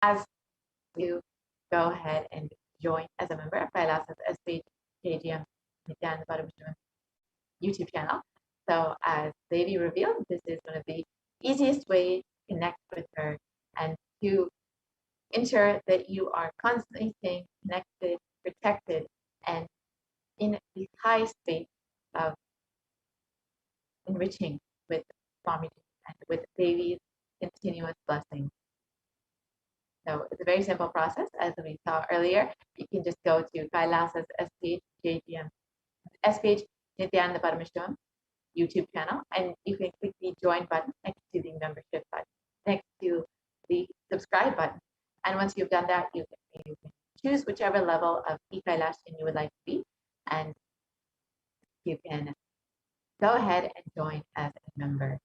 as to go ahead and join as a member of Kailasa's HDH Nithyananda Paramashivam YouTube channel. So as Devi revealed, this is one of the easiest ways to connect with her and to ensure that you are constantly staying connected, protected, and in the high state of enriching with Swami and with Devi's continuous blessings. So it's a very simple process, as we saw earlier. You can just go to Kailasa's SPH Nithyananda Paramashivam YouTube channel, and you can click the join button next to the membership button, next to the subscribe button. And once you've done that, you can choose whichever level of e-Kailasan you would like to be, and you can go ahead and join as a member.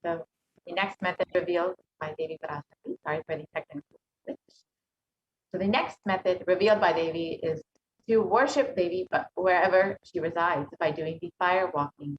So the next method revealed by Devi Parashakti, sorry for the technical glitch. So the next method revealed by Devi is to worship Devi wherever she resides by doing the fire walking.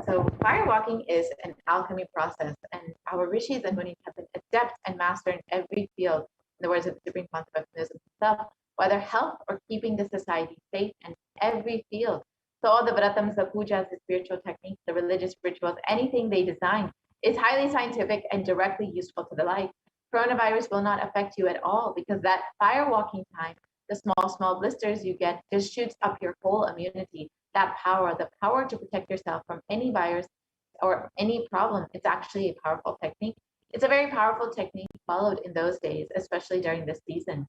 So fire walking is an alchemy process, and our rishis and munis have been adept and master in every field, in the words of the Supreme Concept of Buddhism himself, whether health or keeping the society safe, and every field. So all the vratams, the pujas, the spiritual techniques, the religious rituals, anything they design is highly scientific and directly useful to the life. Coronavirus will not affect you at all because that fire walking time, the small blisters you get just shoots up your whole immunity. That power, the power to protect yourself from any virus or any problem, it's actually a powerful technique. It's a very powerful technique followed in those days, especially during this season.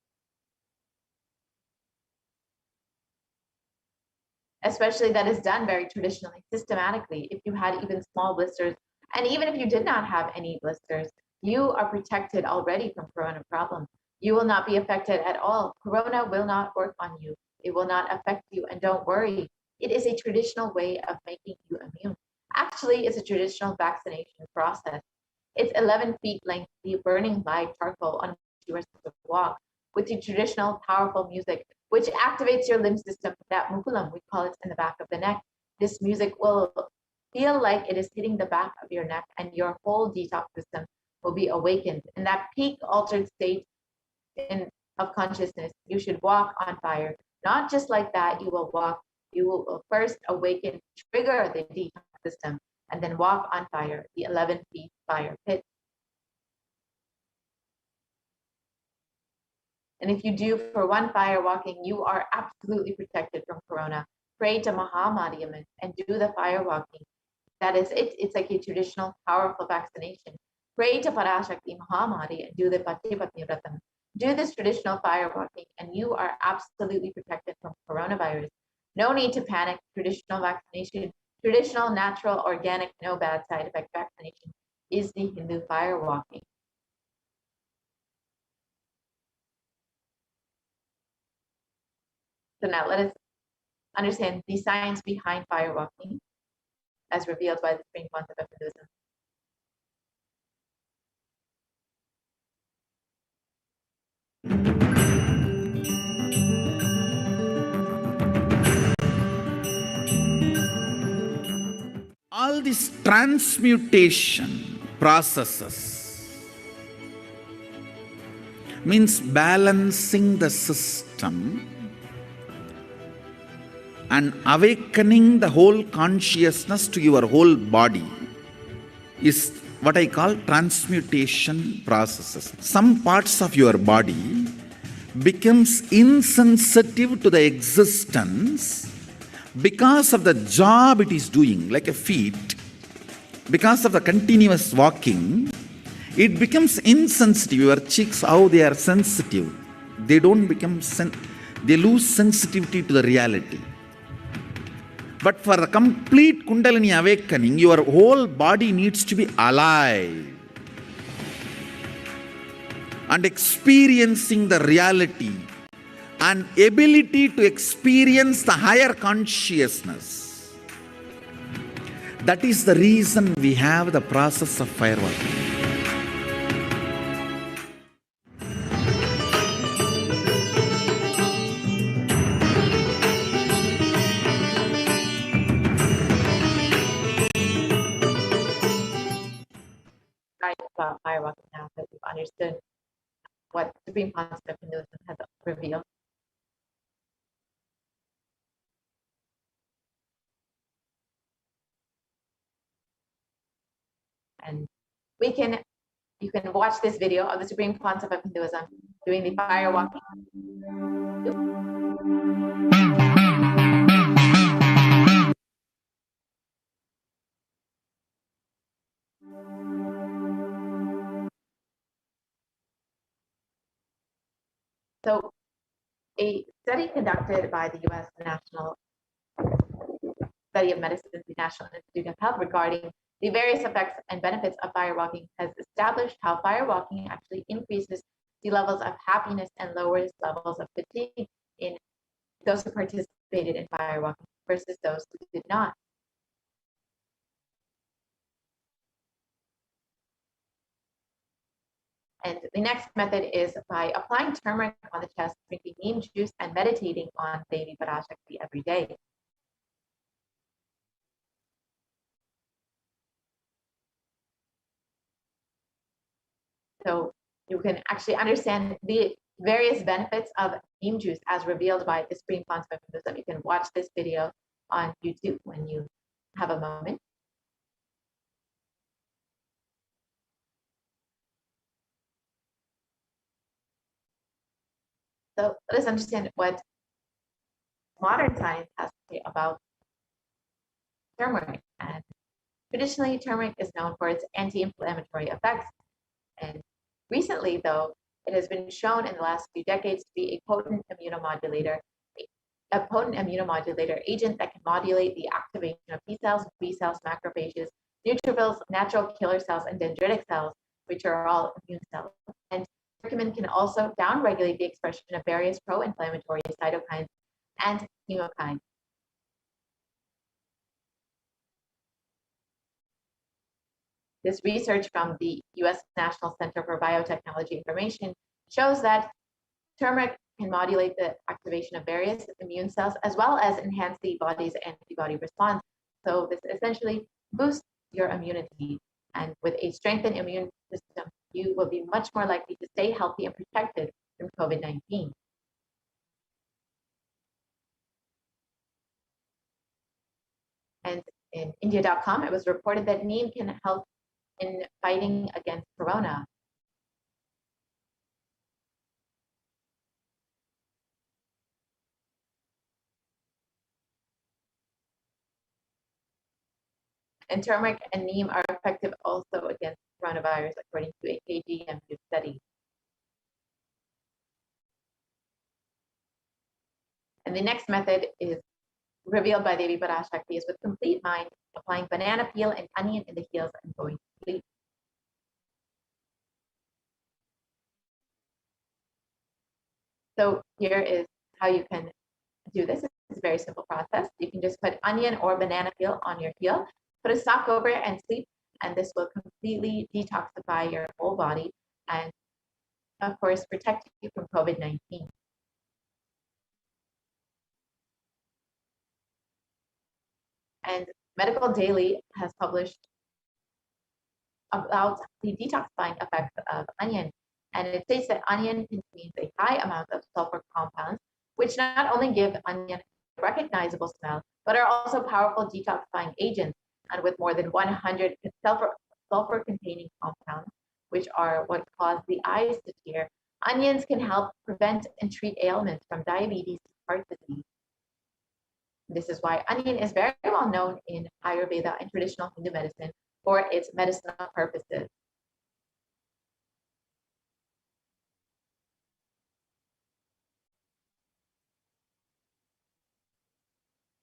Especially that is done very traditionally, systematically. If you had even small blisters, and even if you did not have any blisters, you are protected already from corona problems. You will not be affected at all. Corona will not work on you. It will not affect you. And don't worry, it is a traditional way of making you immune. Actually, it's a traditional vaccination process. It's 11 feet lengthy, burning live charcoal on which you are supposed to walk with the traditional powerful music, which activates your limb system. That mukulam, we call it in the back of the neck. This music will feel like it is hitting the back of your neck, and your whole detox system will be awakened. In that peak altered state of consciousness, you should walk on fire. Not just like that, you will first awaken, trigger the detox system, and then walk on fire, the 11 feet fire pit. And if you do for one fire walking, you are absolutely protected from corona. Pray to Mahamariamman and do the fire walking. That is it. It's like a traditional, powerful vaccination. Pray to Parashakti Mahamari and do the Patipatni Vratam. Do this traditional fire walking, and you are absolutely protected from coronavirus. No need to panic. Traditional vaccination, traditional, natural, organic, no bad side effect vaccination is the Hindu fire walking. So now let us understand the science behind fire walking as revealed by the Supreme Concept of Hinduism. All these transmutation processes means balancing the system and awakening the whole consciousness to your whole body is what I call transmutation processes. Some parts of your body becomes insensitive to the existence because of the job it is doing, like a feet. Because of the continuous walking, it becomes insensitive. Your cheeks, how they are sensitive, they don't become they lose sensitivity to the reality. But for the complete Kundalini awakening, your whole body needs to be alive and experiencing the reality and ability to experience the higher consciousness. That is the reason we have the process of fireworking. About fire walking now that we've understood what Supreme Concept of Hinduism has revealed. And you can watch this video of the Supreme Concept of Hinduism doing the fire walking. So a study conducted by the U.S. National Study of Medicine, the National Institute of Health, regarding the various effects and benefits of fire walking has established how fire walking actually increases the levels of happiness and lowers levels of fatigue in those who participated in fire walking. versus those who did not. And the next method is by applying turmeric on the chest, drinking neem juice, and meditating on Devi Parashakti every day. So you can actually understand the various benefits of neem juice as revealed by the Supreme Concept of Buddhism. You can watch this video on YouTube when you have a moment. So let us understand what modern science has to say about turmeric. And traditionally, turmeric is known for its anti-inflammatory effects. And recently, though, it has been shown in the last few decades to be a potent immunomodulator agent that can modulate the activation of T cells, B cells, macrophages, neutrophils, natural killer cells, and dendritic cells, which are all immune cells. And curcumin can also downregulate the expression of various pro-inflammatory cytokines and chemokines. This research from the U.S. National Center for Biotechnology Information shows that turmeric can modulate the activation of various immune cells as well as enhance the body's antibody response. So this essentially boosts your immunity. And with a strengthened immune system, you will be much more likely to stay healthy and protected from COVID-19. And in India.com, it was reported that neem can help in fighting against corona. And turmeric and neem are effective also against coronavirus, according to a KGM study. And the next method is revealed by Devi Parashakti is with complete mind, applying banana peel and onion in the heels and going to sleep. So here is how you can do this. It's a very simple process. You can just put onion or banana peel on your heel, put a sock over it and sleep, and this will completely detoxify your whole body and, of course, protect you from COVID-19. And Medical Daily has published about the detoxifying effects of onion. And it states that onion contains a high amount of sulfur compounds, which not only give onion a recognizable smell, but are also powerful detoxifying agents. And with more than 100 sulfur-containing compounds, which are what cause the eyes to tear, onions can help prevent and treat ailments from diabetes to heart disease. This is why onion is very well known in Ayurveda and traditional Hindu medicine for its medicinal purposes.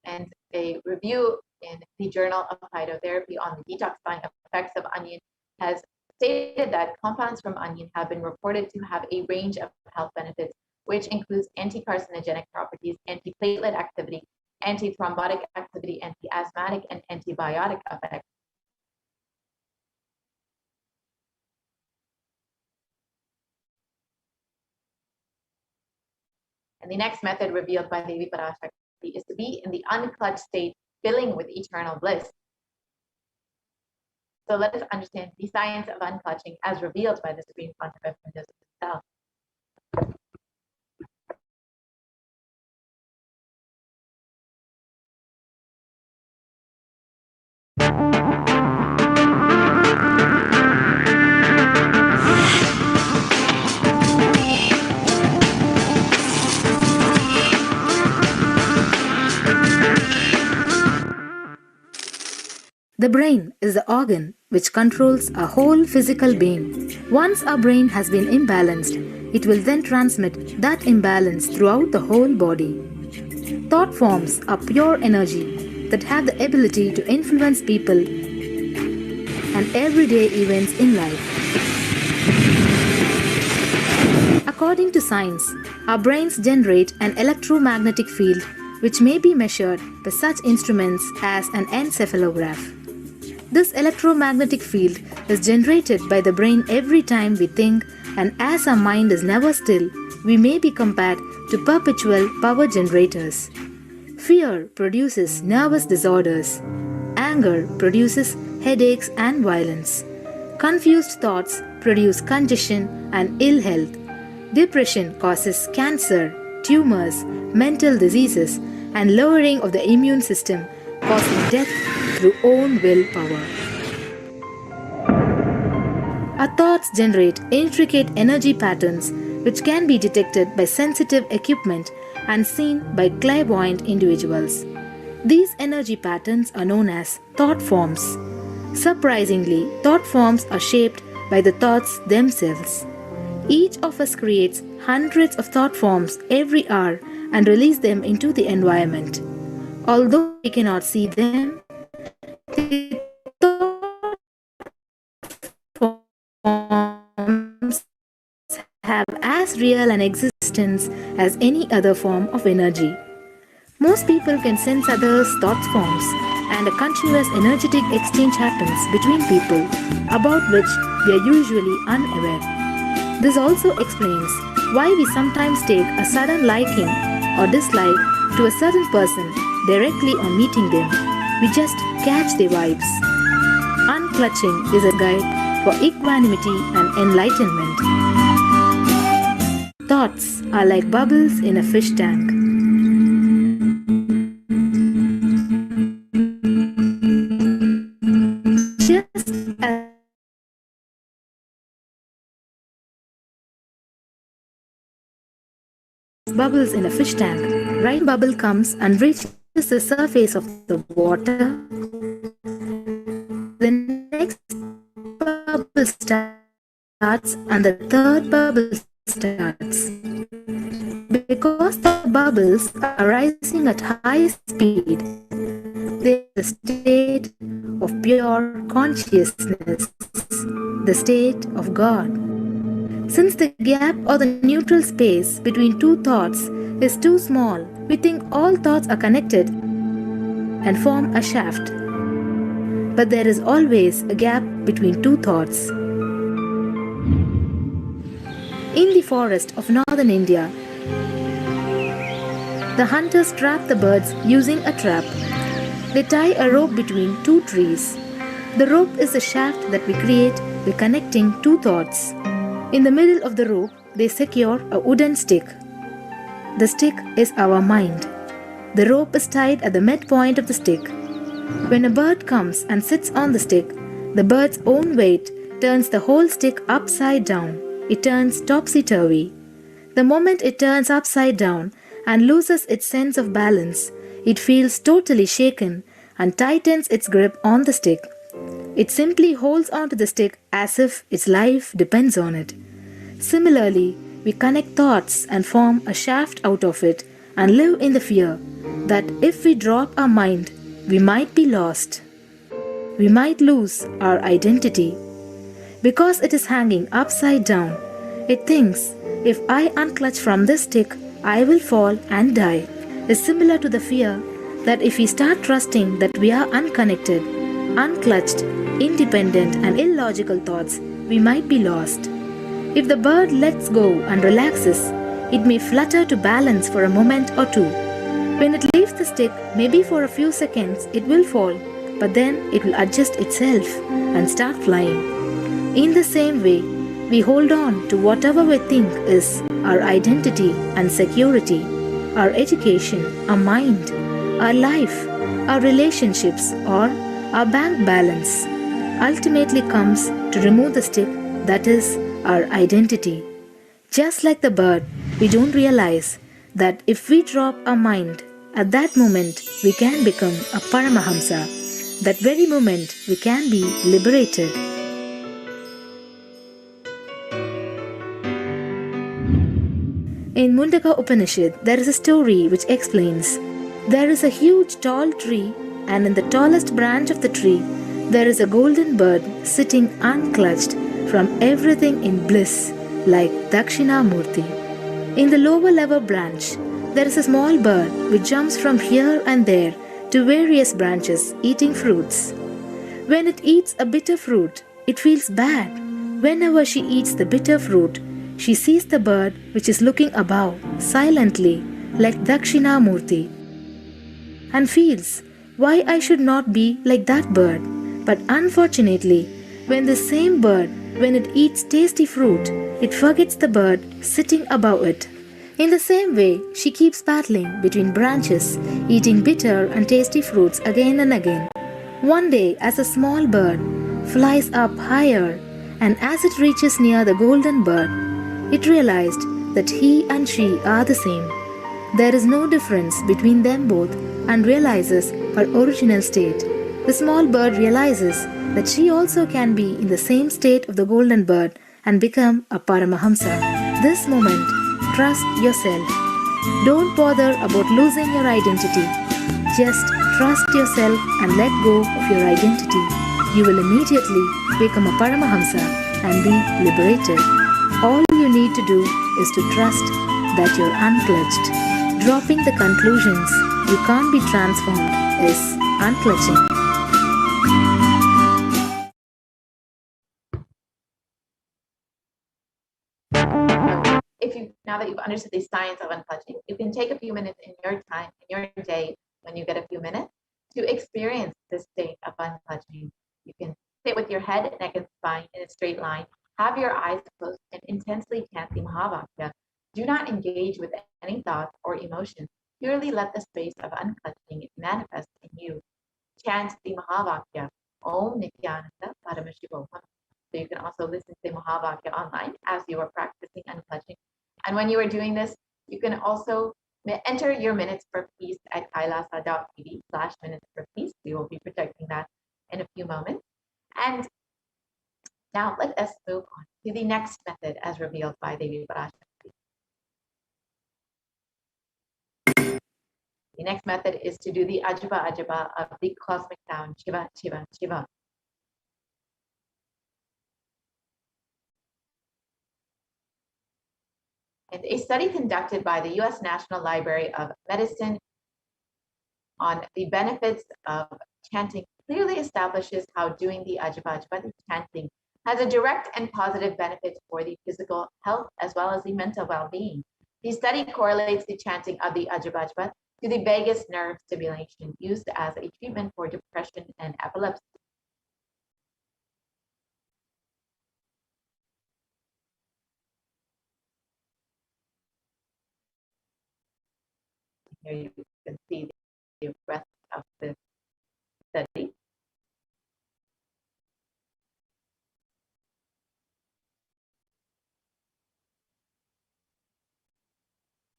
And a review in the Journal of Phytotherapy on the detoxifying effects of onion has stated that compounds from onion have been reported to have a range of health benefits, which includes anti-carcinogenic properties, anti-platelet activity, anti-thrombotic activity, anti-asthmatic, and antibiotic effects. And the next method revealed by Devi Parashakti is to be in the unclutched state, filling with eternal bliss. So let us understand the science of unclutching as revealed by the Supreme Concept of Buddhism itself. The brain is the organ which controls our whole physical being. Once our brain has been imbalanced, it will then transmit that imbalance throughout the whole body. Thought forms are pure energy that have the ability to influence people and everyday events in life. According to science, our brains generate an electromagnetic field which may be measured by such instruments as an encephalograph. This electromagnetic field is generated by the brain every time we think, and as our mind is never still, we may be compared to perpetual power generators. Fear produces nervous disorders. Anger produces headaches and violence. Confused thoughts produce congestion and ill health. Depression causes cancer, tumors, mental diseases, and lowering of the immune system, causing death through own willpower. Our thoughts generate intricate energy patterns which can be detected by sensitive equipment and seen by clairvoyant individuals. These energy patterns are known as thought forms. Surprisingly, thought forms are shaped by the thoughts themselves. Each of us creates hundreds of thought forms every hour and release them into the environment. Although we cannot see them, the thought forms have as real an existence as any other form of energy. Most people can sense others' thought forms, and a continuous energetic exchange happens between people about which we are usually unaware. This also explains why we sometimes take a sudden liking or dislike to a certain person directly on meeting them. We just catch their vibes. Unclutching is a guide for equanimity and enlightenment. Thoughts are like bubbles in a fish tank. Just as bubbles in a fish tank, right bubble comes and reaches the surface of the water. The next bubble starts and the third bubble starts. Because the bubbles are rising at high speed, there is a state of pure consciousness, the state of God. Since the gap or the neutral space between two thoughts is too small, we think all thoughts are connected and form a shaft. But there is always a gap between two thoughts. In the forest of northern India, the hunters trap the birds using a trap. They tie a rope between two trees. The rope is the shaft that we create by connecting two thoughts. In the middle of the rope, they secure a wooden stick. The stick is our mind. The rope is tied at the midpoint of the stick. When a bird comes and sits on the stick, the bird's own weight turns the whole stick upside down. It turns topsy-turvy. The moment it turns upside down and loses its sense of balance, it feels totally shaken and tightens its grip on the stick. It simply holds onto the stick as if its life depends on it. Similarly, we connect thoughts and form a shaft out of it and live in the fear that if we drop our mind, we might be lost. We might lose our identity. Because it is hanging upside down, it thinks, if I unclutch from this stick, I will fall and die. Is similar to the fear that if we start trusting that we are unconnected, unclutched, independent and illogical thoughts, we might be lost. If the bird lets go and relaxes, it may flutter to balance for a moment or two. When it leaves the stick, maybe for a few seconds, it will fall, but then it will adjust itself and start flying. In the same way, we hold on to whatever we think is our identity and security, our education, our mind, our life, our relationships, or our bank balance. Ultimately comes to remove the stick that is our identity. Just like the bird, we don't realize that if we drop our mind, at that moment we can become a Paramahamsa. That very moment we can be liberated. In Mundaka Upanishad, there is a story which explains, there is a huge tall tree, and in the tallest branch of the tree, there is a golden bird sitting unclutched from everything in bliss, like Dakshinamurti. In the lower level branch, there is a small bird which jumps from here and there to various branches eating fruits. When it eats a bitter fruit, it feels bad. Whenever she eats the bitter fruit, she sees the bird which is looking above silently like Dakshinamurti and feels why I should not be like that bird. But unfortunately, when the same bird, when it eats tasty fruit, it forgets the bird sitting above it. In the same way, she keeps battling between branches, eating bitter and tasty fruits again and again. One day, as a small bird flies up higher, and as it reaches near the golden bird, it realized that he and she are the same. There is no difference between them both and realizes her original state. The small bird realizes that she also can be in the same state of the golden bird and become a Paramahamsa. This moment, trust yourself. Don't bother about losing your identity. Just trust yourself and let go of your identity. You will immediately become a Paramahamsa and be liberated. All you need to do is to trust that you're unclutched. Dropping the conclusions you can't be transformed is unclutching. Now that you've understood the science of unclutching, you can take a few minutes in your time, in your day, when you get a few minutes, to experience this state of unclutching. You can sit with your head, neck, and spine in a straight line, have your eyes closed, and intensely chant the Mahavakya. Do not engage with any thoughts or emotions. Purely let the space of unclutching manifest in you. Chant the Mahavakya, Om Nithyananda Paramashivoham. So you can also listen to the Mahavakya online as you are practicing unclutching. And when you are doing this, you can also enter your minutes for peace at kailasa.tv/minutes for peace. We will be projecting that in a few moments. And now let us move on to the next method as revealed by Devi Parashakti. The next method is to do the Ajaba Ajaba of the cosmic sound, Shiva, Shiva, Shiva. And a study conducted by the U.S. National Library of Medicine on the benefits of chanting clearly establishes how doing the Ajaba Ajaba, the chanting, has a direct and positive benefit for the physical health as well as the mental well-being. The study correlates the chanting of the Ajaba Ajaba to the vagus nerve stimulation used as a treatment for depression and epilepsy. Here you can see the rest of the study.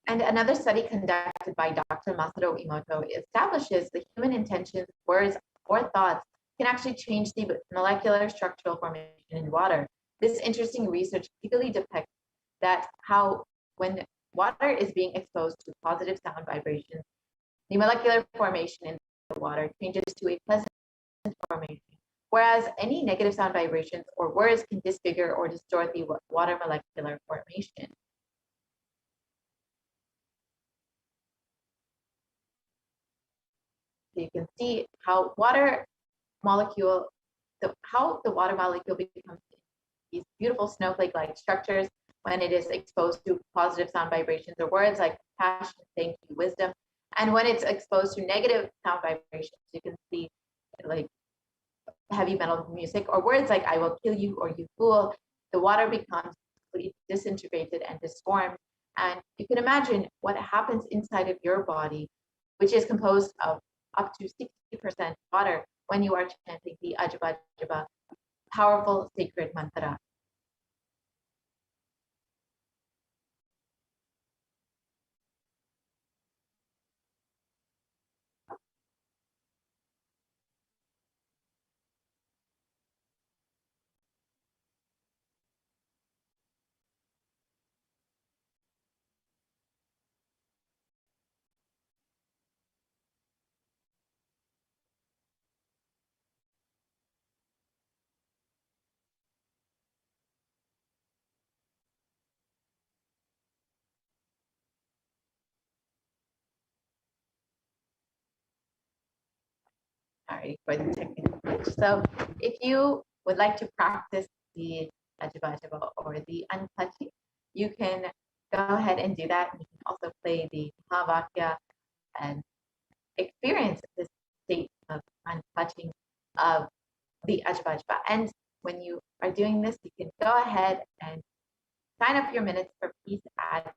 And another study conducted by Dr. Masaru Emoto establishes the human intentions, words, or thoughts can actually change the molecular structural formation in water. This interesting research particularly depicts that how when water is being exposed to positive sound vibrations, the molecular formation in the water changes to a pleasant formation, whereas any negative sound vibrations or words can disfigure or distort the water molecular formation. So you can see how water molecule, how the water molecule becomes these beautiful snowflake-like structures when it is exposed to positive sound vibrations or words like passion, thank you, wisdom. And when it's exposed to negative sound vibrations, you can see like heavy metal music or words like I will kill you or you fool. The water becomes completely disintegrated and disformed. And you can imagine what happens inside of your body, which is composed of up to 60% water when you are chanting the Ajaba Ajaba, powerful sacred mantra. Sorry for the technical glitch. So if you would like to practice the Ajaba or the unclutching, you can go ahead and do that. You can also play the Mahavakya and experience this state of unclutching of the Ajaba. And when you are doing this, you can go ahead and sign up your minutes for peace at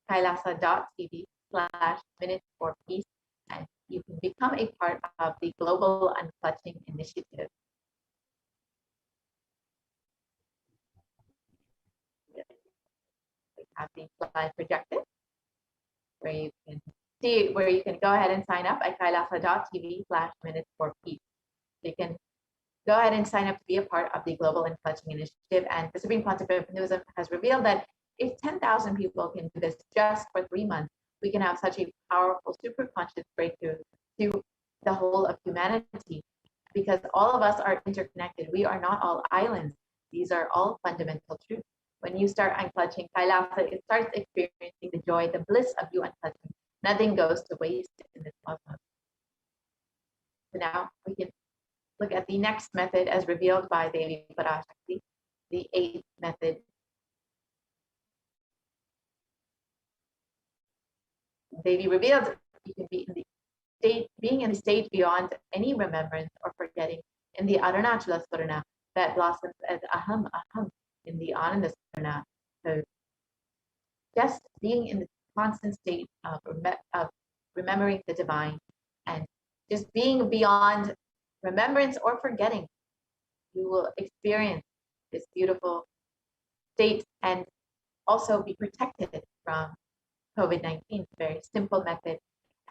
kailasa.tv/minutes for peace, and you can become a part of the Global Unclutching Initiative. We have the slide projected where you can see where you can go ahead and sign up at kailasa.tv/minutes for peace. You can go ahead and sign up to be a part of the Global Unclutching Initiative. And the Supreme Pontiff of Hinduism has revealed that if 10,000 people can do this just for 3 months, we can have such a powerful superconscious breakthrough to the whole of humanity, because all of us are interconnected. We are not all islands. These are all fundamental truths. When you start unclutching Kailasa, it starts experiencing the joy, the bliss of you unclutching. Nothing goes to waste in this cosmos. So now we can look at the next method as revealed by Devi Parashakti, the 8th method. Devi revealed you can be in the state, being in the state beyond any remembrance or forgetting, in the Arunachala Swarana that blossoms as Aham Aham in the Ananda Swarana. So just being in the constant state of remembering the divine and just being beyond remembrance or forgetting, you will experience this beautiful state and also be protected from COVID-19. Very simple method.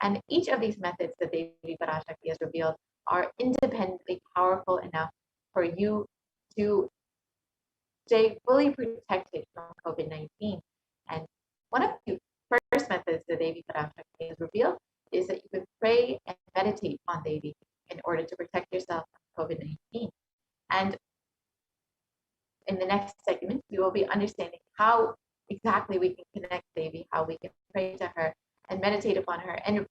And each of these methods that Devi Parashakti has revealed are independently powerful enough for you to stay fully protected from COVID-19. And one of the first methods that Devi Parashakti has revealed is that you can pray and meditate on Devi in order to protect yourself from COVID-19. And in the next segment, we will be understanding how exactly we can connect Devi, how we can pray to her and meditate upon her and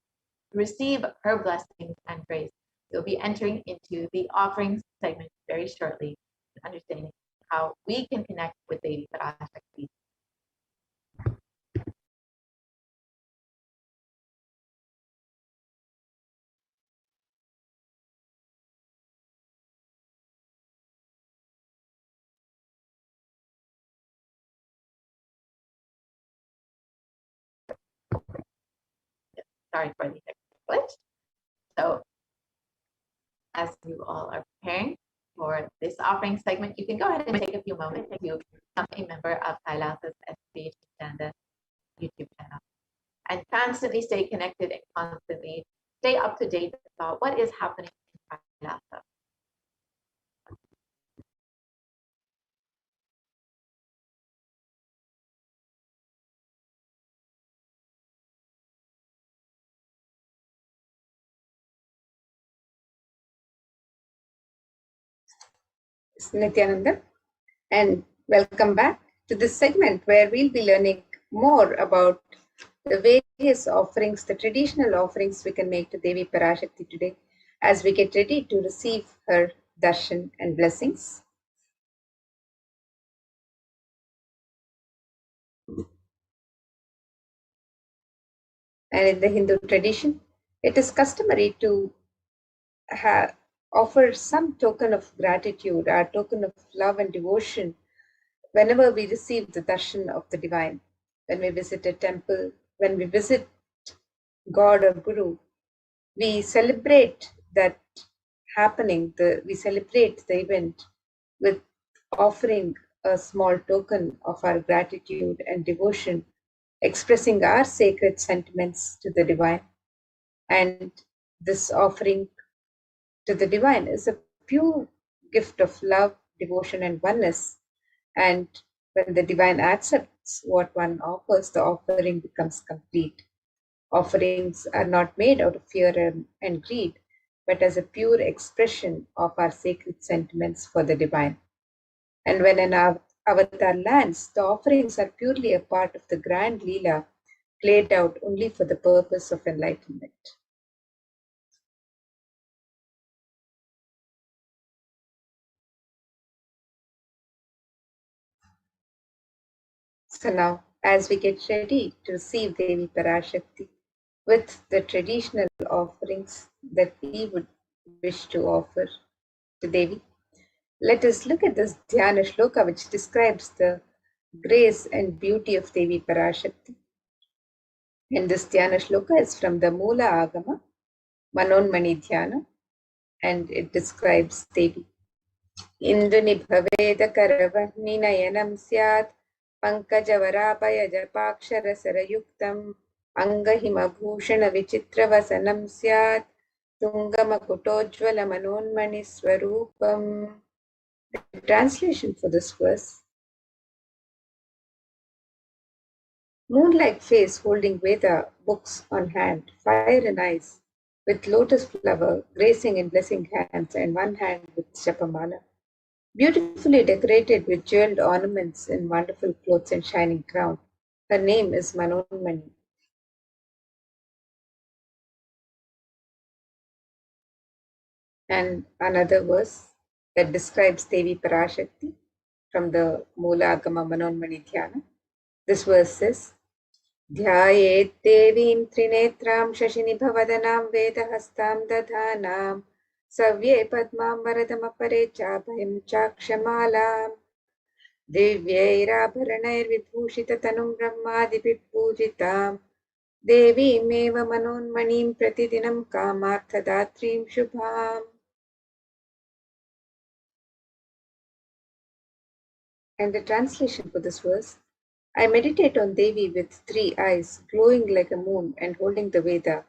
receive her blessings and grace. We'll be entering into the offerings segment very shortly, understanding how we can connect with Devi Parashakti. Sorry for the technical glitch. So as you all are preparing for this offering segment, you can go ahead and take a few moments to become a member of Kailasa's HDH Nithyananda YouTube channel and constantly stay connected and constantly stay up to date about what is happening in Kailasa. Nithyananda, and welcome back to this segment where we'll be learning more about the various offerings, the traditional offerings we can make to Devi Parashakti today as we get ready to receive her darshan and blessings. And in the Hindu tradition, it is customary to offer some token of gratitude, our token of love and devotion whenever we receive the darshan of the divine, when we visit a temple, when we visit God or Guru, we celebrate that happening, we celebrate the event with offering a small token of our gratitude and devotion, expressing our sacred sentiments to the divine. And this offering to the divine is a pure gift of love, devotion, and oneness. And when the divine accepts what one offers, the offering becomes complete. Offerings are not made out of fear and greed, but as a pure expression of our sacred sentiments for the divine. And when an avatar lands, the offerings are purely a part of the grand Leela played out only for the purpose of enlightenment. So now, as we get ready to receive Devi Parashakti with the traditional offerings that we would wish to offer to Devi, let us look at this Dhyana Shloka which describes the grace and beauty of Devi Parashakti. And this Dhyana Shloka is from the Mula Agama, Manonmani Dhyana, and it describes Devi. Indunibhavedakaravarninayanam syat pankajavarapayajapaksharasarayuktam angahimabhushana vichitravasanam syat tungamakutojvala swarupam. The translation for this verse: moon-like face holding Veda books on hand, fire in eyes, with lotus flower gracing in blessing hands and one hand with Japamala. Beautifully decorated with jeweled ornaments in wonderful clothes and shining crown. Her name is Manonmani. And another verse that describes Devi Parashakti from the Mula Agama Manonmani Dhyana. This verse says, ध्यायेत् देवीं त्रिनेत्रां शशिनिभवदनां वेदहस्तां दधानां सव्ये पद्मां वरदमपरे चाभयं चाक्षमालाम् दिव्यैराभरणैर्विभूषिततनुं ब्रह्मादिभिः पूजितां देवीमेव मनोन्मणिं प्रतिदिनं कामार्थदात्रीं शुभाम्. And the translation for this verse: I meditate on Devi with 3 eyes, glowing like a moon and holding the Veda,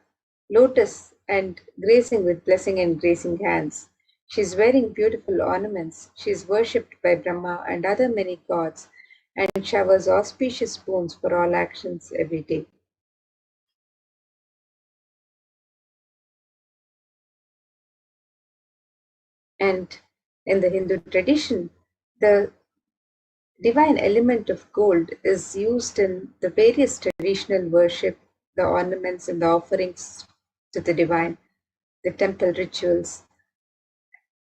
lotus and gracing with blessing and gracing hands. She is wearing beautiful ornaments. She is worshipped by Brahma and other many gods and showers auspicious boons for all actions every day. And in the Hindu tradition, the divine element of gold is used in the various traditional worship, the ornaments and the offerings to the divine, the temple rituals.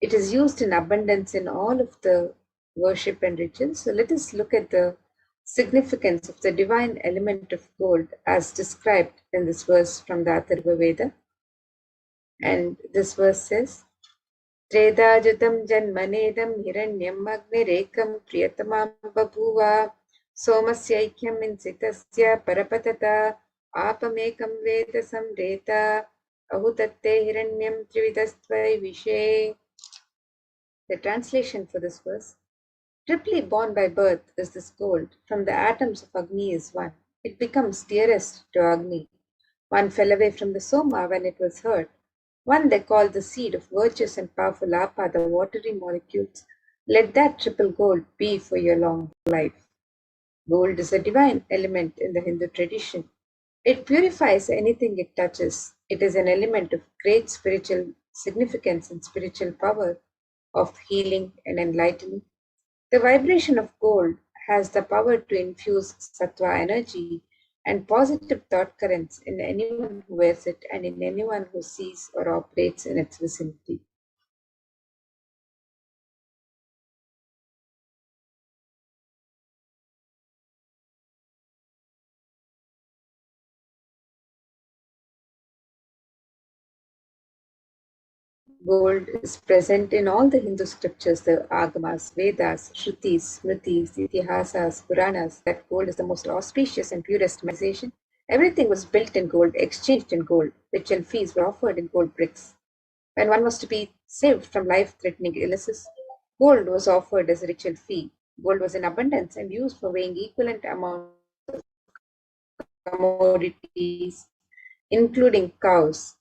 It is used in abundance in all of the worship and rituals. So let us look at the significance of the divine element of gold as described in this verse from the Atharva Veda. And this verse says, त्रेधाजुतं जन्मनेदं हिरण्यम् अग्निरेकं प्रियतमां बभूव सोमस्यैक्यम् इंसितस्य परपतता आपमेकं वेद संरेत अहुतत्ते हिरण्यं त्रिविधस्त्वैविषे. The translation for this verse: triply born by birth is this gold. From the atoms of Agni is one. It becomes dearest to Agni. One fell away from the Soma when it was heard. One they call the seed of virtuous and powerful Apa, the watery molecules. Let that triple gold be for your long life. Gold is a divine element in the Hindu tradition. It purifies anything it touches. It is an element of great spiritual significance and spiritual power, of healing and enlightening. The vibration of gold has the power to infuse sattva energy and positive thought currents in anyone who wears it and in anyone who sees or operates in its vicinity. Gold is present in all the Hindu scriptures, the Agamas, Vedas, Shrutis, Smritis, Itihasas, Puranas, that gold is the most auspicious and purest manifestation. Everything was built in gold, exchanged in gold. Ritual fees were offered in gold bricks. When one was to be saved from life-threatening illnesses, gold was offered as a ritual fee. Gold was in abundance and used for weighing equivalent amounts of commodities, including cows.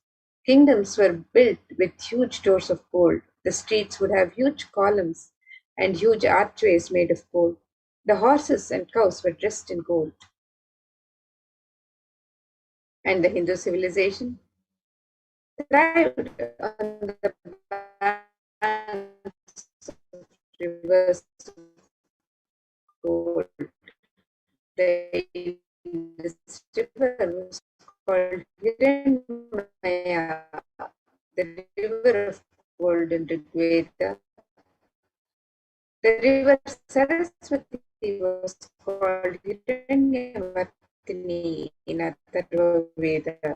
Kingdoms were built with huge doors of gold. The streets would have huge columns and huge archways made of gold. The horses and cows were dressed in gold. And the Hindu civilization thrived on the banks of rivers of gold. The river was called Hiranmaya, the river of gold in Rig Veda. The river Saraswati was called Hiranyavartini in Atharva Veda.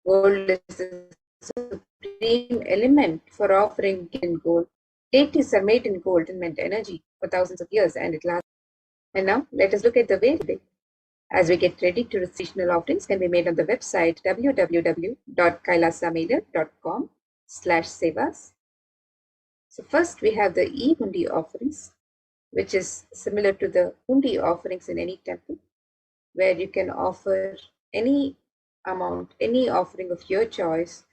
Gold is the supreme element for offering in gold. Deities are made in gold and meant energy for thousands of years, and it lasts. And now let us look at the way today. As we get ready to receive traditional offerings can be made on the website www.kailasamailer.com/sevas. So first we have the e-hundi offerings, which is similar to the hundi offerings in any temple, where you can offer any amount, any offering of your choice,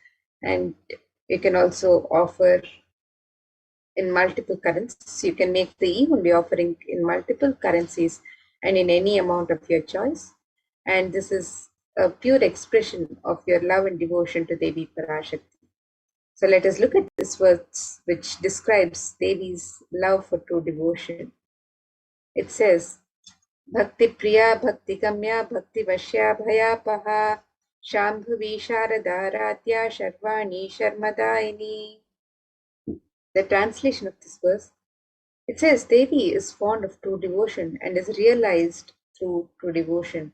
and you can also offer in multiple currencies. You can make the e-hundi offering in multiple currencies and in any amount of your choice. And this is a pure expression of your love and devotion to Devi Parashakti. So let us look at this verse which describes Devi's love for true devotion. It says, Bhakti Priya Bhakti Gamya Bhakti Vashya Bhayapaha Shambhavi Sharadaratya Sharvani Sharmadaini. The translation of this verse, it says Devi is fond of true devotion and is realized through true devotion.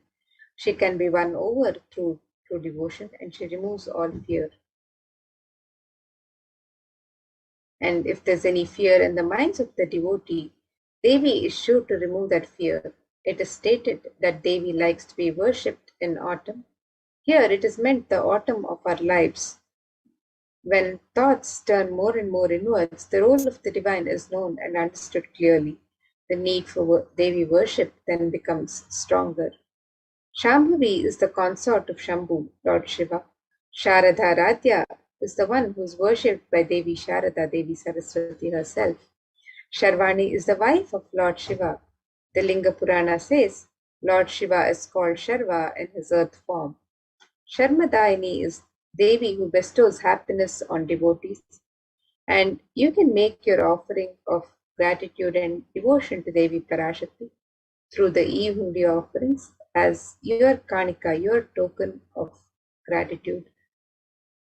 She can be won over through true devotion, and she removes all fear. And if there's any fear in the minds of the devotee, Devi is sure to remove that fear. It is stated that Devi likes to be worshipped in autumn. Here it is meant the autumn of our lives. When thoughts turn more and more inwards, the role of the divine is known and understood clearly. The need for Devi worship then becomes stronger. Shambhavi is the consort of Shambhu, Lord Shiva. Sharada Radhya is the one who is worshipped by Devi Sharada, Devi Saraswati herself. Sharvani is the wife of Lord Shiva. The Linga Purana says Lord Shiva is called Sharva in his earth form. Sharmadaini is Devi who bestows happiness on devotees. And you can make your offering of gratitude and devotion to Devi Parashakti through the e-hundi offerings as your kanika, your token of gratitude.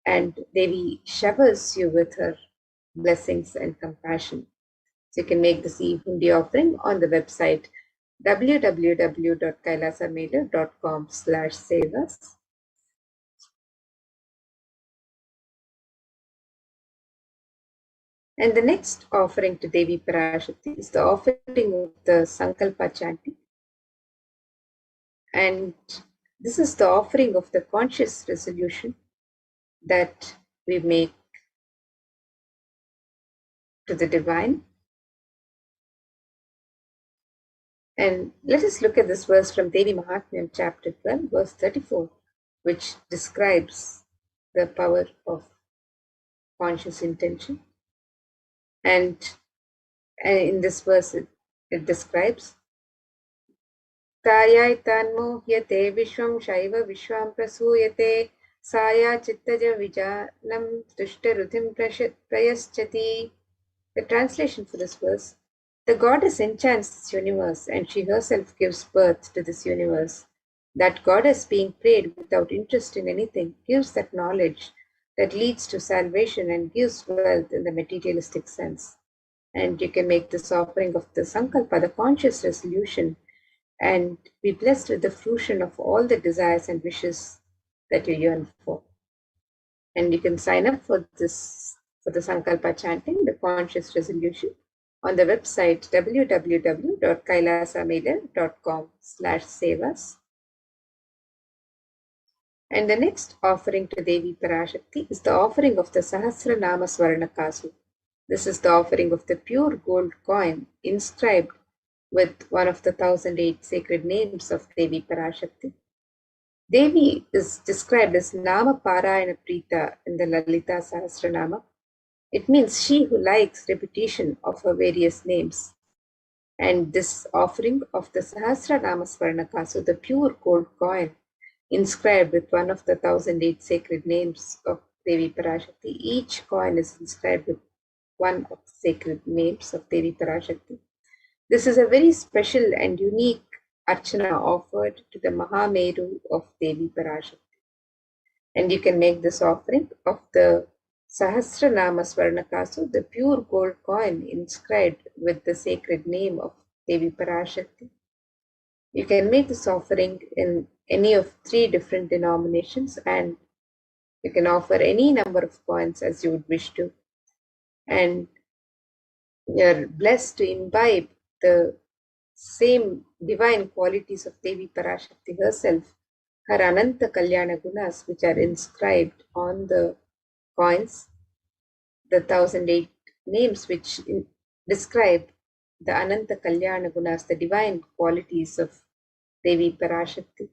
And Devi showers you with her blessings and compassion. So you can make this e-hundi offering on the website www.kailasamailer.com/sevas. And the next offering to Devi Parashakti is the offering of the Sankalpa chanting. And this is the offering of the conscious resolution that we make to the divine. And let us look at this verse from Devi Mahatmyam chapter 12, verse 34, which describes the power of conscious intention. And in this verse, it describes Tayai tanmohyate vishwam shaiva vishwam prasuyate saya chittaja vijanam tushtaruthim prayaschati. The translation for this verse, the goddess enchants this universe and she herself gives birth to this universe. That goddess being prayed without interest in anything gives that knowledge that leads to salvation and gives wealth in the materialistic sense. And you can make this offering of the Sankalpa, the conscious resolution, and be blessed with the fruition of all the desires and wishes that you yearn for. And you can sign up for this, for the Sankalpa chanting, the conscious resolution, on the website www.kailasamailer.com/sevas. And the next offering to Devi Parashakti is the offering of the Sahasranama Swarnakasu. This is the offering of the pure gold coin inscribed with one of the 1008 sacred names of Devi Parashakti. Devi is described as Nama Parayana Prita in the Lalita Sahasranama. It means she who likes repetition of her various names. And this offering of the Sahasranama Swarnakasu, the pure gold coin inscribed with one of the 1008 sacred names of Devi Parashakti. Each coin is inscribed with one of the sacred names of Devi Parashakti. This is a very special and unique archana offered to the Mahameru of Devi Parashakti. And you can make this offering of the Sahasranama Swarnakasu, the pure gold coin inscribed with the sacred name of Devi Parashakti. You can make this offering in any of 3 different denominations, and you can offer any number of coins as you would wish to. And you're blessed to imbibe the same divine qualities of Devi Parashakti herself, her Ananta Kalyana Gunas, which are inscribed on the coins, the 1008 names which describe the Ananta Kalyana Gunas, the divine qualities of Devi Parashakti.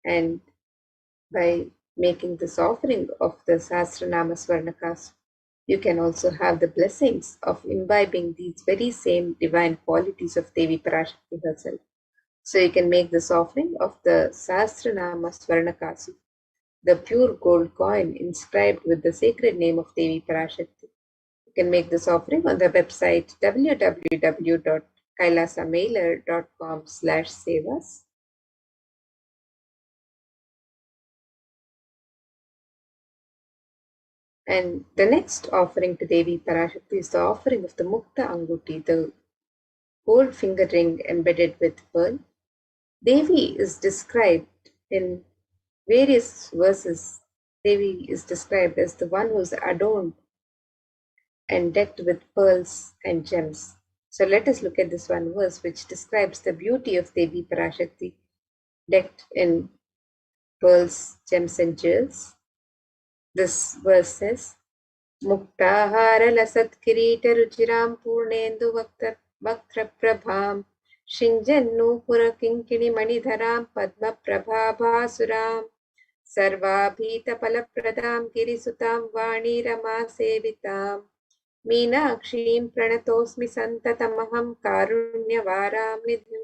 And by making this offering of the Sahasranama Swarnakas, you can also have the blessings of imbibing these very same divine qualities of Devi Parashakti herself. So you can make this offering of the Sahasranama Swarnakasu, the pure gold coin inscribed with the sacred name of Devi Parashakti. You can make this offering on the website www.kailasamailer.com/sevas. And the next offering to Devi Parashakti is the offering of the Mukta Anguti, the gold finger ring embedded with pearl. Devi is described in various verses. Devi is described as the one who is adorned and decked with pearls and gems. So let us look at this one verse which describes the beauty of Devi Parashakti decked in pearls, gems and jewels. This verse says, Muktahara lasat kirita ruchiram purnendu vaktra prabham Shinjannu pura kinkini manidharam padma prabhabhasuram sarvabhita palapradam girisutam vani rama sevitam Meenakshim pranatosmi santatamaham karunyavaram nidhim.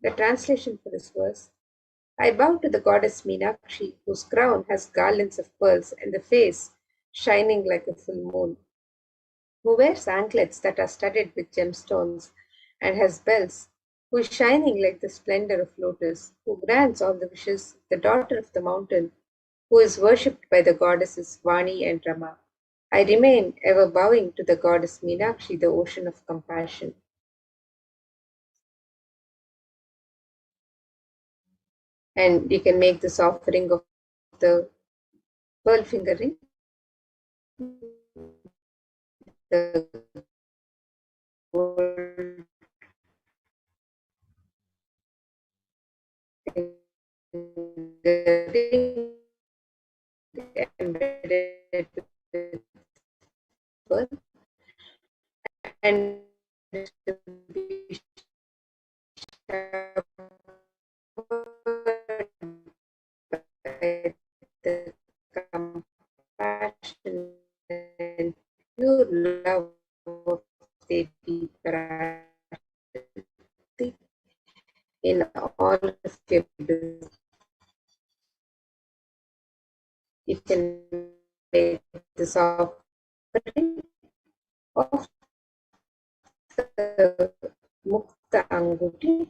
The translation for this verse: I bow to the goddess Meenakshi, whose crown has garlands of pearls and the face shining like a full moon, who wears anklets that are studded with gemstones and has bells, who is shining like the splendor of lotus, who grants all the wishes, the daughter of the mountain, who is worshipped by the goddesses Vani and Rama. I remain ever bowing to the goddess Meenakshi, the ocean of compassion. And you can make this offering of the pearl finger ring, the gold finger ring embedded with pearl, and to be by the compassion and pure love of Devi Parashakti in all of your business. You can make this offering of the Mukta Anguti,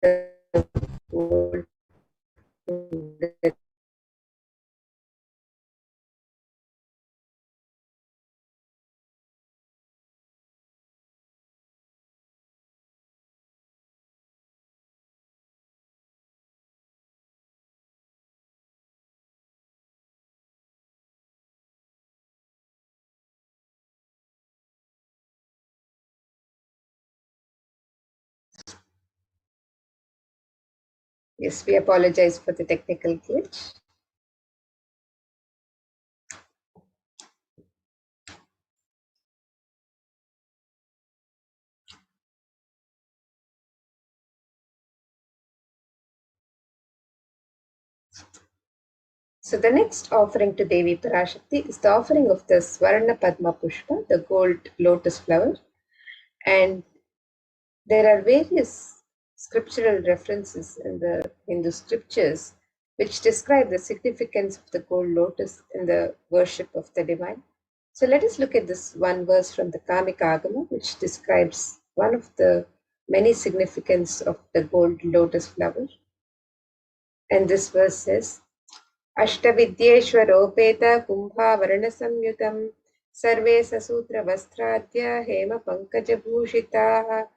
the gold finger. Yes, we apologize for the technical glitch. So the next offering to Devi Parashakti is the offering of the Swarna Padma Pushpa, the gold lotus flower. And there are various scriptural references in the Hindu scriptures which describe the significance of the gold lotus in the worship of the divine. So let us look at this one verse from the Kamika Agama, which describes one of the many significance of the gold lotus flower. And this verse says, Ashtavidyeshwaropeta kumbhavarana samyutam sarve sasutra vastraadya hema pankaja bhushitaha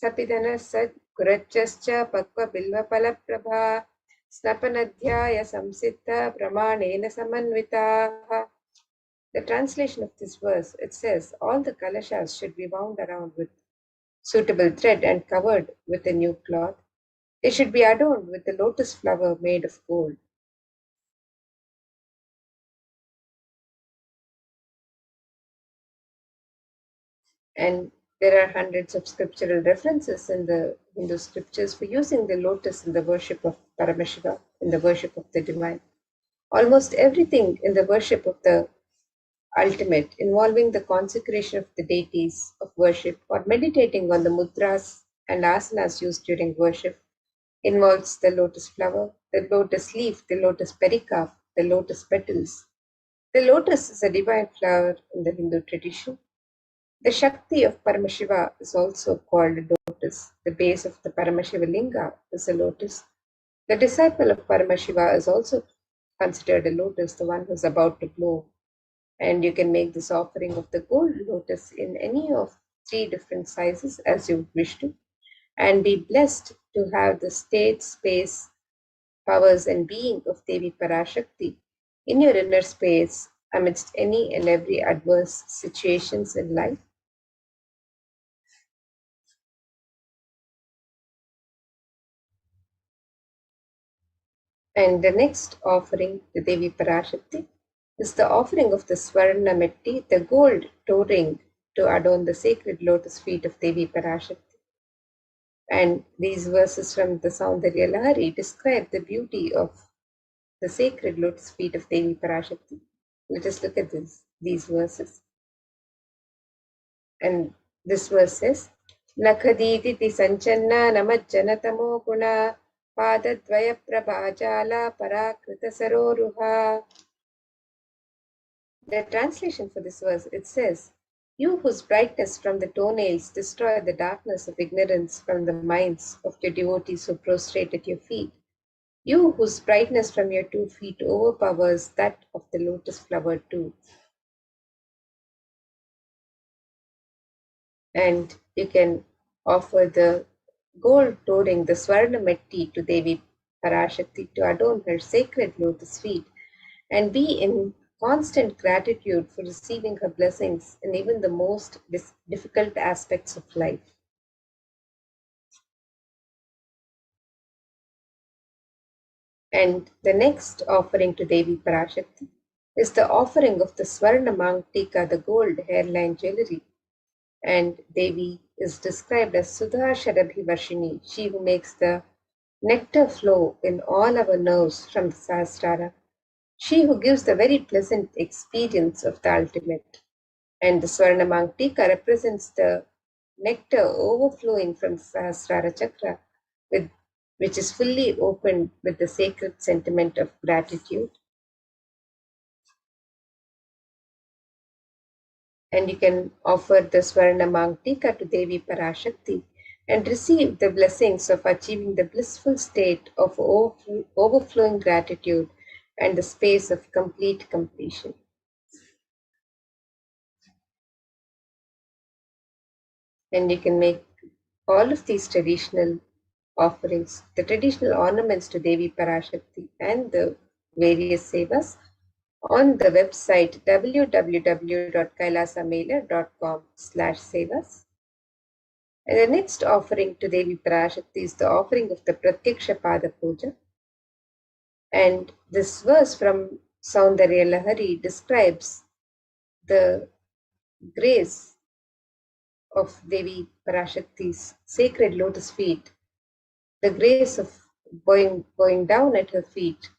Sapidana Sat Gurachascha Pakva Bilva Palaprabha Snapanadhyaya Samsiddha Pramanena Samanvitaha. The translation of this verse, it says, all the kalashas should be wound around with suitable thread and covered with a new cloth. They should be adorned with the lotus flower made of gold. And there are hundreds of scriptural references in the Hindu scriptures for using the lotus in the worship of Paramashiva, in the worship of the divine. Almost everything in the worship of the ultimate, involving the consecration of the deities of worship or meditating on the mudras and asanas used during worship, involves the lotus flower, the lotus leaf, the lotus pericarp, the lotus petals. The lotus is a divine flower in the Hindu tradition. The Shakti of Paramashiva is also called a lotus. The base of the Paramashiva Linga is a lotus. The disciple of Paramashiva is also considered a lotus, the one who is about to bloom. And you can make this offering of the gold lotus in any of 3 different sizes as you wish to, and be blessed to have the state, space, powers, and being of Devi Parashakti in your inner space amidst any and every adverse situations in life. And the next offering to Devi Parashakti is the offering of the Swarna Metti, the gold toe ring to adorn the sacred lotus feet of Devi Parashakti. And these verses from the Saundarya Lahari describe the beauty of the sacred lotus feet of Devi Parashakti. Let us look at these verses. And this verse says, Nakhaditi sanchanna namajjanatamo guna padadvaya prabhajala parakrita saroruha. The translation for this verse, it says, you whose brightness from the toenails destroy the darkness of ignorance from the minds of your devotees who prostrate at your feet. You whose brightness from your 2 feet overpowers that of the lotus flower too. And you can offer the gold toe ring, the Swarna Metti, to Devi Parashakti to adorn her sacred lotus feet and be in constant gratitude for receiving her blessings in even the most difficult aspects of life. And the next offering to Devi Parashakti is the offering of the Swarna Mangtika, the gold hairline jewelry. And Devi is described as Sudha Sharabhi Vashini, she who makes the nectar flow in all our nerves from the Sahasrara, she who gives the very pleasant experience of the ultimate. And the Swarna Mangtika represents the nectar overflowing from the Sahasrara Chakra, which is fully opened with the sacred sentiment of gratitude. And you can offer the Swarna Mangtika to Devi Parashakti and receive the blessings of achieving the blissful state of overflowing gratitude and the space of complete completion. And you can make all of these traditional offerings, the traditional ornaments to Devi Parashakti and the various sevas on the website www.kailasamailer.com/sevas. And the next offering to Devi Parashakti is the offering of the Pratyaksha Pada Puja. And this verse from Saundarya Lahari describes the grace of Devi Parashakti's sacred lotus feet, the grace of bowing down at her feet,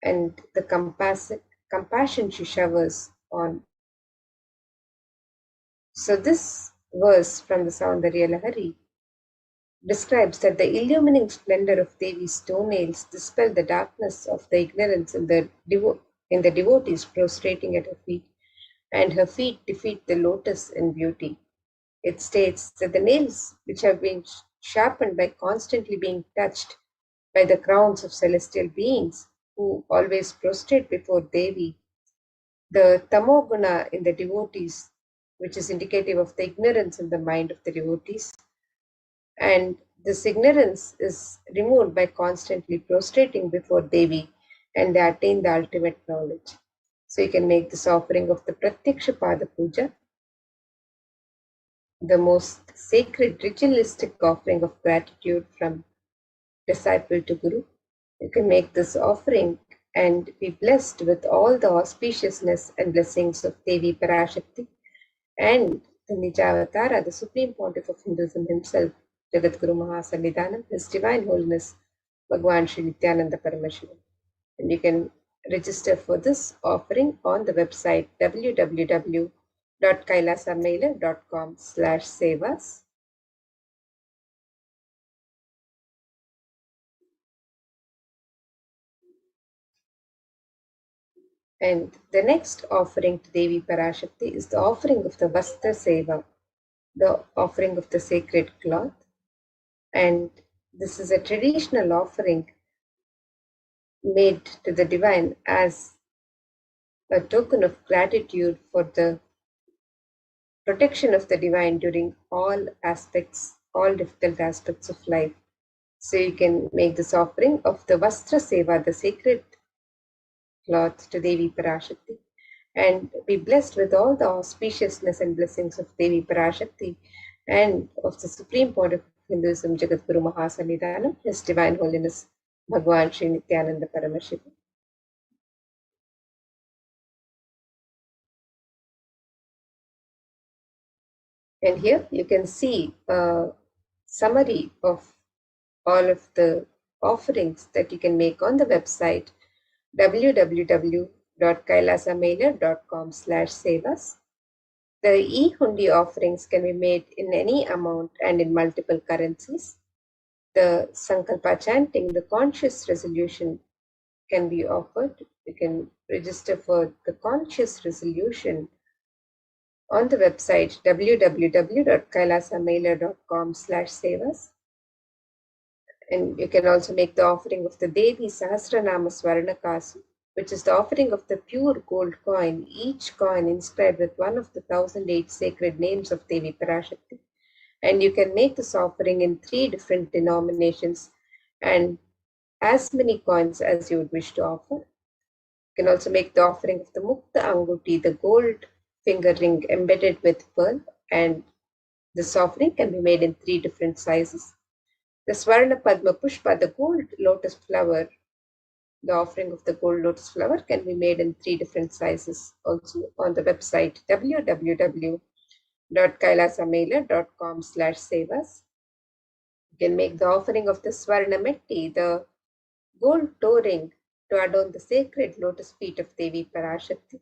and the compassion she showers on. So this verse from the Saundarya Lahari describes that the illumining splendor of Devi's toenails dispel the darkness of the ignorance in the devotees prostrating at her feet, and her feet defeat the lotus in beauty. It states that the nails, which have been sharpened by constantly being touched by the crowns of celestial beings who always prostrate before Devi, the tamoguna in the devotees, which is indicative of the ignorance in the mind of the devotees, And this ignorance is removed by constantly prostrating before Devi, and they attain the ultimate knowledge. So you can make this offering of the Pratyaksha Pada Puja, the most sacred ritualistic offering of gratitude from disciple to Guru. You can make this offering and be blessed with all the auspiciousness and blessings of Devi Parashakti and the Nijavatara, the Supreme Pontiff of Hinduism himself, Jagadguru Mahasannidhanam, His Divine Holiness, Bhagwan Sri Nithyananda Paramashivam. And you can register for this offering on the website www.kailasamailer.com/sevas. And the next offering to Devi Parashakti is the offering of the Vastra Seva, the offering of the sacred cloth. And this is a traditional offering made to the divine as a token of gratitude for the protection of the divine during all difficult aspects of life. So you can make this offering of the Vastra Seva, the sacred cloth, to Devi Parashakti, and be blessed with all the auspiciousness and blessings of Devi Parashakti and of the Supreme Pontiff of Hinduism, Jagadguru Mahasannidhanam, His Divine Holiness, Bhagwan Sri Nithyananda Paramashivam. And here you can see a summary of all of the offerings that you can make on the website www.kailasamailer.com/sevas. The e-hundi offerings can be made in any amount and in multiple currencies. The Sankalpa chanting, the conscious resolution, can be offered. You can register for the conscious resolution on the website www.kailasamailer.com/sevas. And you can also make the offering of the Devi Sahasranama Swarnakasu, which is the offering of the pure gold coin, each coin inscribed with one of the 1008 sacred names of Devi Parashakti. And you can make this offering in 3 different denominations and as many coins as you would wish to offer. You can also make the offering of the Mukta Anguti, the gold finger ring embedded with pearl, and this offering can be made in 3 different sizes. The Swarna Padma Pushpa, the gold lotus flower, the offering of the gold lotus flower can be made in 3 different sizes. Also on the website www.kailasamailer.com/sevas. You can make the offering of the Swarna Metti, the gold toe ring to adorn the sacred lotus feet of Devi Parashakti. You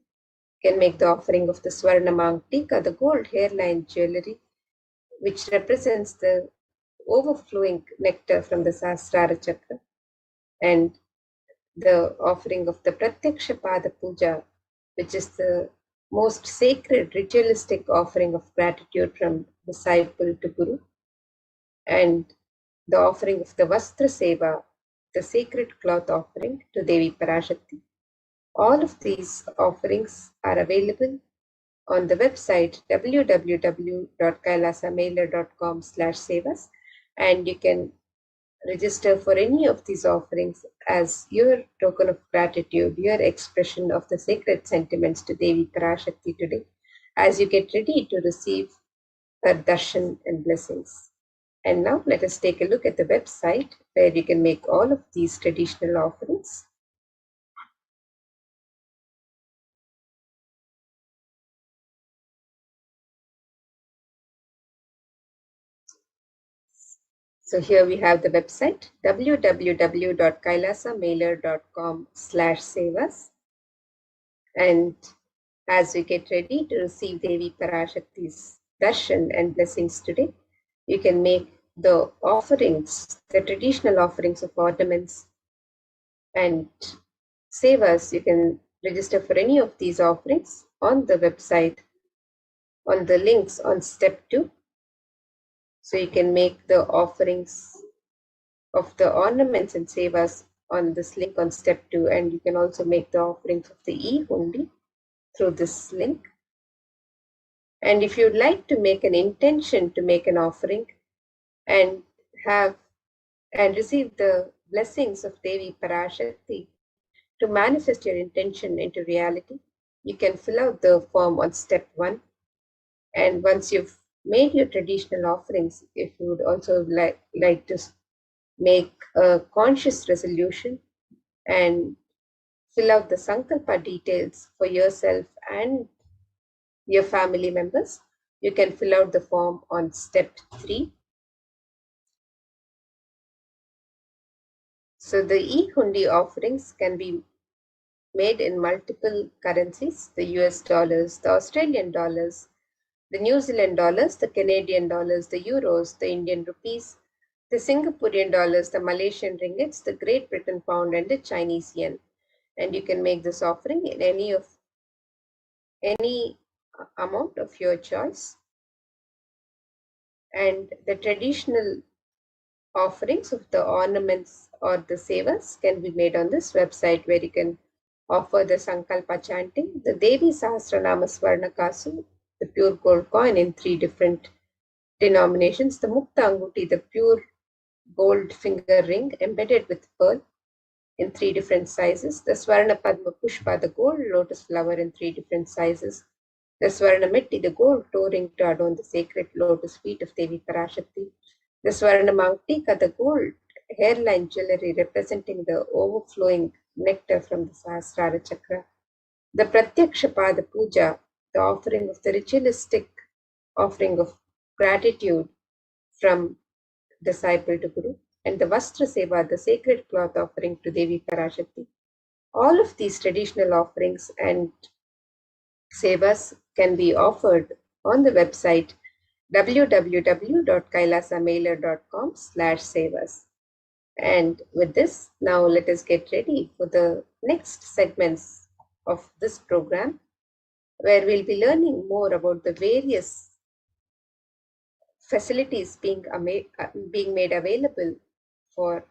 can make the offering of the Swarna Mangtika, the gold hairline jewelry, which represents the overflowing nectar from the Sahasrara Chakra, and the offering of the Pratyaksha Pada Puja, which is the most sacred ritualistic offering of gratitude from disciple to Guru, and the offering of the Vastra Seva, the sacred cloth offering to Devi Parashakti. All of these offerings are available on the website www.kailasamailer.com/sevas, and you can register for any of these offerings as your token of gratitude, your expression of the sacred sentiments to Devi Parashakti today, as you get ready to receive her darshan and blessings. And now let us take a look at the website where you can make all of these traditional offerings. So here we have the website www.kailasamailer.com/sevas. And as we get ready to receive Devi Parashakti's darshan and blessings today, you can make the offerings, the traditional offerings of ornaments and sevas. You can register for any of these offerings on the website on the links on step 2. So you can make the offerings of the ornaments and sevas on this link on step 2, and you can also make the offerings of the e-hundi through this link. And if you'd like to make an intention to make an offering, and have and receive the blessings of Devi Parashakti to manifest your intention into reality, you can fill out the form on step 1. And once you've made your traditional offerings, if you would also like to make a conscious resolution and fill out the Sankalpa details for yourself and your family members, you can fill out the form on step 3. So the e-hundi offerings can be made in multiple currencies: the US dollars, the Australian dollars, the New Zealand dollars, the Canadian dollars, the euros, the Indian rupees, the Singaporean dollars, the Malaysian ringgits, the Great Britain pound, and the Chinese yen. And you can make this offering in any amount of your choice. And the traditional offerings of the ornaments or the sevas can be made on this website, where you can offer the Sankalpa chanting, the Devi Sahasranama Swarnakasu, the pure gold coin in 3 different denominations, the Mukta Anguti, the pure gold finger ring embedded with pearl in 3 different sizes, the Swarna Padma Pushpa, the gold lotus flower in 3 different sizes, the Swarna Mitti, the gold toe ring to adorn the sacred lotus feet of Devi Parashakti, the Swarna Mangtika, the gold hairline jewelry representing the overflowing nectar from the Sahasrara Chakra, the Pratyaksha Pada Puja, the offering of the ritualistic offering of gratitude from disciple to Guru, and the Vastra Seva, the sacred cloth offering to Devi Parashakti. All of these traditional offerings and sevas can be offered on the website www.kailasamailer.com/sevas. And with this, now let us get ready for the next segments of this program, where we'll be learning more about the various facilities being made available for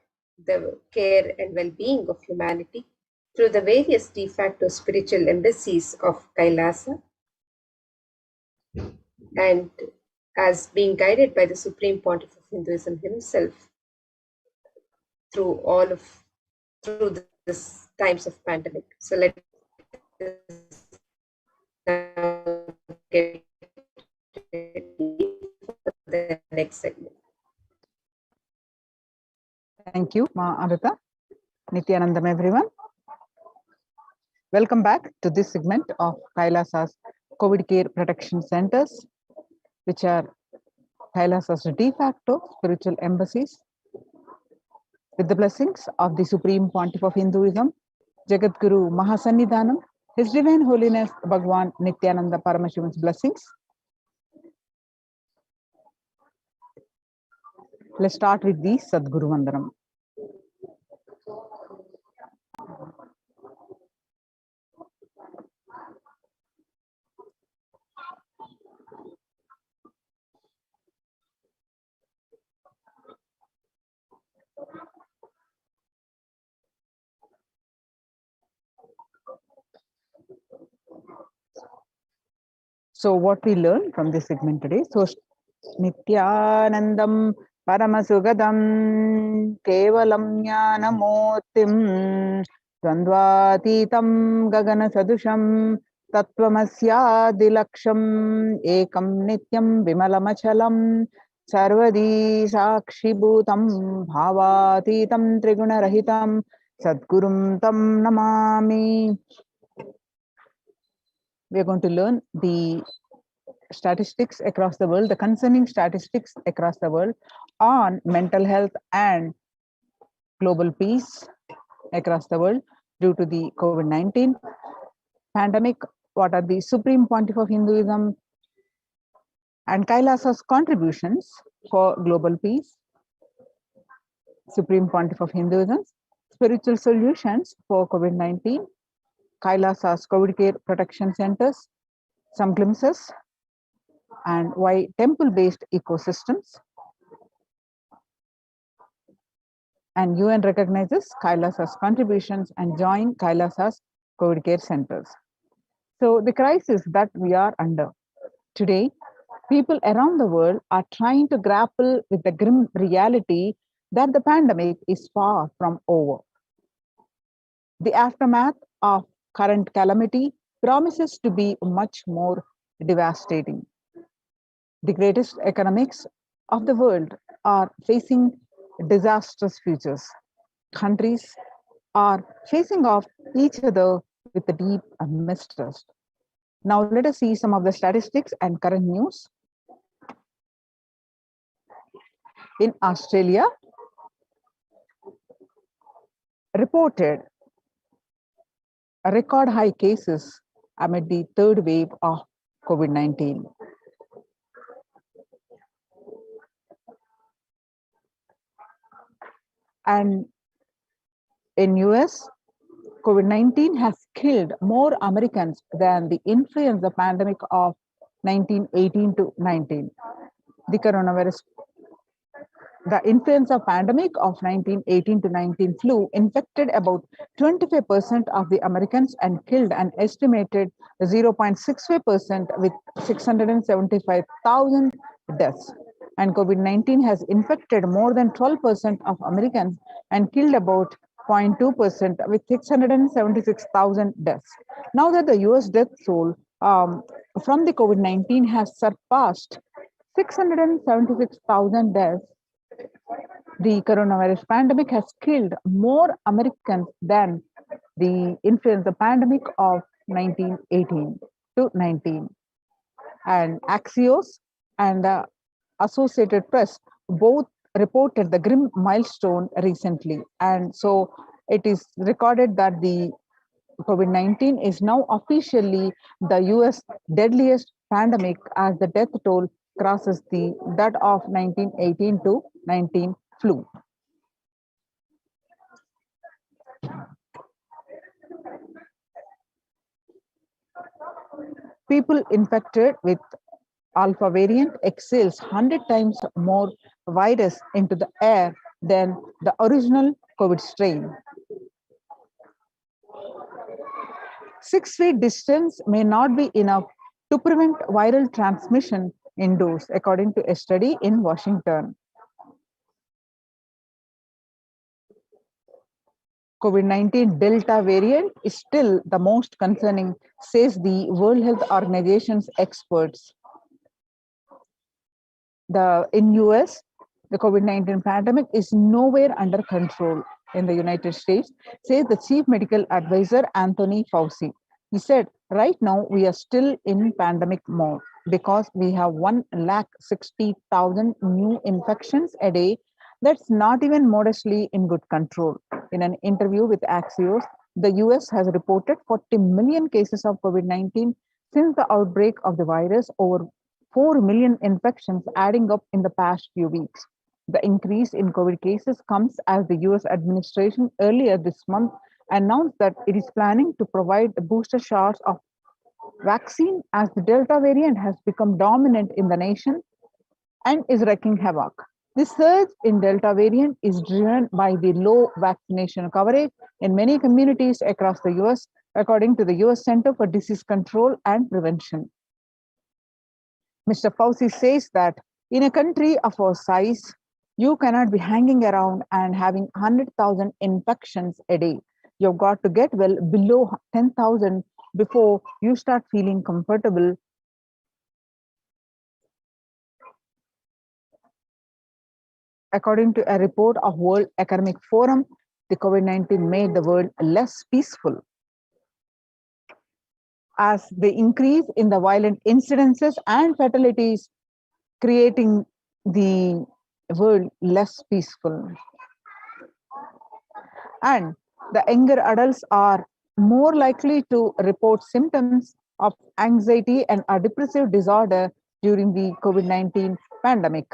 the care and well-being of humanity through the various de facto spiritual embassies of Kailasa, and as being guided by the Supreme Pontiff of Hinduism himself through this times of pandemic. So let us now get ready for the next segment. Thank you, Ma Amrita. Nithyanandam, everyone. Welcome back to this segment of Kailasa's COVID Care Protection Centers, which are Kailasa's de facto spiritual embassies. With the blessings of the Supreme Pontiff of Hinduism, Jagat Guru Mahasannidhanam, His Divine Holiness Bhagwan Nithyananda Paramashivan's blessings. Let's start with the Sadguru Vandanam. So what we learn from this segment today, so Nithyanandam Paramasugadam Kevalam Jnanamurtim Dvandvatitam Gagana Sadusham Tattvamasya Ekam Nityam Vimalamachalam Sarvadi Sakshibhutam Bhavatitam Triguna Sadgurum Tam Namami. We are going to learn the statistics across the world, the concerning statistics across the world on mental health and global peace across the world due to the COVID-19 pandemic. What are the Supreme Pontiff of Hinduism and Kailasa's contributions for global peace? Supreme Pontiff of Hinduism, spiritual solutions for COVID-19, Kailasa's COVID Care Protection Centers, some glimpses, and why temple-based ecosystems. And UN recognizes Kailasa's contributions and join Kailasa's COVID care centers. So the crisis that we are under today, People around the world are trying to grapple with the grim reality that the pandemic is far from over. The aftermath of current calamity promises to be much more devastating. The greatest economics of the world are facing disastrous futures. Countries are facing off each other with a deep mistrust. Now let us see some of the statistics and current news. In Australia, reported record high cases amid the third wave of COVID-19. And in US, COVID-19 has killed more Americans than the influenza pandemic of 1918 to 19. The influenza pandemic of 1918 to 19 flu infected about 25% of the Americans and killed an estimated 0.65% with 675,000 deaths. And COVID-19 has infected more than 12% of Americans and killed about 0.2% with 676,000 deaths. Now that the US death toll from the COVID-19 has surpassed 676,000 deaths, the coronavirus pandemic has killed more Americans than the influenza pandemic of 1918 to 19. And Axios and the Associated Press both reported the grim milestone recently. And so it is recorded that the COVID-19 is now officially the US deadliest pandemic as the death toll crosses that of 1918 to 19 flu. People infected with alpha variant exhales 100 times more virus into the air than the original COVID strain. 6 feet distance may not be enough to prevent viral transmission indoors, according to a study in Washington. COVID-19 Delta variant is still the most concerning, says the World Health Organization's experts. In US, the COVID-19 pandemic is nowhere under control in the United States, says the Chief Medical Advisor, Anthony Fauci. He said, right now we are still in pandemic mode because we have 160,000 new infections a day. That's not even modestly in good control. In an interview with Axios, the US has reported 40 million cases of COVID-19 since the outbreak of the virus, over 4 million infections adding up in the past few weeks. The increase in COVID cases comes as the US administration earlier this month announced that it is planning to provide booster shots of vaccine as the Delta variant has become dominant in the nation and is wreaking havoc. The surge in Delta variant is driven by the low vaccination coverage in many communities across the US, according to the US Center for Disease Control and Prevention. Mr. Fauci says that in a country of our size, you cannot be hanging around and having 100,000 infections a day. You've got to get well below 10,000 before you start feeling comfortable. According to a report of World Economic Forum, the COVID-19 made the world less peaceful, as the increase in the violent incidences and fatalities creating the world less peaceful. And the younger adults are more likely to report symptoms of anxiety and a depressive disorder during the COVID-19 pandemic.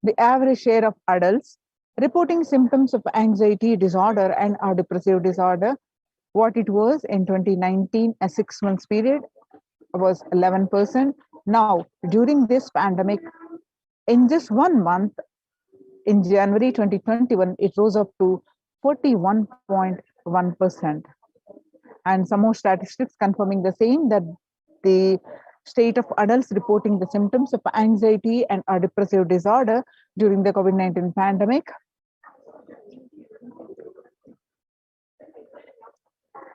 The average share of adults reporting symptoms of anxiety disorder and a depressive disorder, what it was in 2019, a 6 months period, was 11%. Now, during this pandemic, in just 1 month, in January 2021, it rose up to 41.1%. And some more statistics confirming the same, that the state of adults reporting the symptoms of anxiety and a depressive disorder during the COVID-19 pandemic.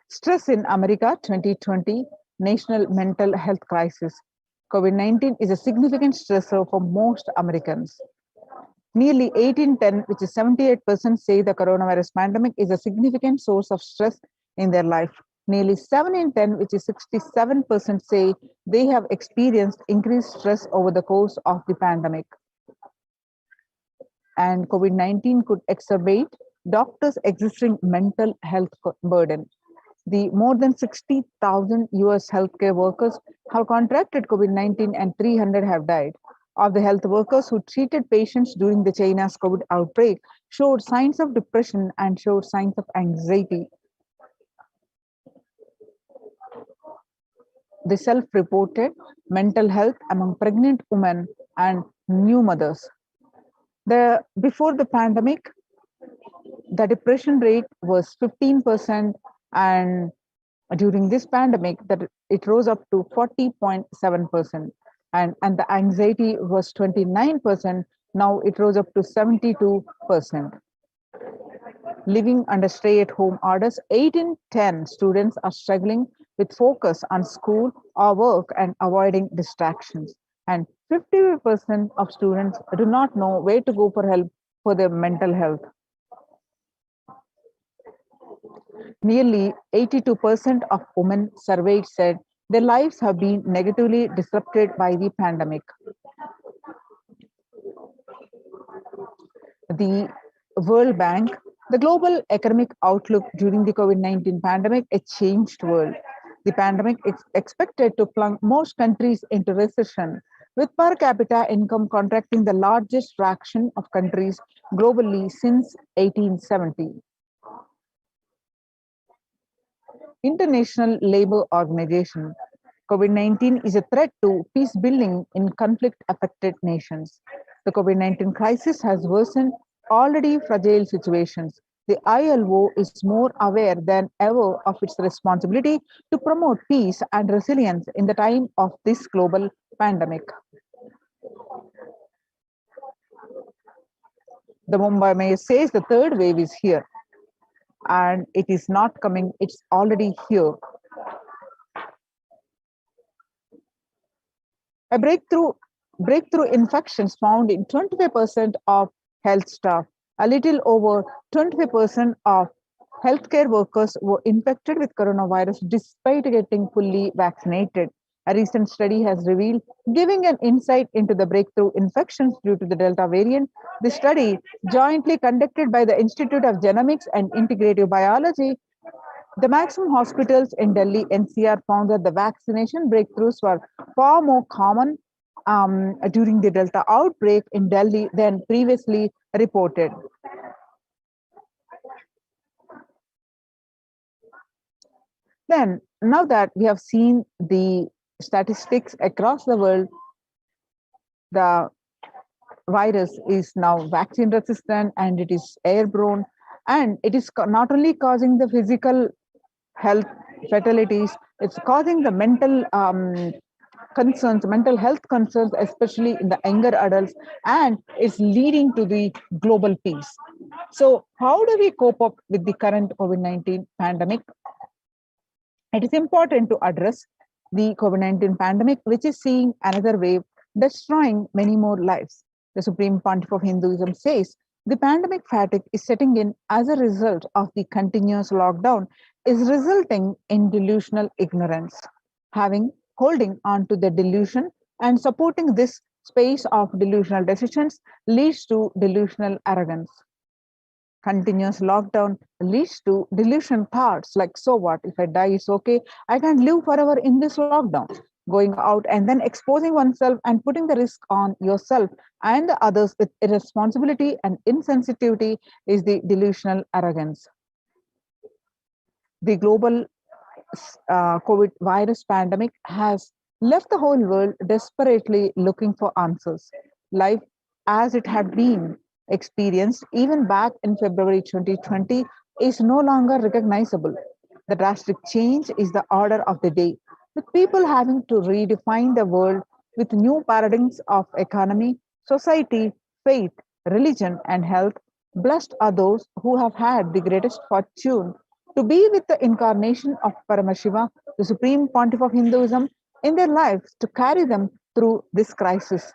Stress in America 2020 National Mental Health Crisis. COVID-19 is a significant stressor for most Americans. Nearly 8 in 10, which is 78%, say the coronavirus pandemic is a significant source of stress in their life. Nearly 7 in 10, which is 67%, say they have experienced increased stress over the course of the pandemic. And COVID-19 could exacerbate doctors' existing mental health burden. The more than 60,000 US healthcare workers have contracted COVID-19 and 300 have died. Of the health workers who treated patients during the China's COVID outbreak showed signs of depression and showed signs of anxiety. The self-reported mental health among pregnant women and new mothers. Before the pandemic, the depression rate was 15%, and during this pandemic, that it rose up to 40.7%. And the anxiety was 29%. Now it rose up to 72%. Living under stay-at-home orders, 8 in 10 students are struggling with focus on school or work and avoiding distractions. And 50% of students do not know where to go for help for their mental health. Nearly 82% of women surveyed said their lives have been negatively disrupted by the pandemic. The World Bank, the global economic outlook during the COVID-19 pandemic, a changed world. The pandemic is expected to plunge most countries into recession, with per capita income contracting the largest fraction of countries globally since 1870. International Labour Organization. COVID-19 is a threat to peace building in conflict-affected nations. The COVID-19 crisis has worsened already fragile situations. The ILO is more aware than ever of its responsibility to promote peace and resilience in the time of this global pandemic. The Mumbai Mayor says the third wave is here. And it is not coming, it's already here. A breakthrough infections found in 25% of health staff. A little over 25% of healthcare workers were infected with coronavirus despite getting fully vaccinated. A recent study has revealed, giving an insight into the breakthrough infections due to the Delta variant. The study, jointly conducted by the Institute of Genomics and Integrative Biology, the maximum hospitals in Delhi NCR found that the vaccination breakthroughs were far more common during the Delta outbreak in Delhi than previously reported. Then, now that we have seen the statistics across the world, the virus is now vaccine resistant and it is airborne, and it is not only causing the physical health fatalities, it's causing the mental concerns, mental health concerns, especially in the younger adults, and it's leading to the global peace. So how do we cope up with the current COVID-19 pandemic? It is important to address the COVID-19 pandemic, which is seeing another wave, destroying many more lives. The Supreme Pontiff of Hinduism says the pandemic fatigue is setting in as a result of the continuous lockdown, is resulting in delusional ignorance. Holding on to the delusion and supporting this space of delusional decisions leads to delusional arrogance. Continuous lockdown leads to delusion thoughts like, so what, if I die, it's okay. I can't live forever in this lockdown. Going out and then exposing oneself and putting the risk on yourself and the others with irresponsibility and insensitivity is the delusional arrogance. The global COVID virus pandemic has left the whole world desperately looking for answers. Life as it had been experienced even back in February 2020 is no longer recognizable. The drastic change is the order of the day. with people having to redefine the world with new paradigms of economy, society, faith, religion, and health. Blessed are those who have had the greatest fortune to be with the incarnation of Paramashiva, the supreme pontiff of Hinduism, in their lives to carry them through this crisis.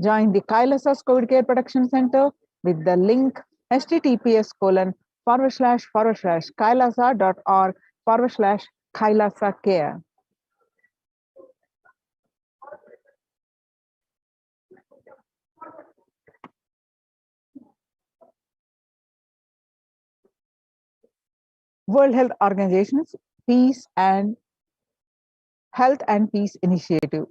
Join the Kailasa COVID Care Protection Center with the link https://kailasa.org/Kailasa care. World Health Organization's Peace and Health and Peace Initiative.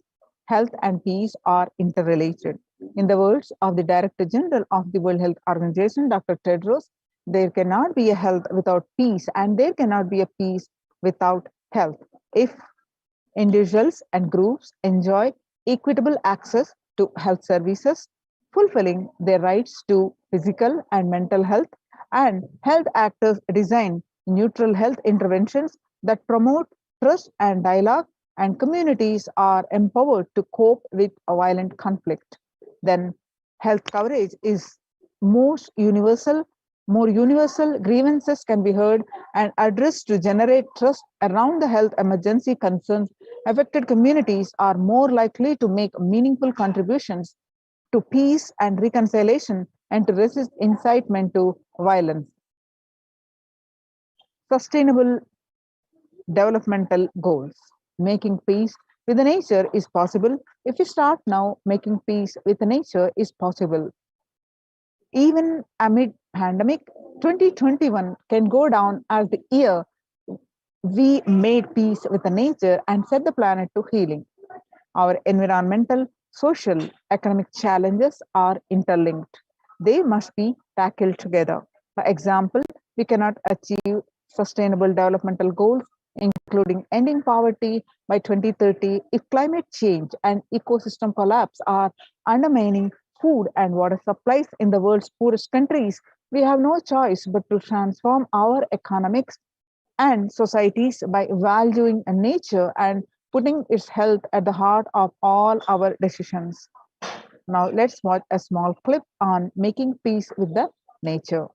Health and peace are interrelated. In the words of the Director General of the World Health Organization, Dr. Tedros, there cannot be a health without peace, and there cannot be a peace without health. If individuals and groups enjoy equitable access to health services, fulfilling their rights to physical and mental health, and health actors design neutral health interventions that promote trust and dialogue, and communities are empowered to cope with a violent conflict, then health coverage is most universal. More universal grievances can be heard and addressed to generate trust around the health emergency concerns. Affected communities are more likely to make meaningful contributions to peace and reconciliation and to resist incitement to violence. Sustainable developmental goals. Making peace with the nature is possible. If we start now, making peace with the nature is possible. Even amid pandemic, 2021 can go down as the year we made peace with the nature and set the planet to healing. Our environmental, social, economic challenges are interlinked. They must be tackled together. For example, we cannot achieve sustainable developmental goals, including ending poverty by 2030, if climate change and ecosystem collapse are undermining food and water supplies in the world's poorest countries. We have no choice but to transform our economics and societies by valuing nature and putting its health at the heart of all our decisions. Now, let's watch a small clip on making peace with the nature.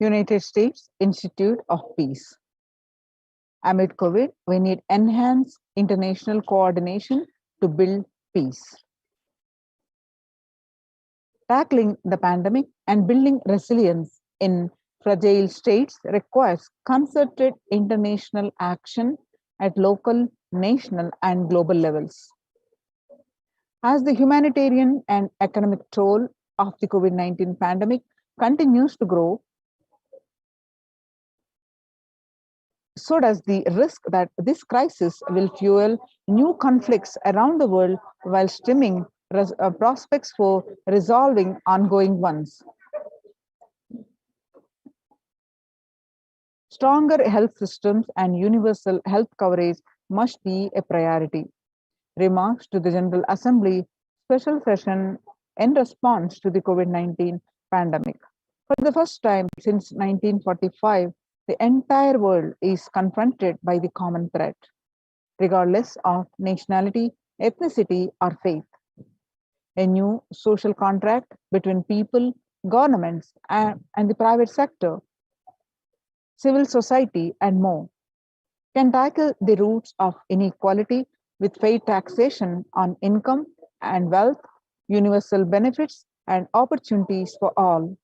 United States Institute of Peace. Amid COVID, we need enhanced international coordination to build peace. Tackling the pandemic and building resilience in fragile states requires concerted international action at local, national, and global levels. As the humanitarian and economic toll of the COVID-19 pandemic continues to grow, so does the risk that this crisis will fuel new conflicts around the world while stemming prospects for resolving ongoing ones. Stronger health systems and universal health coverage must be a priority. Remarks to the General Assembly special session in response to the COVID-19 pandemic. For the first time since 1945, the entire world is confronted by the common threat, regardless of nationality, ethnicity, or faith. A new social contract between people, governments, and the private sector, civil society, and more can tackle the roots of inequality with fair taxation on income and wealth, universal benefits, and opportunities for all.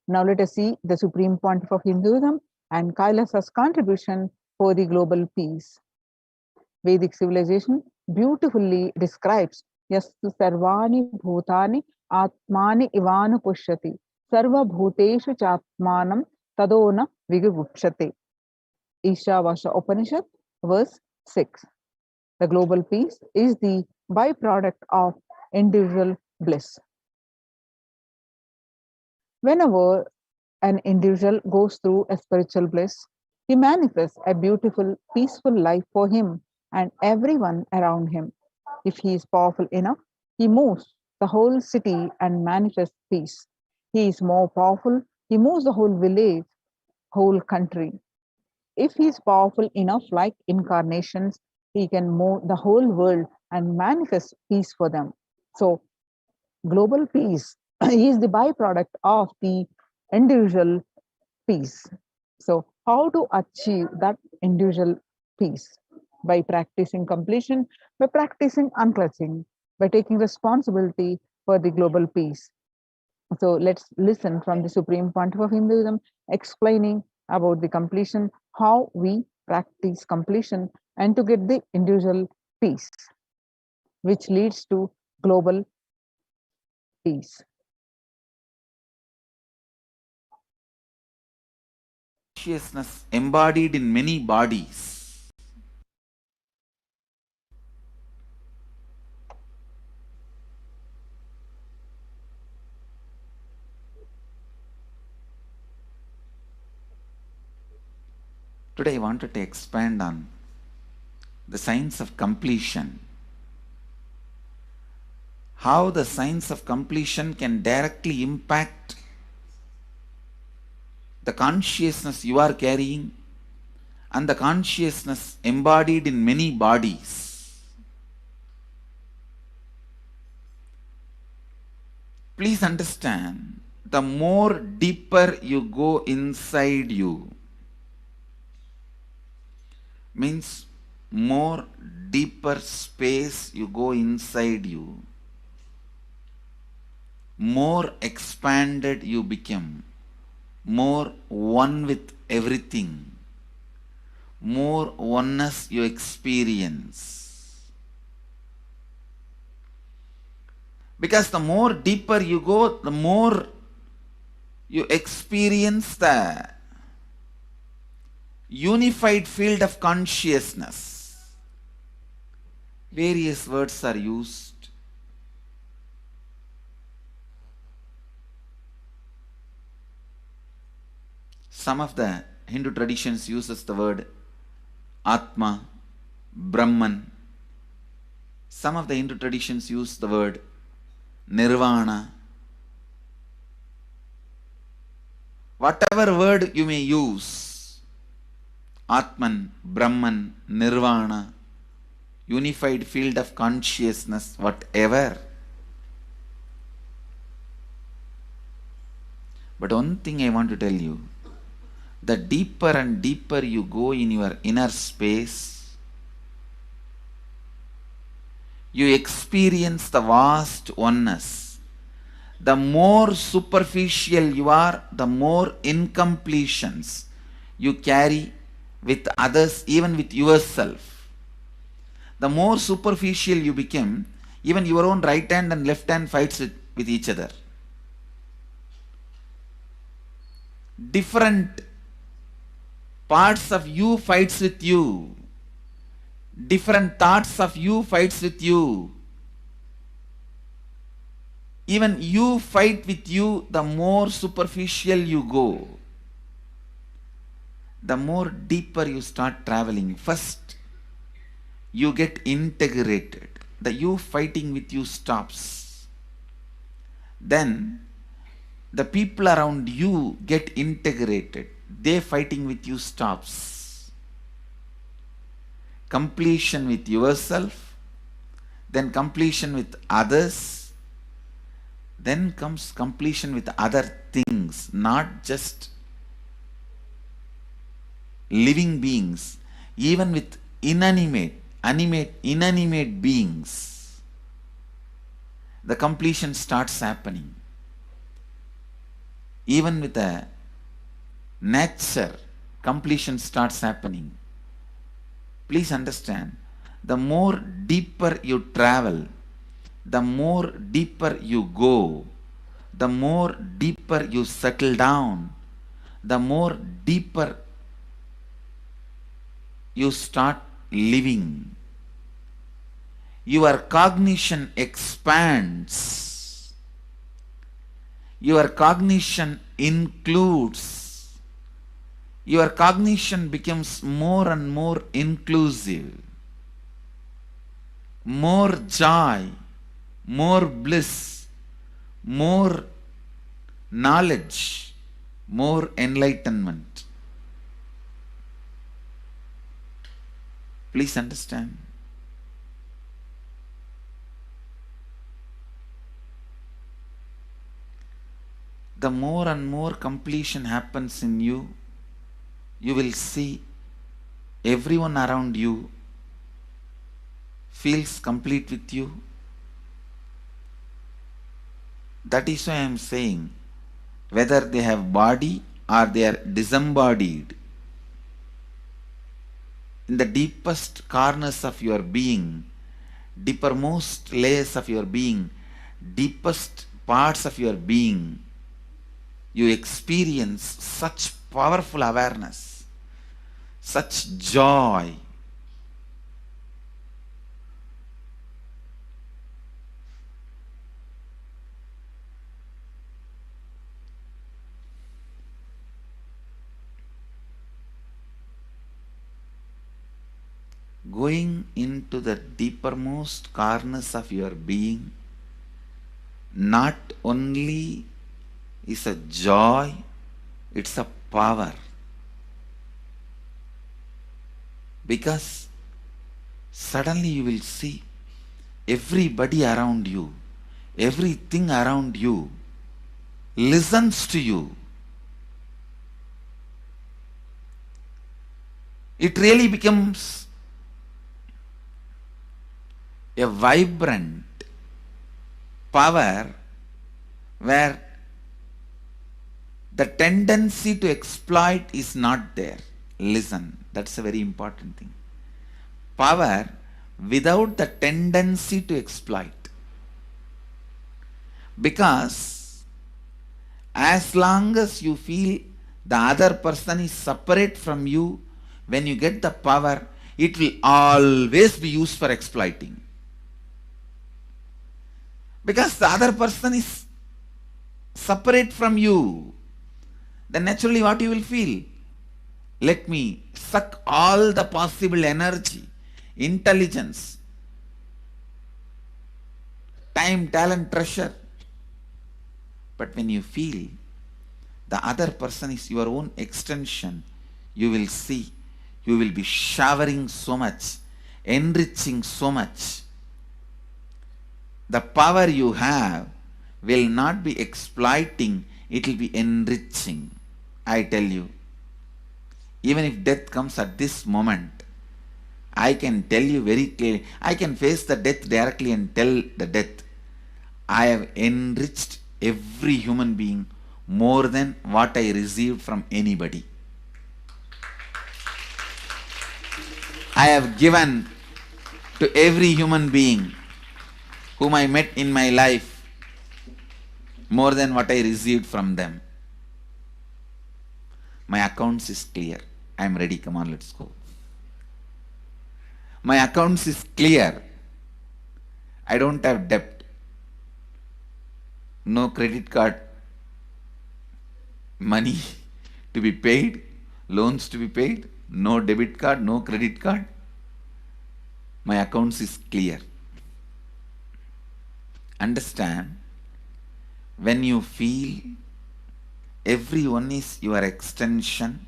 Now let us see the Supreme Pontiff of Hinduism and Kailasa's contribution for the global peace. Vedic civilization beautifully describes Yastu Sarvani Bhutani Atmani Ivanu Pushyati Sarva Bhuteshu Chatmanam Tadona Vigavupshate. Ishavasya Upanishad, verse 6. The global peace is the byproduct of individual bliss. Whenever an individual goes through a spiritual bliss, he manifests a beautiful, peaceful life for him and everyone around him. If he is powerful enough, he moves the whole city and manifests peace. He is more powerful, he moves the whole village, whole country. If he is powerful enough, like incarnations, he can move the whole world and manifest peace for them. So, global peace is the byproduct of the individual peace. So, how to achieve that individual peace? By practicing completion, by practicing unclutching, by taking responsibility for the global peace. So, let's listen from the Supreme Pontiff of Hinduism explaining about the completion, how we practice completion, and to get the individual peace, which leads to global peace. Consciousness embodied in many bodies. Today I wanted to expand on the science of completion. How the science of completion can directly impact the consciousness you are carrying and the consciousness embodied in many bodies. Please understand, the more deeper you go inside you, means more deeper space you go inside you, more expanded you become, more one with everything, more oneness you experience. Because the more deeper you go, the more you experience the unified field of consciousness. Various words are used. Some of the Hindu traditions uses the word Atma, Brahman. Some of the Hindu traditions use the word Nirvana. Whatever word you may use, Atman, Brahman, Nirvana, unified field of consciousness, whatever. But one thing I want to tell you, the deeper and deeper you go in your inner space, you experience the vast oneness. The more superficial you are, the more incompletions you carry with others, even with yourself. The more superficial you become, even your own right hand and left hand fights with each other. Different parts of you fights with you. Different thoughts of you fights with you. Even you fight with you, the more superficial you go, the more deeper you start traveling. First, you get integrated. The you fighting with you stops. Then, the people around you get integrated. They fighting with you stops. Completion with yourself, then completion with others, then comes completion with other things, not just living beings, even with inanimate beings. The completion starts happening. Even with the nature, completion starts happening. Please understand, the more deeper you travel, the more deeper you go, the more deeper you settle down, the more deeper you start living. Your cognition expands. Your cognition includes. Your cognition becomes more and more inclusive. More joy, more bliss, more knowledge, more enlightenment. Please understand. The more and more completion happens in you, you will see everyone around you feels complete with you. That is why I am saying, whether they have body or they are disembodied, in the deepest corners of your being, deepermost layers of your being, deepest parts of your being, you experience such powerful awareness, such joy. Going into the deepermost corners of your being not only is a joy, it's a power. Because suddenly you will see everybody around you, everything around you listens to you. It really becomes a vibrant power where the tendency to exploit is not there. Listen, that's a very important thing. Power without the tendency to exploit. Because as long as you feel the other person is separate from you, when you get the power, it will always be used for exploiting. Because the other person is separate from you, then naturally what you will feel? Let me suck all the possible energy, intelligence, time, talent, treasure. But when you feel the other person is your own extension, you will see, you will be showering so much, enriching so much. The power you have will not be exploiting it will be enriching. I tell you, even if death comes at this moment, I can tell you very clearly, I can face the death directly and tell the death, I have enriched every human being more than what I received from anybody. I have given to every human being whom I met in my life more than what I received from them. My accounts is clear. I am ready. Come on, let's go. My accounts is clear. I don't have debt. No credit card money to be paid, loans to be paid, no debit card, no credit card. My accounts is clear. Understand, when you feel everyone is your extension,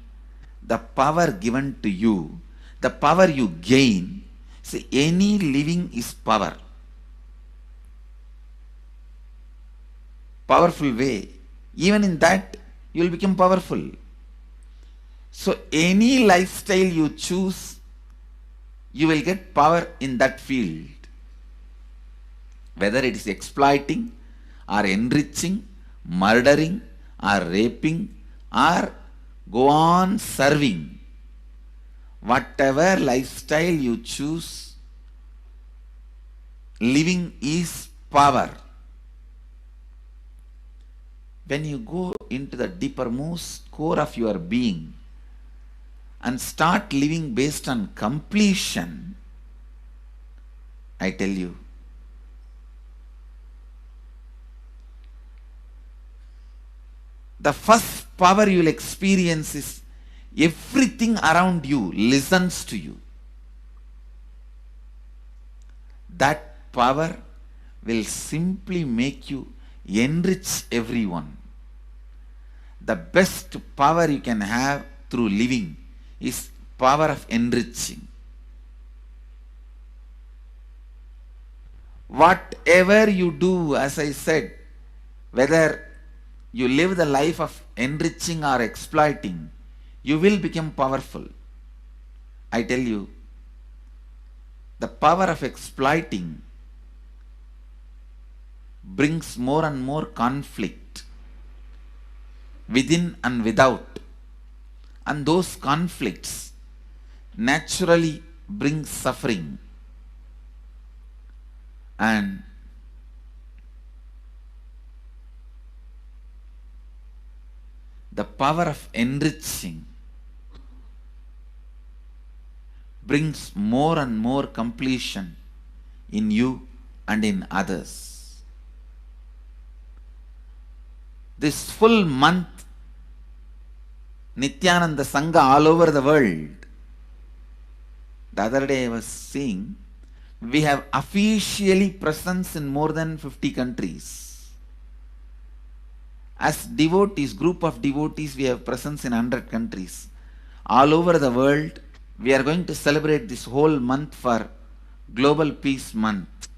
the power given to you, the power you gain, see, any living is power. Powerful way. Even in that, you will become powerful. So any lifestyle you choose, you will get power in that field. Whether it is exploiting or enriching, murdering or raping or go on serving. Whatever lifestyle you choose, living is power. When you go into the deepermost core of your being and start living based on completion, I tell you, the first power you will experience is everything around you listens to you. That power will simply make you enrich everyone. The best power you can have through living is power of enriching. Whatever you do, as I said, whether you live the life of enriching or exploiting, you will become powerful. I tell you, the power of exploiting brings more and more conflict within and without. And those conflicts naturally bring suffering. And the power of enriching brings more and more completion in you and in others. This full month, Nithyananda Sangha all over the world. The other day I was seeing, we have officially presence in more than 50 countries. As devotees, group of devotees, we have presence in 100 countries. All over the world, we are going to celebrate this whole month for Global Peace Month,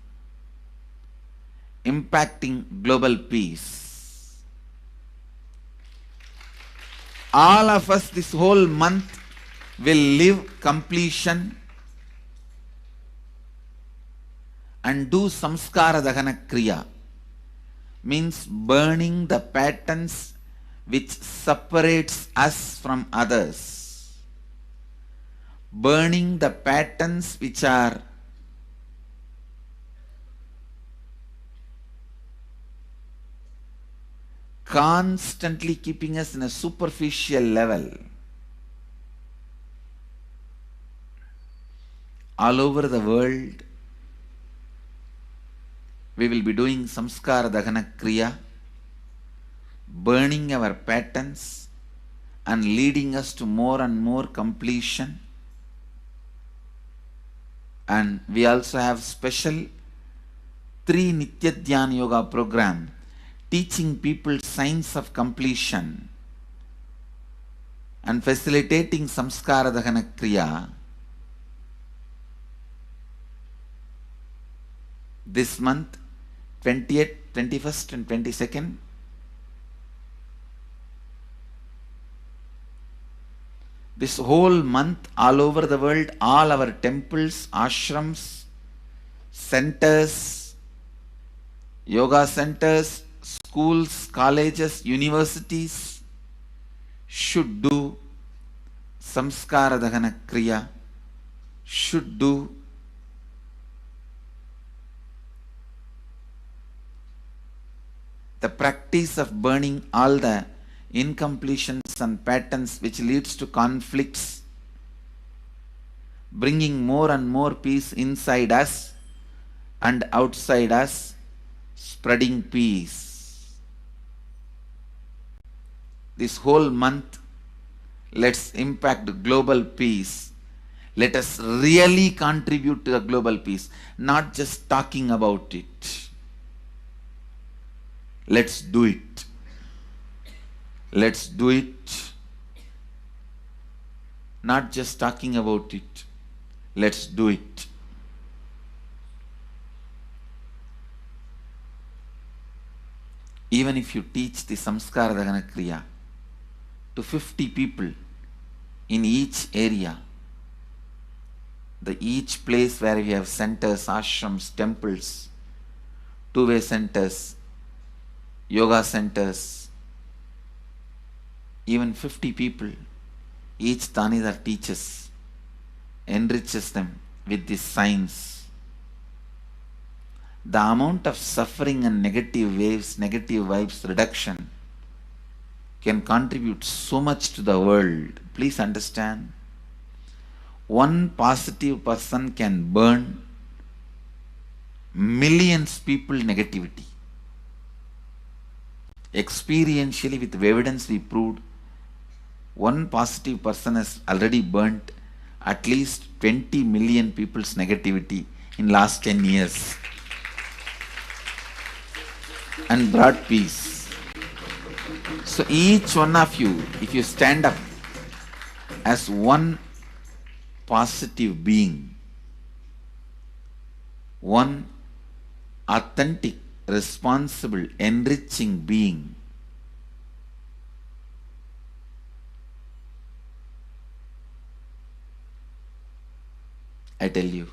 impacting global peace. All of us this whole month will live completion and do samskara dahana kriya, means burning the patterns which separates us from others, burning the patterns which are constantly keeping us in a superficial level. All over the world, we will be doing samskara dahana kriya, burning our patterns and leading us to more and more completion. And we also have special 3 Nitya Dhyana Yoga program teaching people science of completion and facilitating samskara dahana kriya. This month, 20th, 21st and 22nd, This whole month, all over the world, all our temples, ashrams, centers, yoga centers, schools, colleges, universities should do samskara dahana kriya, should do the practice of burning all the incompletions and patterns which leads to conflicts, bringing more and more peace inside us and outside us, spreading peace. This whole month, let's impact global peace. Let us really contribute to the global peace, not just talking about it. Let's do it. Let's do it. Not just talking about it. Let's do it. Even if you teach the Samskara Dahana Kriya to 50 people in each area, each place where we have centers, ashrams, temples, two-way centers, yoga centers, even 50 people, each Tanidar teaches, enriches them with this science. The amount of suffering and negative waves, negative vibes reduction can contribute so much to the world. Please understand. One positive person can burn millions people negativity. Experientially, with evidence we proved, one positive person has already burnt at least 20 million people's negativity in last 10 years and brought peace. So each one of you, if you stand up as one positive being, one authentic, responsible, enriching being, I tell you,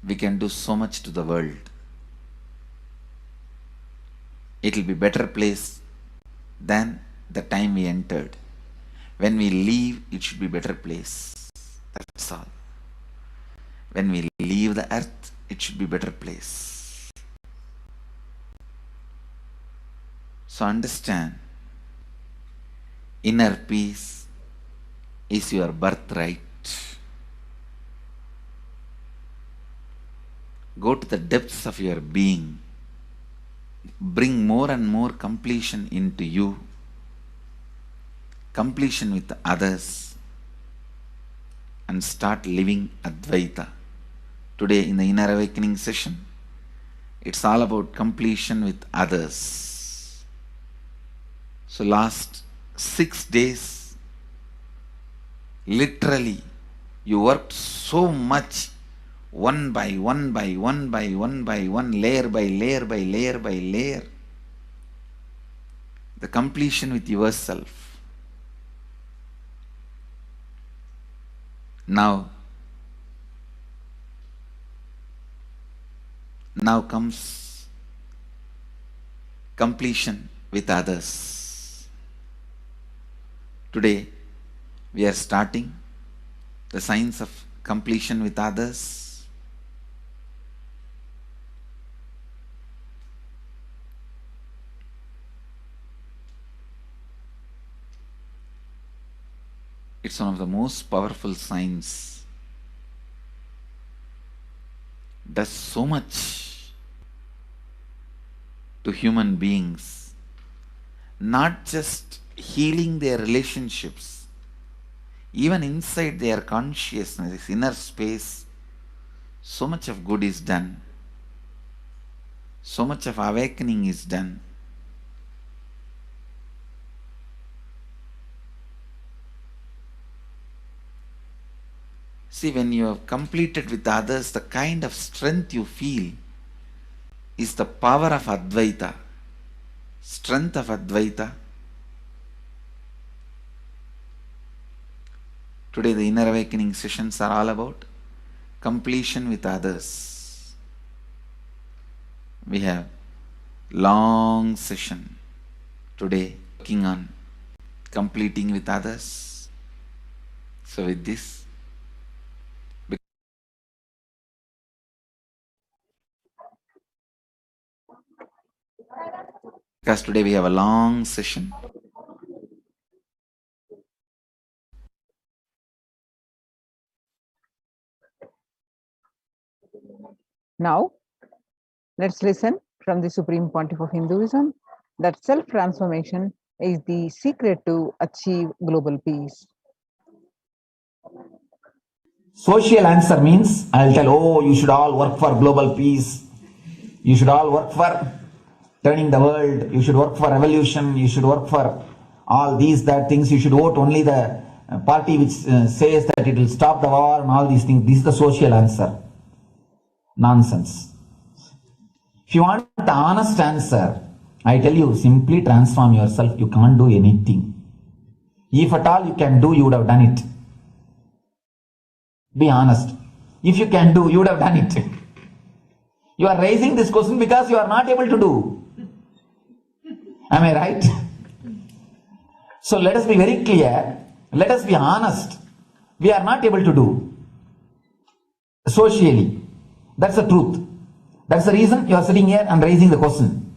we can do so much to the world. It will be better place than the time we entered. When we leave, it should be better place. That's all. When we leave the earth, it should be better place. So understand, inner peace is your birthright. Go to the depths of your being. Bring more and more completion into you. Completion with others. And start living Advaita. Today in the Inner Awakening session, it's all about completion with others. So last 6 days, literally, you worked so much, one by one by one by one by one, layer by layer by layer by layer. The completion with yourself. Now comes completion with others. Today, we are starting the science of completion with others. It's one of the most powerful science. Does so much to human beings, not just healing their relationships, even inside their consciousness, this inner space, so much of good is done, so much of awakening is done. See, when you have completed with others, the kind of strength you feel is the power of Advaita. strength of Advaita. Today the inner awakening sessions are all about completion with others. We have long session today working on completing with others. So with this, because today we have a long session, Now, let's listen from the Supreme Pontiff of Hinduism that self-transformation is the secret to achieve global peace. social answer means I'll tell, oh, you should all work for global peace. You should all work for turning the world. You should work for revolution. You should work for all these, that things. You should vote only the party which says that it will stop the war and all these things. This is the social answer. Nonsense. If you want the honest answer, I tell you, simply transform yourself. You can't do anything. If at all you can do, you would have done it. Be honest. If you can do, you would have done it. You are raising this question because you are not able to do. Am I right? So let us be very clear. Let us be honest. We are not able to do. Socially. That's the truth. That's the reason you are sitting here and raising the question.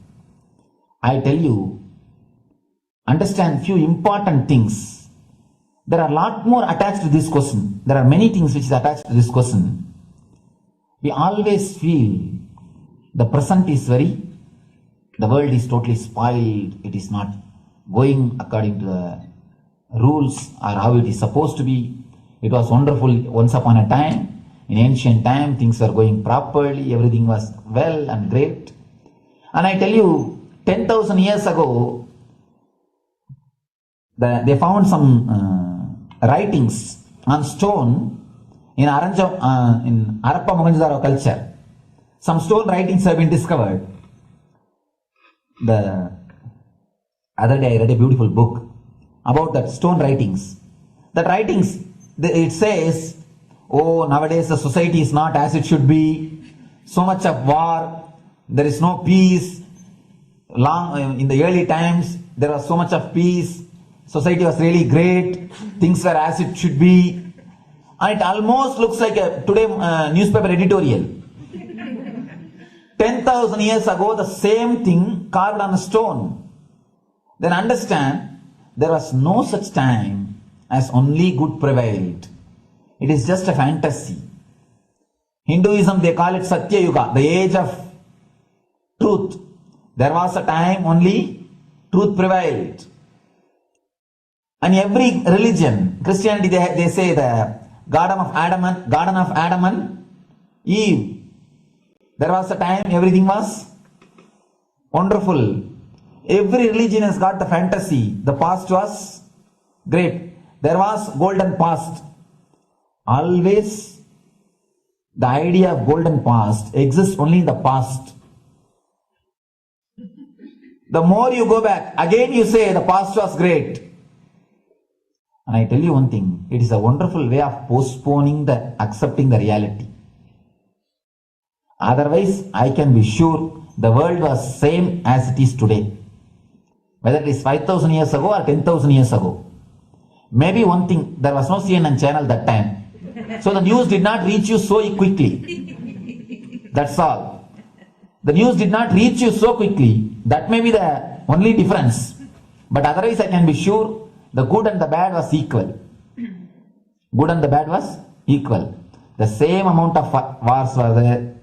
I tell you, understand few important things. There are a lot more attached to this question. There are many things which is attached to this question. We always feel the present is the world is totally spoiled. It is not going according to the rules or how it is supposed to be. It was wonderful once upon a time. In ancient time, things were going properly. Everything was well and great. And I tell you, 10,000 years ago, they found some writings on stone in Harappa Mohenjo-daro culture. Some stone writings have been discovered. The other day I read a beautiful book about that stone writings. That writings, it says, oh, nowadays the society is not as it should be. So much of war. There is no peace. In the early times, there was so much of peace. Society was really great. Things were as it should be. And it almost looks like a today newspaper editorial. 10,000 years ago, the same thing carved on a stone. Then understand, there was no such time as only good prevailed. It is just a fantasy. Hinduism, they call it Satya Yuga, the age of truth. There was a time only truth prevailed. And every religion, Christianity, they say the Garden of Adam and Eve. There was a time everything was wonderful. Every religion has got the fantasy. The past was great. There was golden past. Always the idea of golden past exists only in the past. The more you go back, again you say the past was great. And I tell you one thing, it is a wonderful way of postponing accepting the reality. Otherwise, I can be sure the world was same as it is today. Whether it is 5,000 years ago or 10,000 years ago. Maybe one thing, there was no CNN channel that time. So the news did not reach you so quickly. That's all. The news did not reach you so quickly. That may be the only difference. But otherwise I can be sure the good and the bad was equal. Good and the bad was equal. The same amount of wars were there.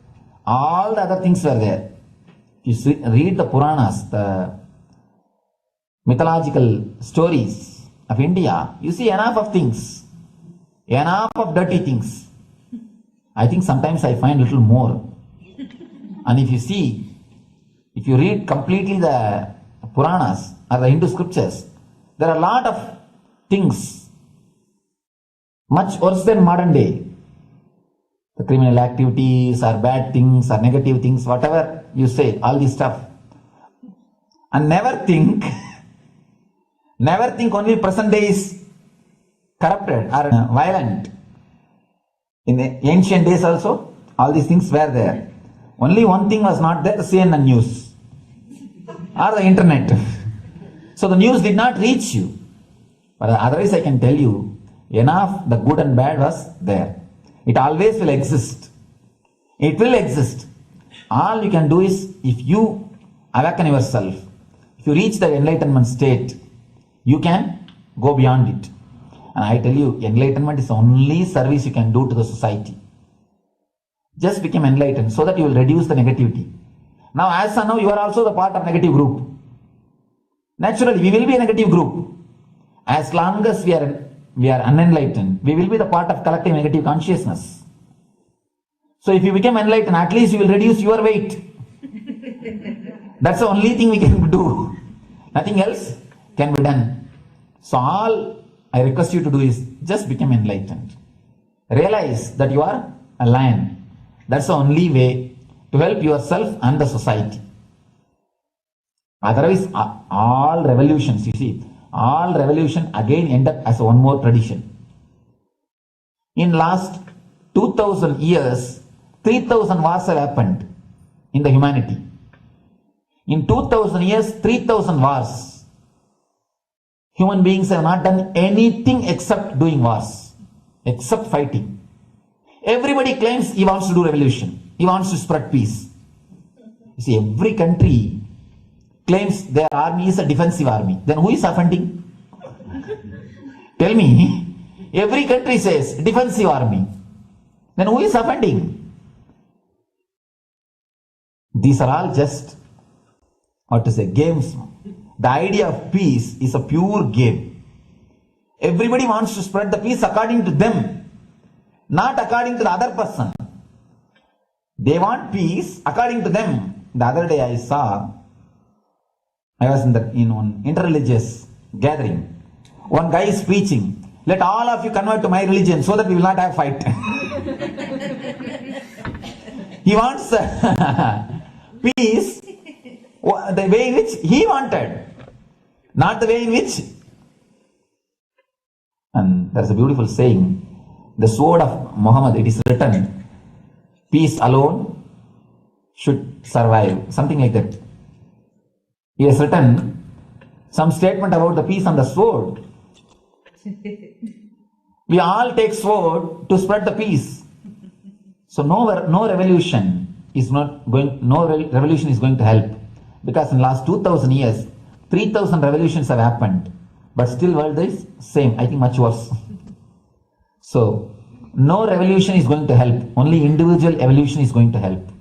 All the other things were there. If you read the Puranas, the mythological stories of India, you see enough of things. Enough of dirty things. I think sometimes I find a little more. And if you read completely the Puranas or the Hindu scriptures, there are a lot of things much worse than modern day. The criminal activities or bad things or negative things, whatever you say, all this stuff. And never think only present day is corrupted or violent. In the ancient days also, all these things were there. Only one thing was not there, CNN news or the internet. So the news did not reach you. But otherwise I can tell you, enough the good and bad was there. It always will exist. It will exist. All you can do is, if you awaken yourself, if you reach the enlightenment state, you can go beyond it. And I tell you, enlightenment is the only service you can do to the society. Just become enlightened so that you will reduce the negativity. Now, as of now, you are also the part of negative group. Naturally, we will be a negative group. As long as we are unenlightened, we will be the part of collective negative consciousness. So if you become enlightened, at least you will reduce your weight. That's the only thing we can do. Nothing else can be done. So all I request you to do is just become enlightened. Realize that you are a lion. That's the only way to help yourself and the society. Otherwise, all revolutions, you see, all revolution again end up as one more tradition. In last 2000 years, 3000 wars have happened in the humanity. In 2000 years, 3000 wars. Human beings have not done anything except doing wars, except fighting. Everybody claims he wants to do revolution. He wants to spread peace. You see, every country claims their army is a defensive army. Then who is offending? Tell me. Every country says defensive army. Then who is offending? These are all just, games. The idea of peace is a pure game. Everybody wants to spread the peace according to them, not according to the other person. They want peace according to them. The other day I was in one interreligious gathering. One guy is preaching, let all of you convert to my religion so that we will not have fight. He wants peace the way in which he wanted, not the way in which. And there's a beautiful saying, the sword of Muhammad, it is written, peace alone should survive, something like that. He has written some statement about the peace on the sword. We all take sword to spread the peace. So no revolution is going to help. Because in the last 2000 years, 3000 revolutions have happened. But still world is same, I think much worse. So no revolution is going to help. Only individual evolution is going to help.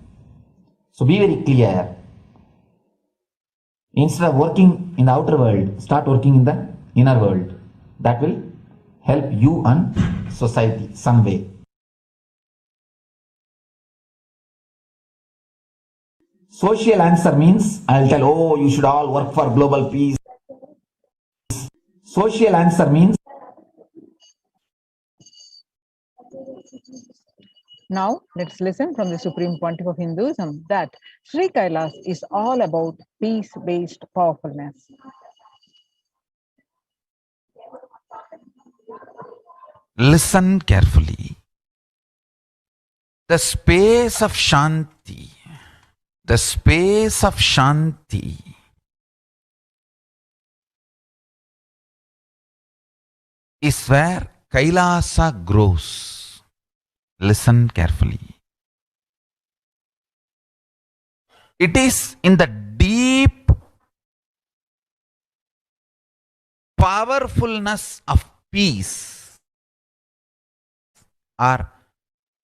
So be very clear. Instead of working in the outer world, start working in the inner world. That will help you and society some way. Social answer means, I'll tell, oh, you should all work for global peace. Social answer means, now let's listen from the Supreme Pontiff of Hinduism that Sri Kailasa is all about peace-based powerfulness. Listen carefully. The space of Shanti, is where Kailasa grows. Listen carefully. It is in the deep powerfulness of peace, or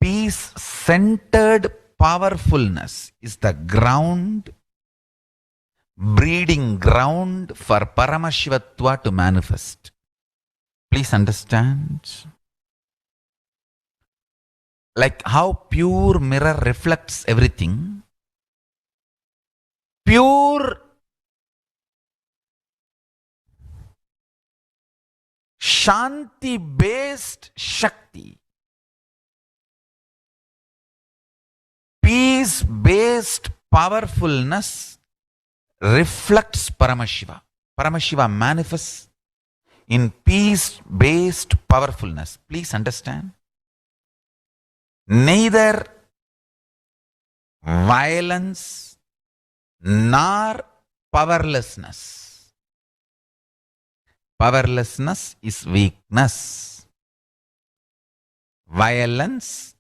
peace-centered powerfulness is the breeding ground for Paramashivatva to manifest. Please understand. Like how pure mirror reflects everything, pure Shanti-based Shakti, peace-based powerfulness reflects Paramashiva. Paramashiva manifests in peace-based powerfulness. Please understand. Neither violence nor powerlessness. Powerlessness is weakness. Violence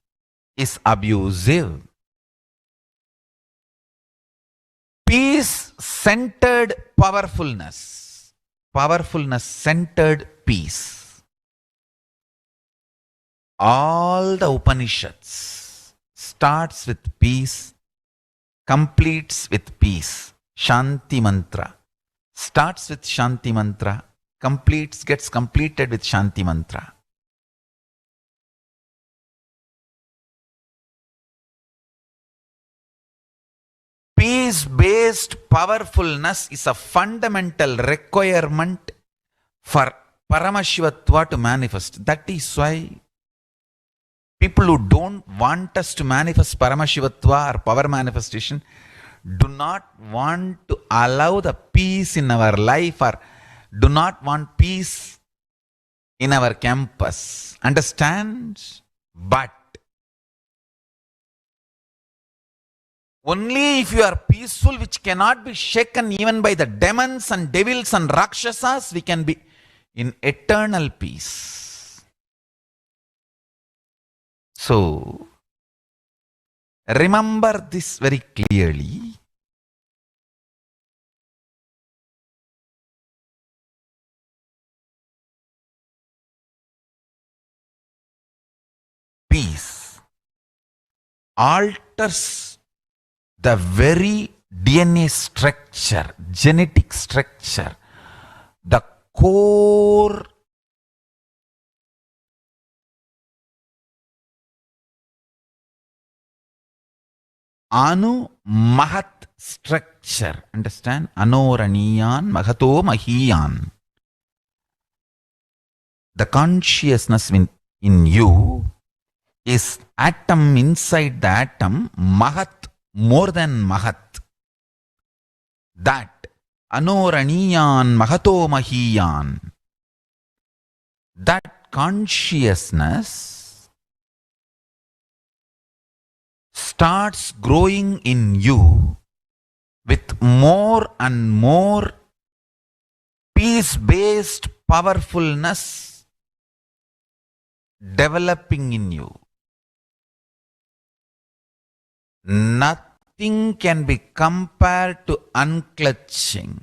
is abusive. Peace-centered powerfulness. Powerfulness-centered peace. All the Upanishads starts with peace, completes with peace. Shanti mantra. Starts with Shanti mantra, gets completed with Shanti mantra. Peace-based powerfulness is a fundamental requirement for Paramashivatva to manifest. That is why people who don't want us to manifest Paramashivatva or power manifestation do not want to allow the peace in our life or do not want peace in our campus. Understand? But only if you are peaceful, which cannot be shaken even by the demons and devils and rakshasas, we can be in eternal peace. So, remember this very clearly. Peace alters the very DNA structure, genetic structure, the core Anu Mahat structure. Understand? Anoraniyan Mahato Mahiyan. The consciousness in you is atom inside the atom, Mahat, more than Mahat. That Anoraniyan Mahato Mahiyan. That consciousness starts growing in you with more and more peace-based powerfulness developing in you. Nothing can be compared to unclutching.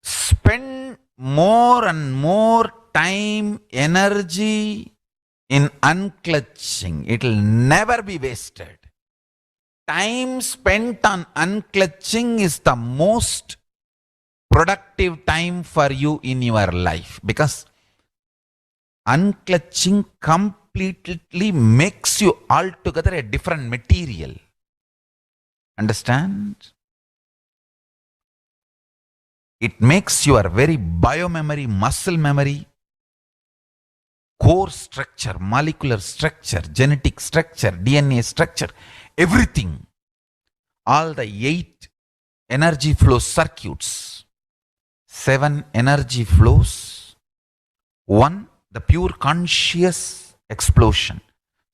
Spend more and more time, energy in unclutching. It will never be wasted. Time spent on unclutching is the most productive time for you in your life, because unclutching completely makes you altogether a different material. Understand? It makes your very biomemory, muscle memory, core structure, molecular structure, genetic structure, DNA structure, everything. All the 8 energy flow circuits, 7 energy flows, 1 the pure conscious explosion.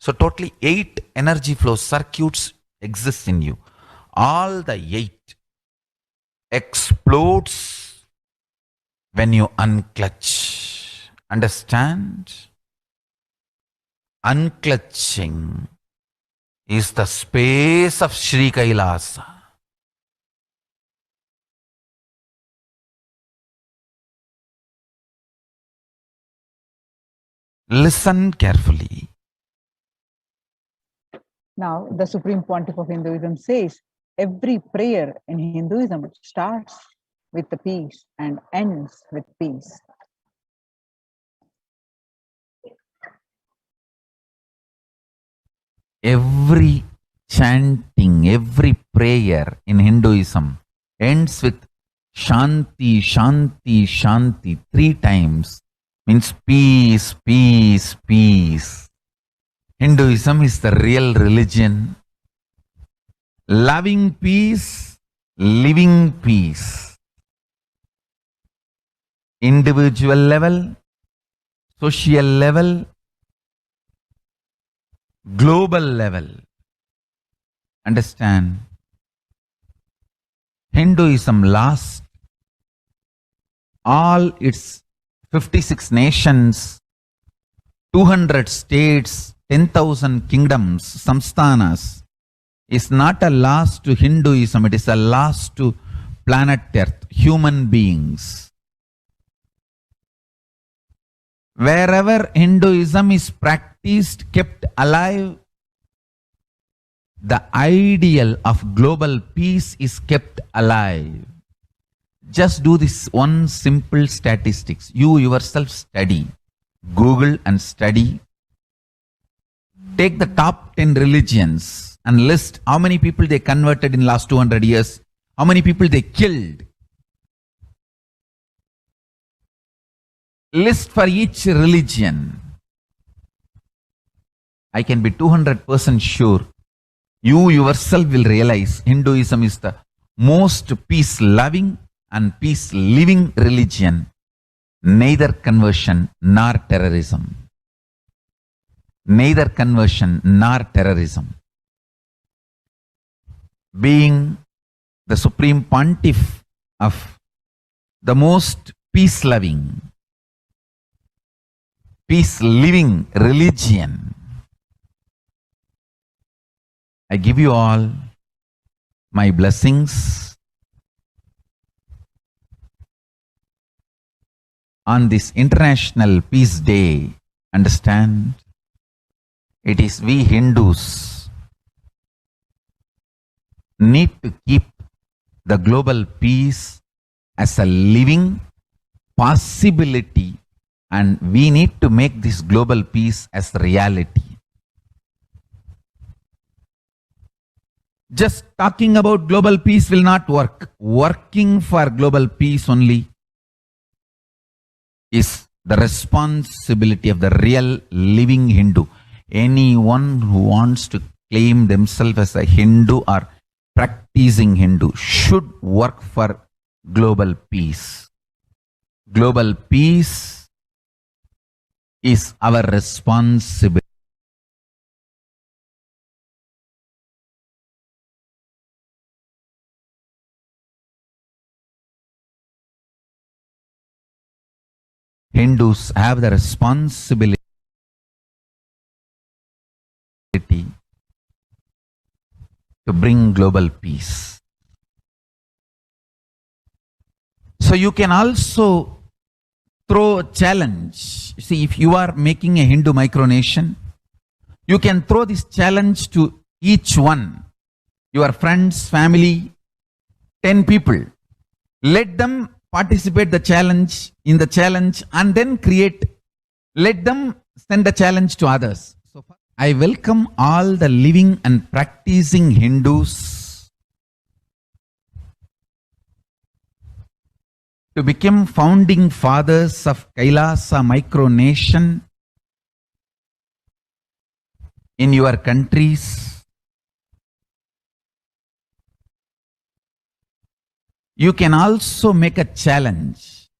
So totally 8 energy flow circuits exist in you. All the 8 explodes when you unclutch. Understand? Unclutching is the space of Sri Kailasa. Listen carefully. Now, the Supreme Pontiff of Hinduism says every prayer in Hinduism starts with the peace and ends with peace. Every chanting, every prayer in Hinduism ends with Shanti, Shanti, Shanti 3 times. Means peace, peace, peace. Hinduism is the real religion. loving peace, living peace. Individual level, social level, global level. Understand? Hinduism lost all its 56 nations, 200 states, 10,000 kingdoms, samsthanas, is not a loss to Hinduism, it is a loss to planet Earth, human beings. Wherever Hinduism is practiced, kept alive, the ideal of global peace is kept alive. Just do this one simple statistics. You yourself study. Google and study. Take the top 10 religions and list how many people they converted in last 200 years, how many people they killed. List for each religion. I can be 200% sure you yourself will realize Hinduism is the most peace-loving and peace-living religion, neither conversion nor terrorism. Neither conversion nor terrorism. Being the supreme pontiff of the most peace-loving, peace-living religion, I give you all my blessings on this International Peace Day. Understand? It is we Hindus need to keep the global peace as a living possibility, and we need to make this global peace as reality. Just talking about global peace will not work. Working for global peace only is the responsibility of the real living Hindu. Anyone who wants to claim themselves as a Hindu or practicing Hindu should work for global peace. Global peace is our responsibility. Hindus have the responsibility to bring global peace. So you can also throw a challenge. See, if you are making a Hindu micronation, you can throw this challenge to each one, your friends, family, 10 people. Let them participate in the challenge and then let them send the challenge to others. So I welcome all the living and practicing Hindus to become founding fathers of Kailasa micronation in your countries. You can also make a challenge,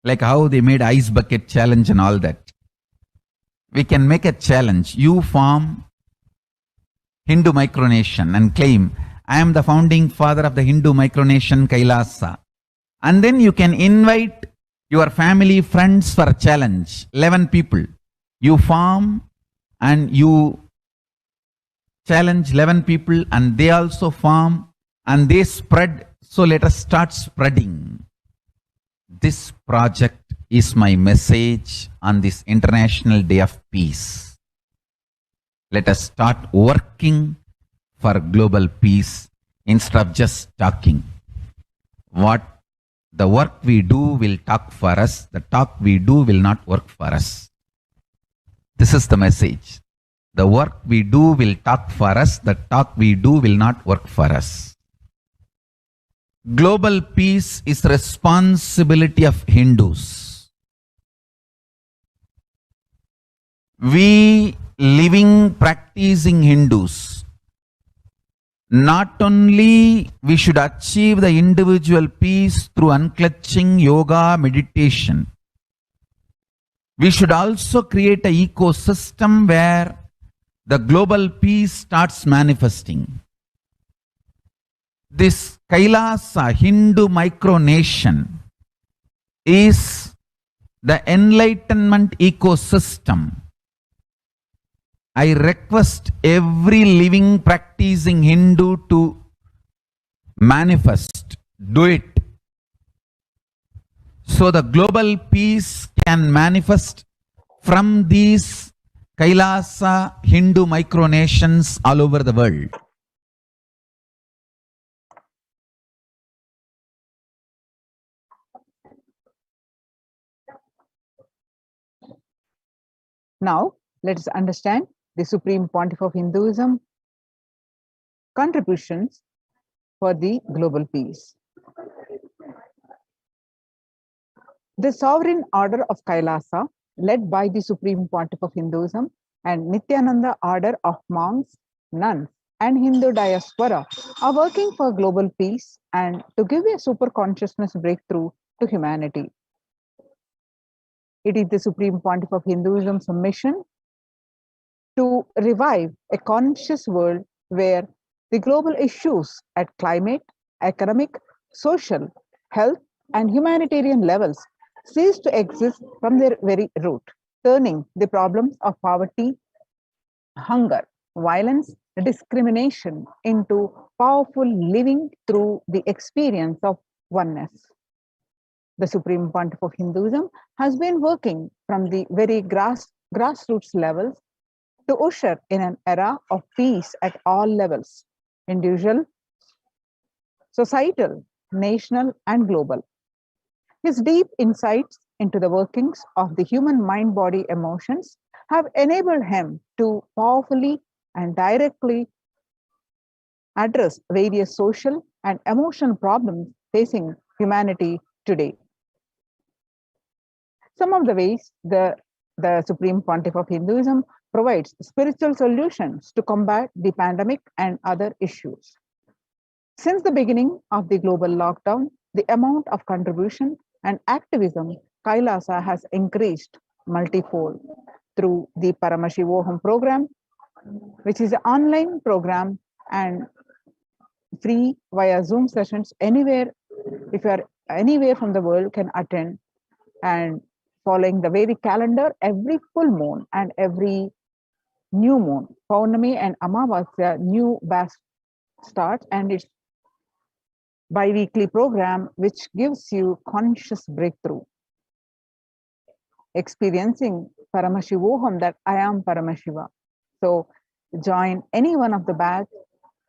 like how they made ice bucket challenge and all that. We can make a challenge. You form Hindu micronation and claim, I am the founding father of the Hindu micronation Kailasa. And then you can invite your family, friends for a challenge, 11 people. You form and you challenge 11 people and they also form and they spread. So let us start spreading. This project is my message on this International Day of Peace. Let us start working for global peace instead of just talking. The work we do will talk for us. The talk we do will not work for us. This is the message. The work we do will talk for us. The talk we do will not work for us. Global peace is responsibility of Hindus. We living, practicing Hindus not only we should achieve the individual peace through unclutching yoga meditation, we should also create an ecosystem where the global peace starts manifesting. This Kailasa Hindu micronation is the enlightenment ecosystem. I request every living practicing Hindu to manifest, do it. So the global peace can manifest from these Kailasa Hindu micronations all over the world. Now, let us understand the Supreme Pontiff of Hinduism contributions for the global peace. The Sovereign Order of Kailasa, led by the Supreme Pontiff of Hinduism, and Nithyananda Order of monks, nuns, and Hindu diaspora are working for global peace and to give a super consciousness breakthrough to humanity. It is the Supreme Pontiff of Hinduism's mission to revive a conscious world where the global issues at climate, economic, social, health, and humanitarian levels cease to exist from their very root, turning the problems of poverty, hunger, violence, discrimination into powerful living through the experience of oneness. The Supreme Pontiff of Hinduism has been working from the very grassroots levels to usher in an era of peace at all levels, individual, societal, national, and global. His deep insights into the workings of the human mind, body, emotions have enabled him to powerfully and directly address various social and emotional problems facing humanity today. Some of the ways the Supreme Pontiff of Hinduism provides spiritual solutions to combat the pandemic and other issues. Since the beginning of the global lockdown, the amount of contribution and activism Kailasa has increased multifold through the Paramashivoham program, which is an online program and free via Zoom sessions anywhere. If you are anywhere from the world, can attend, and following the Vedic calendar, every full moon and every new moon, Paurnami and Amavasya, new batch starts, and it's bi-weekly program which gives you conscious breakthrough, experiencing Paramashivoham, that I am Paramashiva. So join any one of the batch,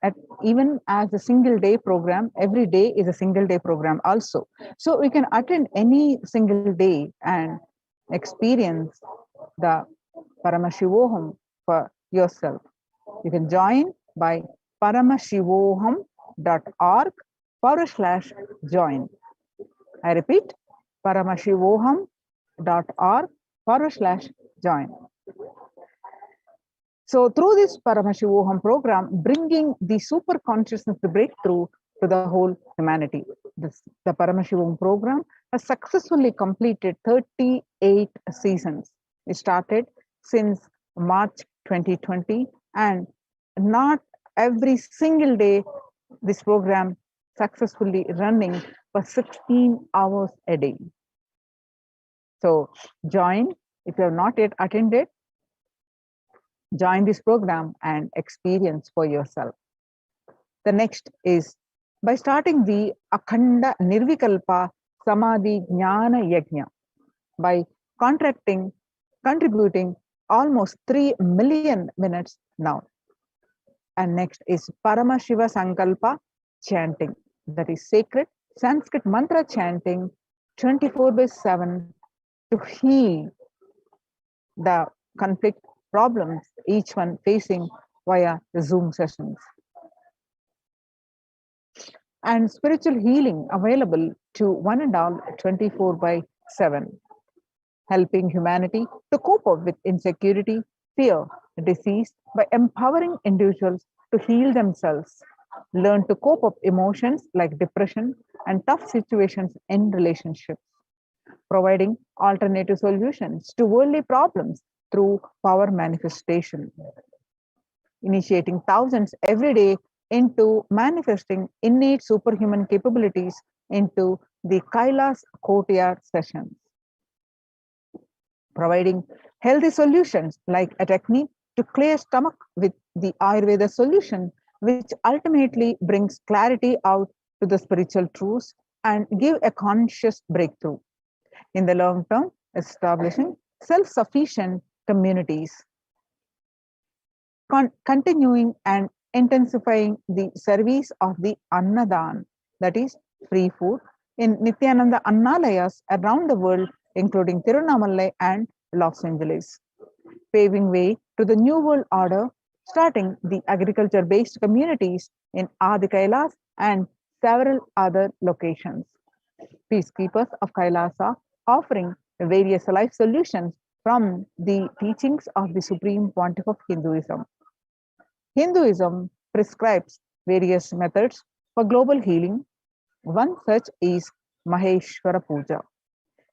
at even as a single day program. Every day is a single day program also. So we can attend any single day and experience the Paramashivoham for yourself. You can join by paramashivoham.org/join. I repeat, paramashivoham.org/join. So through this Paramashivoham program, bringing the super consciousness, the breakthrough to the whole humanity. The Paramashivoham program has successfully completed 38 seasons. It started since March 2020, and not every single day this program successfully running for 16 hours a day. So join if you have not yet attended. Join this program and experience for yourself. The next is by starting the Akhanda Nirvikalpa Samadhi Jnana Yajna by contributing almost 3 million minutes now. And next is Paramashiva Sankalpa chanting, that is sacred Sanskrit mantra chanting 24/7 to heal the conflict problems each one facing via the Zoom sessions. And spiritual healing available to one and all 24/7, helping humanity to cope up with insecurity, fear, disease by empowering individuals to heal themselves learn to cope up emotions like depression and tough situations in relationships, providing alternative solutions to worldly problems through power manifestation, initiating thousands every day into manifesting innate superhuman capabilities into the Kailasa courtyard sessions, providing healthy solutions like a technique to clear stomach with the Ayurveda solution, which ultimately brings clarity out to the spiritual truths and give a conscious breakthrough. In the long term, establishing self-sufficient communities, continuing and intensifying the service of the Annadan, that is free food, in Nithyananda Annalayas around the world, including Tirunamalai and Los Angeles, paving way to the New World Order, starting the agriculture-based communities in Adi Kailas and several other locations. Peacekeepers of Kailasa offering various life solutions from the teachings of the Supreme Pontiff of Hinduism. Hinduism prescribes various methods for global healing. One such is Maheshwara Puja,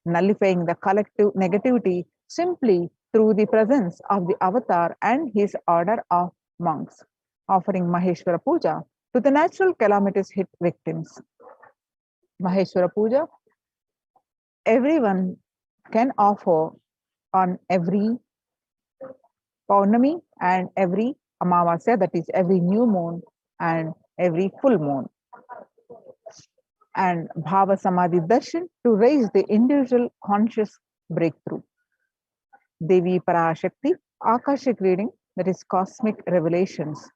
nullifying the collective negativity simply through the presence of the avatar and his order of monks, offering Maheshwara Puja to the natural calamities hit victims. Maheshwara Puja, everyone can offer on every Paurnami and every Amavasya, that is every new moon and every full moon. And Bhava Samadhi Darshan to raise the individual conscious breakthrough. Devi Parashakti Akashic reading, that is cosmic revelations.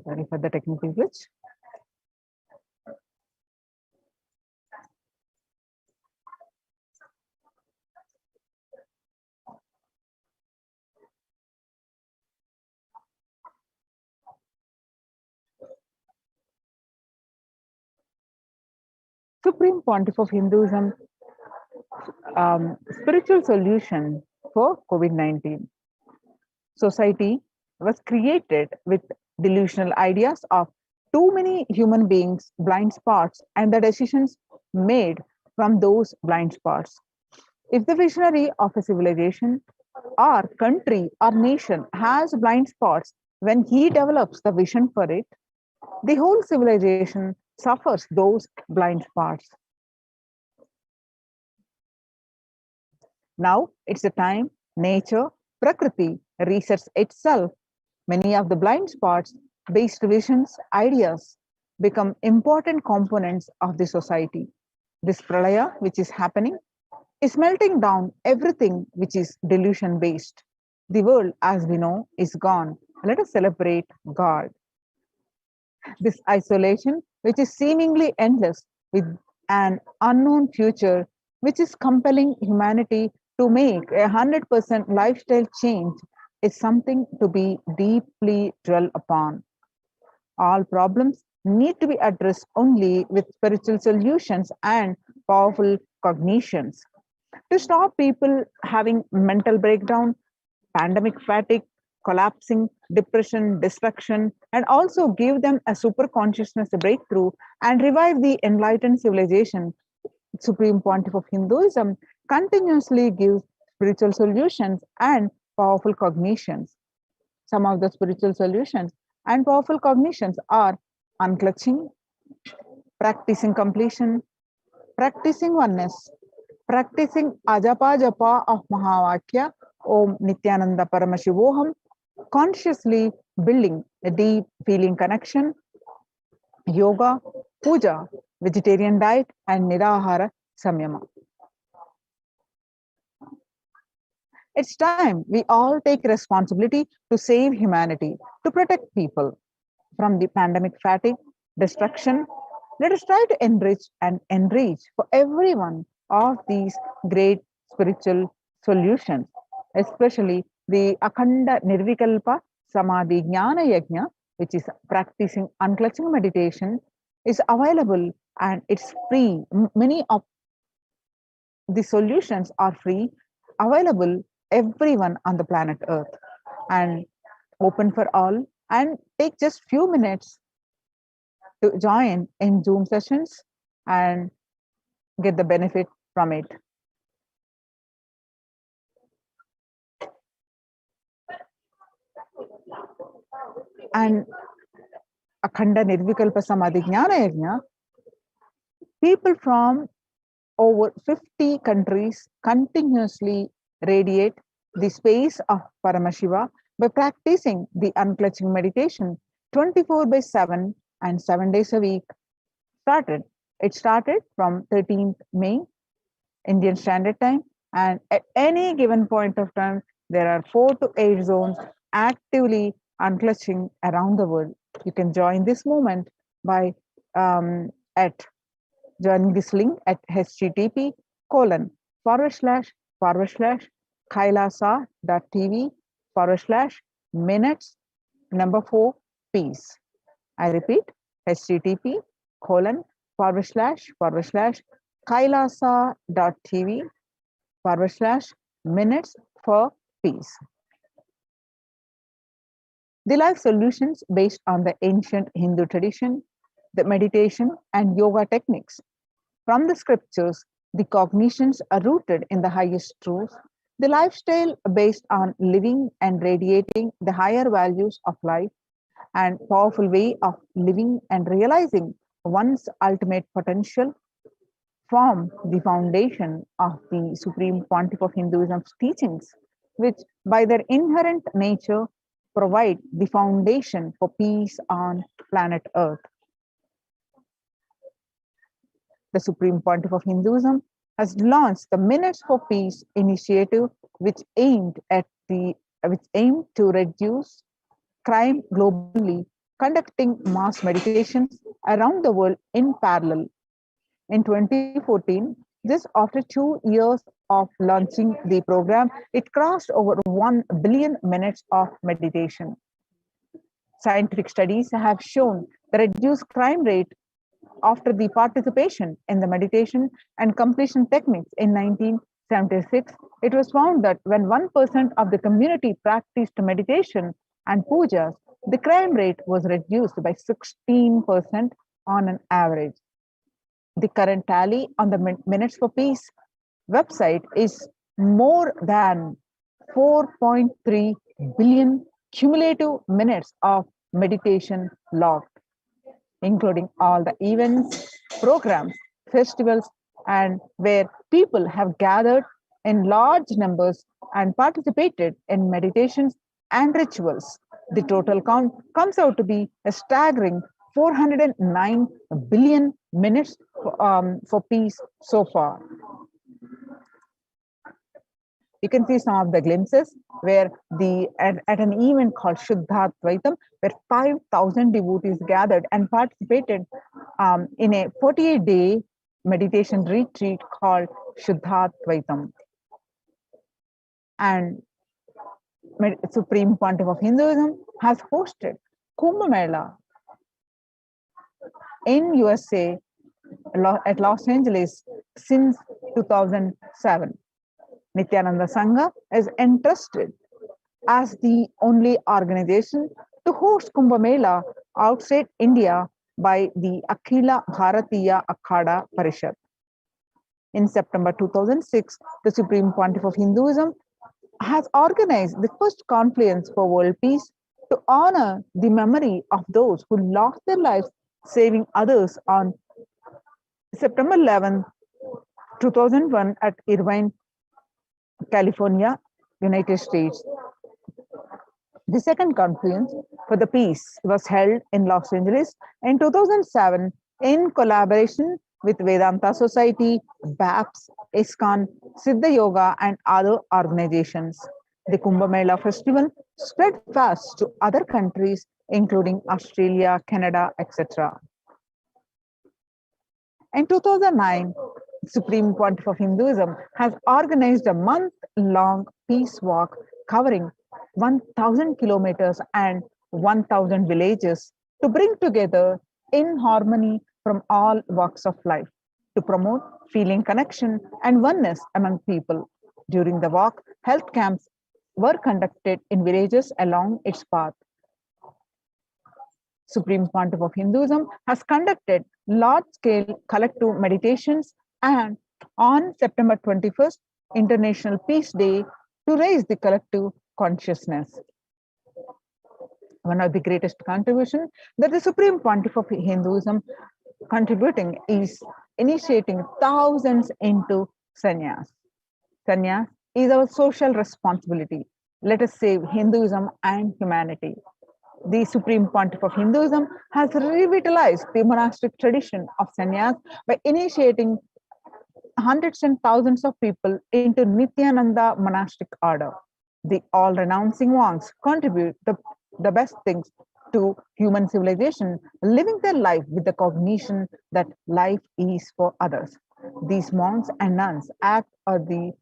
Sorry for the technical glitch. Supreme Pontiff of Hinduism, spiritual solution for COVID-19. Society was created with delusional ideas of too many human beings, blind spots, and the decisions made from those blind spots. If the visionary of a civilization or country or nation has blind spots, when he develops the vision for it, the whole civilization suffers those blind spots. Now it's the time nature, Prakriti resets itself. Many of the blind spots based visions, ideas become important components of the society. This pralaya, which is happening, is melting down everything which is delusion based. The world as we know is gone. Let us celebrate God. This isolation, which is seemingly endless with an unknown future, which is compelling humanity to make 100% lifestyle change, is something to be deeply dwell upon. All problems need to be addressed only with spiritual solutions and powerful cognitions. To stop people having mental breakdown, pandemic fatigue, collapsing, depression, destruction, and also give them a super consciousness breakthrough and revive the enlightened civilization, Supreme Pontiff of Hinduism continuously gives spiritual solutions and powerful cognitions. Some of the spiritual solutions and powerful cognitions are unclutching, practicing completion, practicing oneness, practicing ajapa japa of Mahavakya, Om Nithyananda Paramashivoham, consciously building a deep feeling connection, yoga, puja, vegetarian diet, and nirahara samyama. It's time we all take responsibility to save humanity, to protect people from the pandemic fatigue, destruction. Let us try to enrich and enrich for everyone of these great spiritual solutions, especially the Akhanda Nirvikalpa Samadhi Jnana Yajna, which is practicing unclutching meditation, is available and it's free. Many of the solutions are free, available everyone on the planet Earth, and open for all, and take just few minutes to join in Zoom sessions and get the benefit from it. And Akhanda Nirvikalpa Samadhi Jnana Yajna, people from over 50 countries continuously radiate the space of Paramashiva by practicing the unclutching meditation 24/7 and 7 days a week. It started from 13th May, Indian Standard Time, and at any given point of time, there are 4 to 8 zones actively unclutching around the world. You can join this movement by at joining this link at http://kailasa.tv/minutes4peace. I repeat, http://kailasa.tv/minutes4peace. The life solutions based on the ancient Hindu tradition, the meditation and yoga techniques. From the scriptures, the cognitions are rooted in the highest truths, the lifestyle based on living and radiating the higher values of life, and powerful way of living and realizing one's ultimate potential form the foundation of the Supreme Pontiff of Hinduism's teachings, which by their inherent nature provide the foundation for peace on planet Earth. The Supreme Pontiff of Hinduism has launched the Minutes for Peace initiative, which aimed to reduce crime globally, conducting mass meditations around the world in parallel. In 2014, just after 2 years of launching the program, it crossed over 1 billion minutes of meditation. Scientific studies have shown the reduced crime rate after the participation in the meditation and completion techniques in 1976. It was found that when 1% of the community practiced meditation and pujas, the crime rate was reduced by 16% on an average. The current tally on the Minutes for Peace website is more than 4.3 billion cumulative minutes of meditation logged, including all the events, programs, festivals, and where people have gathered in large numbers and participated in meditations and rituals. The total count comes out to be a staggering 409 billion minutes for peace so far. You can see some of the glimpses where at an event called Shuddhatvaitam, where 5,000 devotees gathered and participated in a 48-day meditation retreat called Shuddhatvaitam. And Supreme Pontiff of Hinduism has hosted Kumbh Mela in USA at Los Angeles since 2007. Nithyananda Sangha is entrusted as the only organization to host Kumbh Mela outside India by the Akhila Bharatiya Akhada Parishad. In September 2006, the Supreme Pontiff of Hinduism has organized the first confluence for world peace to honor the memory of those who lost their lives saving others on September 11, 2001 at Irvine, California, United States. The second confluence for the peace was held in Los Angeles in 2007 in collaboration with Vedanta Society, BAPS, ISKCON, Siddha Yoga, and other organizations. The Kumbh Mela festival spread fast to other countries, including Australia, Canada, etc. In 2009, Supreme Pontiff of Hinduism has organized a month-long peace walk covering 1,000 kilometers and 1,000 villages to bring together in harmony from all walks of life to promote feeling connection and oneness among people. During the walk, health camps were conducted in villages along its path. Supreme Pontiff of Hinduism has conducted large-scale collective meditations and on September 21st, International Peace Day, to raise the collective consciousness. One of the greatest contributions that the Supreme Pontiff of Hinduism contributing is initiating thousands into sannyas. Sannyas is our social responsibility. Let us save Hinduism and humanity. The Supreme Pontiff of Hinduism has revitalized the monastic tradition of sannyas by initiating hundreds and thousands of people into Nithyananda monastic order. The all-renouncing monks contribute the best things to human civilization, living their life with the cognition that life is for others. These monks and nuns act as the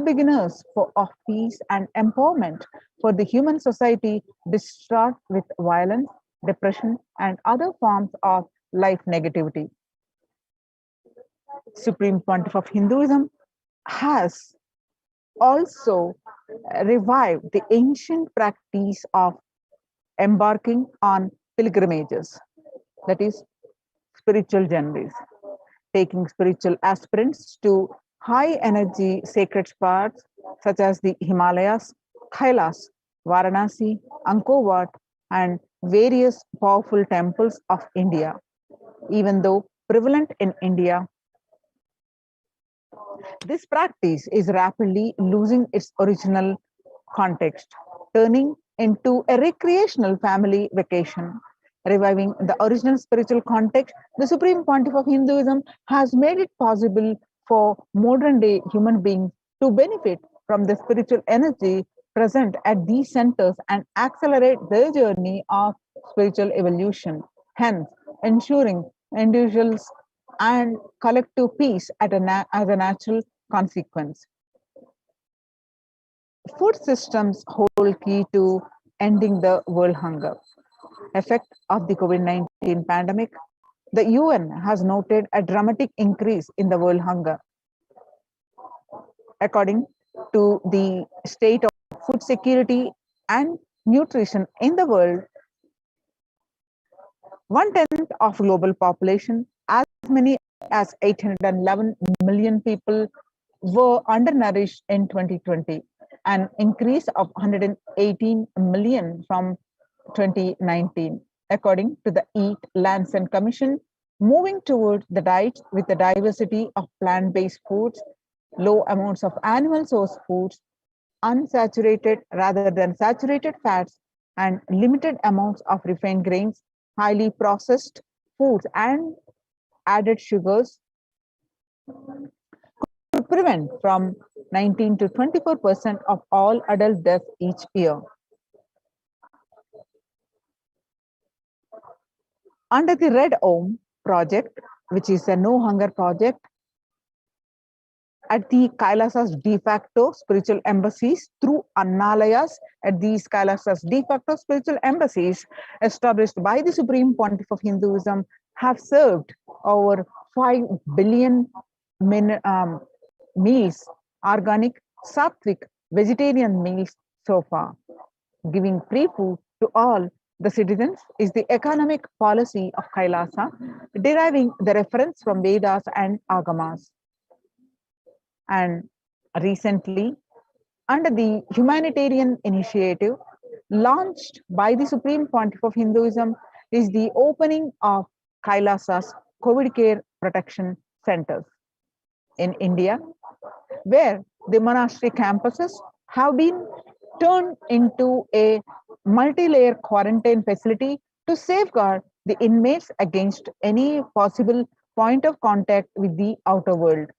beginners of peace and empowerment for the human society distraught with violence, depression, and other forms of life negativity. Supreme Pontiff of Hinduism has also revived the ancient practice of embarking on pilgrimages, that is, spiritual journeys, taking spiritual aspirants to high energy sacred spots such as the Himalayas, Kailasa, Varanasi, Angkor Wat, and various powerful temples of India. Even though prevalent in India, this practice is rapidly losing its original context, turning into a recreational family vacation. Reviving the original spiritual context, the Supreme Pontiff of Hinduism has made it possible for modern day human beings to benefit from the spiritual energy present at these centers and accelerate their journey of spiritual evolution, hence ensuring individuals and collective peace as a natural consequence. Food systems hold key to ending the world hunger. Effect of the COVID-19 pandemic, the UN has noted a dramatic increase in the world hunger. According to the state of food security and nutrition in the world, 1/10 of global population, as many as 811 million people, were undernourished in 2020, an increase of 118 million from 2019, according to the Eat, Lands and Commission. Moving towards the diet with the diversity of plant-based foods, low amounts of animal source foods, unsaturated rather than saturated fats, and limited amounts of refined grains, highly processed foods, and added sugars could prevent from 19 to 24% of all adult deaths each year. Under the Red Om project, which is a no hunger project, at the Kailasa's de facto spiritual embassies through Annalayas, at these Kailasa's de facto spiritual embassies established by the Supreme Pontiff of Hinduism have served over 5 billion meals, organic, sattvic, vegetarian meals so far. Giving free food to all the citizens is the economic policy of Kailasa, deriving the reference from Vedas and Agamas. And recently, under the humanitarian initiative launched by the Supreme Pontiff of Hinduism, is the opening of Kailasa's COVID care protection centers in India, where the monastery campuses have been turned into a multi-layer quarantine facility to safeguard the inmates against any possible point of contact with the outer world.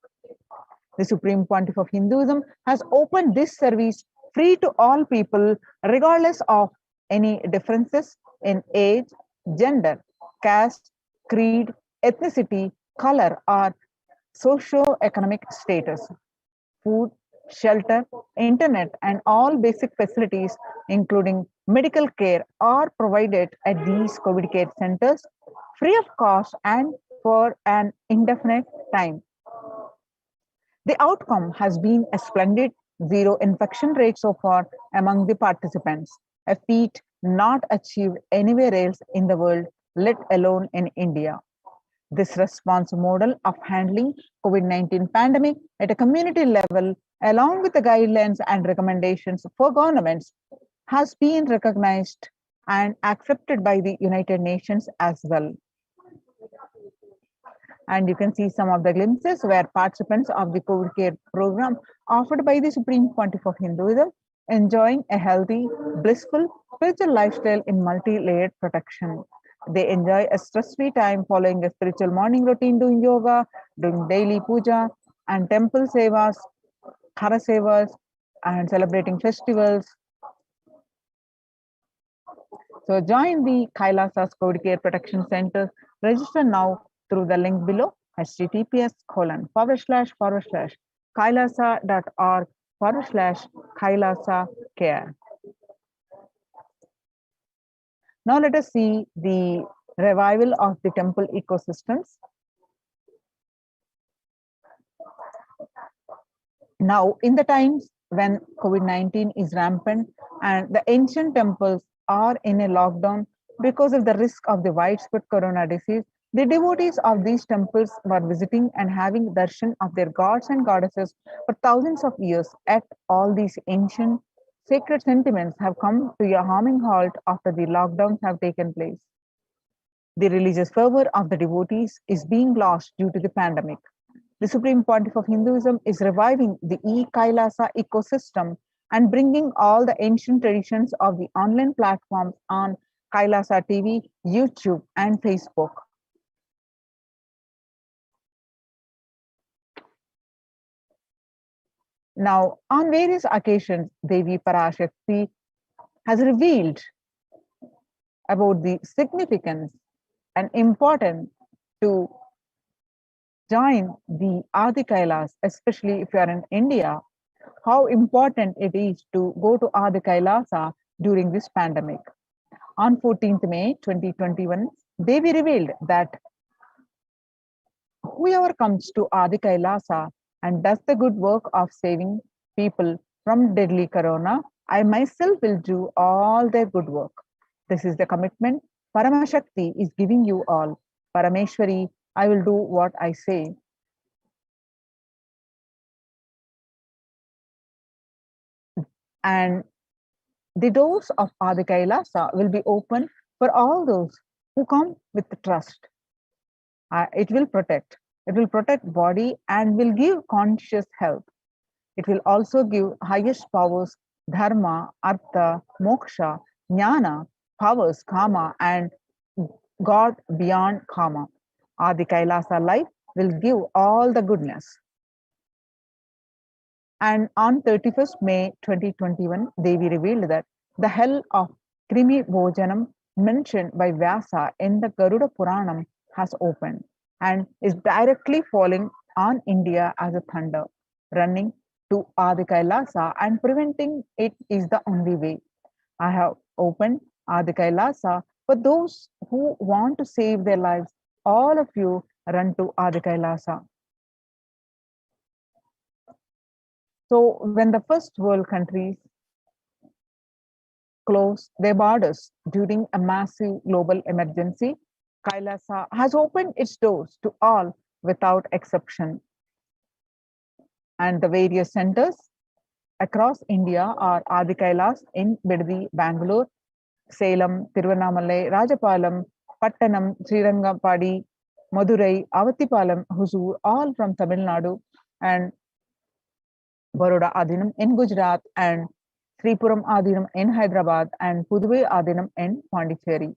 The Supreme Pontiff of Hinduism has opened this service free to all people, regardless of any differences in age, gender, caste, creed, ethnicity, color, or socio-economic status. Food, shelter, internet, and all basic facilities, including medical care are provided at these COVID care centers free of cost and for an indefinite time. The outcome has been a splendid zero infection rate so far among the participants, a feat not achieved anywhere else in the world, let alone in India. This response model of handling COVID-19 pandemic at a community level, along with the guidelines and recommendations for governments, has been recognized and accepted by the United Nations as well. And you can see some of the glimpses where participants of the COVID care program offered by the Supreme Pontiff of Hinduism enjoying a healthy, blissful, spiritual lifestyle in multi-layered protection. They enjoy a stress-free time following a spiritual morning routine, doing yoga, doing daily puja, and temple sevas, khara sevas, and celebrating festivals. So join the Kailasa's COVID Care Protection Center. Register now through the link below, https://kailasa.org/Kailasa care. Now let us see the revival of the temple ecosystems. Now, in the times when COVID-19 is rampant and the ancient temples are in a lockdown because of the risk of the widespread corona disease, the devotees of these temples were visiting and having darshan of their gods and goddesses for thousands of years. Yet all these ancient sacred sentiments have come to a harming halt after the lockdowns have taken place. The religious fervor of the devotees is being lost due to the pandemic. The Supreme Pontiff of Hinduism is reviving the Kailasa ecosystem and bringing all the ancient traditions of the online platforms on Kailasa TV, YouTube, and Facebook. Now, on various occasions, Devi Parashakti has revealed about the significance and importance to join the Adi Kailas, especially if you are in India, how important it is to go to Adi Kailasa during this pandemic. On 14th May 2021, Devi revealed that whoever comes to Adi Kailasa and does the good work of saving people from deadly corona, I myself will do all their good work. This is the commitment Paramashakti is giving you all. Parameshwari, I will do what I say. And the doors of Adi Kailasa will be open for all those who come with the trust. It will protect body and will give conscious health. It will also give highest powers, dharma, artha, moksha, jnana, powers, kama, and God beyond kama. Adi Kailasa life will give all the goodness. And on 31st May 2021, Devi revealed that the hell of Krimi Bhojanam mentioned by Vyasa in the Garuda Puranam has opened and is directly falling on India as a thunder. Running to Adi Kailasa and preventing it is the only way. I have opened Adi Kailasa for those who want to save their lives. All of you run to Adi Kailasa. So when the first world countries closed their borders during a massive global emergency, Kailasa has opened its doors to all without exception. And the various centers across India are Adi Kailas in Bidadi, Bangalore, Salem, Tiruvannamalai, Rajapalam, Pattanam, Srirangapadi, Madurai, Avatipalam, Huzur, all from Tamil Nadu, and Baroda Adinam in Gujarat, and Sripuram Adinam in Hyderabad, and Puduvai Adinam in Pondicherry.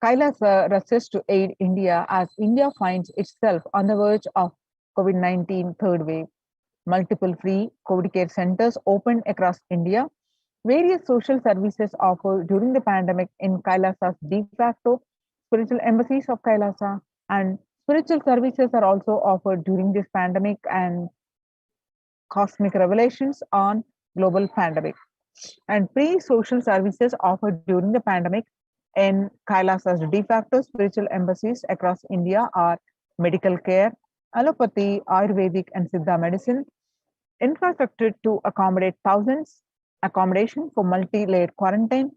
Kailasa rushes to aid India as India finds itself on the verge of COVID-19 third wave. Multiple free COVID care centers opened across India. Various social services offered during the pandemic in Kailasa's de facto spiritual embassies of Kailasa, and spiritual services are also offered during this pandemic, and cosmic revelations on global pandemic, and free social services offered during the pandemic in Kailasa's de facto spiritual embassies across India are medical care, allopathy, Ayurvedic, and Siddha medicine, infrastructure to accommodate thousands, accommodation for multi-layered quarantine,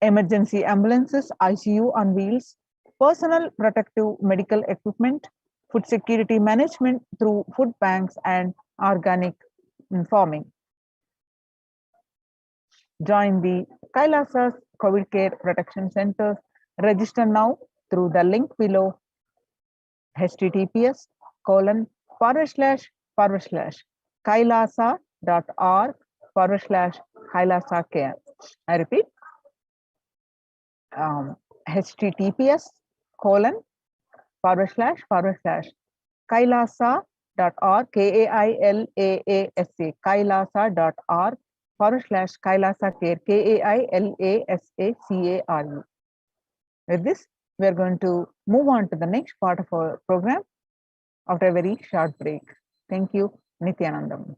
emergency ambulances, ICU on wheels, personal protective medical equipment, food security management through food banks and organic farming. Join the Kailasa's COVID Care Protection Centers. Register now through the link below https colon forward slash kailasa.org forward slash Kailasa Care. I repeat, https colon forward slash kailasa.org kailasa kailasa.org forward slash Kailasa Care KAILASACARE. With this, we are going to move on to the next part of our program after a very short break. Thank you, Nithyanandam.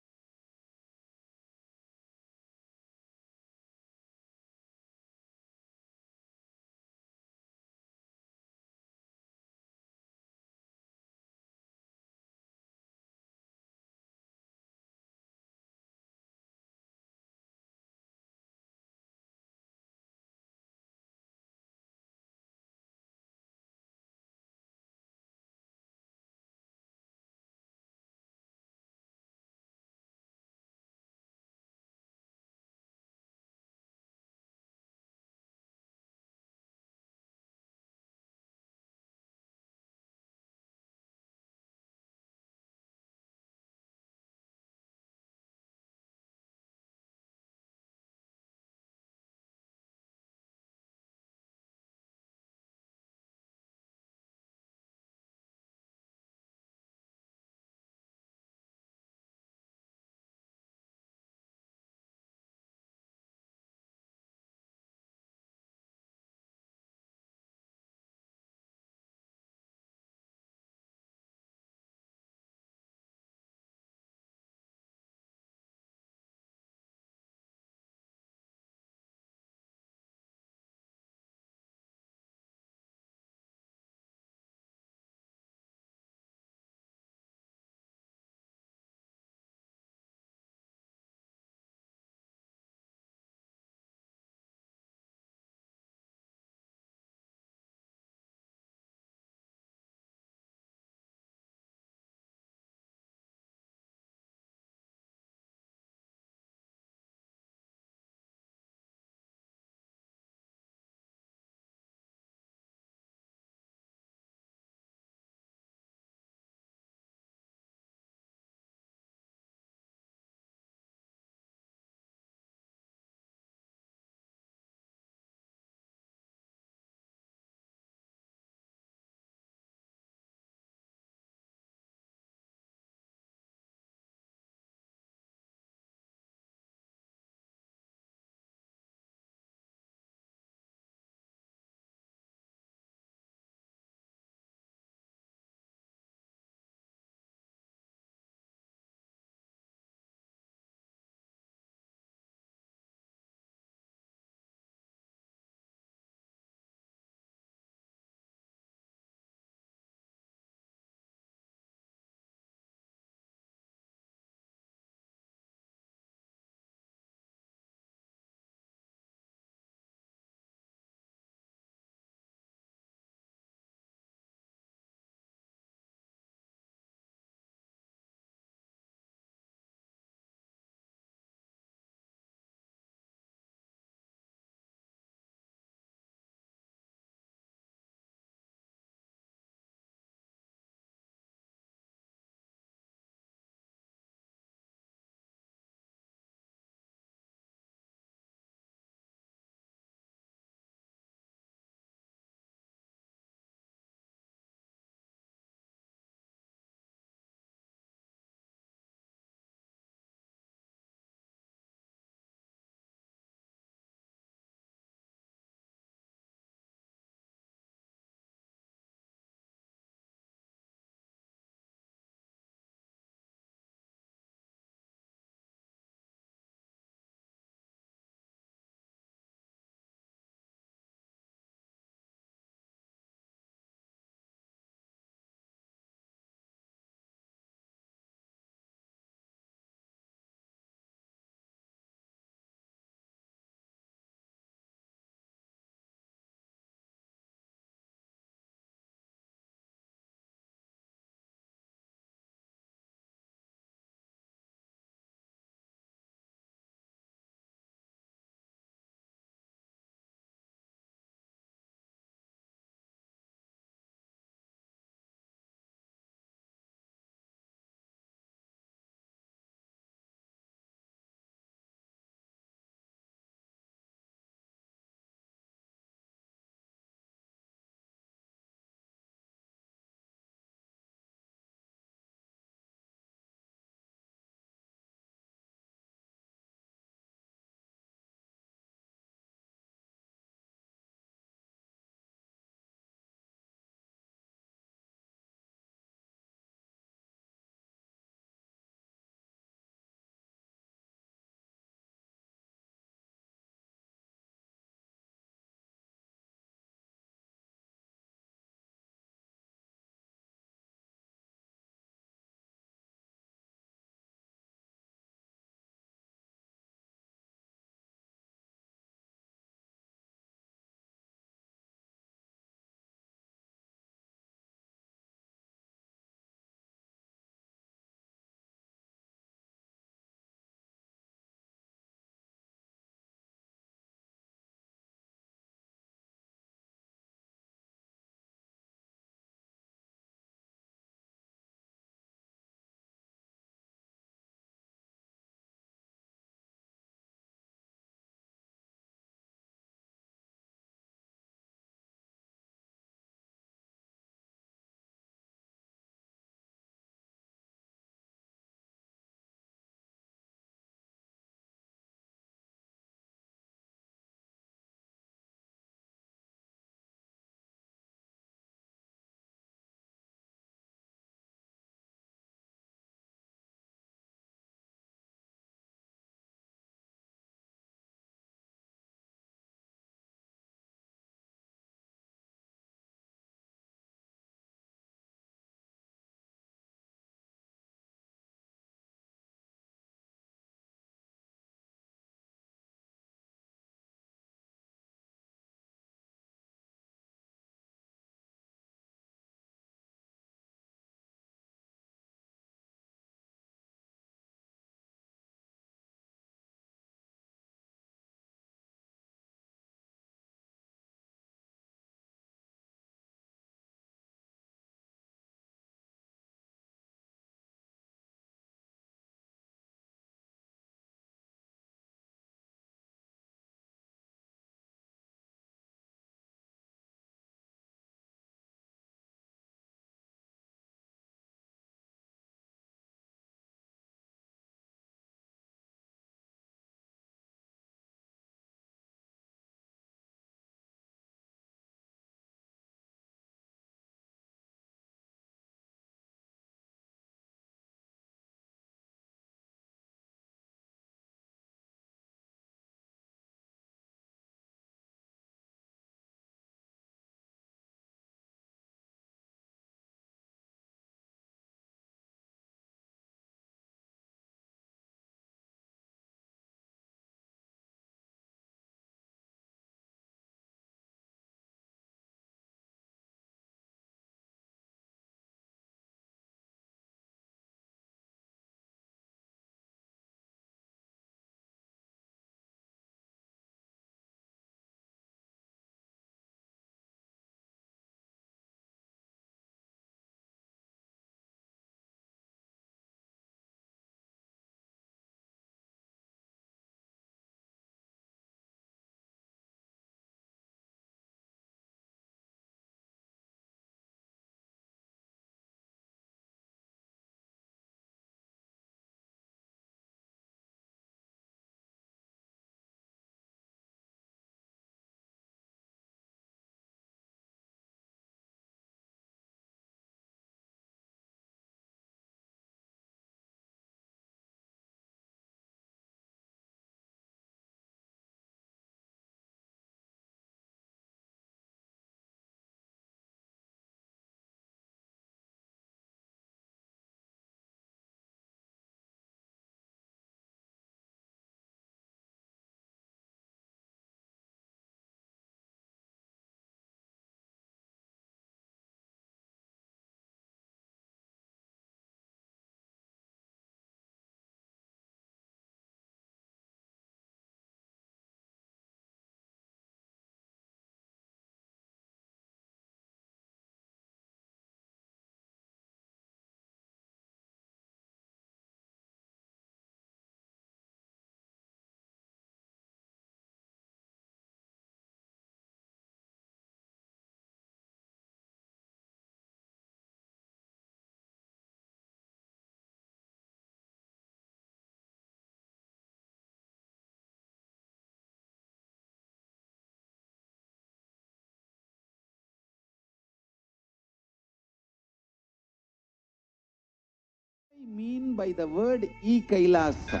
mean by the word Kailasa?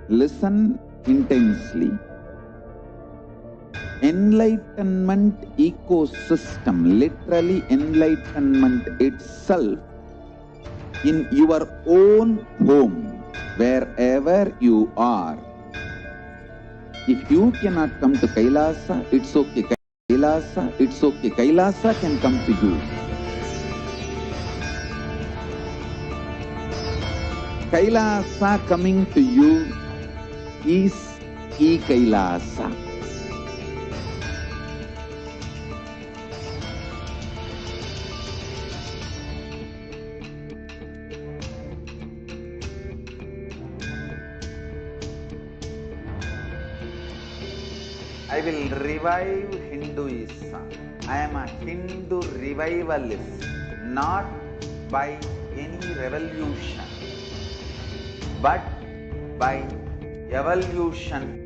Listen intensely. Enlightenment ecosystem, literally enlightenment itself, in your own home, wherever you are. If you cannot come to Kailasa, it's okay. Kailasa, it's okay. Kailasa can come to you. Kailasa coming to you is Kailasa. I will revive Hinduism. I am a Hindu revivalist, not by any revolution, but by evolution.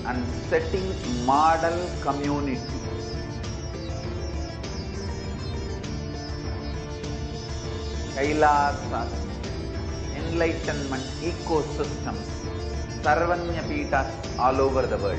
And setting model community. Kailasa, enlightenment ecosystems, Sarvanya Pitas all over the world.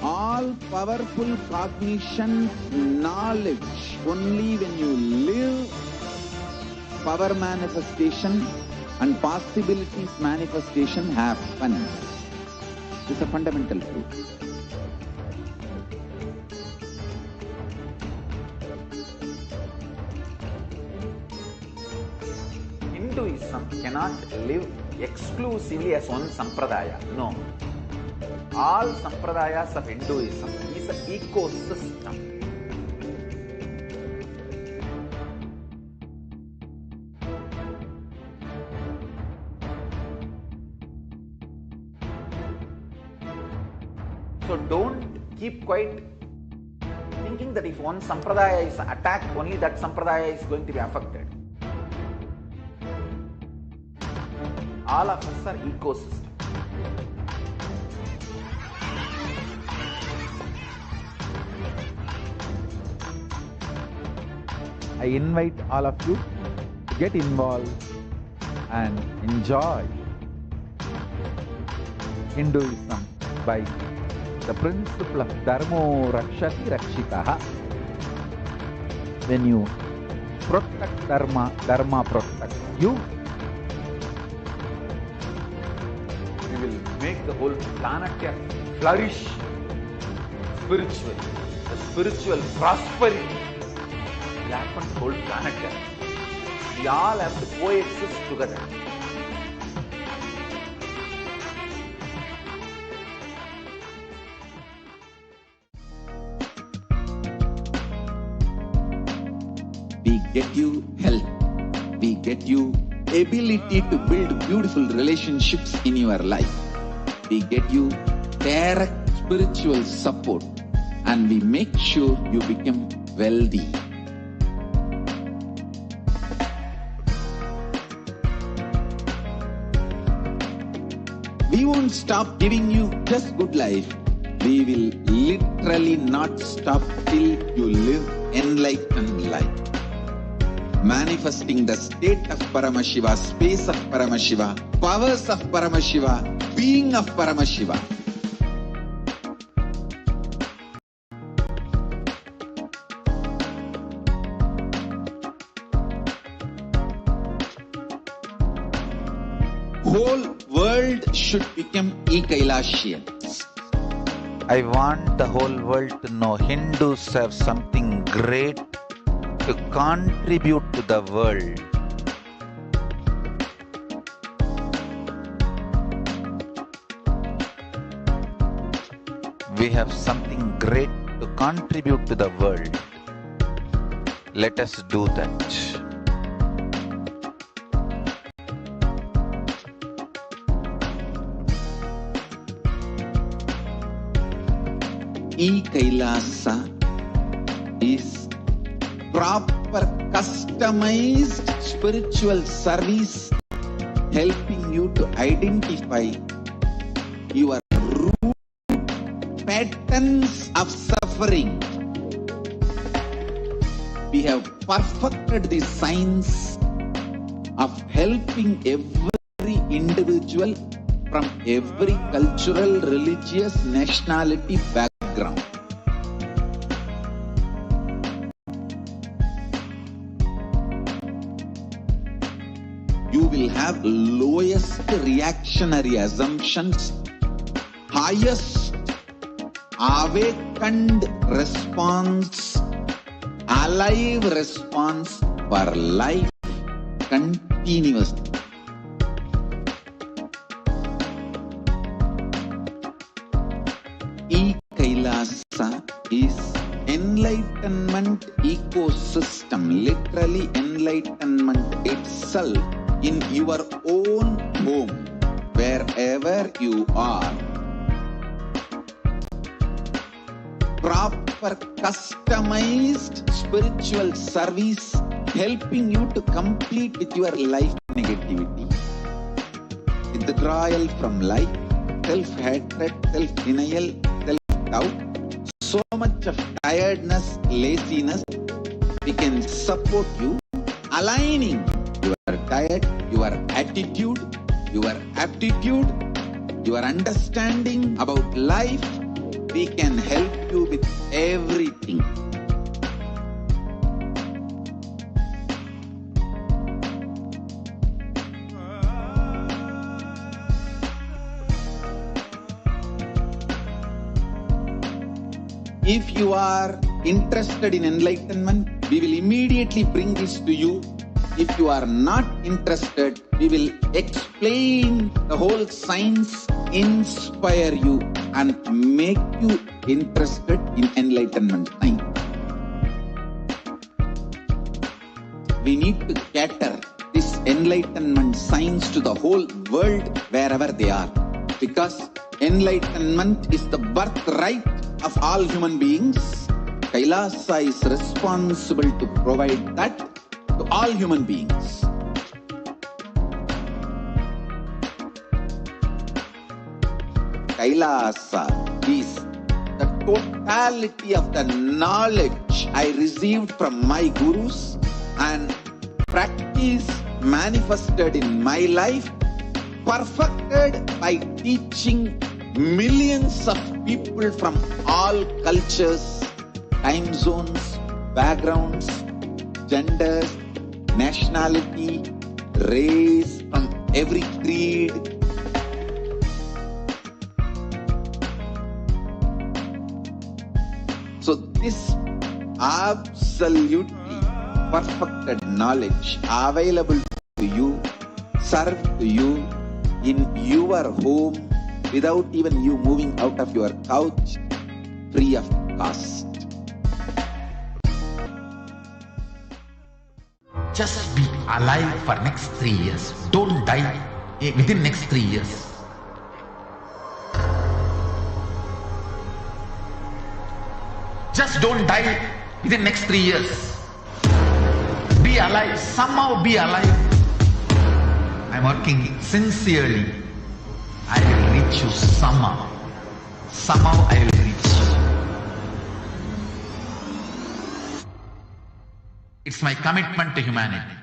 All powerful cognition, knowledge, only when you live, power manifestation and possibilities manifestation happens. This is a fundamental truth. Hinduism cannot live exclusively as one sampradaya. No. All sampradayas of Hinduism is an ecosystem. So don't keep quiet thinking that if one sampradaya is attacked, only that sampradaya is going to be affected. All of us are ecosystems. I invite all of you to get involved and enjoy Hinduism by the principle of Dharmo Rakshati Rakshitaha. When you protect Dharma, Dharma protects you. You will make the whole planet flourish spiritually. The spiritual prosperity will happen to the whole planet. We all have to coexist together. We get you health. We get you ability to build beautiful relationships in your life. We get you direct spiritual support, and we make sure you become wealthy. We won't stop giving you just good life. We will literally not stop till you live enlightened life. Manifesting the state of Paramashiva, space of Paramashiva, powers of Paramashiva, being of Paramashiva. Whole world should become Kailasians. I want the whole world to know Hindus have something great to contribute to the world. We have something great to contribute to the world. Let us do that. Kailasa is proper customized spiritual service helping you to identify your root patterns of suffering. We have perfected the science of helping every individual from every cultural, religious, nationality background. You will have lowest reactionary assumptions, highest awakened response, alive response for life continuously. Kailasa is enlightenment ecosystem, literally enlightenment itself in your own home, wherever you are. Proper customized spiritual service helping you to complete with your life negativity, withdrawal from life, self-hatred, self-denial, self-doubt, so much of tiredness, laziness. We can support you, aligning your diet, your attitude, your aptitude, your understanding about life. We can help you with everything. If you are interested in enlightenment, we will immediately bring this to you. If you are not interested, we will explain the whole science, inspire you and make you interested in enlightenment time. We need to cater this enlightenment science to the whole world wherever they are, because enlightenment is the birthright of all human beings. Kailasa is responsible to provide that to all human beings. Kailasa is the totality of the knowledge I received from my gurus and practice manifested in my life, perfected by teaching millions of people from all cultures, time zones, backgrounds, genders, nationality, race, from every creed. So this absolutely perfected knowledge available to you, served to you in your home without even you moving out of your couch, free of cost. Just be alive for next 3 years. Don't die within next 3 years. Just don't die within next 3 years. Be alive. Somehow be alive. I'm working sincerely. I will reach you somehow. Somehow I will reach you. It's my commitment to humanity.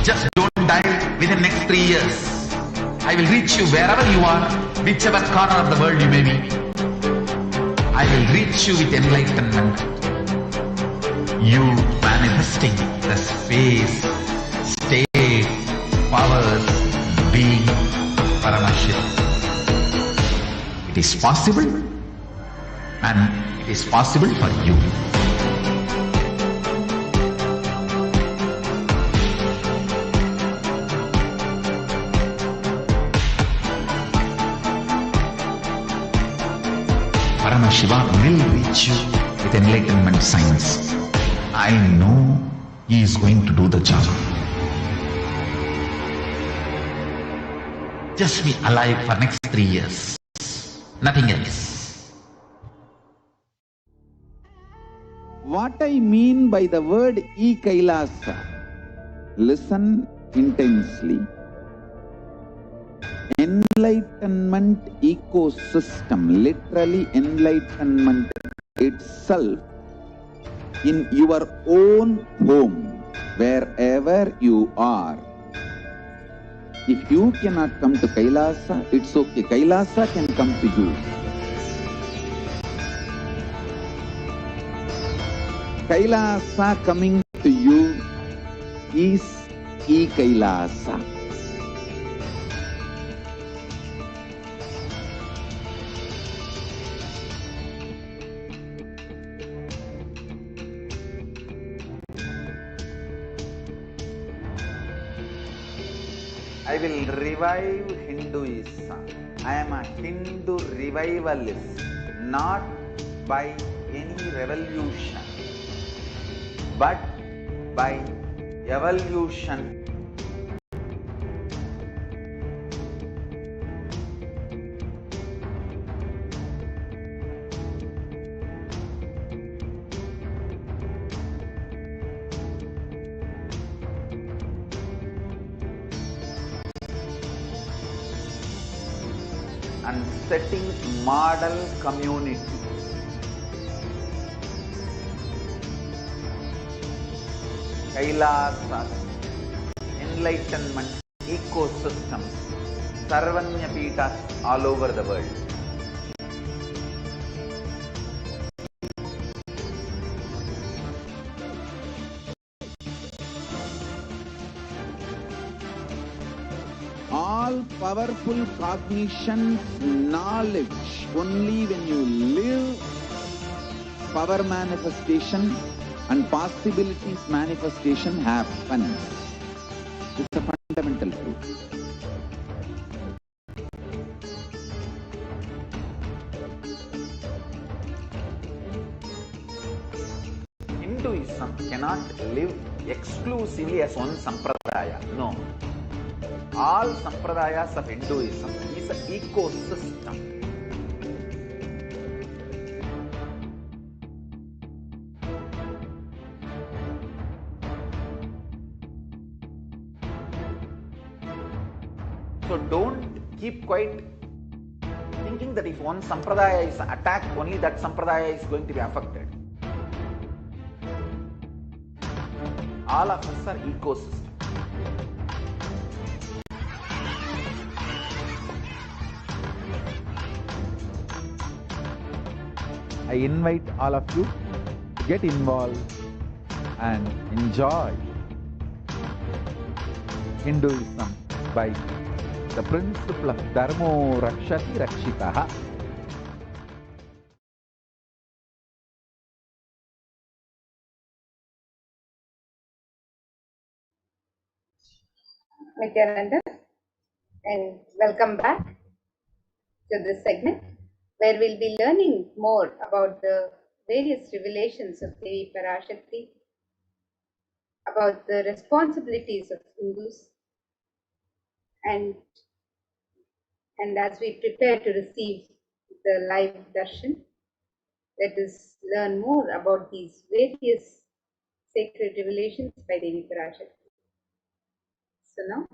Just don't die within the next 3 years. I will reach you wherever you are, whichever corner of the world you may be. I will reach you with enlightenment. You manifesting the space, state, powers, being Paramashivoham. It is possible, and it is possible for you. Paramashivoham will reach you with enlightenment science. I know he is going to do the job. Just be alive for next 3 years. Nothing else. What I mean by the word Kailasa, listen intensely. Enlightenment ecosystem, literally enlightenment itself, in your own home, wherever you are. If you cannot come to Kailasa, it's okay. Kailasa can come to you. Kailasa coming to you is Kailasa. I will revive Hinduism. I am a Hindu revivalist, not by any revolution, but by evolution. And setting model community. Kailasa, enlightenment ecosystem, Sarvanya Pitas all over the world. All powerful cognition, knowledge, only when you live, power manifestation and possibilities manifestation happens. It's a fundamental truth. Hinduism cannot live exclusively as one sampradaya. No. All sampradayas of Hinduism is an ecosystem. So don't keep quiet thinking that if one sampradaya is attacked, only that sampradaya is going to be affected. All of us are ecosystems. I invite all of you to get involved and enjoy Hinduism by the principle of Dharmo Rakshati Rakshitaha. Nithyananda, and welcome back to this segment where we'll be learning more about the various revelations of Devi Parashakti, about the responsibilities of Hindus, and as we prepare to receive the live darshan, let us learn more about these various sacred revelations by Devi Parashakti. So now,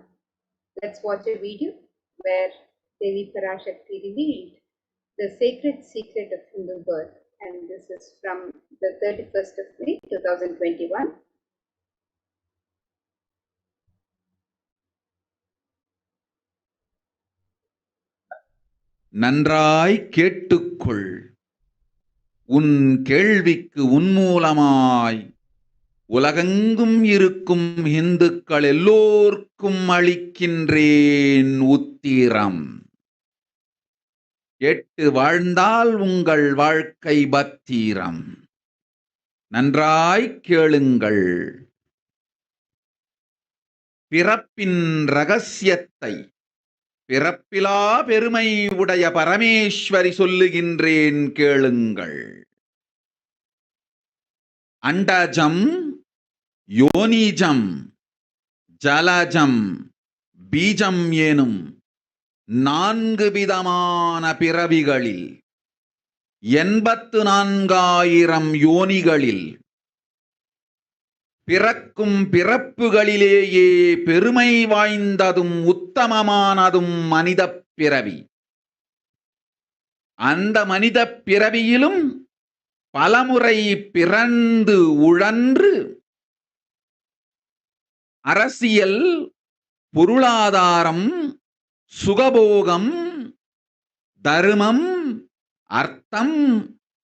let's watch a video where Devi Parashakti revealed the sacred secret of Hindu birth, and this is from the 31st of May 2021. நன்றாய் கேட்டுக்கொள். உன் கேள்விக்கு உன்மூலமாய் உலகெங்கும் இருக்கும் இந்துக்கள் எல்லோர்க்கும் அளிக்கின்றேன் உத்திரம். எட்டு வாழ்ந்தால் உங்கள் வாழ்க்கை பத்திரம். நன்றாய் கேளுங்கள். பிறப்பின் ரகசியத்தை பிறப்பிலா பெருமை உடைய பரமேஸ்வரி சொல்லுகின்றேன் கேளுங்கள். அண்டஜம், யோனிஜம், ஜலஜம், பீஜம் எனும் 4 விதமான பிறவிகளில் 84,000 யோனிகளில் பிறக்கும் பிறப்புகளிலேயே பெருமை வாய்ந்ததும் உத்தமமானதும் மனித பிறவி. அந்த மனித பிறவியிலும் பலமுறை பிறந்து உழன்று அரசியல், பொருளாதாரம், சுகபோகம், தர்மம், அர்த்தம்,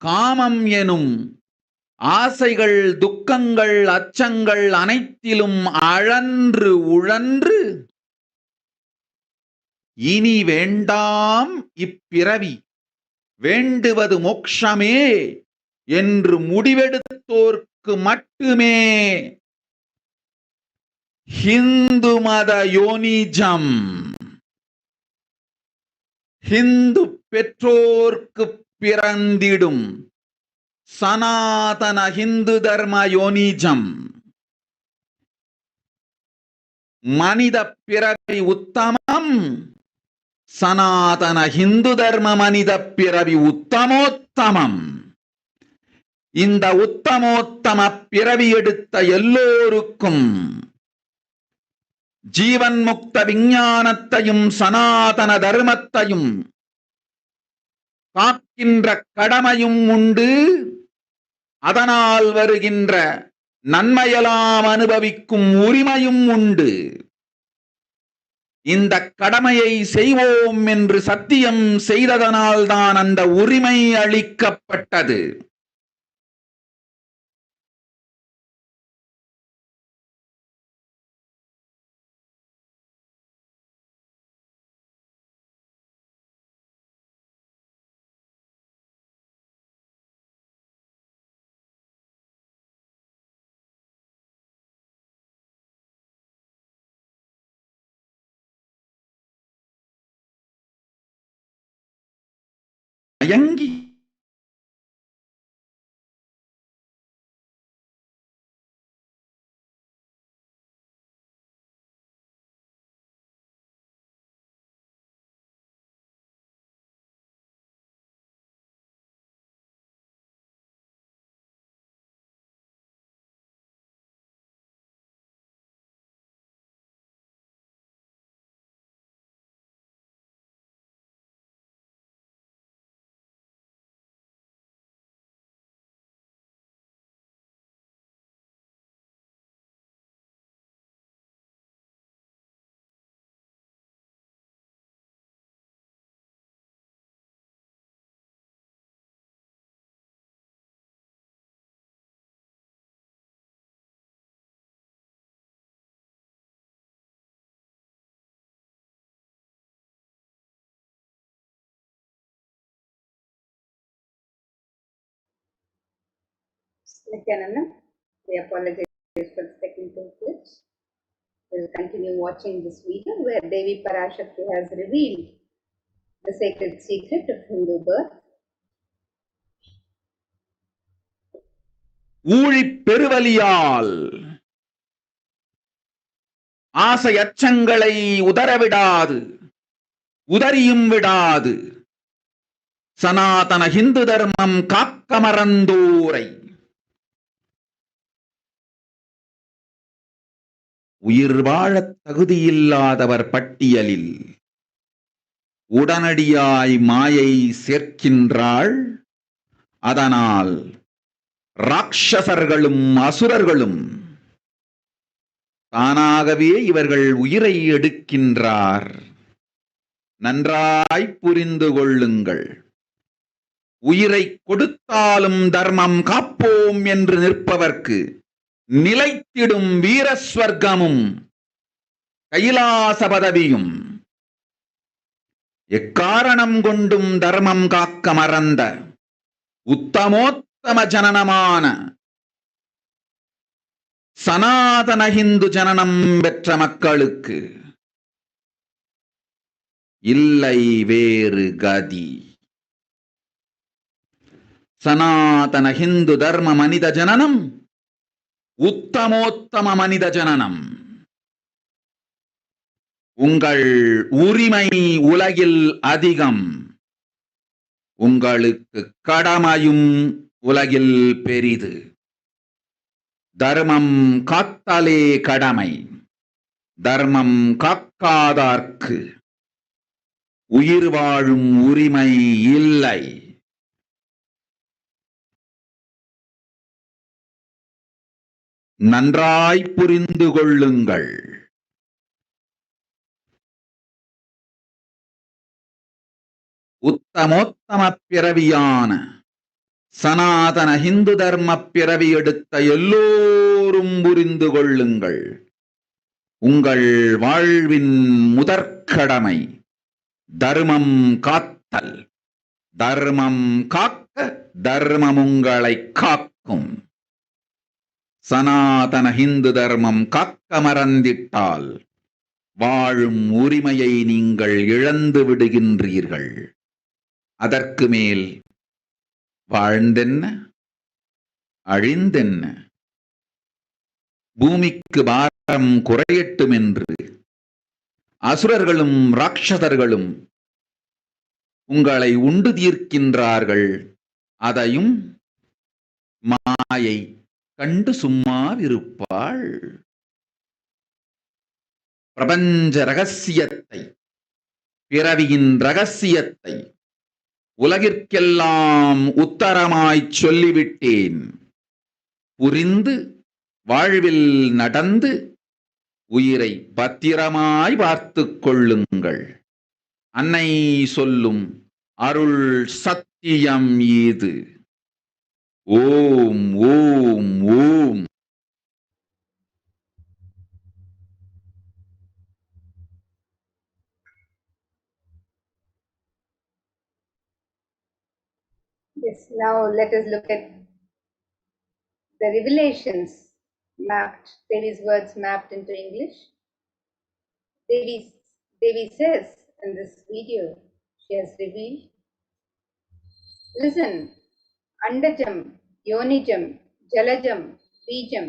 காமம் எனும் ஆசைகள், துக்கங்கள், அச்சங்கள் அனைத்திலும் அழன்று உழன்று இனி வேண்டாம் இப்பிறவி, வேண்டுவது மோட்சமே என்று முடிவெடுத்தோர்க்கு மட்டுமே ஹிந்து மத யோனிஜம், ஹிந்து பெற்றோர்க்கு பிறந்திடும் சனாதன ஹிந்து தர்ம யோனிஜம், மனித பிறவி உத்தமம், சனாதன ஹிந்து தர்ம மனித பிறவி உத்தமோத்தமம். இந்த உத்தமோத்தம பிறவி எடுத்த எல்லோருக்கும் ஜீவன் முக்த விஞ்ஞானத்தையும் சனாதன தர்மத்தையும் காக்கின்ற கடமையும் உண்டு. அதனால் வருகின்ற நன்மையெல்லாம் அனுபவிக்கும் உரிமையும் உண்டு. இந்த கடமையை செய்வோம் என்று சத்தியம் செய்ததனால்தான் அந்த உரிமை அளிக்கப்பட்டது. மயங்கி Nithyananda, we apologize for the technical glitch. We'll continue watching this video where Devi Parashakti has revealed the sacred secret of Hindu birth. ஊழிப் பெருவலியால் ஆசை அச்சங்களை உதறவிடாது, உதறியும் விடாது சனாதன ஹிந்து தர்மம் காக்க மறந்தோரை உயிர் வாழத் தகுதியில்லாதவர் பட்டியலில் உடனடியாய் மாயை சேர்க்கின்றாள். அதனால் ராட்சசர்களும் அசுரர்களும் தானாகவே இவர்கள் உயிரை எடுக்கின்றார். நன்றாய் புரிந்து கொள்ளுங்கள். உயிரை கொடுத்தாலும் தர்மம் காப்போம் என்று நிற்பவர்க்கு நிலைத்திடும் வீரஸ்வர்க்கமும் கைலாச பதவியும், எக்காரணம் கொண்டும் தர்மம் காக்க மறந்த உத்தமோத்தம ஜனனமான சனாதன ஹிந்து ஜனனம் பெற்ற மக்களுக்கு இல்லை வேறு கதி. சனாதன ஹிந்து தர்ம மனித ஜனனம் உத்தமோத்தம மனித ஜனனம். உங்கள் உரிமை உலகில் அதிகம். உங்களுக்கு கடமையும் உலகில் பெரிது. தர்மம் காத்தலே கடமை. தர்மம் காக்காதார்க்கு உயிர் வாழும் உரிமை இல்லை. நன்றாய் புரிந்து கொள்ளுங்கள். உத்தமோத்தம பிறவியான சனாதன ஹிந்து தர்ம பிறவி எடுத்த எல்லோரும் புரிந்து கொள்ளுங்கள். உங்கள் வாழ்வின் முதற்கடமை தர்மம் காத்தல். தர்மம் காக்க தர்மம் உங்களை காக்கும். சனாதன ஹிந்து தர்மம் காக்க மறந்திட்டால் வாழும் உரிமையை நீங்கள் இழந்து விடுகின்றீர்கள். அதற்கு மேல் வாழ்ந்தென்ன அழிந்தென்ன? பூமிக்கு பாரம் குறையட்டும் என்று அசுரர்களும் ராட்சதர்களும் உங்களை உண்டு தீர்க்கின்றார்கள். அதையும் மாயை கண்டு சும்மாவிருப்பாள். பிரபஞ்ச ரகசியத்தை, பிறவியின் ரகசியத்தை உலகிற்கெல்லாம் உத்தரமாய்ச் சொல்லிவிட்டேன். புரிந்து வாழ்வில் நடந்து உயிரை பத்திரமாய் பார்த்துக் கொள்ளுங்கள். அன்னை சொல்லும் அருள் சத்தியம் இது. ஓம் ஓம் ஓம். Yes, now let us look at the revelations mapped, Devi's words mapped into English. Devi says in this video, she has revealed, listen, Andajam, Yonijam, Jalajam, Bijam,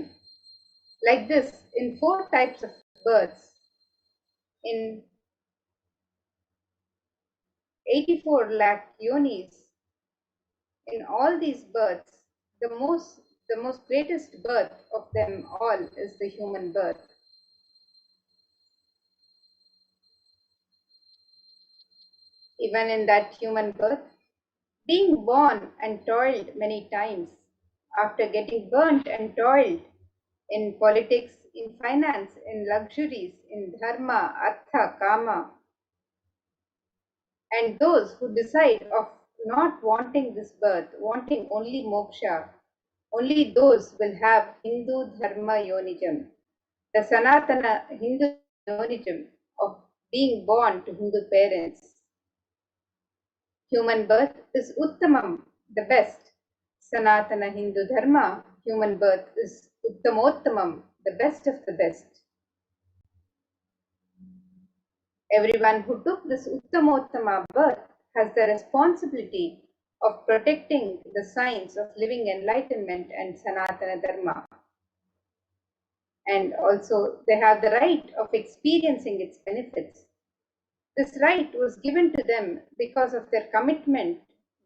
like this in 4 types of births, in 84 lakh yonis. In all these births, the most greatest birth of them all is the human birth. Even in that human birth, being born and toiled many times, after getting burnt and toiled in politics, in finance, in luxuries, in dharma, artha, kama, and those who decide of not wanting this birth, wanting only moksha, only those will have Hindu dharma yonijam, the Sanatana Hindu yonijam of being born to Hindu parents. Human birth is Uttamam, the best. Sanatana Hindu dharma, human birth is Uttamottamam, the best of the best. Everyone who took this Uttamottama birth has the responsibility of protecting the signs of living enlightenment and Sanatana Dharma. And also they have the right of experiencing its benefits. This right was given to them because of their commitment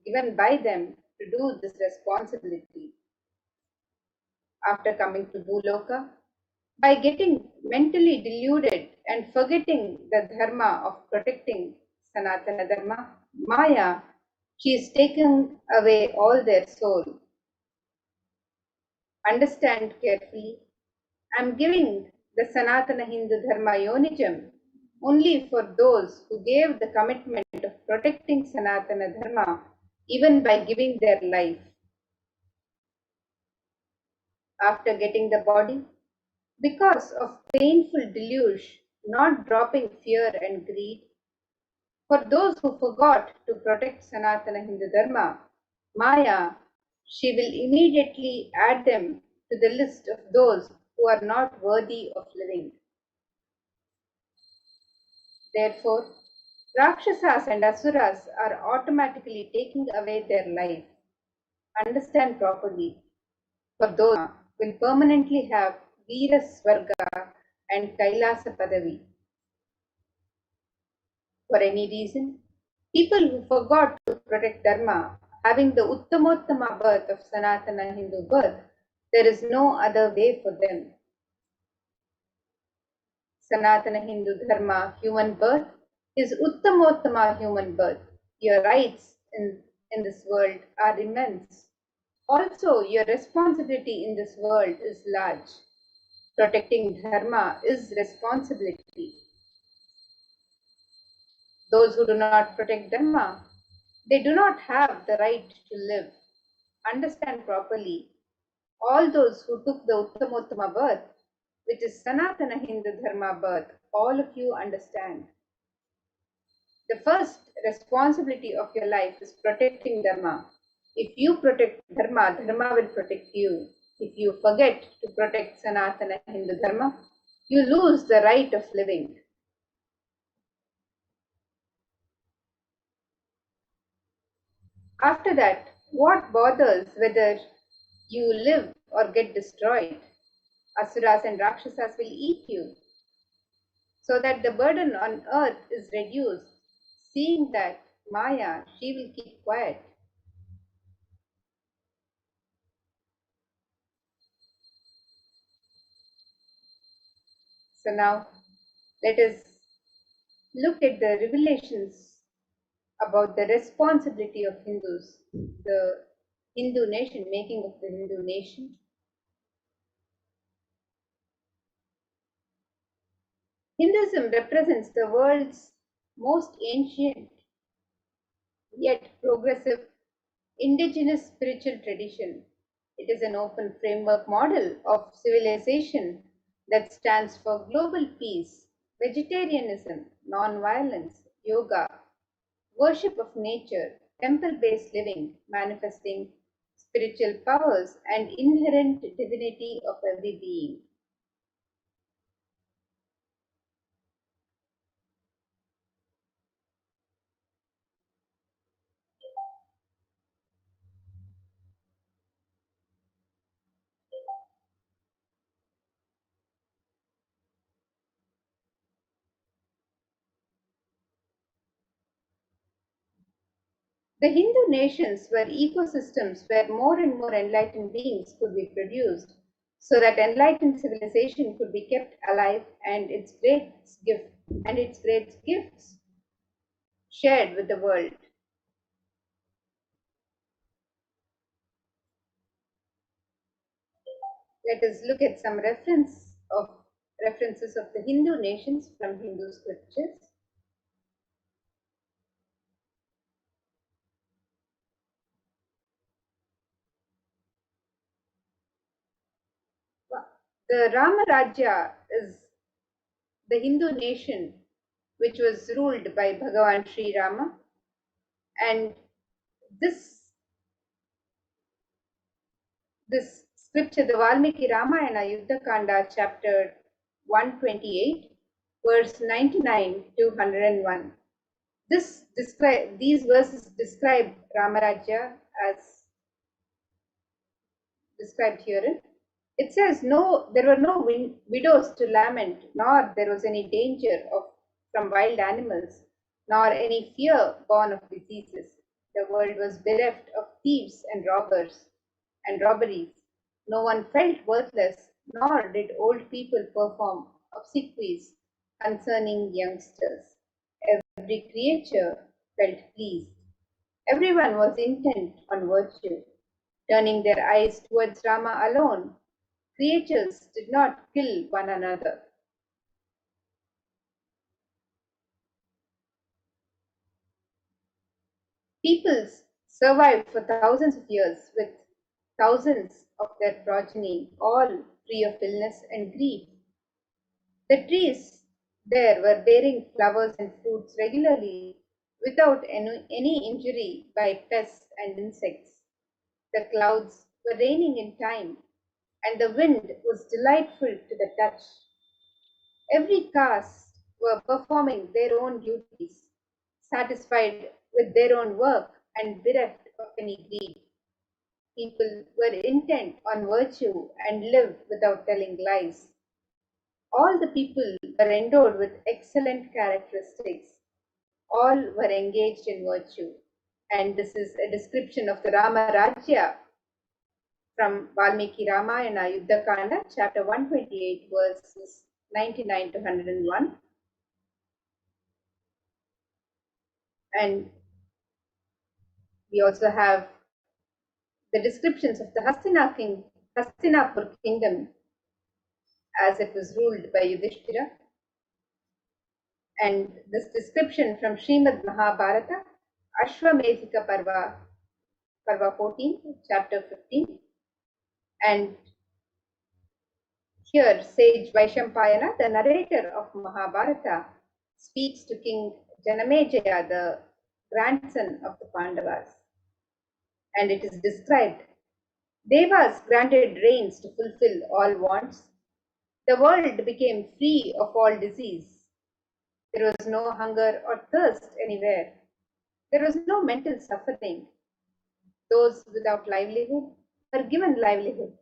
given by them to do this responsibility. After coming to Bhuloka, by getting mentally deluded and forgetting the dharma of protecting Sanatana Dharma, Maya, she is taking away all their soul. Understand carefully, I am giving the Sanatana Hindu Dharma Yonijam only for those who gave the commitment of protecting Sanatana Dharma even by giving their life. After getting the body, because of painful deluge, not dropping fear and greed, for those who forgot to protect Sanatana Hindu Dharma, Maya, she will immediately add them to the list of those who are not worthy of living. Therefore, Rakshasas and Asuras are automatically taking away their life. Understand properly. For those will permanently have Veera Swarga and Kailasa Padavi. For any reason, people who forgot to protect Dharma, having the Uttamottama birth of Sanatana Hindu birth, there is no other way for them. Sanatana Hindu Dharma human birth is Uttamottama human birth. Your rights in this world are immense. Also, your responsibility in this world is large. Protecting Dharma is responsibility. Those who do not protect Dharma, they do not have the right to live. Understand properly. All those who took the Uttamottama birth, which is Sanatana Hindu Dharma birth, all of you understand. The first responsibility of your life is protecting Dharma. If you protect Dharma, Dharma will protect you. If you forget to protect Sanatana Hindu Dharma, you lose the right of living. After that, what bothers whether you live or get destroyed? Asuras and Rakshasas will eat you, so that the burden on earth is reduced. Seeing that, Maya, she will keep quiet. So now, let us look at the revelations about the responsibility of Hindus, the Hindu nation, making of the Hindu nation. Hinduism represents the world's most ancient yet progressive indigenous spiritual tradition. It is an open framework model of civilization that stands for global peace, vegetarianism, non-violence, yoga, worship of nature, temple-based living, manifesting spiritual powers and inherent divinity of every being. The Hindu nations were ecosystems where more and more enlightened beings could be produced, so that enlightened civilization could be kept alive and its great gifts shared with the world. Let us look at some references of the Hindu nations from Hindu scriptures. The Rama Rajya is the Hindu nation which was ruled by Bhagavan Sri Rama, and this scripture, the Valmiki Ramayana Yuddha Kanda, chapter 128, verse 99 to 101. These verses describe Ramarajya as described herein. It says, there were no widows to lament, nor there was any danger from wild animals, nor any fear born of diseases. The world was bereft of thieves and robbers and robberies. No one felt worthless, nor did old people perform obsequies concerning youngsters. Every creature felt pleased. Everyone was intent on virtue, turning their eyes towards Rama alone. Creatures did not kill one another. Peoples survived for thousands of years with thousands of their progeny, all free of illness and grief. The trees there were bearing flowers and fruits regularly without any injury by pests and insects. The clouds were raining in time, and the wind was delightful to the touch. Every caste were performing their own duties, satisfied with their own work and bereft of any greed. people were intent on virtue and lived without telling lies. All the people were endowed with excellent characteristics. All were engaged in virtue. And this is a description of the Rama Rajya from Valmiki Ramayana Yuddha Kanda, chapter 128, verses 99 to 101. And we also have the descriptions of the Hastinapur kingdom as it was ruled by Yudhishthira. And this description from Srimad Mahabharata, Ashwamedhika Parva 14, chapter 15. And here, sage Vaishampayana, the narrator of Mahabharata, speaks to King Janamejaya, the grandson of the Pandavas. And it is described, Devas granted rains to fulfill all wants. The world became free of all disease. There was no hunger or thirst anywhere. There was no mental suffering. Those without livelihood were given livelihood.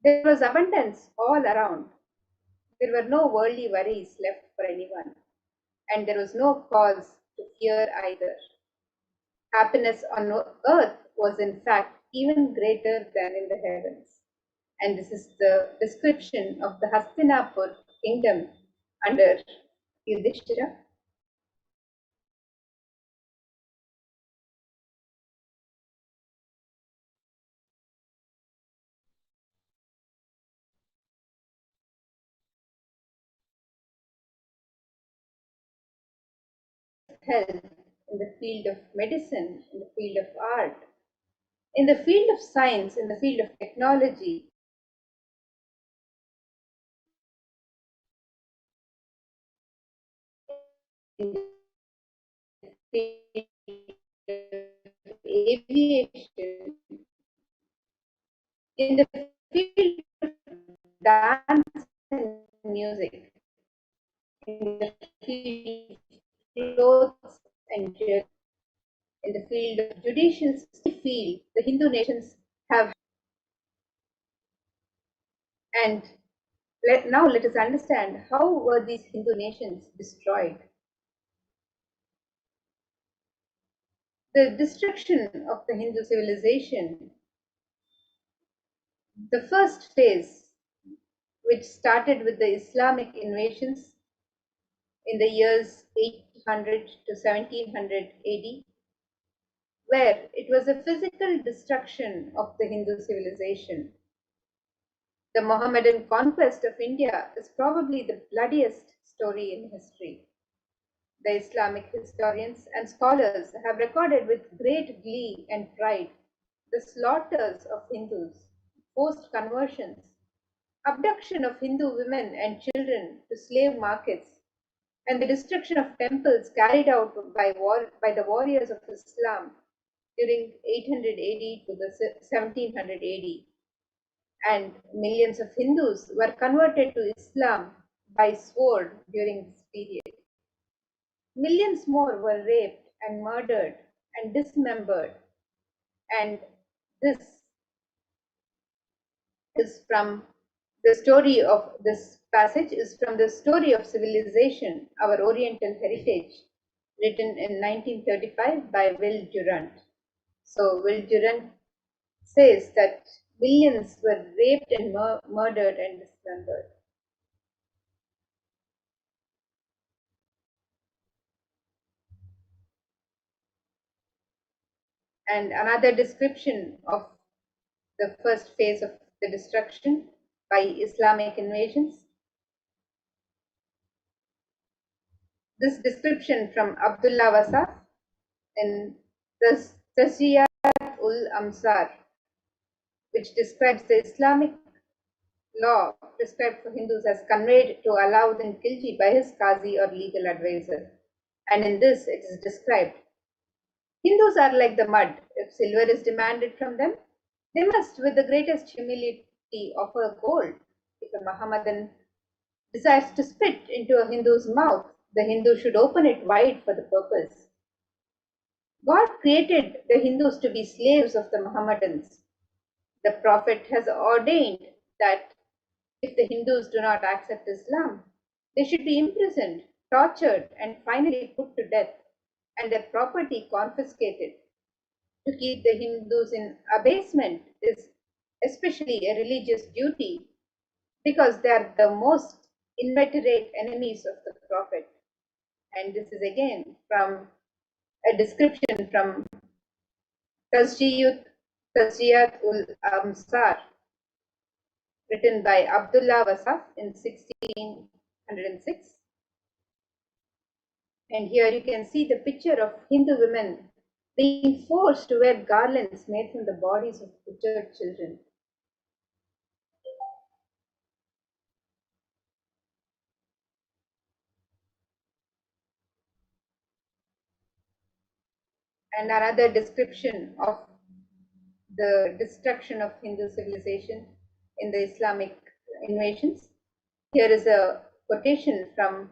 There was abundance all around. There were no worldly worries left for anyone, and there was no cause to fear either. Happiness on earth was in fact even greater than in the heavens. And this is the description of the Hastinapur kingdom under Yudhishthira. Health, in the field of medicine, in the field of art, in the field of science, in the field of technology. In the field of aviation, in the field of dance and music, in the field of clothes and jewelry, in the field of judicial field, the Hindu nations have. And now let us understand how were these Hindu nations destroyed. The destruction of the Hindu civilization, the first phase, which started with the Islamic invasions in the years 800 to 1700 AD, where it was a physical destruction of the Hindu civilization. The Mohammedan conquest of India is probably the bloodiest story in history. The Islamic historians and scholars have recorded with great glee and pride the slaughters of Hindus, forced conversions, abduction of Hindu women and children to slave markets, and the destruction of temples carried out by the warriors of Islam during 800 AD to the 1700 AD. And millions of Hindus were converted to Islam by sword during this period. Millions more were raped and murdered and dismembered. And this is from the story of this passage is from the Story of Civilization, Our Oriental Heritage, written in 1935 by Will Durant. So Will Durant says that millions were raped and murdered and dismembered. And another description of the first phase of the destruction by Islamic invasions. This description from Abdullah Wasaf in the Tazkiyat-ul-Amsar, which describes the Islamic law prescribed for Hindus as conveyed to Alauddin Khilji by his Qazi or legal advisor. And in this it is described, Hindus are like the mud. If silver is demanded from them, they must with the greatest humility offer gold. If a Mohammedan desires to spit into a Hindu's mouth, the Hindu should open it wide for the purpose. God created the Hindus to be slaves of the Mohammedans. The Prophet has ordained that if the Hindus do not accept Islam, they should be imprisoned, tortured, and finally put to death, and their property confiscated. To keep the Hindus in abasement is especially a religious duty because they are the most inveterate enemies of the Prophet. And this is again from a description from Tazkiyat ul Amsar, written by Abdullah Wasaf in 1606. And here you can see the picture of Hindu women being forced to wear garlands made from the bodies of butchered children. And another description of the destruction of Hindu civilization in the Islamic invasions. Here is a quotation from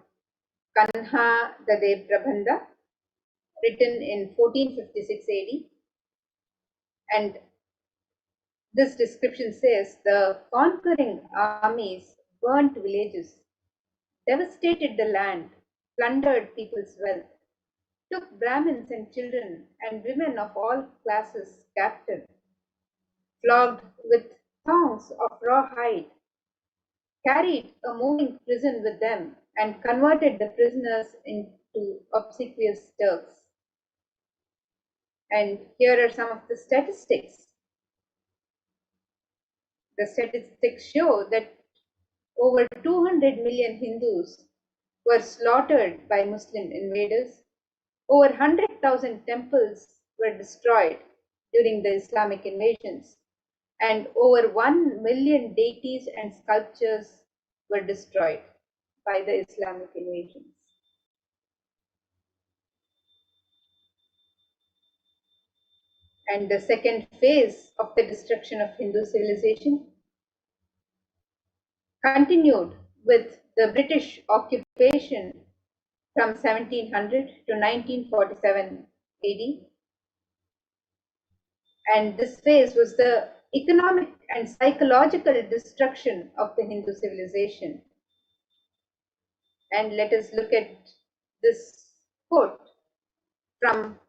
Kanha Dade Prabandha, written in 1456 AD. And this description says the conquering armies burnt villages, devastated the land, plundered people's wealth, took Brahmins and children and women of all classes captive, flogged with thongs of raw hide, carried a moving prison with them, and converted the prisoners into obsequious Turks. And here are some of the statistics. The statistics show that over 200 million Hindus were slaughtered by Muslim invaders. Over 100,000 temples were destroyed during the Islamic invasions, and over 1 million deities and sculptures were destroyed by the Islamic invasions. And the second phase of the destruction of Hindu civilization continued with the British occupation from 1700 to 1947 AD. And this phase was the economic and psychological destruction of the Hindu civilization. And let us look at this quote from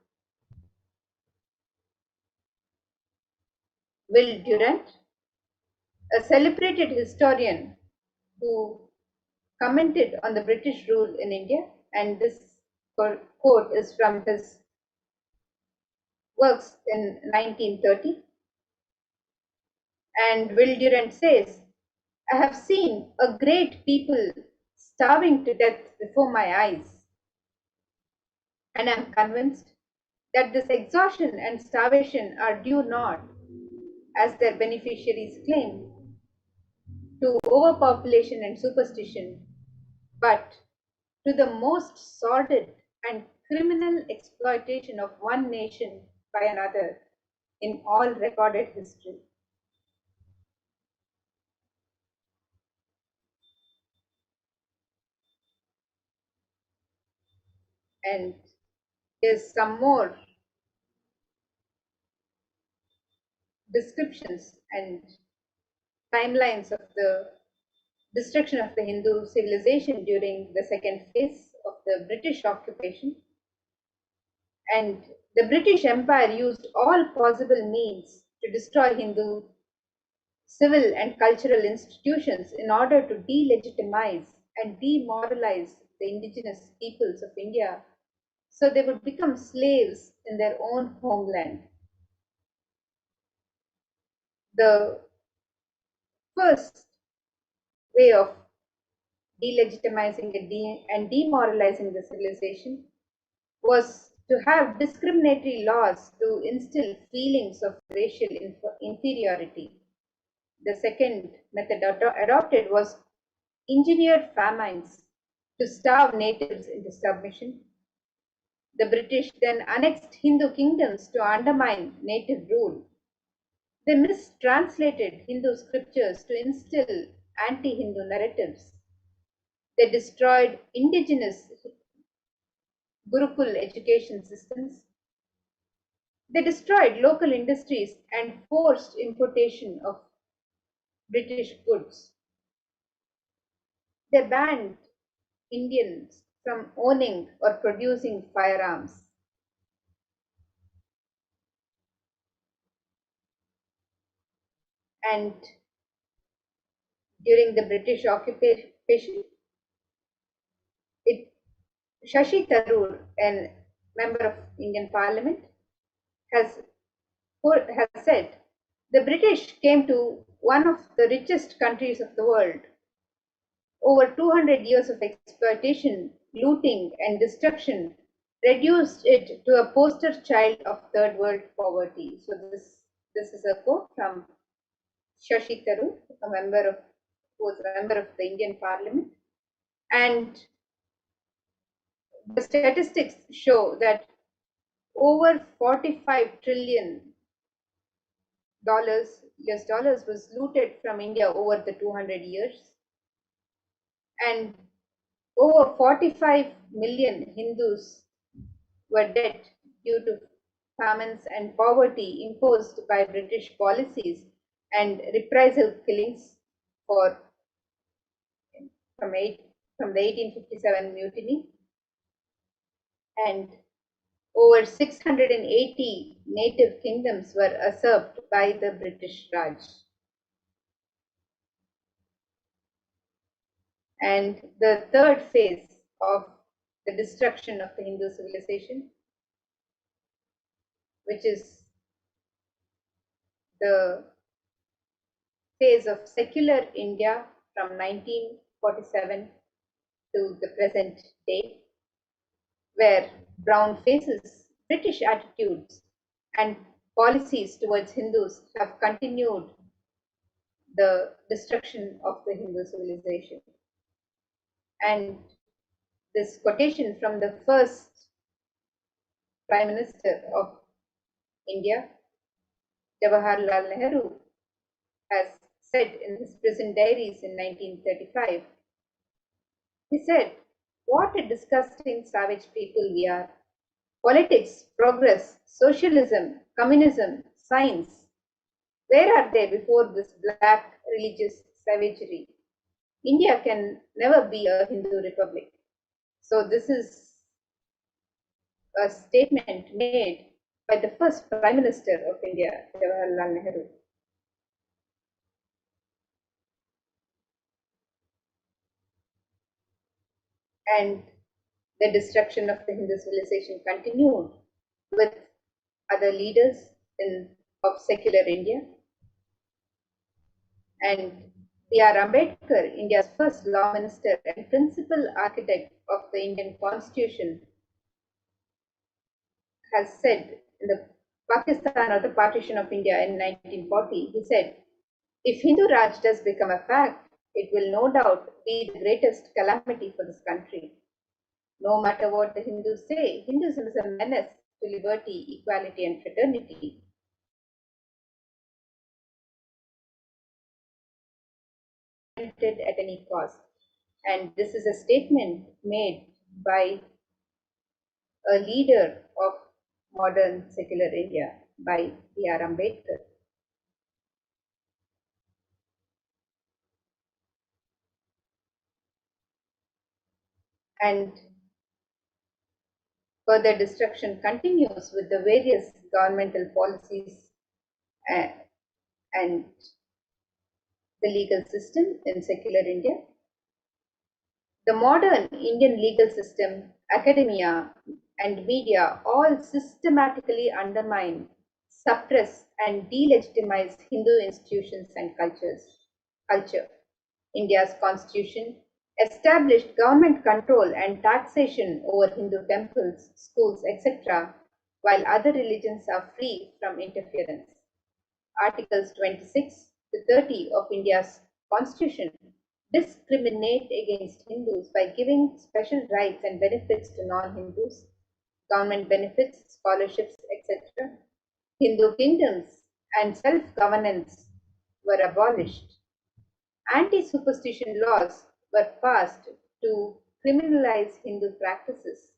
Will Durant, a celebrated historian who commented on the British rule in India. And this quote is from his works in 1930. And Will Durant says, I have seen a great people starving to death before my eyes, and I am convinced that this exhaustion and starvation are due not, as their beneficiaries claim, to overpopulation and superstition, but to the most sordid and criminal exploitation of one nation by another in all recorded history. And there's some more descriptions and timelines of the destruction of the Hindu civilization during the second phase of the British occupation. And the British Empire used all possible means to destroy Hindu civil and cultural institutions in order to delegitimize and demoralize the indigenous peoples of India so they would become slaves in their own homeland. The first way of delegitimizing and demoralizing the civilization was to have discriminatory laws to instill feelings of racial inferiority. The second method adopted was engineered famines to starve natives into submission. The British then annexed Hindu kingdoms to undermine native rule. They mistranslated Hindu scriptures to instill anti-Hindu narratives. They destroyed indigenous Gurukul education systems. They destroyed local industries and forced importation of British goods. They banned Indians from owning or producing firearms. And during the British occupation, Shashi Tharoor, a member of Indian Parliament, has said the British came to one of the richest countries of the world. Over 200 years of exploitation, looting, and destruction reduced it to a poster child of third world poverty. So this is a quote from Shashi Tharoor, who was a member of the Indian Parliament, and the statistics show that over 45 trillion US dollars was looted from India over the 200 years, and over 45 million Hindus were dead due to famines and poverty imposed by British policies and reprisal killings for from the 1857 mutiny, and over 680 native kingdoms were usurped by the British Raj. And the third phase of the destruction of the Hindu civilization, which is the phase of secular India from 1947 to the present day, where brown faces, British attitudes, and policies towards Hindus have continued the destruction of the Hindu civilization. And this quotation from the first Prime Minister of India, Jawaharlal Nehru, has said in his prison diaries in 1935. He said, "What a disgusting savage people we are. Politics, progress, socialism, communism, science. Where are they before this black religious savagery? India can never be a Hindu republic." So this is a statement made by the first Prime Minister of India, Jawaharlal Nehru. And the destruction of the Hindu civilization continued with other leaders of secular India. And B.R. Ambedkar, India's first law minister and principal architect of the Indian Constitution, has said in the Pakistan or the partition of India in 1940, he said, "If Hindu Raj does become a fact, it will no doubt be the greatest calamity for this country. No matter what the Hindus say, Hinduism is a menace to liberty, equality, and fraternity. At any cost." And this is a statement made by a leader of modern secular India, by B.R. Ambedkar. And further destruction continues with the various governmental policies and the legal system in secular India. The modern Indian legal system, academia, and media all systematically undermine, suppress, and delegitimize Hindu institutions and culture. India's constitution established government control and taxation over Hindu temples, schools, etc., while other religions are free from interference. Articles 26 to 30 of India's constitution discriminate against Hindus by giving special rights and benefits to non-Hindus, government benefits, scholarships, etc. Hindu kingdoms and self-governance were abolished. Anti-superstition laws were passed to criminalize Hindu practices.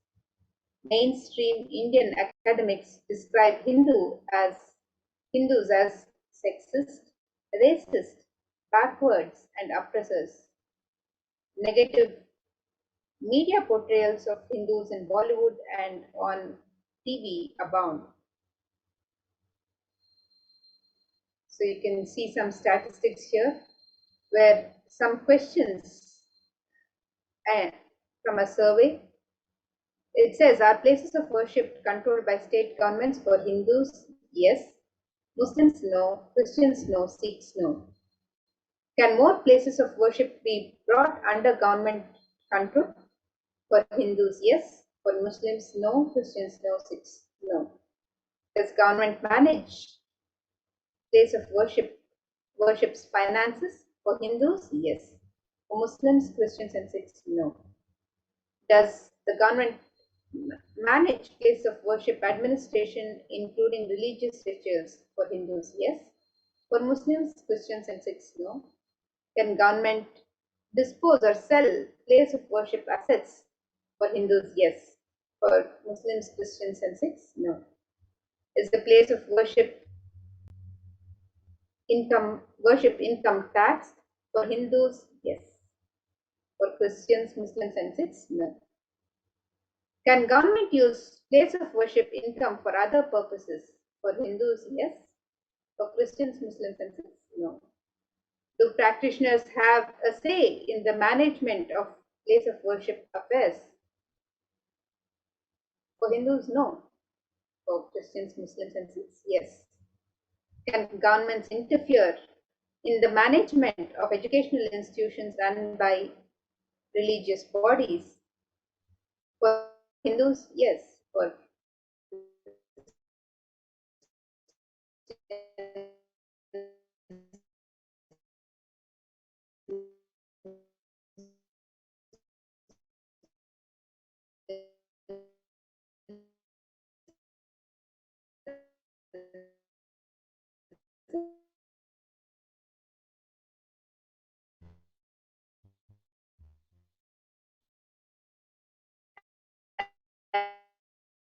Mainstream Indian academics describe Hindus as sexist, racist, backwards, and oppressors. Negative media portrayals of Hindus in Bollywood and on TV abound. So you can see some statistics here where some questions from a survey. It says, are places of worship controlled by state governments for Hindus? Yes. Muslims? No. Christians? No. Sikhs? No. Can more places of worship be brought under government control? For Hindus? Yes. For Muslims? No. Christians? No. Sikhs? No. Does government manage place of worship's finances? For Hindus? Yes. For Muslims, Christians, and Sikhs? No. Does the government manage place of worship administration, including religious rituals? For Hindus? Yes. For Muslims, Christians, and Sikhs? No. Can government dispose or sell place of worship assets? For Hindus? Yes. For Muslims, Christians, and Sikhs? No. Is the place of worship income taxed? For Hindus? Yes. For Christians, Muslims, and Sikhs? No. Can government use place of worship income for other purposes? For Hindus? Yes. For Christians, Muslims, and Sikhs? No. Do practitioners have a say in the management of place of worship affairs? For Hindus? No. For Christians, Muslims, and Sikhs? Yes. Can governments interfere in the management of educational institutions run by religious bodies? For Hindus? Yes. For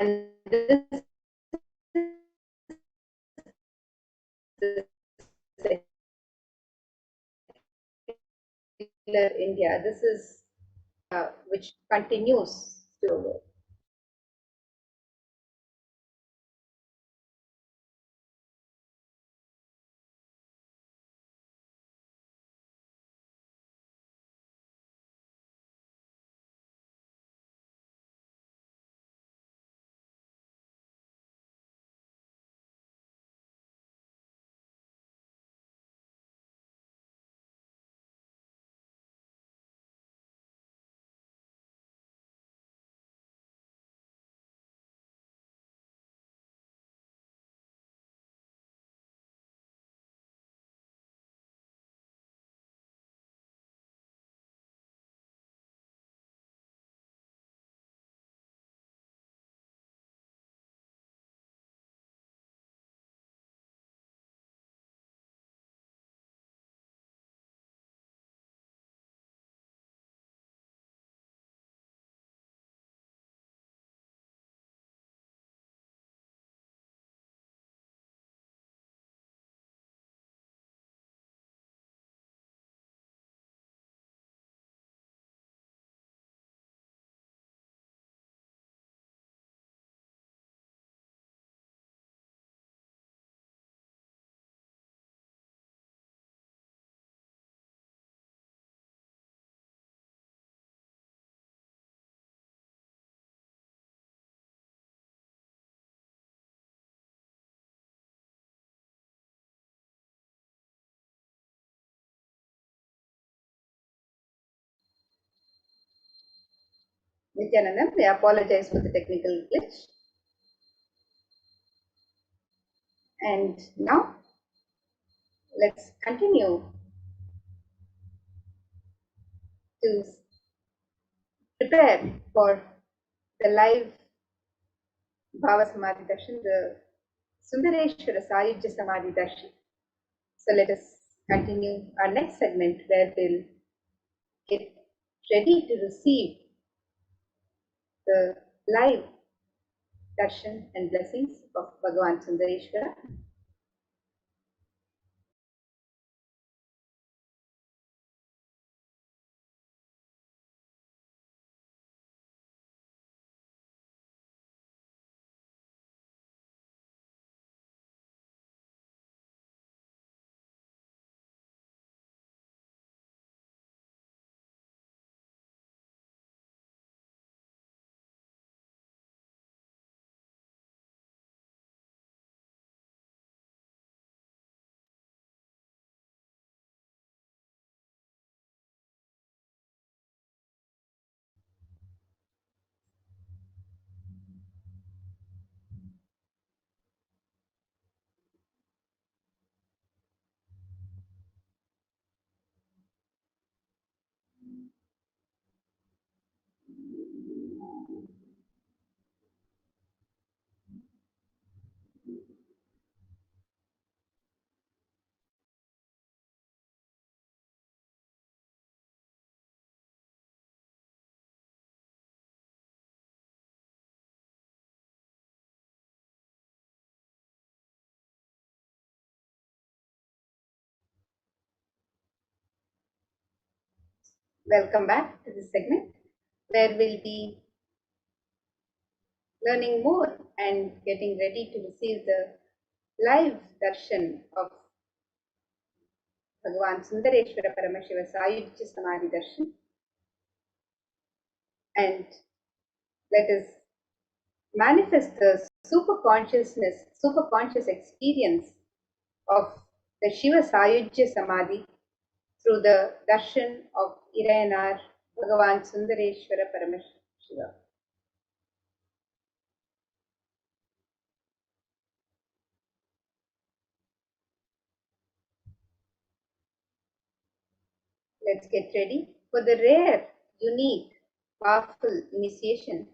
and this is secular India. This is which continues to Nithyananda. I apologize for the technical glitch. And now let's continue to prepare for the live Bhava Samadhi Darshan, the Sundareshwara Sayujya Samadhi Darshan. So let us continue our next segment where we'll get ready to receive the live Darshan and blessings of Bhagavan Sundareshwara. Welcome back to this segment where we'll be learning more and getting ready to receive the live darshan of Bhagavan Sundareshwara Paramashiva Sayujya Samadhi Darshan. And let us manifest the super conscious experience of the Shiva Sayujya Samadhi through the darshan of Irayanar Bhagavan Sundareshwara Paramashivam. Let's get ready for the rare, unique, powerful initiation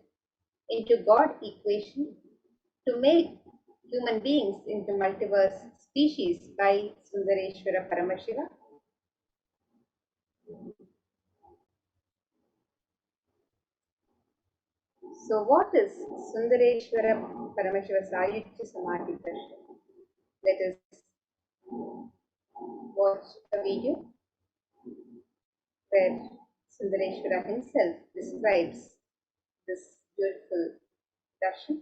into God equation to make human beings into multiverse species by Sundareshwara Paramashiva. So what is Sundareshwara Paramashiva Sayujya Samadhi Darshan? Let us watch a video where Sundareshwara himself describes this beautiful darshan.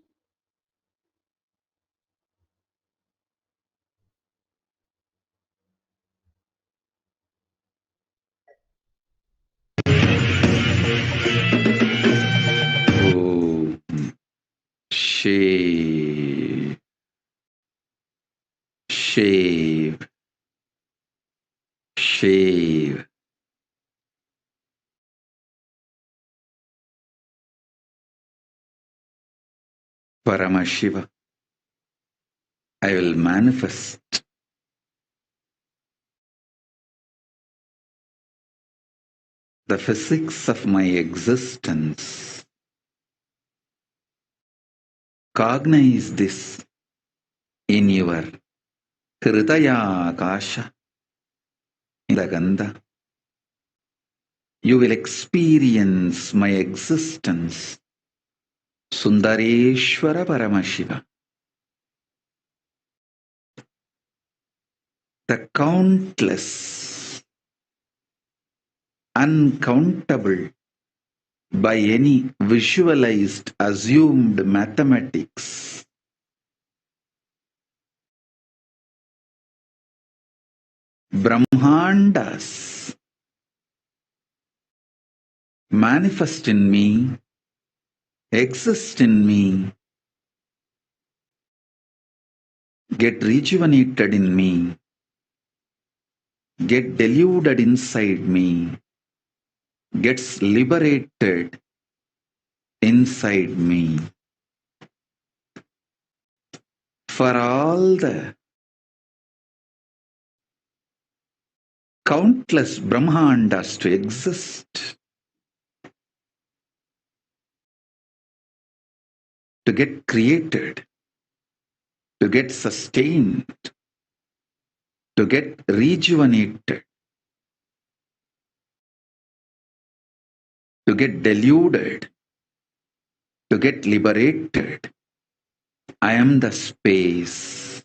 Oh, shave, shave, shave. Paramashiva, I will manifest the physics of my existence. Cognize this in your Hridaya Akasha, Ganda. You will experience my existence. Sundareshwara Paramashiva. The countless, uncountable by any visualized, assumed mathematics, Brahmandas manifest in me, exist in me, get rejuvenated in me, get deluded inside me, gets liberated inside me. For all the countless Brahmandas to exist, to get created, to get sustained, to get rejuvenated, to get deluded, to get liberated, I am the space.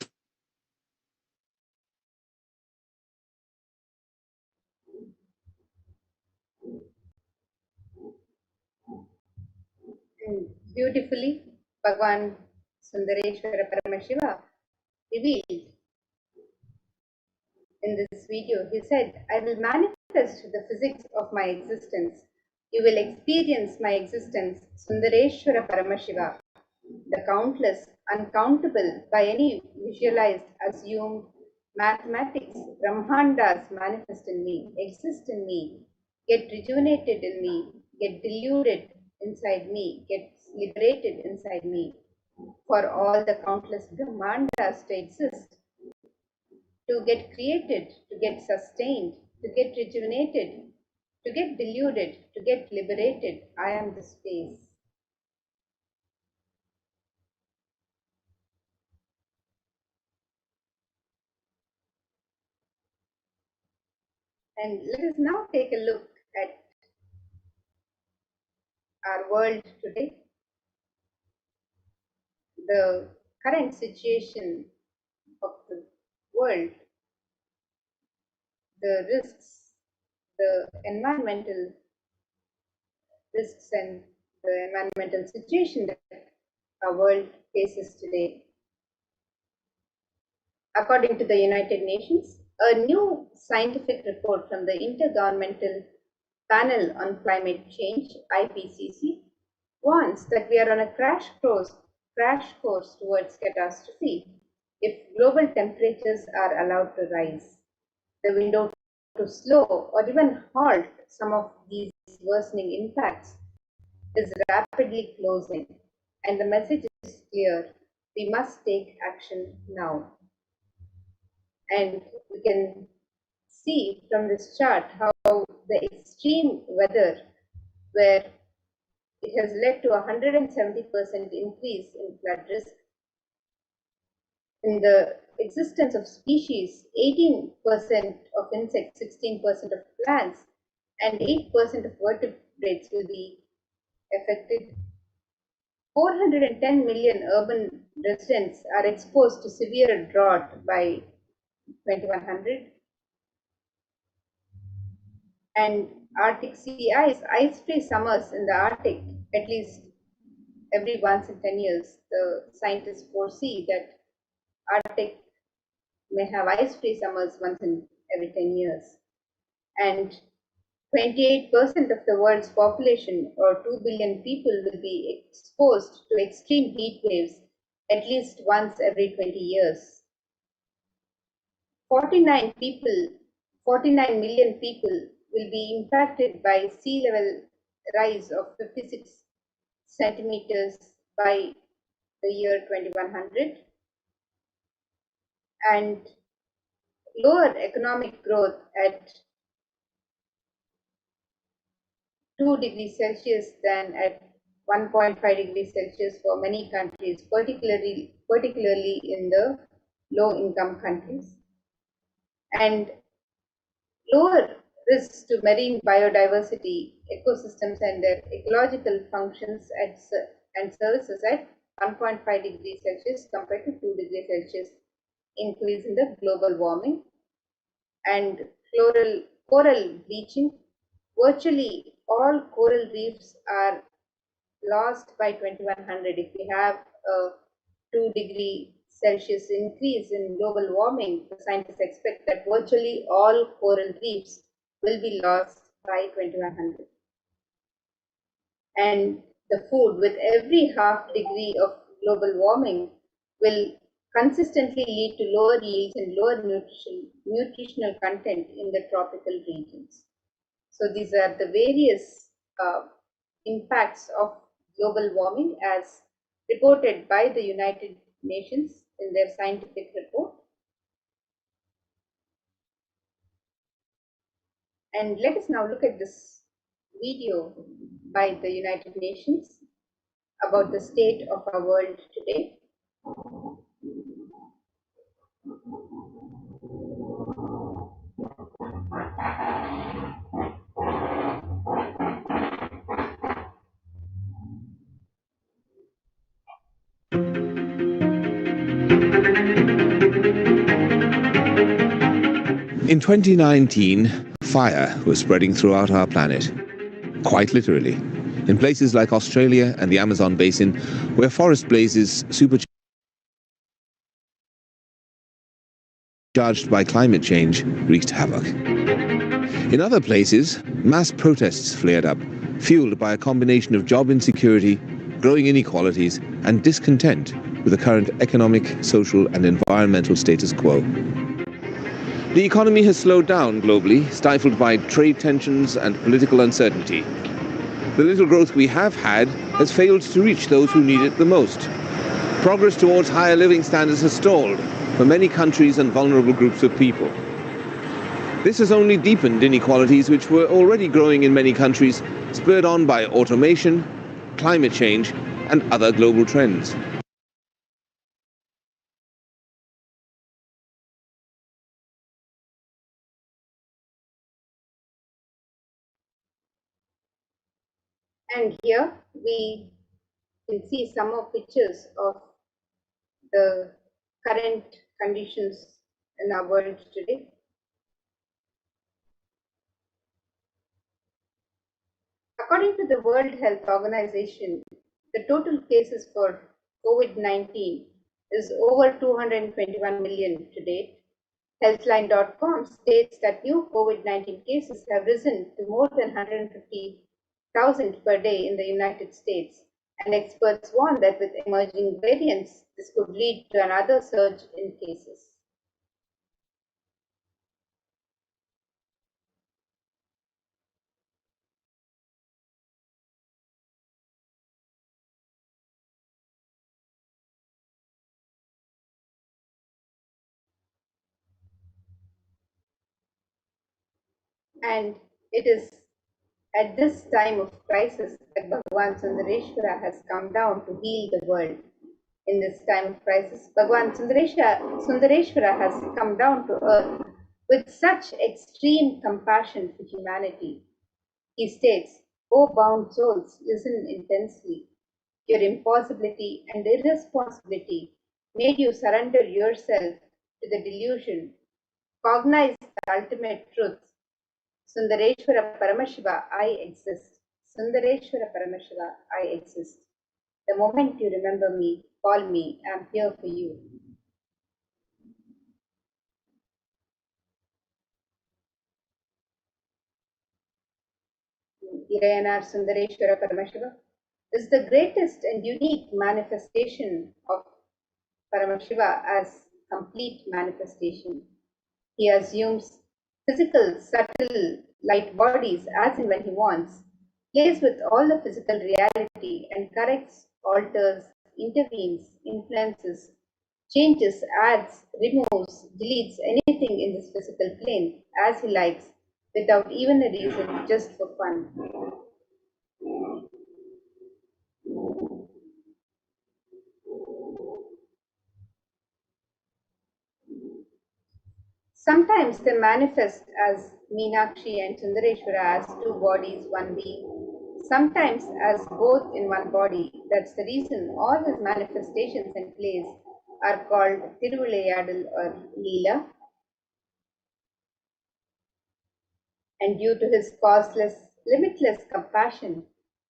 And beautifully, Bhagavan Sundareshwara Paramashiva revealed in this video. He said, I will manifest the physics of my existence. You will experience my existence, Sundareshwara Paramashiva, the countless, uncountable, by any visualized, assumed mathematics, Brahmandas manifest in me, exist in me, get rejuvenated in me, get deluded inside me, get liberated inside me. For all the countless Brahmandas to exist, to get created, to get sustained, to get rejuvenated, to get deluded, to get liberated, I am the space. And let us now take a look at our world today, the current situation of the world, the risks, the environmental risks and the environmental situation that our world faces today. According to the United Nations, a new scientific report from the Intergovernmental Panel on Climate Change, IPCC, warns that we are on a crash course towards catastrophe if global temperatures are allowed to rise. The window to slow or even halt some of these worsening impacts is rapidly closing, and the message is clear: we must take action now. And we can see from this chart how the extreme weather, where it has led to a 170% increase in flood risk, in the existence of species, 18% of insects, 16% of plants, and 8% of vertebrates will be affected. 410 million urban residents are exposed to severe drought by 2100. And Arctic sea ice-free summers in the Arctic, at least every once in 10 years. The scientists foresee that Arctic may have ice-free summers once in every 10 years. And 28% of the world's population, or 2 billion people, will be exposed to extreme heat waves at least once every 20 years. 49 million people will be impacted by sea level rise of 56 centimeters by the year 2100, and lower economic growth at 2 degrees Celsius than at 1.5 degrees Celsius for many countries, particularly in the low-income countries, and lower risks to marine biodiversity, ecosystems, and their ecological functions and services at 1.5 degrees Celsius compared to 2 degrees Celsius increase in the global warming, and coral bleaching. Virtually all coral reefs are lost by 2100. If we have a 2 degree Celsius increase in global warming, the scientists expect that virtually all coral reefs will be lost by 2100. And the food, with every half degree of global warming, will consistently lead to lower yields and lower nutritional content in the tropical regions. So these are the various impacts of global warming as reported by the United Nations in their scientific report. And let us now look at this video by the United Nations about the state of our world today. In 2019, fire was spreading throughout our planet, quite literally, in places like Australia and the Amazon basin, where forest blazes supercharged by climate change wreaked havoc. In other places, mass protests flared up, fueled by a combination of job insecurity, growing inequalities, and discontent with the current economic, social, and environmental status quo. The economy has slowed down globally, stifled by trade tensions and political uncertainty. The little growth we have had has failed to reach those who need it the most. Progress towards higher living standards has stalled for many countries and vulnerable groups of people. This has only deepened inequalities which were already growing in many countries, spurred on by automation, climate change, and other global trends. And here we can see some more pictures of the current conditions in our world today. According to the World Health Organization, the total cases for COVID-19 is over 221 million to date. Healthline.com states that new COVID-19 cases have risen to more than 150,000 per day in the United States, and experts warn that with emerging variants, this could lead to another surge in cases. And it is at this time of crisis that Bhagavan Sundareshwara has come down to heal the world. In this time of crisis, Bhagavan Sundareshwara has come down to earth with such extreme compassion for humanity. He states, "O bound souls, listen intensely. Your impossibility and irresponsibility made you surrender yourself to the delusion. Cognize the ultimate truth. Sundareshwara Paramashiva, I exist. Sundareshwara Paramashiva, I exist. The moment you remember me, call me, I am here for you." Irayanar Sundareshwara Paramashiva is the greatest and unique manifestation of Paramashiva as complete manifestation. He assumes physical, subtle, light bodies as and when he wants, plays with all the physical reality and corrects, alters, intervenes, influences, changes, adds, removes, deletes anything in this physical plane as he likes without even a reason, just for fun. Sometimes they manifest as Meenakshi and Sundareshwara as two bodies, one being. Sometimes as both in one body. That's the reason all his manifestations and plays are called Tiruvilayadal or Leela. And due to his causeless, limitless compassion,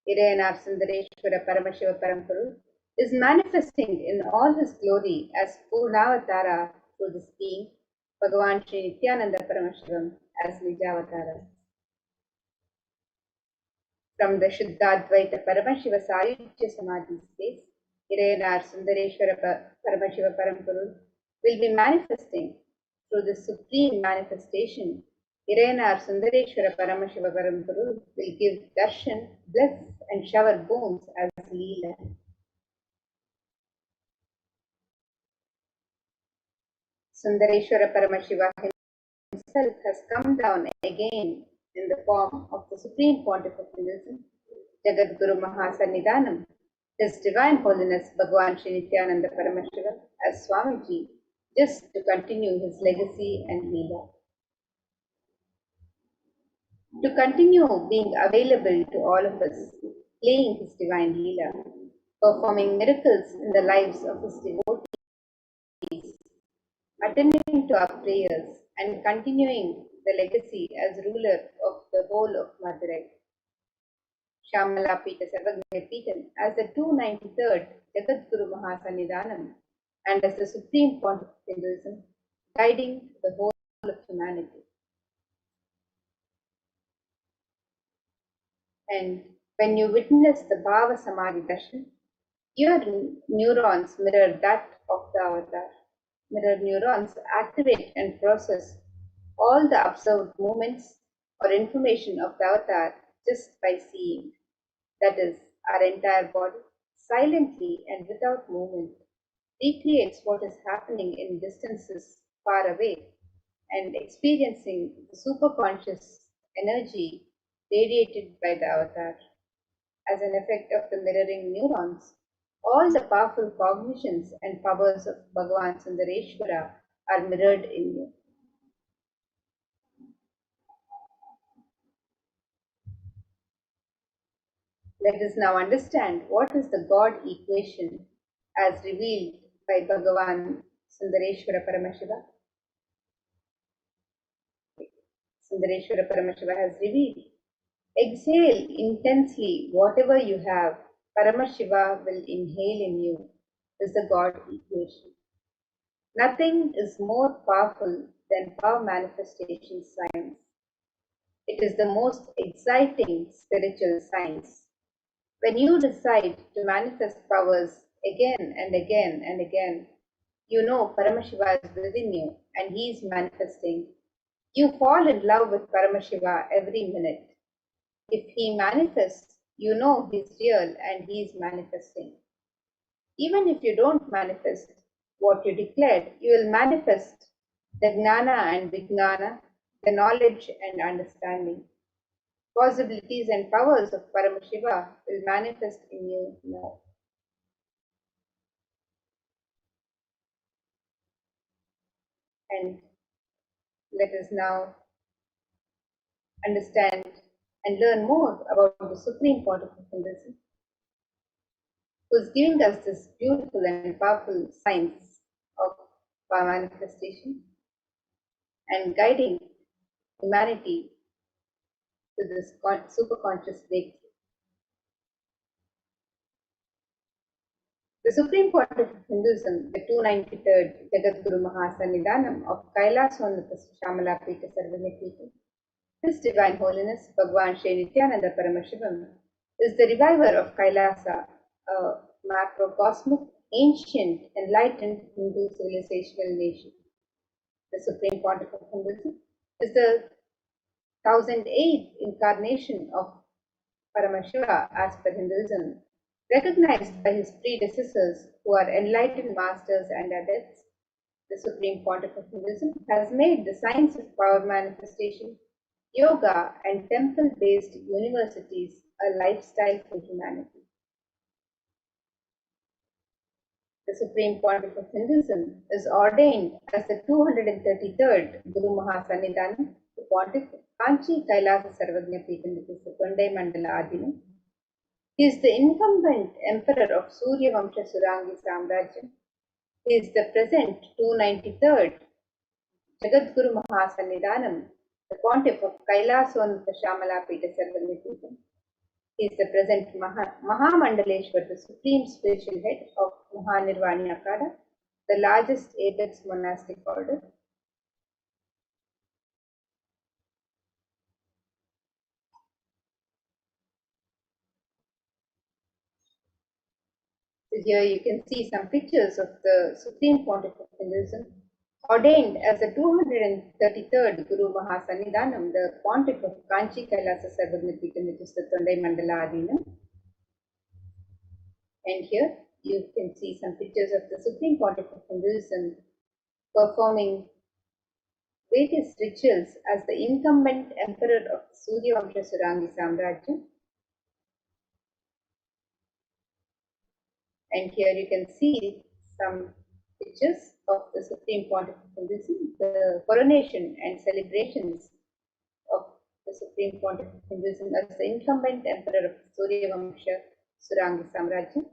Irayanar Sundareshwara Paramashiva Parampuru is manifesting in all his glory as Purnavatara through this being, Bhagavan Sri Nithyananda Paramashivam as Nijavatara. From the Shuddhadvaita Paramashiva Sayujya Samadhi space, Irayanar Sundareshwara Paramashiva Parampuru will be manifesting through the supreme manifestation. Irayanar Sundareshwara Paramashiva Parampuru will give darshan, bless and shower boons as Leela. Sundareshwara Paramashiva himself has come down again in the form of the Supreme Pontificalism, Jagat Guru Mahasannidhanam, His Divine Holiness Bhagavan Sri Nithyananda Paramashivam as Swamiji, just to continue his legacy and Leela. To continue being available to all of us, playing his divine Leela, performing miracles in the lives of his devotees, attending to our prayers, and continuing the legacy as ruler of the whole of Madurai. Shamala Pita Sarvagnya Peetham as the 293rd Jagadguru Mahasannidhanam and as the Supreme Pontiff of Hinduism, guiding the whole of humanity. And when you witness the Bhava Samadhi Darshan, your neurons mirror that of the avatar. Mirror neurons activate and process all the observed movements or information of the avatar just by seeing. That is, our entire body, silently and without movement, recreates what is happening in distances far away and experiencing the superconscious energy radiated by the avatar. As an effect of the mirroring neurons, all the powerful cognitions and powers of Bhagavan Sundareshwara are mirrored in you. Let us now understand what is the God equation as revealed by Bhagavan Sundareshwara Paramashiva. Sundareshwara Paramashiva has revealed. Exhale intensely whatever you have, Paramashiva will inhale in you, is the God equation. Nothing is more powerful than power manifestation science. It is the most exciting spiritual science. When you decide to manifest powers again and again and again, you know Paramashiva is within you and he is manifesting. You fall in love with Paramashiva every minute. If he manifests, you know he's real and he is manifesting. Even if you don't manifest what you declared, you will manifest the Gnana and Vijnana, the knowledge and understanding. Possibilities and powers of Paramashiva will manifest in you now. And let us now understand and learn more about the Supreme Pontiff of Hinduism, who is giving us this beautiful and powerful science of power manifestation and guiding humanity to this superconscious breakthrough. The Supreme Pontiff of Hinduism, the 293rd Jagadguru Mahasannidhanam of Kailasa Shamala Pita Sarvagnya Peetham, His Divine Holiness Bhagavan Shri Nithyananda Paramashivam, is the reviver of Kailasa, a macrocosmic, ancient, enlightened Hindu civilizational nation. The Supreme Pontiff of Hinduism is the 1008th incarnation of Paramashiva as per Hinduism, recognized by his predecessors who are enlightened masters and adepts. The Supreme Pontiff of Hinduism has made the science of power manifestation, yoga, and temple-based universities a lifestyle for humanity. The Supreme Pontiff of Hinduism is ordained as the 233rd Guru Mahasannidhanam, the Pontiff of Kanchi Kailasa Sarvagnya Peetham, which is the Tondai Mandala Adinam. He is the incumbent emperor of Surya Vamsha Surangi Samrajyam. He is the present 293rd Jagadguru Mahasannidhanam, the Pontiff of Kailasa Shamala Pita Sarvagnya Peetham. He is the present Mahamandaleshwar, the supreme spiritual head of Mahanirvani Akada, the largest apex monastic order. So here you can see some pictures of the Supreme Pontiff of Hinduism, ordained as the 233rd Guru Mahasannidhanam, the Pontiff of Kanchi Kailasa Sarvagnya Peetham, which is the Tondai Mandala Adinam. And here you can see some pictures of the Supreme Pontiff of Hinduism performing various rituals as the incumbent emperor of Surya Vamsha Surangi Samrajyam. And here you can see some pictures of the Supreme Pontiff of Hinduism, the coronation and celebrations of the Supreme Pontiff of Hinduism as the incumbent emperor of Surya Vamsha Surangi Samrajyam.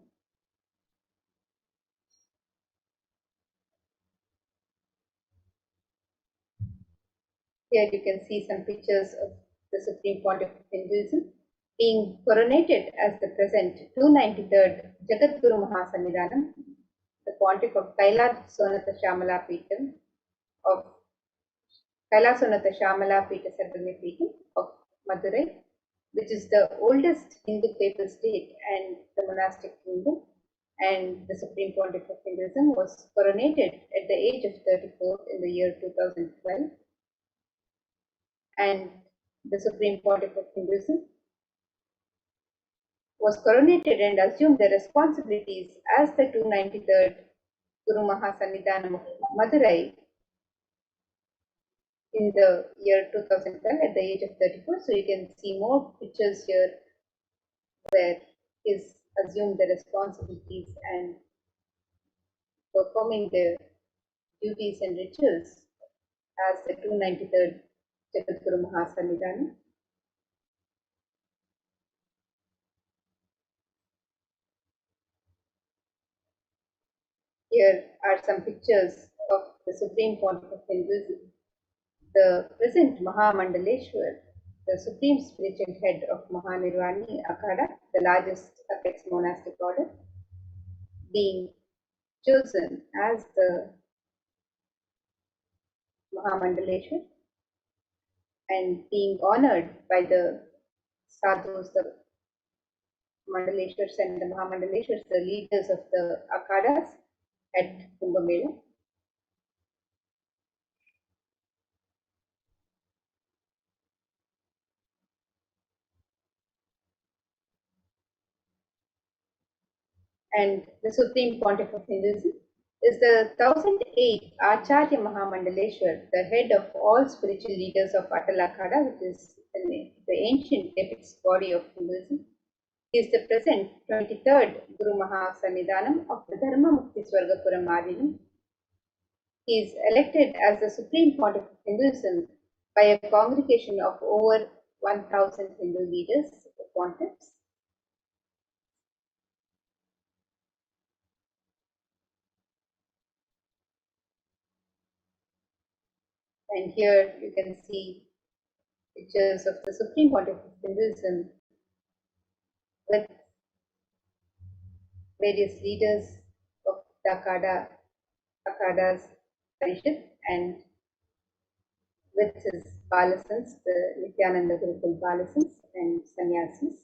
Here you can see some pictures of the Supreme Pontiff of Hinduism being coronated as the present 293rd Jagadguru Mahasannidhanam, the Pontiff of Kailasonatha Shamala Peetham of Kailasonatha Shamala Peetha Sarvagya Peetham of Madurai, which is the oldest Hindu papal state and the monastic kingdom. And the Supreme Pontiff of Hinduism was coronated at the age of 34 in the year 2012. And the Supreme Pontiff of Hinduism was coronated and assumed the responsibilities as the 293rd Guru Mahasannidhanam of Madurai in the year 2012 at the age of 34. So you can see more pictures here where he is assumed the responsibilities and performing the duties and rituals as the 293rd Jagadguru Mahasannidhanam. Here are some pictures of the Supreme Pontiff of Hinduism, the present Mahamandaleshwar, the supreme spiritual head of Mahanirvani Akhada, the largest apex monastic order, being chosen as the Mahamandaleshwar and being honored by the sadhus, the Mandaleshwars and the Mahamandaleshwars, the leaders of the Akhadas at Kumbh Mela. And the Supreme Pontiff of Hinduism is the 1008th Acharya Mahamandaleshwar, the head of all spiritual leaders of Atal Akhada, which is the ancient apex body of Hinduism. He is the present 23rd Guru Mahasannidhanam of the Dharma Mukti Swargapuram Adinam. He is elected as the Supreme Pontiff of Hinduism by a congregation of over 1000 Hindu leaders, the pontiffs. And here you can see pictures of the Supreme Pontiff of Hinduism with various leaders of the Akhadas Parishad and with his Balasans, the Nithyananda Gurukul Balasans and Sannyasis.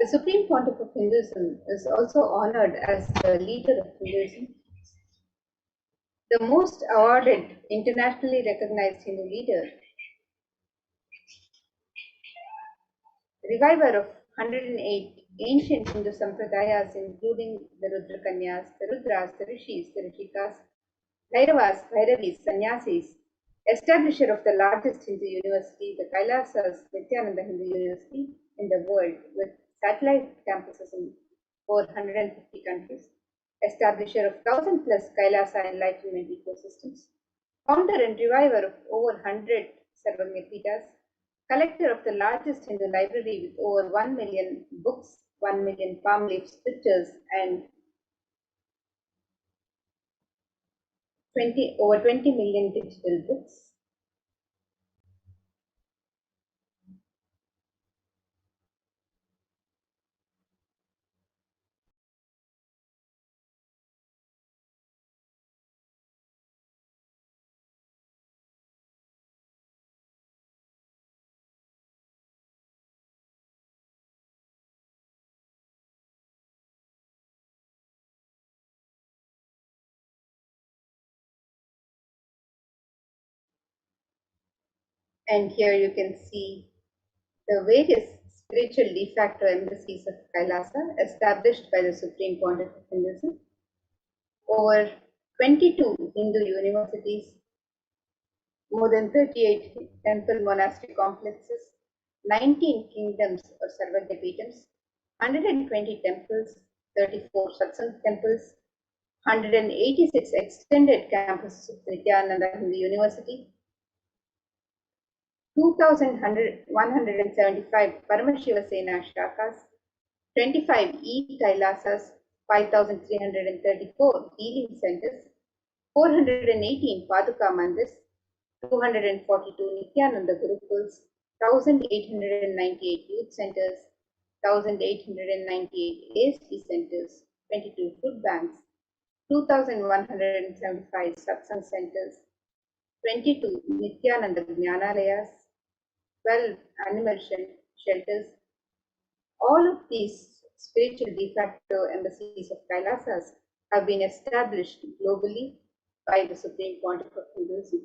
The Supreme Pontiff of Hinduism is also honored as the leader of Hinduism, the most awarded, internationally recognized Hindu leader, reviver of 108 ancient Hindu sampradayas, including the Rudra Kanyas, the Rudras, the Rishis, the Rishikas, Bhairavas, Bhairavis, Sannyasis, establisher of the largest Hindu university, the Kailasa's Nithyananda Hindu University in the world, with satellite campuses in over 150 countries, establisher of 1000 plus Kailasa enlightenment ecosystems, founder and reviver of over 100 Sarvagya Peethas, collector of the largest Hindu library with over 1 million books, 1 million palm leaf scriptures, and over 20 million digital books. And here you can see the various spiritual de facto embassies of Kailasa established by the Supreme Pontiff of Hinduism, over 22 Hindu universities, more than 38 temple monastic complexes, 19 kingdoms or Sarvagya Peethams, 120 temples, 34 satsang temples, 186 extended campuses of Nithyananda Hindu University, 2,175 Paramashivoham Shakas, 25 e-Kailasas, 5,334 healing centers, 418 Paduka Mandirs, 242 Nithyananda Gurukuls, 1,898 youth centers, 1,898 ASP centers, 22 food banks, 2,175 satsang centers, 22 Nithyananda Jnanalayas, 12 animal shelters. All of these spiritual de facto embassies of Kailasas have been established globally by the Supreme Pontiff of Hinduism.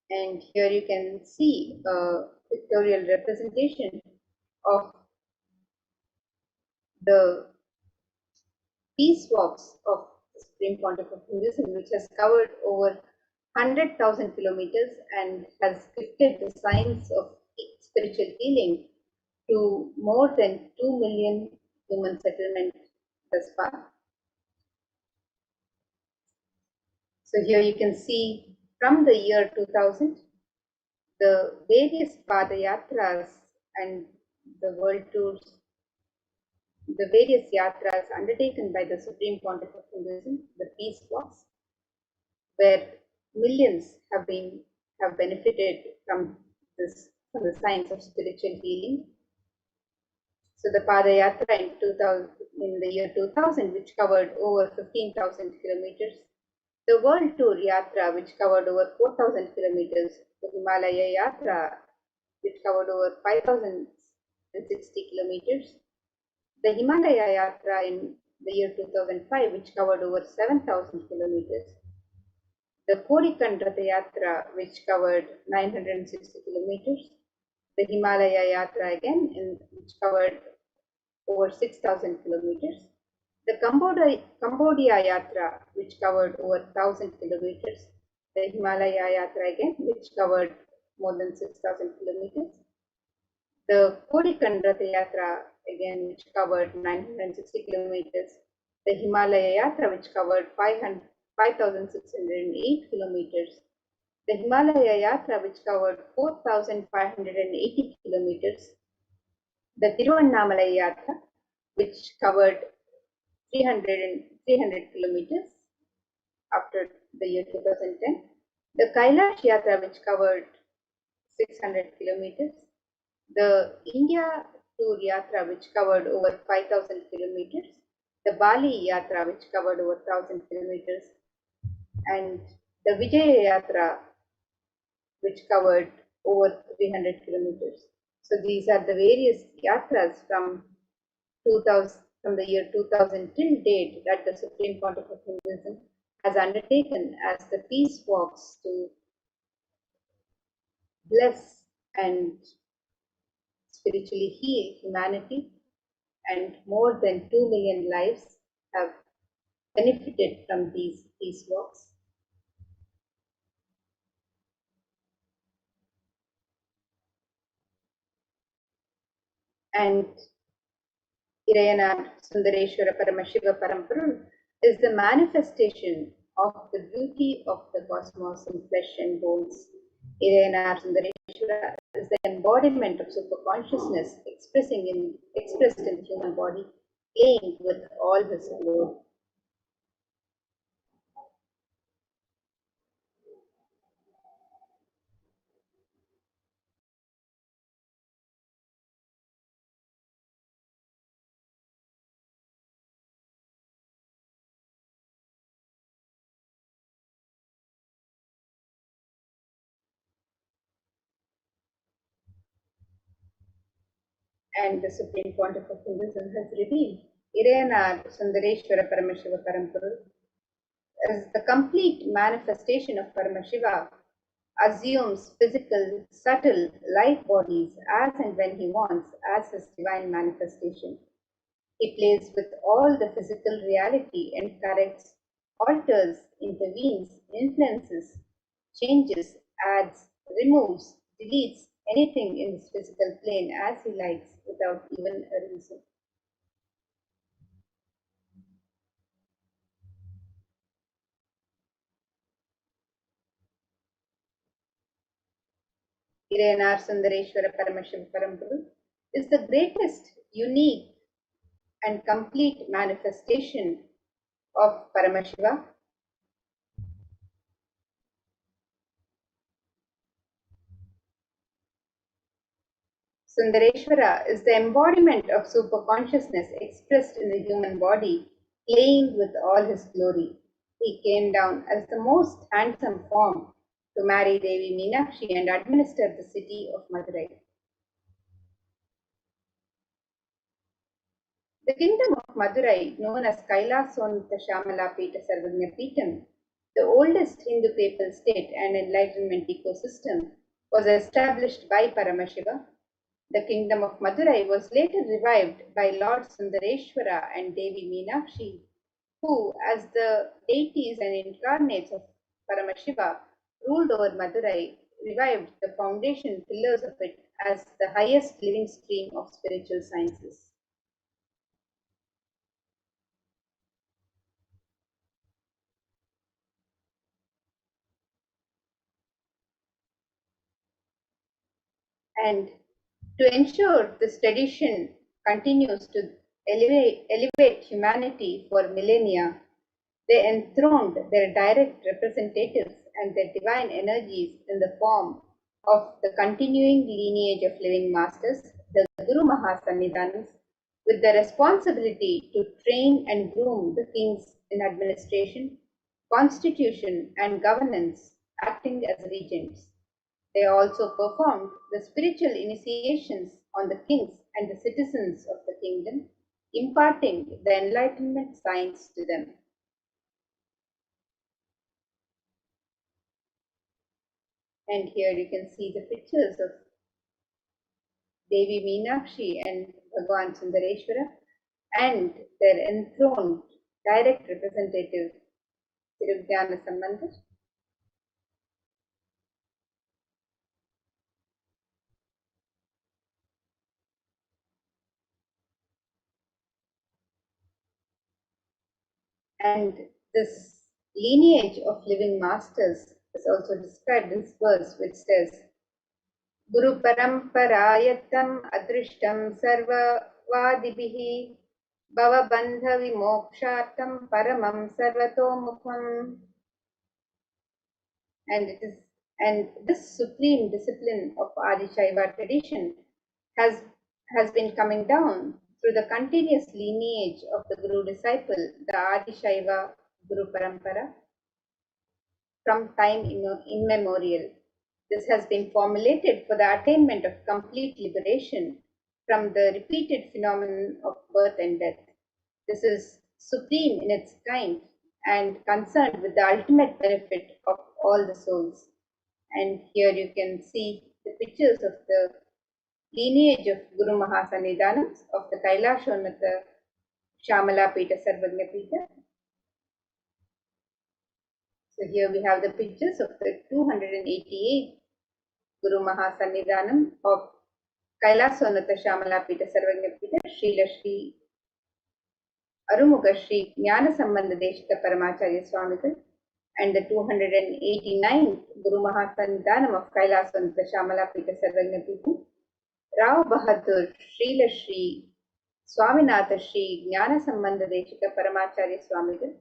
And here you can see a pictorial representation of the peace walks of the Supreme Pontiff of Hinduism, which has covered over 100,000 kilometers and has gifted the science of spiritual healing to more than 2 million human settlements thus far. So here you can see from the year 2000, the various Padayatras and the world tours, the various yatras undertaken by the Supreme Pontiff of Hinduism, the peace walks, where millions have benefited from the science of spiritual healing. So the Padayatra in the year 2000, which covered over 15,000 kilometers, the World Tour Yatra, which covered over 4,000 kilometers, the Himalaya Yatra, which covered over 5,060 kilometers, the Himalaya Yatra in the year 2005, which covered over 7,000 kilometers, the Kodikand Ratha Yatra, which covered 960 kilometers, the Himalaya Yatra again, which covered over 6,000 kilometers, the Cambodia Yatra, which covered over 1,000 kilometers, the Himalaya Yatra again, which covered more than 6,000 kilometers, the Kodikand Ratha Yatra again, which covered 960 kilometers, the Himalaya Yatra, which covered 5,608 kilometers, the Himalaya Yatra, which covered 4,580 kilometers, the Tiruvannamalai Yatra, which covered 300 kilometers after the year 2010, the Kailasa Yatra, which covered 600 kilometers, the India Tour Yatra, which covered over 5,000 kilometers, the Bali Yatra, which covered over 1,000 kilometers, and the Vijaya Yatra, which covered over 300 kilometers. So these are the various yatras from the year 2000 till date that the Supreme Pontiff of Hinduism has undertaken as the peace walks to bless and spiritually heal humanity, and more than 2 million lives have benefited from these peace walks. And Irayanar Sundareshwara Paramashiva Parampuru is the manifestation of the beauty of the cosmos in flesh and bones. Irayanar Sundareshwara is the embodiment of superconsciousness expressed in the human body, playing with all his glory. And the Supreme Pontiff of Hinduism has revealed Irayanar Sundareshwara Paramashiva Parampuru as the complete manifestation of Paramashiva, assumes physical, subtle, light bodies as and when he wants as his divine manifestation. He plays with all the physical reality and corrects, alters, intervenes, influences, changes, adds, removes, deletes anything in this physical plane as he likes without even a reason. Irayanar Sundareshwara Paramashiva Paramburu, is the greatest, unique, and complete manifestation of Paramashiva. Sundareshwara is the embodiment of superconsciousness expressed in the human body, playing with all his glory. He came down as the most handsome form to marry Devi Meenakshi and administer the city of Madurai. The kingdom of Madurai, known as Kailasa Shamala Pita Sarvagna Pitam, the oldest Hindu papal state and enlightenment ecosystem, was established by Paramashiva. The kingdom of Madurai was later revived by Lord Sundareshwara and Devi Meenakshi, who, as the deities and incarnates of Paramashiva, ruled over Madurai, revived the foundation pillars of it as the highest living stream of spiritual sciences. And to ensure this tradition continues to elevate humanity for millennia, they enthroned their direct representatives and their divine energies in the form of the continuing lineage of living masters, the Guru Mahasannidhanams, with the responsibility to train and groom the kings in administration, constitution, and governance, acting as regents. They also performed the spiritual initiations on the kings and the citizens of the kingdom, imparting the enlightenment science to them. And here you can see the pictures of Devi Meenakshi and Bhagwan Sundareshwara and their enthroned direct representative Tirughyana Sambandha. And this lineage of living masters is also described in this verse, which says, Guru Paramparayatam Adrishtam Sarvavadibihi Bhavabandha Vimokshatam Paramam Sarvatomukham. And this supreme discipline of Adi Shaiva tradition has been coming down through the continuous lineage of the Guru disciple, the Adi Shaiva Guru Parampara, from time immemorial. This has been formulated for the attainment of complete liberation from the repeated phenomenon of birth and death. This is supreme in its kind and concerned with the ultimate benefit of all the souls. And here you can see the pictures of the lineage of Guru Mahasannidhanams of the Kailasa Shamala Pita Sarvagna Pita. So here we have the pictures of the 288 Guru Mahasannidhanam of Kailasa Shamala Pita Sarvagna Pita Srila Shri Arumugha Shri Jnana Sambandha Deshika Paramacharya Swamigal, and the 289th Guru Mahasannidhanam of Kailasa Shamala Pita Sarvagna Pita Rao Bahadur Srila Shri Swaminatha Shri Jnana Sambandha Deshika Paramacharya Swamigal,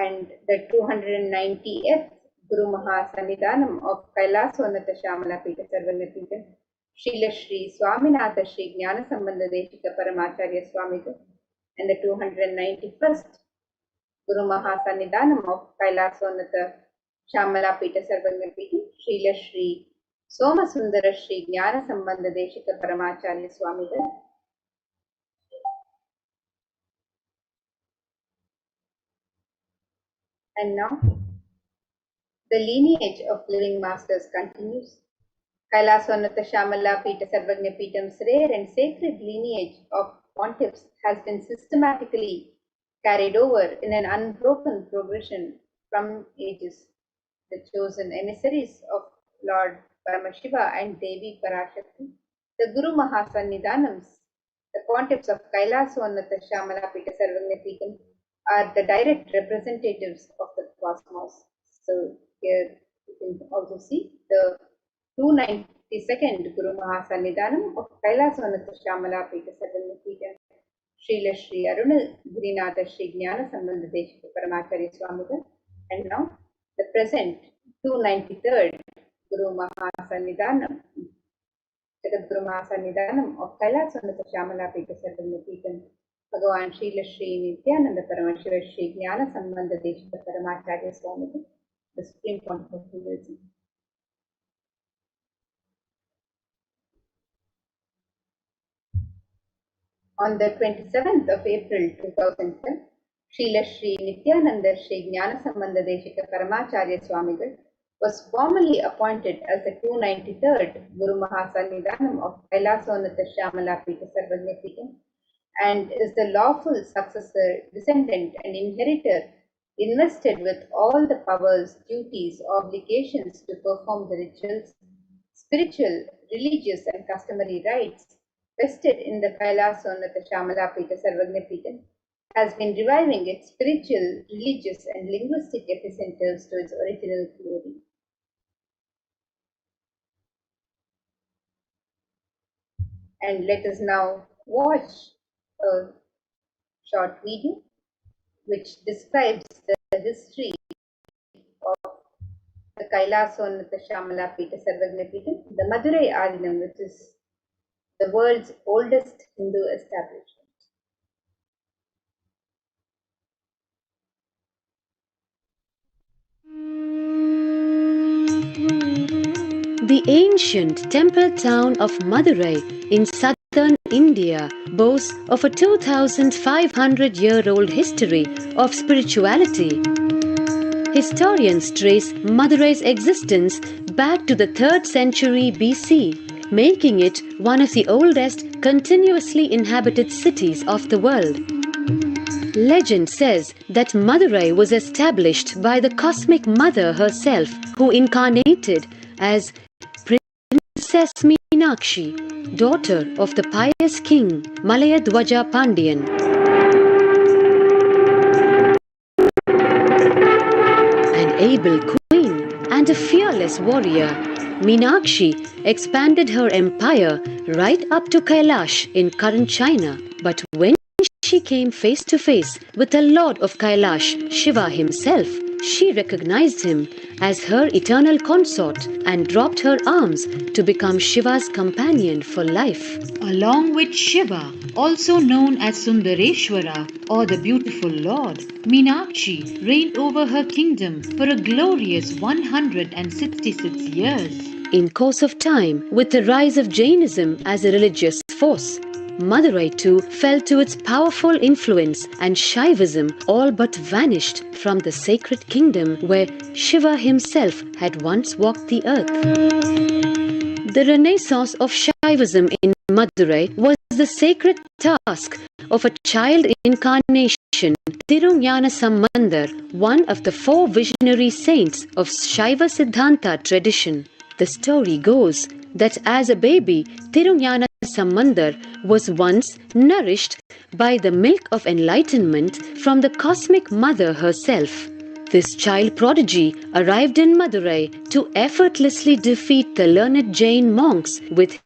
and the 290th Guru Mahasannidhanam of Kailasa Shamala Pita Sarvagna Pita Srila Shri Swaminatha Shri Jnana Sambandha Deshika Paramacharya Swamigal, and the 291st Guru Mahasannidhanam of Kailasa Shamala Pita Sarvagna Pita Srila Shri Somasundara Shri Jnana Sambandha Deshika Paramacharya Swamigal. And now the lineage of living masters continues. Kailasa Shamala Pita Sarvagna Pitam's rare and sacred lineage of pontiffs has been systematically carried over in an unbroken progression from ages. The chosen emissaries of Lord Paramashiva and Devi Parashakti, the Guru Mahasannidhanams, the pontiffs of Kailasa Shamala Pita Sarvagna Pitam, are the direct representatives of the cosmos. So here you can also see the 292nd Guru Mahasannidhanam of Kailasa Shamala Pita Sadhanapita Srila Sri Aruna Girinatha Sri Jnana Sambandha Deshika Paramacharya Swamigal, and now the present 293rd Guru Mahasannidhanam Jagadguru Mahasannidhanam of Kailasa Shamala Pita Sadhanapita Bhagavan Srila Sri Nithyananda Paramashivam Sri Jnana Sambandha Deshika Paramacharya Swamigal, the Supreme Pontiff of Buddhism. On the 27th of April 2012, Srila Sri Nithyananda Sri Jnana Sambandha Deshika Paramacharya Swamigal was formally appointed as the 293rd Guru Mahasannidhanam of Kailasa Shamala Pita Sarvajna Pita, and is the lawful successor, descendant and inheritor invested with all the powers, duties, obligations to perform the rituals, spiritual, religious and customary rites vested in the Kailasa Shamala Pita Sarvajna Pita, has been reviving its spiritual, religious and linguistic epicenters to its original glory. And let us now watch a short video which describes the history of the Kailasa Shamala Pita Sarvajna Pita, the Madurai Adinam, which is the world's oldest Hindu establishment. The ancient temple town of Madurai in southern India boasts of a 2,500-year-old history of spirituality. Historians trace Madurai's existence back to the 3rd century BC, making it one of the oldest continuously inhabited cities of the world. Legend says that Madurai was established by the Cosmic Mother herself, who incarnated as Princess Meenakshi, daughter of the pious king Malayadwaja Pandian. An able queen and a fearless warrior, Meenakshi expanded her empire right up to Kailasa in current China. But when she came face to face with the Lord of Kailash, Shiva himself, she recognized him as her eternal consort and dropped her arms to become Shiva's companion for life. Along with Shiva, also known as Sundareshwara or the beautiful Lord, Meenakshi reigned over her kingdom for a glorious 166 years. In course of time, with the rise of Jainism as a religious force, Madurai too fell to its powerful influence, and Shaivism all but vanished from the sacred kingdom where Shiva himself had once walked the earth. The renaissance of Shaivism in Madurai was the sacred task of a child incarnation, Tirunjana Sambandar, one of the 4 visionary saints of Shaiva Siddhanta tradition. The story goes that as a baby, Tirunjana Sambandar was once nourished by the milk of enlightenment from the Cosmic Mother herself. This child prodigy arrived in Madurai to effortlessly defeat the learned Jain monks with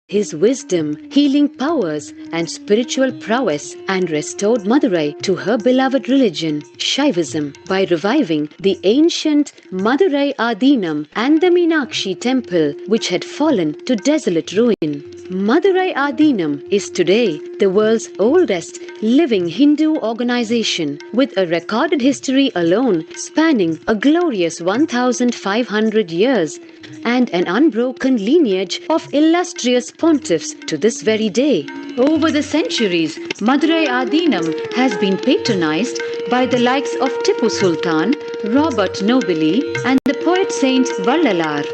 his wisdom, healing powers and spiritual prowess, and restored Madurai to her beloved religion, Shaivism, by reviving the ancient Madurai Adinam and the Meenakshi temple, which had fallen to desolate ruin. Madurai Adinam is today the world's oldest living Hindu organization, with a recorded history alone spanning a glorious 1,500 years and an unbroken lineage of illustrious pontiffs to this very day. Over the centuries, Madurai Adinam has been patronized by the likes of Tipu Sultan, Robert Nobili, and the poet saint Vallalar.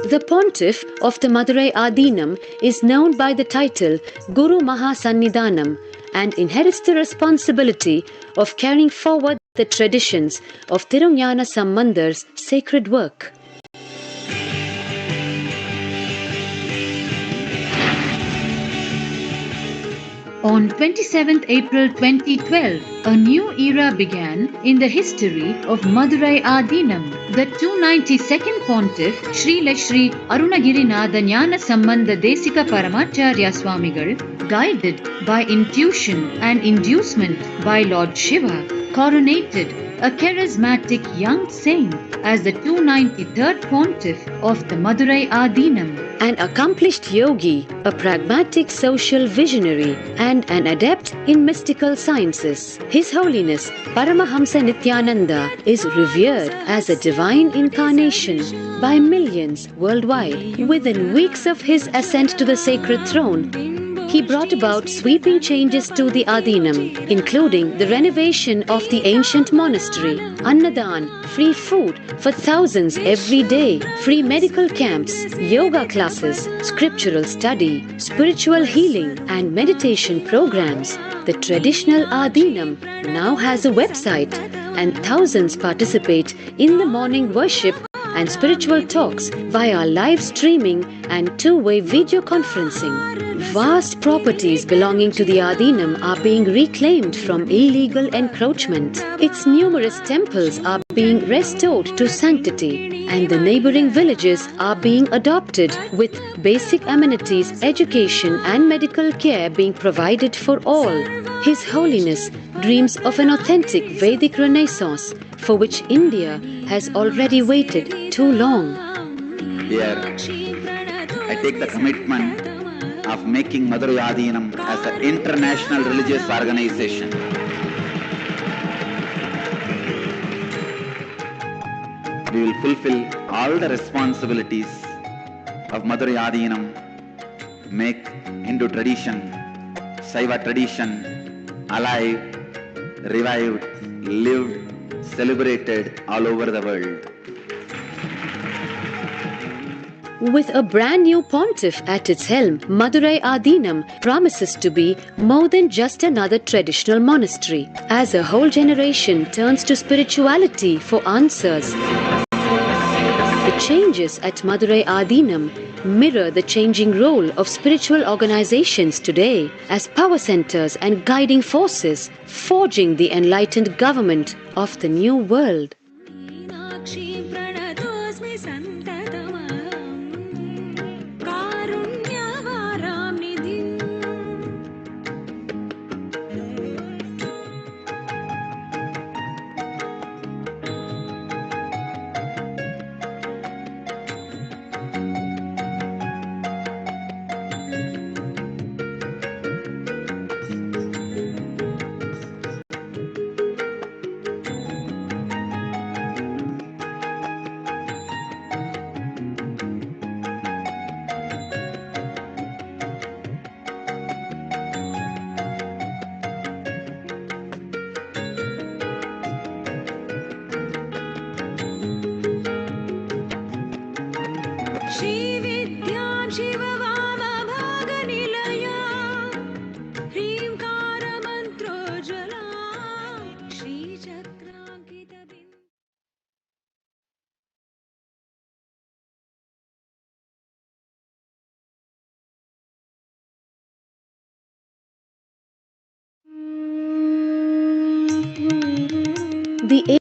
The pontiff of the Madurai Adinam is known by the title Guru Mahasannidhanam and inherits the responsibility of carrying forward the traditions of Tirunjana Sambandar's sacred work. On 27th April 2012, a new era began in the history of Madurai Adinam. The 292nd Pontiff, Srila Sri Arunagirinatha Jnana Sambandha Desika Paramacharya Swamigal, guided by intuition and inducement by Lord Shiva, coronated a charismatic young saint as the 293rd Pontiff of the Madurai Adinam. An accomplished yogi, a pragmatic social visionary, and an adept in mystical sciences. His Holiness Paramahamsa Nithyananda is revered as a divine incarnation by millions worldwide. Within weeks of his ascent to the sacred throne, he brought about sweeping changes to the Adinam, including the renovation of the ancient monastery, Annadan, free food for thousands every day, free medical camps, yoga classes, scriptural study, spiritual healing, and meditation programs. The traditional Adinam now has a website, and thousands participate in the morning worship and spiritual talks via live streaming and two-way video conferencing. Vast properties belonging to the Adinam are being reclaimed from illegal encroachment. Its numerous temples are being restored to sanctity, and the neighboring villages are being adopted with basic amenities, education and medical care being provided for all. His Holiness dreams of an authentic Vedic Renaissance for which India has already waited too long. Here, I take the commitment of making Madurai Adinam as an international religious organization. We will fulfill all the responsibilities of Madurai Adinam, make Hindu tradition, Saiva tradition alive, revived, lived, celebrated all over the world. With a brand new pontiff at its helm, Madurai Adinam promises to be more than just another traditional monastery. As a whole generation turns to spirituality for answers, the changes at Madurai Adinam mirror the changing role of spiritual organizations today as power centers and guiding forces, forging the enlightened government of the new world. The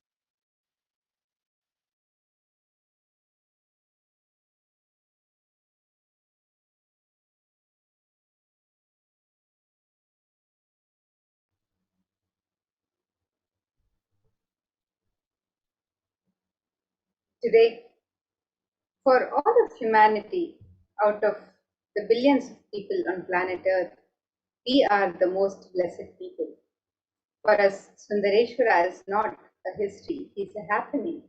Today, for all of humanity, out of the billions of people on planet Earth, we are the most blessed people. For us, Sundareshwara is not a history, he's a happening.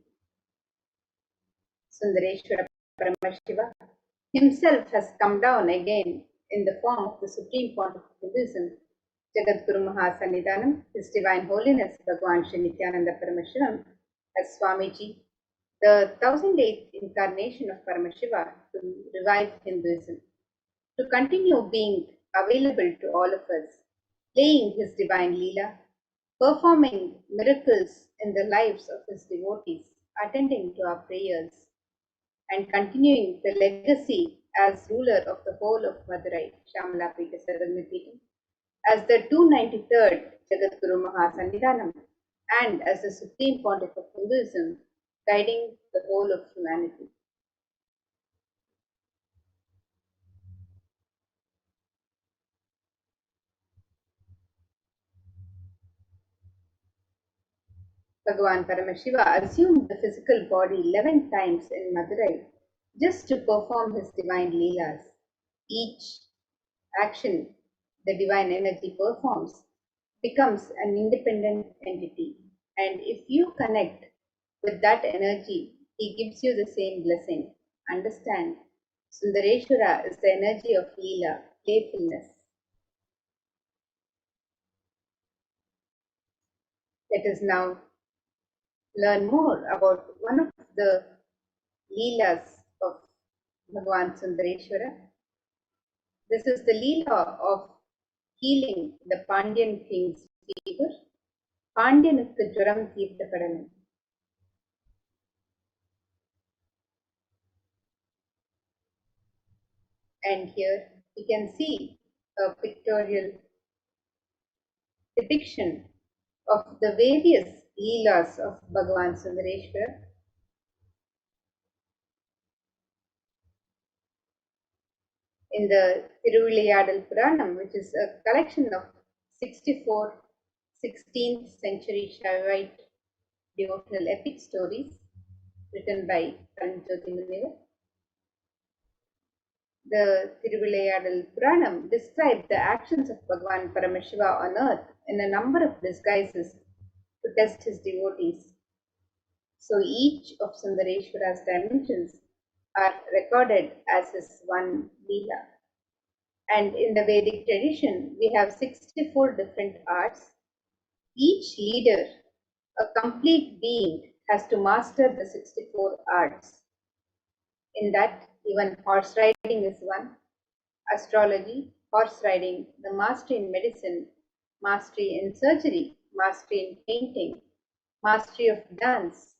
Sundareshwara Paramashivam himself has come down again in the form of the Supreme Pontiff of Hinduism, Jagadguru Mahasannidhanam, His Divine Holiness Bhagwan Sri Nithyananda Paramashivam, as Swamiji, the 1008th incarnation of Paramashiva to revive Hinduism, to continue being available to all of us, playing his divine Leela, performing miracles in the lives of his devotees, attending to our prayers, and continuing the legacy as ruler of the whole of Madurai, Shamalapeta Sarvamipita, as the 293rd Jagadguru Mahasannidhanam and as the Supreme Pontiff of Hinduism, guiding the whole of humanity. Bhagavan Paramashiva assumed the physical body 11 times in Madurai just to perform his divine leelas. Each action the divine energy performs becomes an independent entity. And if you connect with that energy, he gives you the same blessing. Understand, Sundareshwara is the energy of Leela, playfulness. Let us now learn more about one of the Leelas of Bhagavan Sundareshwara. This is the Leela of healing the Pandyan king's fever. Pandyanukku Juram Teerthapadanam. And here we can see a pictorial depiction of the various Leelas of Bhagavan Sundareshwara. In the Tiruvilayadal Puranam, which is a collection of 64 16th century Shaivite devotional epic stories written by Paranjoti Munivar. The Tiruvilayadal Puranam described the actions of Bhagavan Paramashiva on earth in a number of disguises to test his devotees. So each of Sundareshwara's dimensions are recorded as his one Leela. And in the Vedic tradition, we have 64 different arts. Each leader, a complete being, has to master the 64 arts. In that, even horse riding is one, astrology, horse riding, the mastery in medicine, mastery in surgery, mastery in painting, mastery of dance.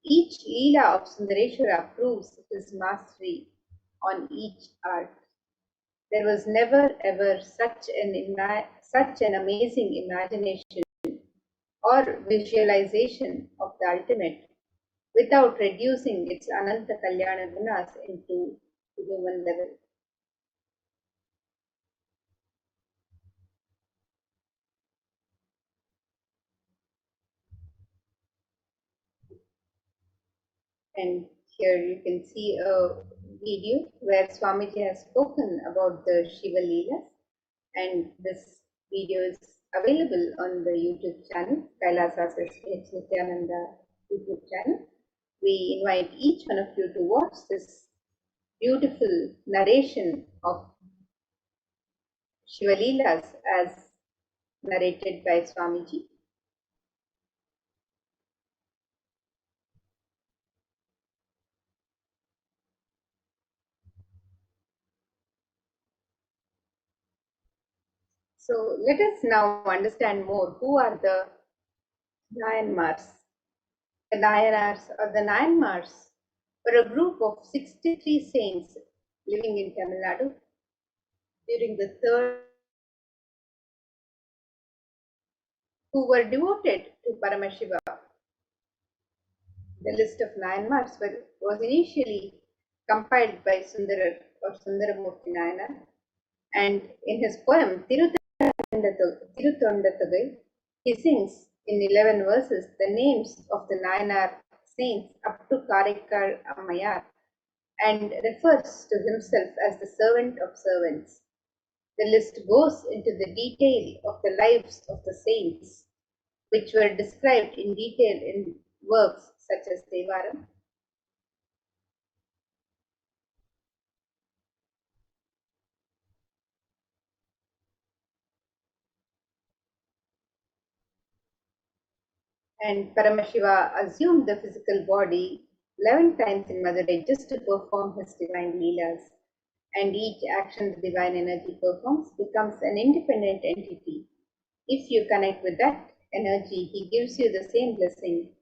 Each Leela of Sundareshwara proves his mastery on each art. There was never ever such an amazing imagination or visualization of the ultimate without reducing its Ananta Kalyana Gunas into human level. And here you can see a video where Swamiji has spoken about the Shiva Leelas, and this video is available on the YouTube channel, Kailasa's HDH Nithyananda YouTube channel. We invite each one of you to watch this beautiful narration of Shiva Leelas as narrated by Swamiji. So let us now understand more who are the Nayanmars. The Nayanmars were a group of 63 saints living in Tamil Nadu during the third, who were devoted to Paramashiva. The list of Nayanmars was initially compiled by Sundaramurti Nayanar, and in his poem Tiruttondathugai, he sings in 11 verses the names of the Nayanar saints up to Karaikal Ammayar and refers to himself as the servant of servants. The list goes into the detail of the lives of the saints, which were described in detail in works such as Devaram. And Paramashiva assumed the physical body 11 times in Madurai just to perform his divine leelas. And each action the divine energy performs becomes an independent entity. If you connect with that energy, he gives you the same blessing.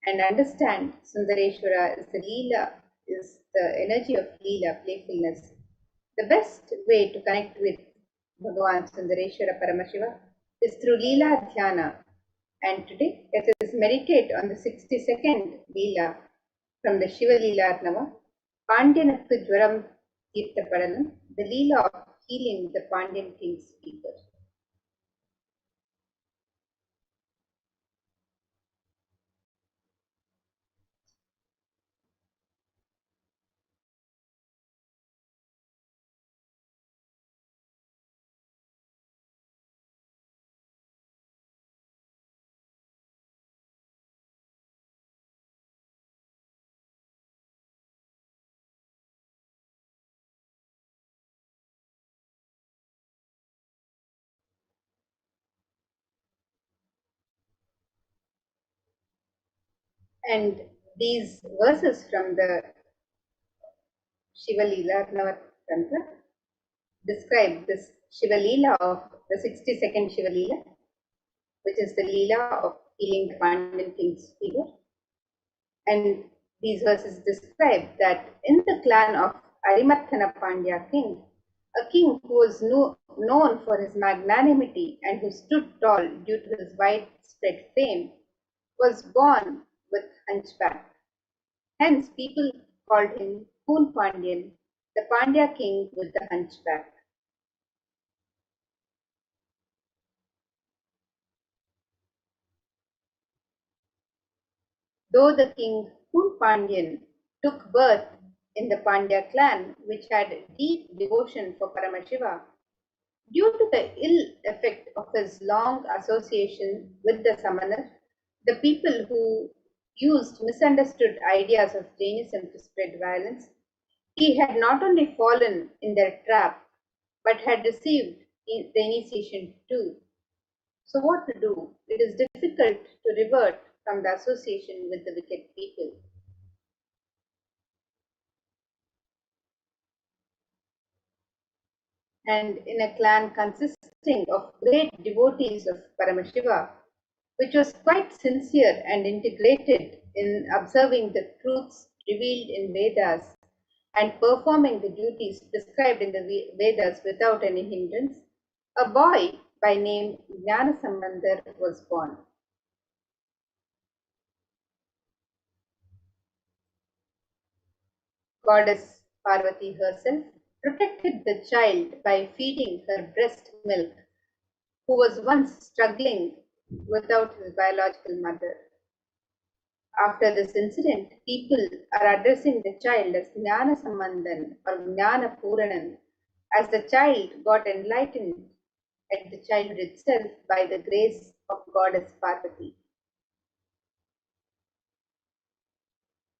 And understand, Sundareshwara is the Leela, is the energy of Leela, playfulness. The best way to connect with Bhagavan Sundareshwara Paramashiva is through Leela Dhyana, and today let us meditate on the 62nd Leela from the Shiva Leela Arnava, Pandyanakku Jwaram Tirtha Padanam, the Leela of healing the Pandyan king's fever. And these verses from the Shiva Leela Arnava Tantra describe this Shiva Leela of the 62nd Shiva Leela, which is the Leela of healing the Pandyan king's fever. And these verses describe that in the clan of Arimathana Pandya king, a king who was known for his magnanimity and who stood tall due to his widespread fame, was born with hunchback. Hence, people called him Poon Pandyan, the Pandya king with the hunchback. Though the king Poon Pandyan took birth in the Pandya clan, which had deep devotion for Paramashiva, due to the ill effect of his long association with the Samanar, the people who used misunderstood ideas of Jainism to spread violence, he had not only fallen in their trap, but had received the initiation too. So what to do? It is difficult to revert from the association with the wicked people. And in a clan consisting of great devotees of Paramashiva, which was quite sincere and integrated in observing the truths revealed in Vedas and performing the duties prescribed in the Vedas without any hindrance, a boy by name Jnana Sambandar was born. Goddess Parvati herself protected the child by feeding her breast milk, who was once struggling without his biological mother. After this incident, people are addressing the child as Jnana Sambandhan or Jnana Puranan, as the child got enlightened at the childhood itself by the grace of Goddess Parvati.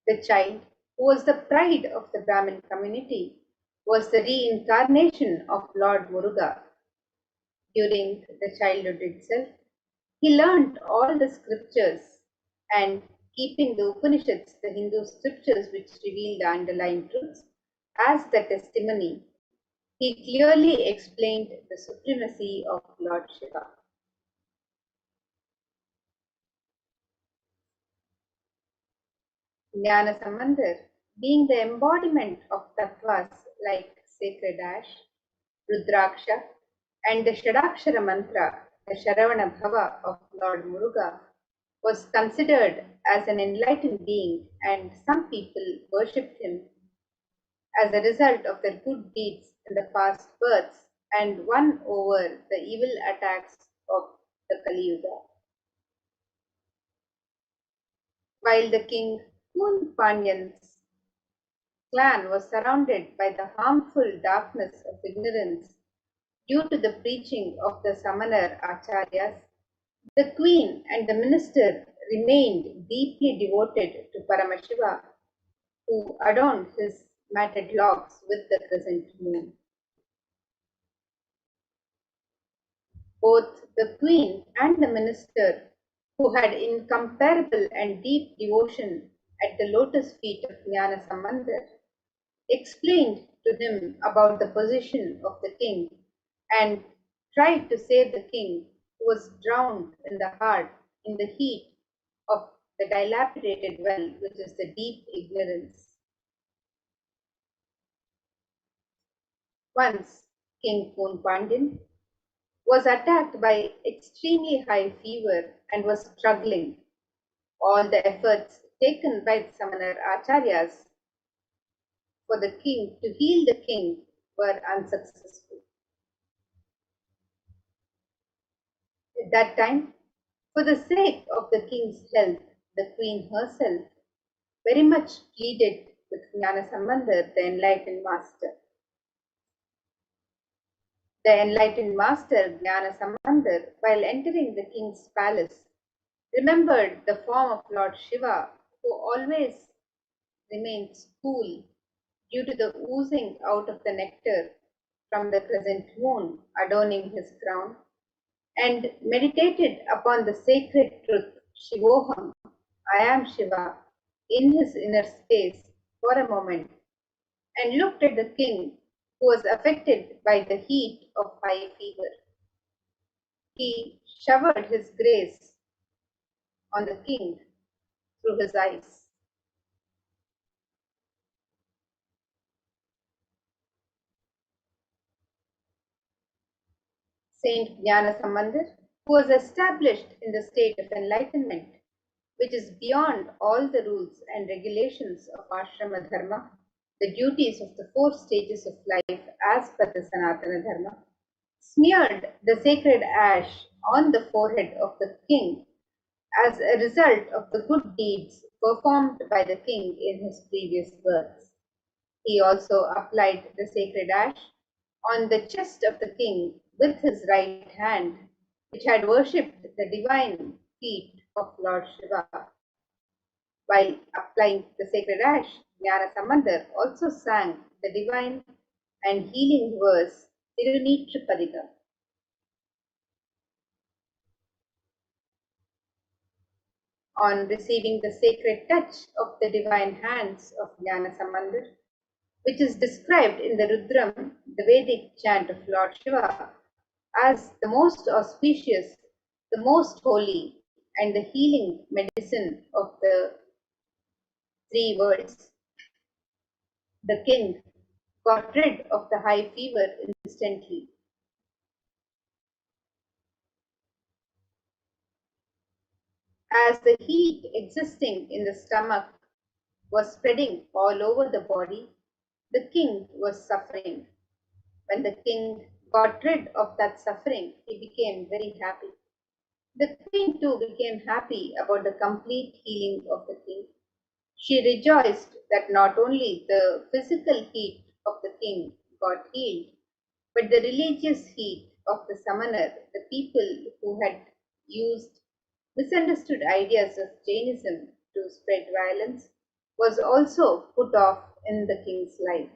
The child, who was the pride of the Brahmin community, was the reincarnation of Lord Muruga. During the childhood itself, he learnt all the scriptures, and keeping the Upanishads, the Hindu scriptures which reveal the underlying truths, as the testimony, he clearly explained the supremacy of Lord Shiva. Jnana Sambandar, being the embodiment of tattvas like sacred ash, Rudraksha, and the Shadakshara mantra, the Sharavana Bhava of Lord Muruga, was considered as an enlightened being, and some people worshipped him as a result of their good deeds in the past births and won over the evil attacks of the Kali Yuga. While the king Poon Pandyan's clan was surrounded by the harmful darkness of ignorance due to the preaching of the Samanar Acharyas, the queen and the minister remained deeply devoted to Paramashiva, who adorned his matted locks with the crescent moon. Both the queen and the minister, who had incomparable and deep devotion at the lotus feet of Jnana Sambandar, explained to him about the position of the king and tried to save the king, who was drowned in the heat of the dilapidated well, which is the deep ignorance. Once, King Poon Pandyan was attacked by extremely high fever and was struggling. All the efforts taken by the Samanar Acharyas for the king to heal the king were unsuccessful. At that time, for the sake of the king's health, the queen herself very much pleaded with Jnana Sambandar, the enlightened master. The enlightened master, Jnana Sambandar, while entering the king's palace, remembered the form of Lord Shiva, who always remains cool due to the oozing out of the nectar from the crescent moon adorning his crown, and meditated upon the sacred truth, Shivoham, I am Shiva, in his inner space for a moment, and looked at the king who was affected by the heat of high fever. He showered his grace on the king through his eyes. Saint Jnana Sambandar, who was established in the state of enlightenment, which is beyond all the rules and regulations of ashrama dharma, the duties of the 4 stages of life as per the Sanatana Dharma, smeared the sacred ash on the forehead of the king as a result of the good deeds performed by the king in his previous births. He also applied the sacred ash on the chest of the king with his right hand, which had worshipped the divine feet of Lord Shiva. While applying the sacred ash, Jnana Sambandar also sang the divine and healing verse Tirunitrupadika. On receiving the sacred touch of the divine hands of Jnana Sambandar, which is described in the Rudram, the Vedic chant of Lord Shiva, as the most auspicious, the most holy, and the healing medicine of the 3 worlds. The king got rid of the high fever instantly. As the heat existing in the stomach was spreading all over the body, the king was suffering. When the king got rid of that suffering, he became very happy. The queen too became happy about the complete healing of the king. She rejoiced that not only the physical heat of the king got healed, but the religious heat of the samanar, the people who had used misunderstood ideas of Jainism to spread violence, was also put off in the king's life.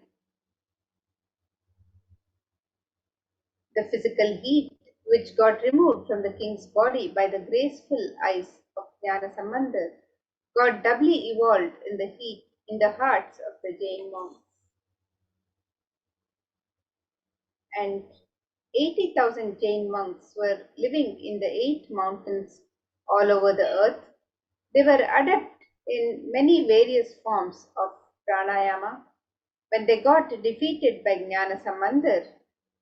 The physical heat which got removed from the king's body by the graceful eyes of Jnana Sambandar got doubly evolved in the heat in the hearts of the Jain monks. And 80,000 Jain monks were living in the 8 mountains all over the earth. They were adept in many various forms of pranayama. When they got defeated by Jnana Sambandar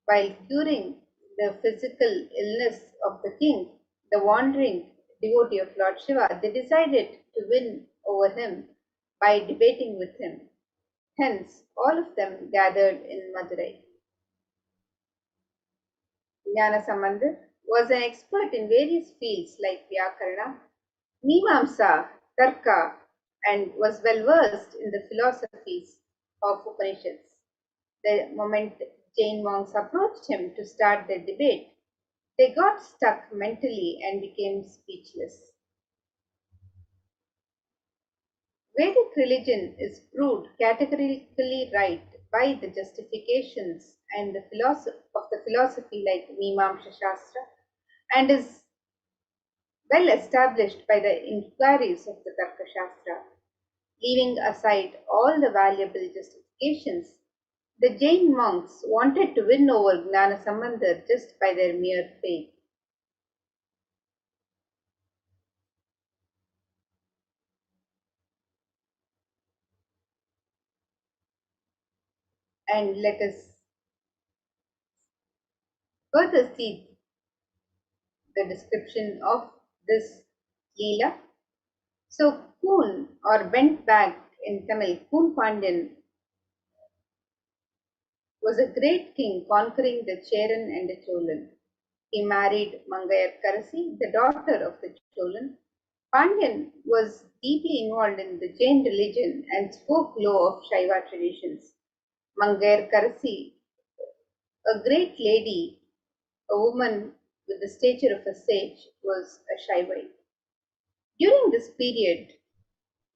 while curing the physical illness of the king, the wandering devotee of Lord Shiva, they decided to win over him by debating with him. Hence, all of them gathered in Madurai. Jnana Sambandar was an expert in various fields like Vyakarana, Mimamsa, Tarka, and was well versed in the philosophies of Upanishads. The moment Jain monks approached him to start their debate, they got stuck mentally and became speechless. Vedic religion is proved categorically right by the justifications and the philosophy like Mimamsa Shastra, and is well established by the inquiries of the Tarka Shastra. Leaving aside all the valuable justifications, the Jain monks wanted to win over Jnana Sambandar just by their mere faith. And let us further see the description of this Leela. So Koon, or bent back in Tamil, Koon Pandyan was a great king conquering the Cheran and the Cholan. He married Mangayar Karasi, the daughter of the Cholan. Pandyan was deeply involved in the Jain religion and spoke low of Shaiva traditions. Mangayar Karasi, a great lady, a woman with the stature of a sage, was a Shaivite. During this period,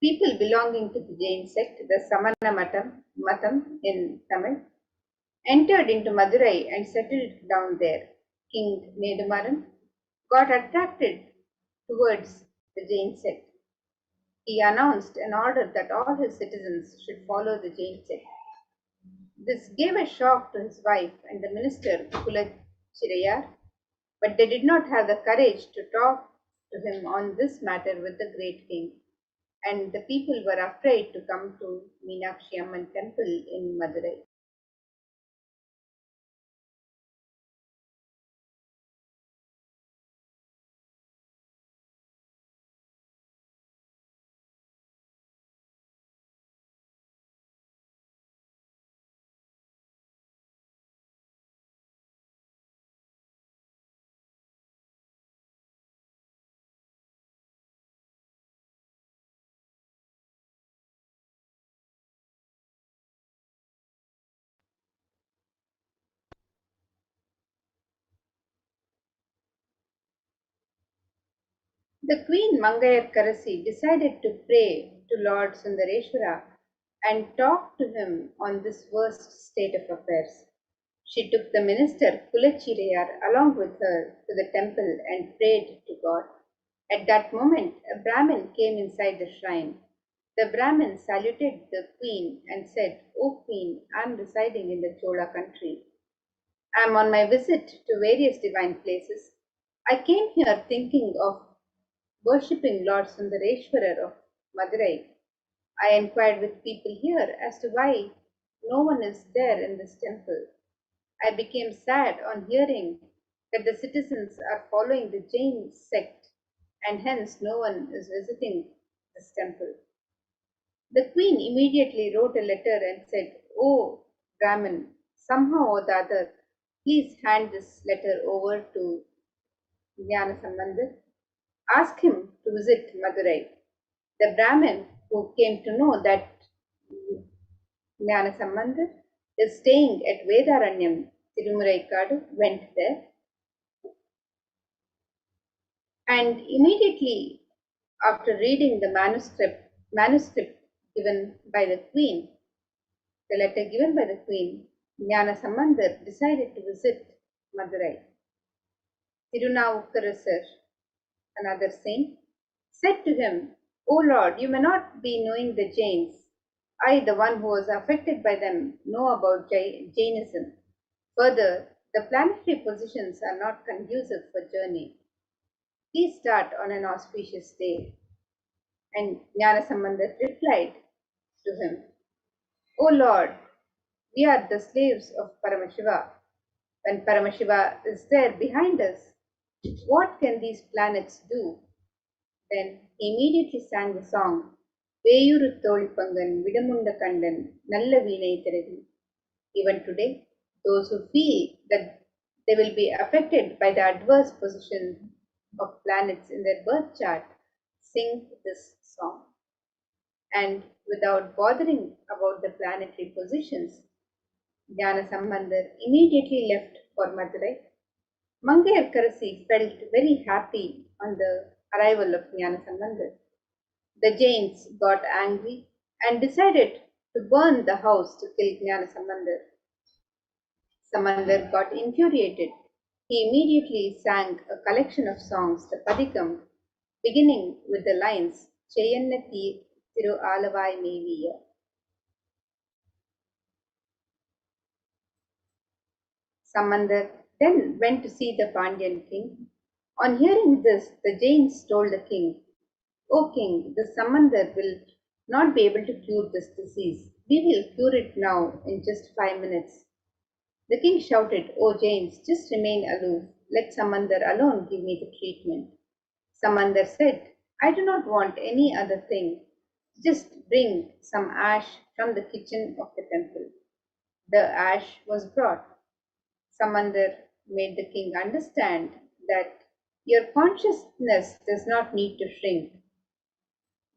people belonging to the Jain sect, the Samana Matam in Tamil, entered into Madurai and settled down there. King Nedumaran got attracted towards the Jain sect. He announced an order that all his citizens should follow the Jain sect. This gave a shock to his wife and the minister Kulachirayar, but they did not have the courage to talk to him on this matter with the great king, and the people were afraid to come to Meenakshi Amman temple in Madurai. The Queen Mangayar Karasi decided to pray to Lord Sundareshwara and talk to him on this worst state of affairs. She took the minister Kulachirayar along with her to the temple and prayed to God. At that moment, a Brahmin came inside the shrine. The Brahmin saluted the queen and said, "O queen, I am residing in the Chola country. I am on my visit to various divine places. I came here thinking of worshipping Lord Sundareshwara of Madurai. I inquired with people here as to why no one is there in this temple. I became sad on hearing that the citizens are following the Jain sect and hence no one is visiting this temple." The queen immediately wrote a letter and said, "Oh Brahmin, somehow or the other, please hand this letter over to Jnana Sambandar. Ask him to visit Madurai." The Brahmin, who came to know that Jnana Sambandar is staying at Vedaranyam, Tirumuraikadu, went there. And immediately after reading the manuscript given by the queen, the letter given by the queen, Jnana Sambandar decided to visit Madurai. Tirunavukkarasar, another saint, said to him, "O Lord, you may not be knowing the Jains. I, the one who was affected by them, know about Jainism. Further, the planetary positions are not conducive for journey. Please start on an auspicious day." And Jnana Sambandar replied to him, "O Lord, we are the slaves of Paramashiva. When Paramashiva is there behind us, what can these planets do?" Then he immediately sang the song, "Veyuru Tolpangan Vidamunda Kandan Nalla Veenai Thiradi." Even today, those who feel that they will be affected by the adverse position of planets in their birth chart sing this song. And without bothering about the planetary positions, Jnana Sambandar immediately left for Madurai. Mangayar Karasi felt very happy on the arrival of Jnana Sambandar. The Jains got angry and decided to burn the house to kill Jnana Sambandar. Sambandar got infuriated. He immediately sang a collection of songs, the Padikam, beginning with the lines, "Cheyanna Thiru Alavai Meviya." Sambandar then went to see the Pandyan king. On hearing this, the Jains told the king, "O king, the Sambandar will not be able to cure this disease. We will cure it now in just 5 minutes." The king shouted, "O Jains, just remain aloof. let Samandar alone give me the treatment. Samandar said, I do not want any other thing. Just bring some ash from the kitchen of the temple. The ash was brought. Samandar made the king understand that your consciousness does not need to shrink.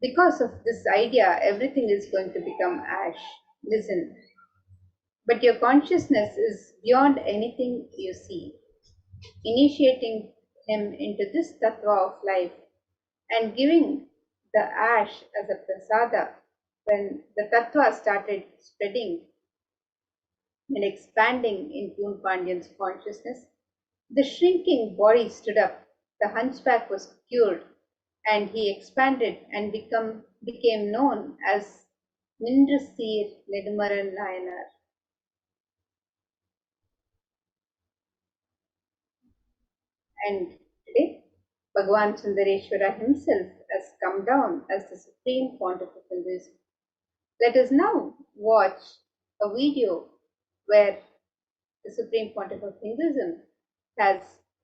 Because of this idea, everything is going to become ash. Listen, but your consciousness is beyond anything you see. Initiating him into this tattva of life and giving the ash as a prasada, when the tattva started spreading and expanding in Poon Pandyan's consciousness, the shrinking body stood up, the hunchback was cured, and he expanded and became known as Nindrasir Nedumaran Nayanar. And today, Bhagavan Sundareshwara himself has come down as the supreme pontiff of Hinduism. Let us now watch a video where the supreme pontiff of Hinduism has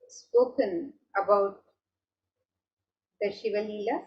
spoken about the Shiva Leelas.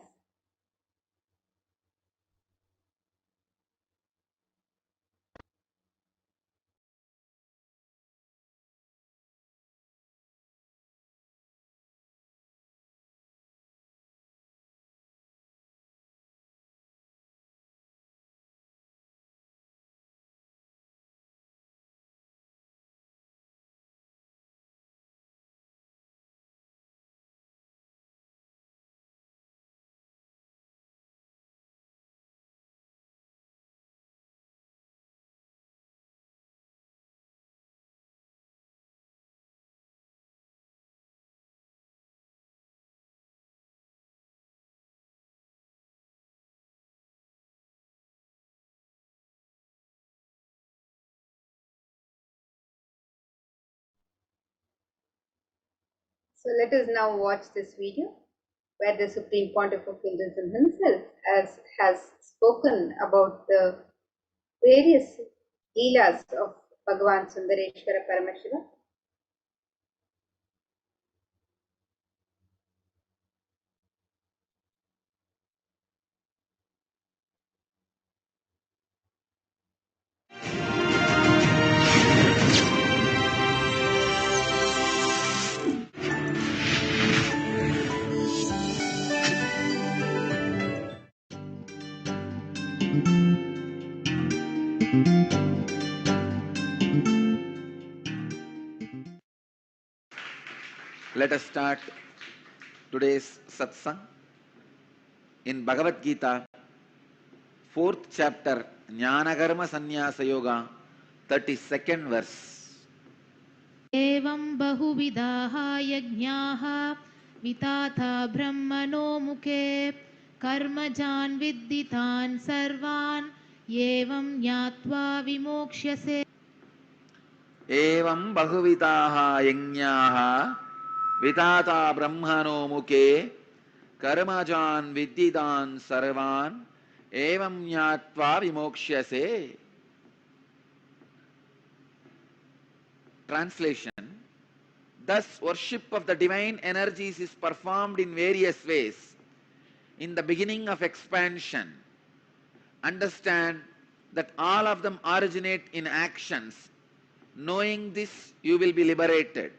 So let us now watch this video where the Supreme Pontiff of Hinduism himself has spoken about the various leelas of Bhagavan Sundareshwara Paramashiva. Let us start today's satsang in Bhagavad Gita, 4th chapter, Jnanakarma Sannyasa Yoga, 32nd verse. एवं बहुविधाः यज्ञाः विताथा ब्रह्मणो मुखे कर्मजान् विद्दितान् सर्वान् एवं ज्ञात्वा विमोक्ष्यसे एवं बहुविधाः यज्ञाः विताता ब्रह्मणो मुखे कर्मजान् विद्दितान् सर्वान् एवं ज्ञात्वा विमोक्ष्यसे. Translation: thus worship of the divine energies is performed in various ways. In the beginning of expansion, understand that all of them originate in actions. Knowing this, you will be liberated.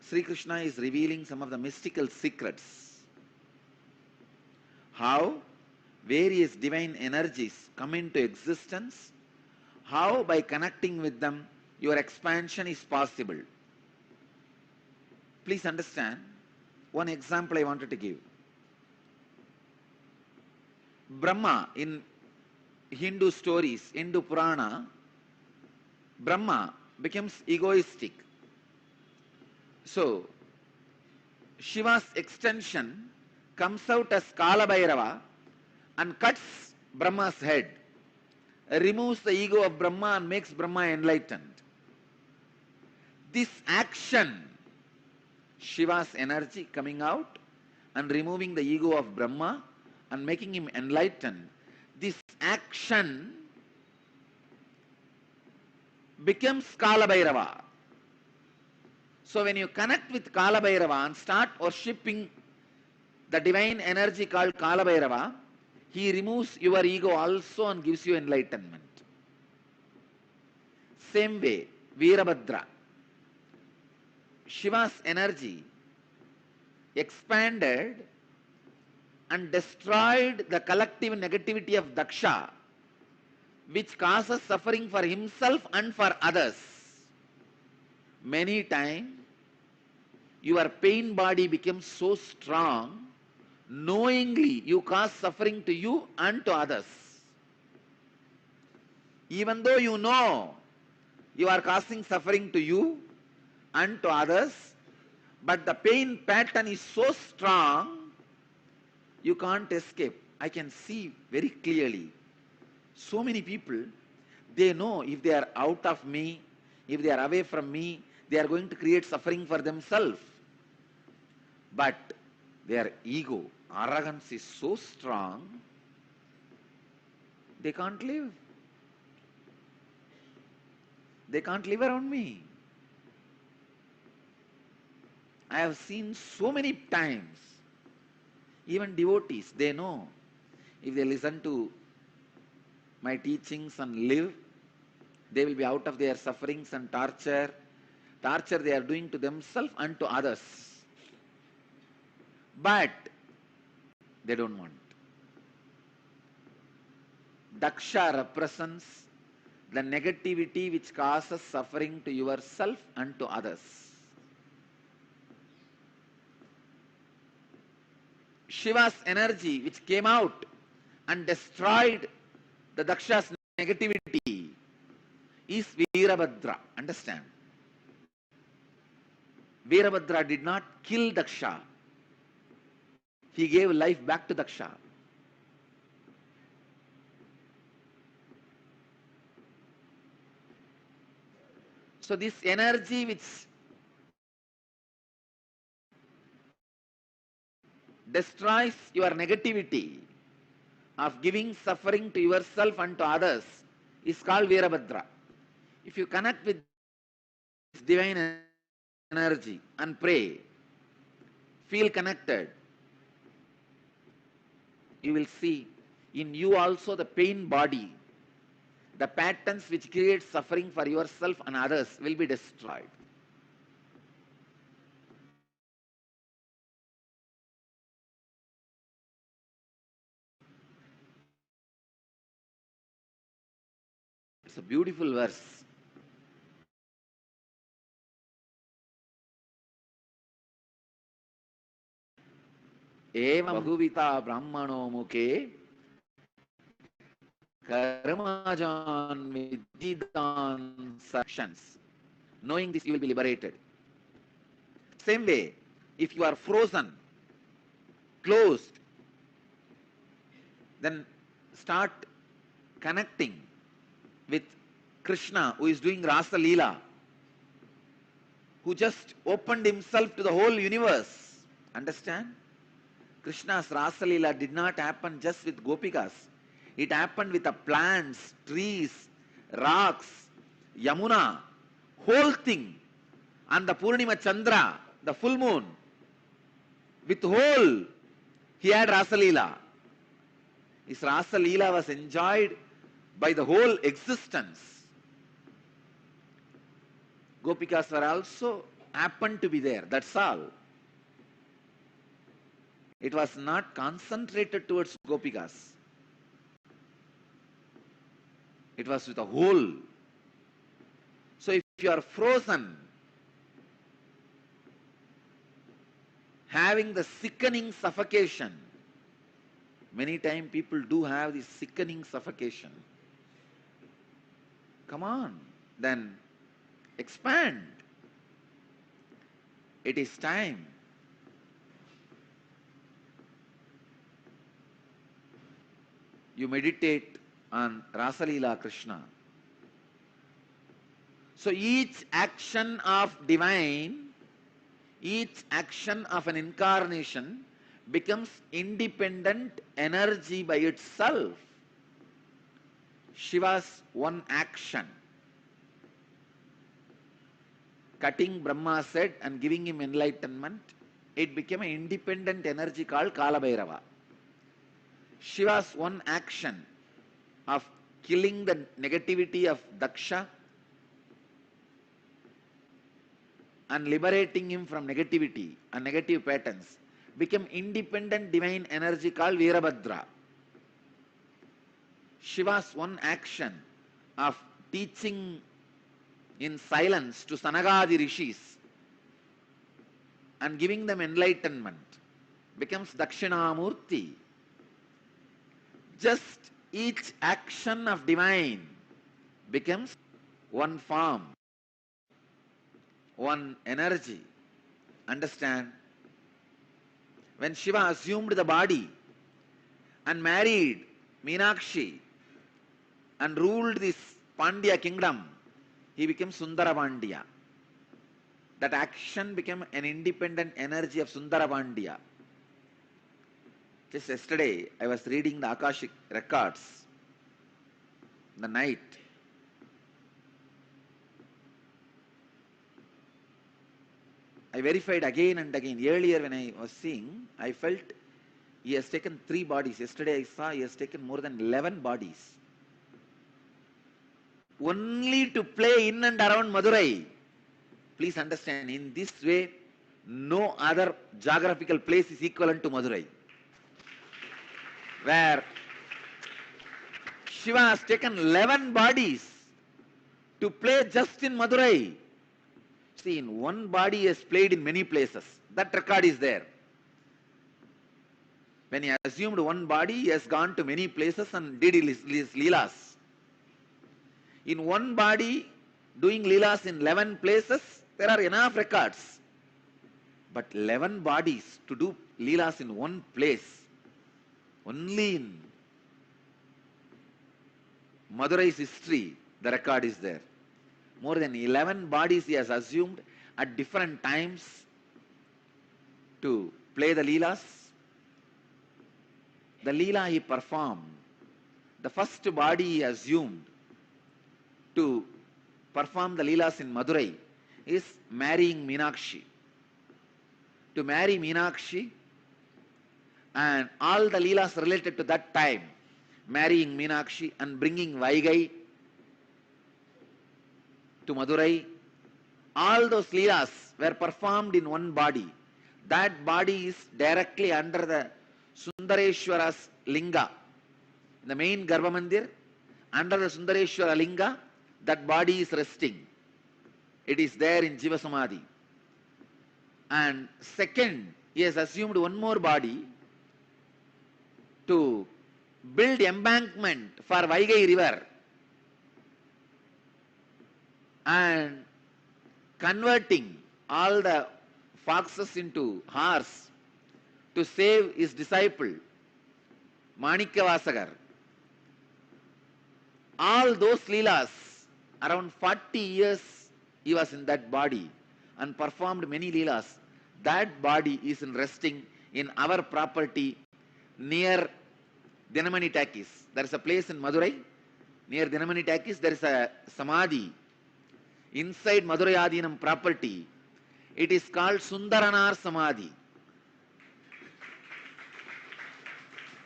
Sri Krishna is revealing some of the mystical secrets. How various divine energies come into existence, how by connecting with them your expansion is possible. Please understand, one example I wanted to give. Brahma, in Hindu stories, Hindu Purana, Brahma becomes egoistic. So, Shiva's extension comes out as Kala Bhairava and cuts Brahma's head, removes the ego of Brahma and makes Brahma enlightened. This action, Shiva's energy coming out and removing the ego of Brahma and making him enlightened, this action becomes Kala Bhairava. So when you connect with Kala Bhairava and start worshipping the divine energy called Kala Bhairava, he removes your ego also and gives you enlightenment. Same way, Veerabhadra, Shiva's energy expanded and destroyed the collective negativity of Daksha, which causes suffering for himself and for others. Many times, your pain body becomes so strong, knowingly you cause suffering to you and to others. Even though you know you are causing suffering to you and to others, but the pain pattern is so strong, you can't escape. I can see very clearly. So many people, they know if they are out of me, if they are away from me, they are going to create suffering for themselves. But their ego, arrogance is so strong, they can't live. They can't live around me. I have seen so many times, even devotees, they know if they listen to my teachings and live, they will be out of their sufferings and torture they are doing to themselves and to others. But they don't want. Daksha represents the negativity which causes suffering to yourself and to others. Shiva's energy which came out and destroyed the Daksha's negativity is Veerabhadra. Understand? Veerabhadra did not kill Daksha. He gave life back to Daksha. So this energy which destroys your negativity of giving suffering to yourself and to others is called Veerabhadra. If you connect with this divine energy and pray, feel connected, you will see in you also the pain body, the patterns which create suffering for yourself and others will be destroyed. It's a beautiful verse. Evam bahuvita brahmano mukhe karmajan vididan sections. Knowing this, you will be liberated. Same way, if you are frozen, closed, then start connecting with Krishna, who is doing Rasa Leela, who just opened himself to the whole universe. Understand? Krishna's Rasa Leela did not happen just with Gopikas. It happened with the plants, trees, rocks, Yamuna, whole thing. And the Purnima Chandra, the full moon, with whole, he had Rasa Leela. His Rasa Leela was enjoyed by the whole existence. Gopikas were also happened to be there, that's all. It was not concentrated towards Gopikas. It was with the whole. So if you are frozen, having the sickening suffocation, many times people do have this sickening suffocation. Come on, then expand. It is time. You meditate on Rasa Leela Krishna. So each action of divine, each action of an incarnation becomes independent energy by itself. Shiva's one action cutting Brahma's head and giving him enlightenment, it became an independent energy called Kalabhairava. Shiva's one action of killing the negativity of Daksha and liberating him from negativity and negative patterns became independent divine energy called Veerabhadra. Shiva's one action of teaching in silence to Sanagadi rishis and giving them enlightenment becomes Dakshinamurti. Just each action of divine becomes one form, one energy. Understand? When Shiva assumed the body and married Meenakshi and ruled this Pandya kingdom, he became Sundara Pandya. That action became an independent energy of Sundara Pandya. Just yesterday, I was reading the Akashic records in the night. I verified again and again. Earlier when I was seeing, I felt he has taken 3 bodies. Yesterday I saw he has taken more than 11 bodies. Only to play in and around Madurai. Please understand, in this way, no other geographical place is equivalent to Madurai. Where Shiva has taken 11 bodies to play just in Madurai. See, in one body he has played in many places. That record is there. When he assumed one body, he has gone to many places and did his leelas. In one body, doing leelas in 11 places, there are enough records. But 11 bodies to do leelas in one place, only in Madurai's history, the record is there. More than 11 bodies he has assumed at different times to play the leelas. The leela he performed, the first body he assumed to perform the leelas in Madurai is marrying Meenakshi. To marry Meenakshi and all the leelas related to that time, marrying Meenakshi and bringing Vaigai to Madurai, all those leelas were performed in one body. That body is directly under the Sundareshwara's linga. In the main Garbha Mandir, under the Sundareshwara linga, that body is resting. It is there in Jiva Samadhi. And second, he has assumed one more body to build embankment for Vaigai river and converting all the foxes into horse to save his disciple Manikyavasagar. All those leelas, around 40 years he was in that body and performed many leelas. That body is resting in our property near Dinamani Takis. There is a place in Madurai, near Dinamani Takis, there is a Samadhi inside Madurai Adinam property. It is called Sundaranar Samadhi.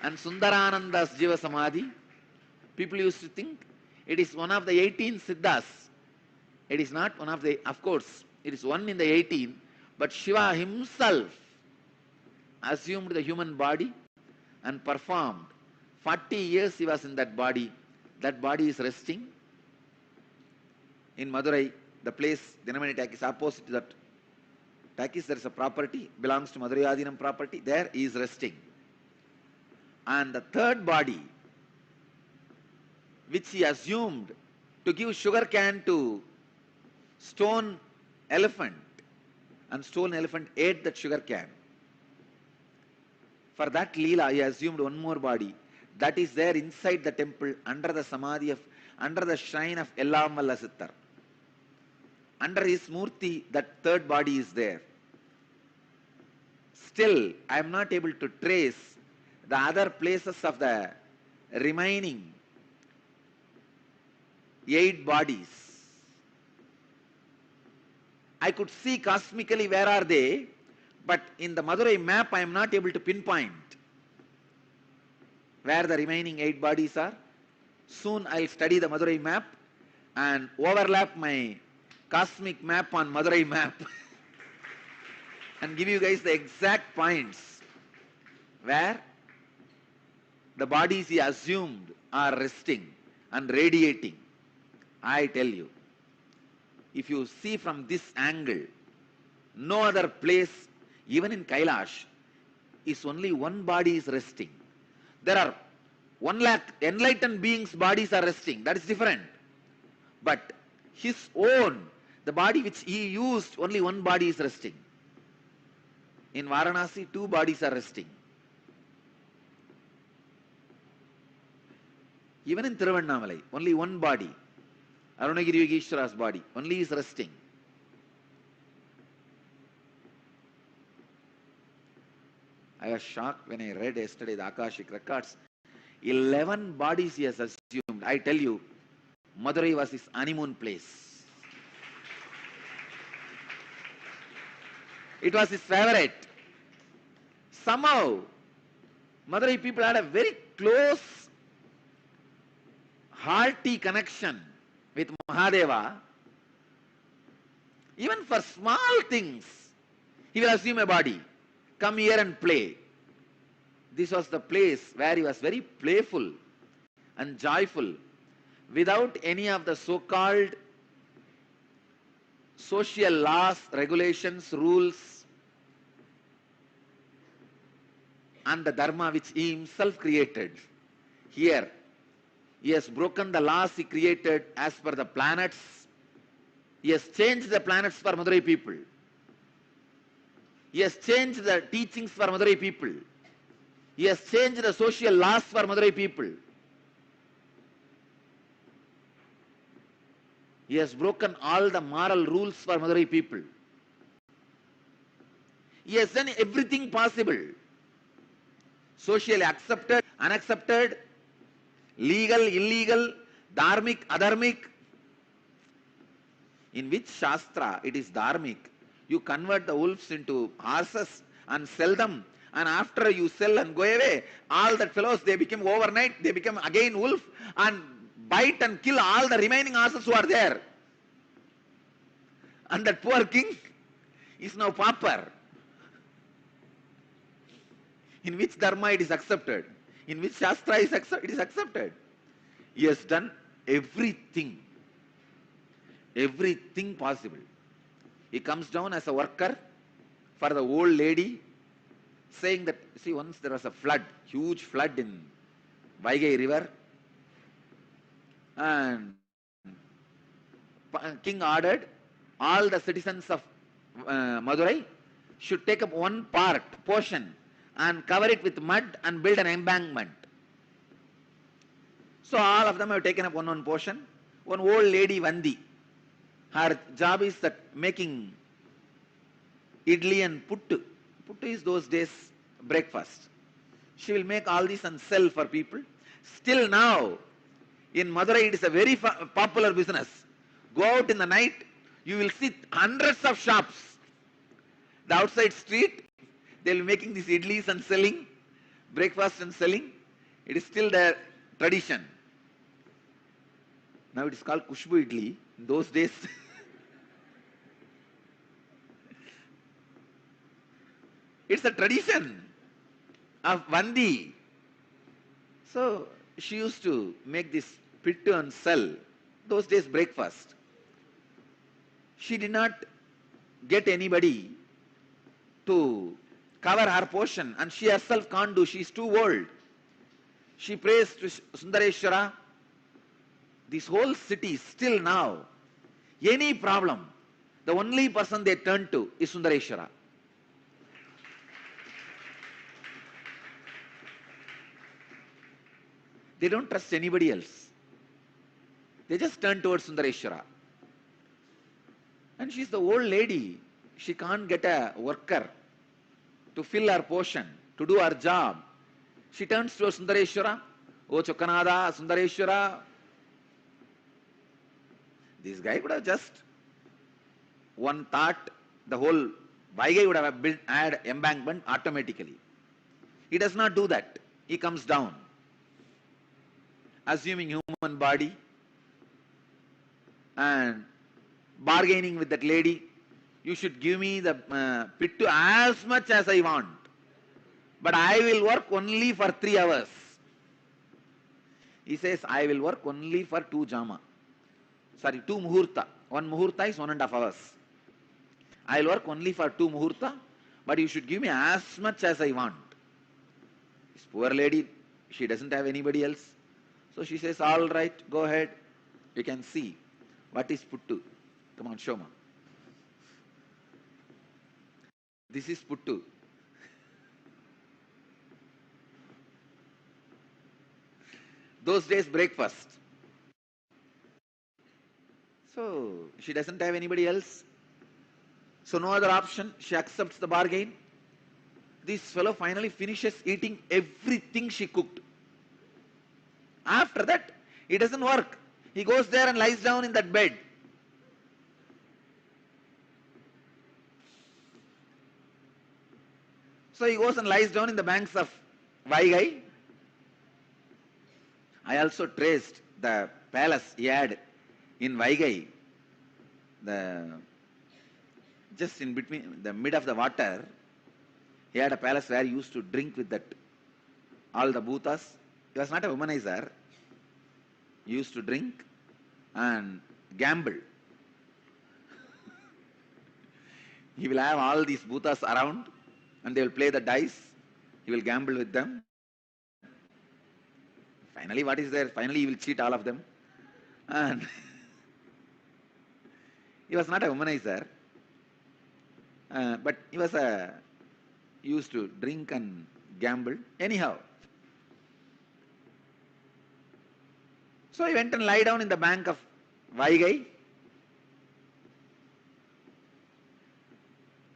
And Sundarananda's Jiva Samadhi, people used to think it is one of the 18 Siddhas. It is not one of the, of course, it is one in the 18, but Shiva himself assumed the human body and performed. 40 years he was in that body. That body is resting in Madurai, the place Dinamani Takis, opposite to that Takis, there is a property, belongs to Madurai Adinam property, there he is resting. And the third body, which he assumed to give sugar cane to stone elephant, and stone elephant ate that sugar cane. For that leela, he assumed one more body that is there inside the temple under the samadhi of, under the shrine of Ellamalla Sittar. Under his murti, that third body is there. Still, I am not able to trace the other places of the remaining 8 bodies. I could see cosmically where are they, but in the Madurai map I am not able to pinpoint where the remaining 8 bodies are. Soon I'll study the Madurai map and overlap my cosmic map on Madurai map and give you guys the exact points where the bodies he assumed are resting and radiating. I tell you, if you see from this angle, no other place, even in Kailash, is only one body is resting. There are 1 lakh enlightened beings' bodies are resting. That is different. But his own, the body which he used, only one body is resting. In Varanasi, 2 bodies are resting. Even in Thiruvannamalai, only one body, Arunagiri Yogeshwara's body, only is resting. I was shocked when I read yesterday the Akashic records. 11 bodies he has assumed. I tell you, Madurai was his honeymoon place. It was his favorite. Somehow, Madurai people had a very close, hearty connection with Mahadeva. Even for small things, he will assume a body. Come here and play. This was the place where he was very playful and joyful, without any of the so-called social laws, regulations, rules, and the dharma which he himself created. Here, he has broken the laws he created as per the planets. He has changed the planets for Madurai people. He has changed the teachings for Madurai people. He has changed the social laws for Madurai people. He has broken all the moral rules for Madurai people. He has done everything possible. Socially accepted, unaccepted, legal, illegal, dharmic, adharmic. In which Shastra it is dharmic? You convert the wolves into horses and sell them, and after you sell and go away, all that fellows, they become overnight, they become again wolf and bite and kill all the remaining horses who are there. And that poor king is now pauper. In which dharma it is accepted? In which Shastra it is accepted? He has done everything possible. He comes down as a worker for the old lady, saying that, see, once there was a flood, huge flood in Vaigai river, and king ordered all the citizens of Madurai should take up one portion and cover it with mud and build an embankment. So all of them have taken up one portion. One old lady, Vandi, her job is that making idli and puttu. Puttu is those days breakfast. She will make all this and sell for people. Still now, in Madurai, it is a very popular business. Go out in the night, you will see hundreds of shops. The outside street, they will be making these idlis and selling, breakfast and selling. It is still their tradition. Now it is called Kushbu idli. In those days, it's a tradition of Vandi. So she used to make this pittu and sell. Those days breakfast. She did not get anybody to cover her portion, and she herself can't do. She is too old. She prays to Sundareshwara. This whole city, still now, any problem, the only person they turn to is Sundareshwara. They don't trust anybody else. They just turn towards Sundareshwara. And she's the old lady. She can't get a worker to fill her portion, to do her job. She turns towards Sundareshwara. Oh Chokanada, Sundareshwara. This guy could have just one thought, the whole Vaigai would have built, had embankment automatically. He does not do that. He comes down, assuming human body and bargaining with that lady. You should give me the pittu as much as I want, but I will work only for 3 hours. He says, I will work only for 2 muhurta. 1 muhurta is 1.5 hours. I will work only for 2 muhurta, but you should give me as much as I want. This poor lady, she doesn't have anybody else. So she says, all right, go ahead. You can see what is puttu. Come on, show me. This is puttu. Those days, breakfast. So she doesn't have anybody else. So no other option. She accepts the bargain. This fellow finally finishes eating everything she cooked. After that, he doesn't work. He goes there and lies down in that bed. So he goes and lies down in the banks of Vaigai. I also traced the palace he had in Vaigai, just in between, the mid of the water. He had a palace where he used to drink with that, all the bhutas. He was not a womanizer. He used to drink and gamble. He will have all these bhutas around and they will play the dice. He will gamble with them. Finally, what is there? Finally, he will cheat all of them. And he was not a womanizer, but he used to drink and gamble. Anyhow, so he went and lie down in the bank of Vaigai.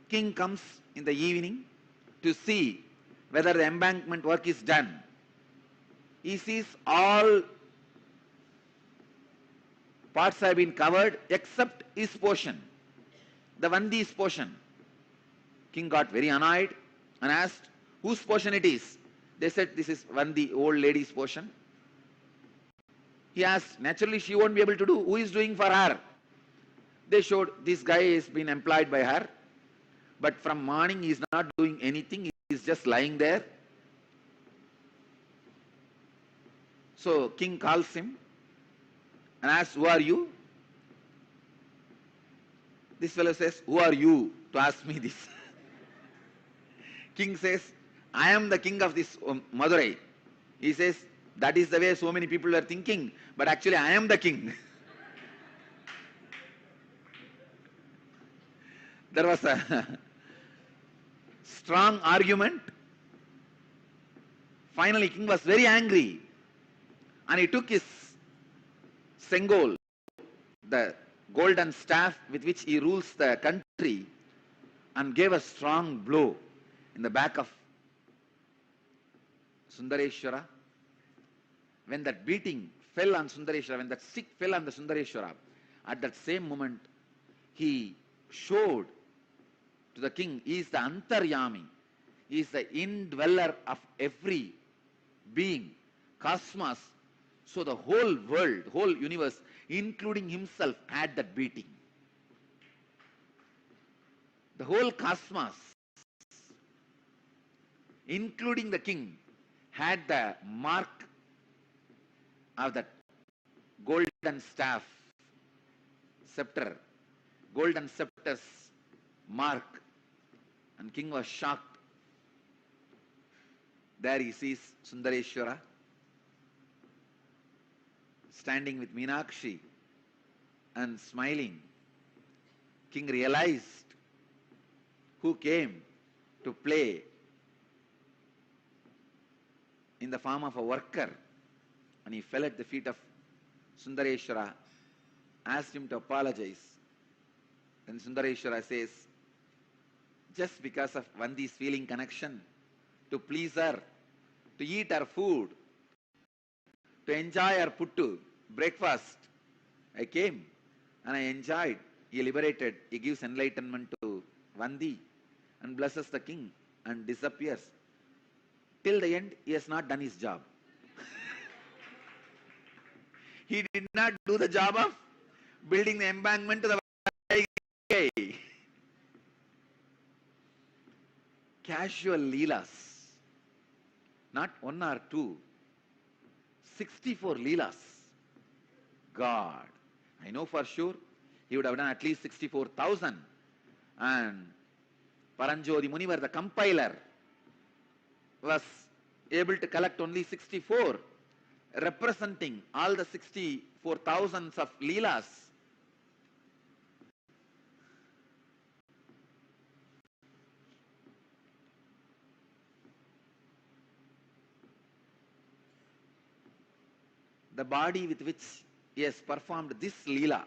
King comes in the evening to see whether the embankment work is done. He sees all parts have been covered except his portion, the Vandi's portion. King got very annoyed and asked whose portion it is. They said this is Vandi, old lady's portion. He asked, naturally she won't be able to do. Who is doing for her? They showed this guy has been employed by her, but from morning he is not doing anything, he is just lying there. So king calls him and asks, who are you? This fellow says, who are you to ask me this? King says, I am the king of this Madurai. He says, that is the way so many people are thinking, but actually I am the king. There was a strong argument. Finally, king was very angry and he took his sengol, the golden staff with which he rules the country, and gave a strong blow in the back of Sundareshwara. When that beating fell on Sundareshwara, when that stick fell on the Sundareshwara, at that same moment he showed to the king, he is the Antaryami, he is the indweller of every being, cosmos. So the whole world, whole universe, including himself, had that beating. The whole cosmos, including the king, had the mark of that golden staff, scepter, golden scepter's mark. And king was shocked. There he sees Sundareshwara standing with Meenakshi and smiling. King realized who came to play in the form of a worker, and he fell at the feet of Sundareshwara, asked him to apologize. Then Sundareshwara says, just because of Vandi's feeling connection, to please her, to eat her food, to enjoy her puttu, breakfast, I came and I enjoyed he liberated, he gives enlightenment to Vandi and blesses the king and disappears. Till the end, he has not done his job. He did not do the job of building the embankment to the Vaigai. Casual leelas, not one or two, 64 leelas. God, I know for sure he would have done at least 64,000. And Paranjodi Munivar, the compiler, was able to collect only 64, representing all the 64,000 of leelas. The body with which he has performed this leela,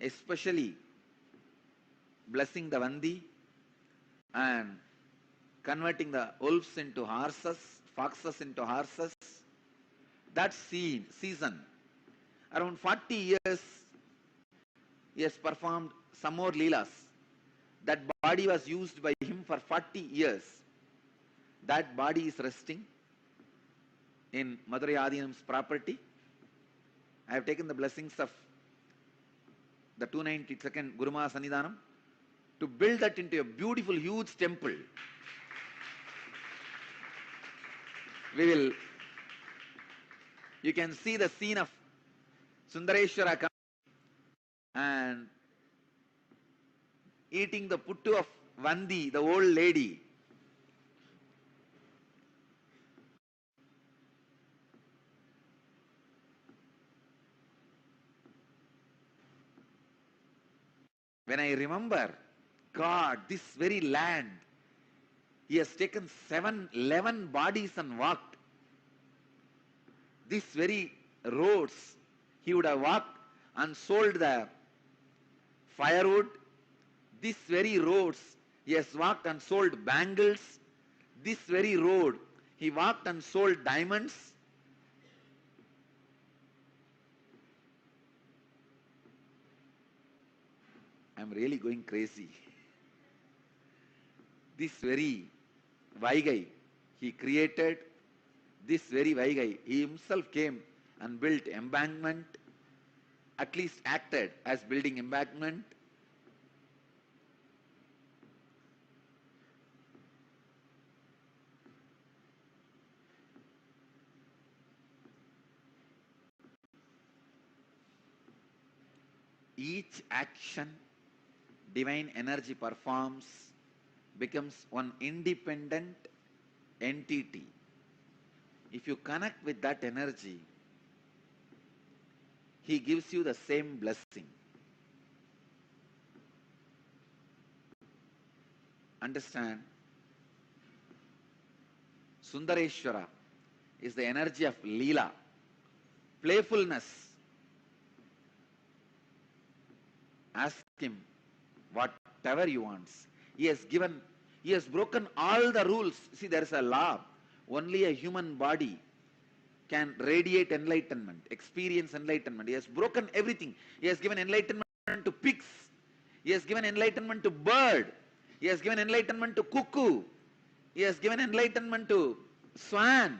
especially blessing the Vandi and converting the wolves into horses, foxes into horses, that season, around 40 years, he has performed some more leelas. That body was used by him for 40 years. That body is resting in Madurai Adinam's property. I have taken the blessings of the 292nd Guruma Sannidhanam to build that into a beautiful, huge temple. You can see the scene of Sundareshwara coming and eating the puttu of Vandi, the old lady. When I remember, God, this very land, he has taken 11 bodies and walked. These very roads, he would have walked and sold the firewood. These very roads, he has walked and sold bangles. This very road, he walked and sold diamonds. I'm really going crazy. This very Vaigai, he created this very Vaigai. He himself came and built embankment, at least acted as building embankment. Each action divine energy performs becomes one independent entity. If you connect with that energy, he gives you the same blessing. Understand? Sundareshwara is the energy of Leela, playfulness. Ask him whatever you want. He has broken all the rules. See, there is a law. Only a human body can radiate enlightenment, experience enlightenment. He has broken everything. He has given enlightenment to pigs. He has given enlightenment to bird. He has given enlightenment to cuckoo. He has given enlightenment to swan.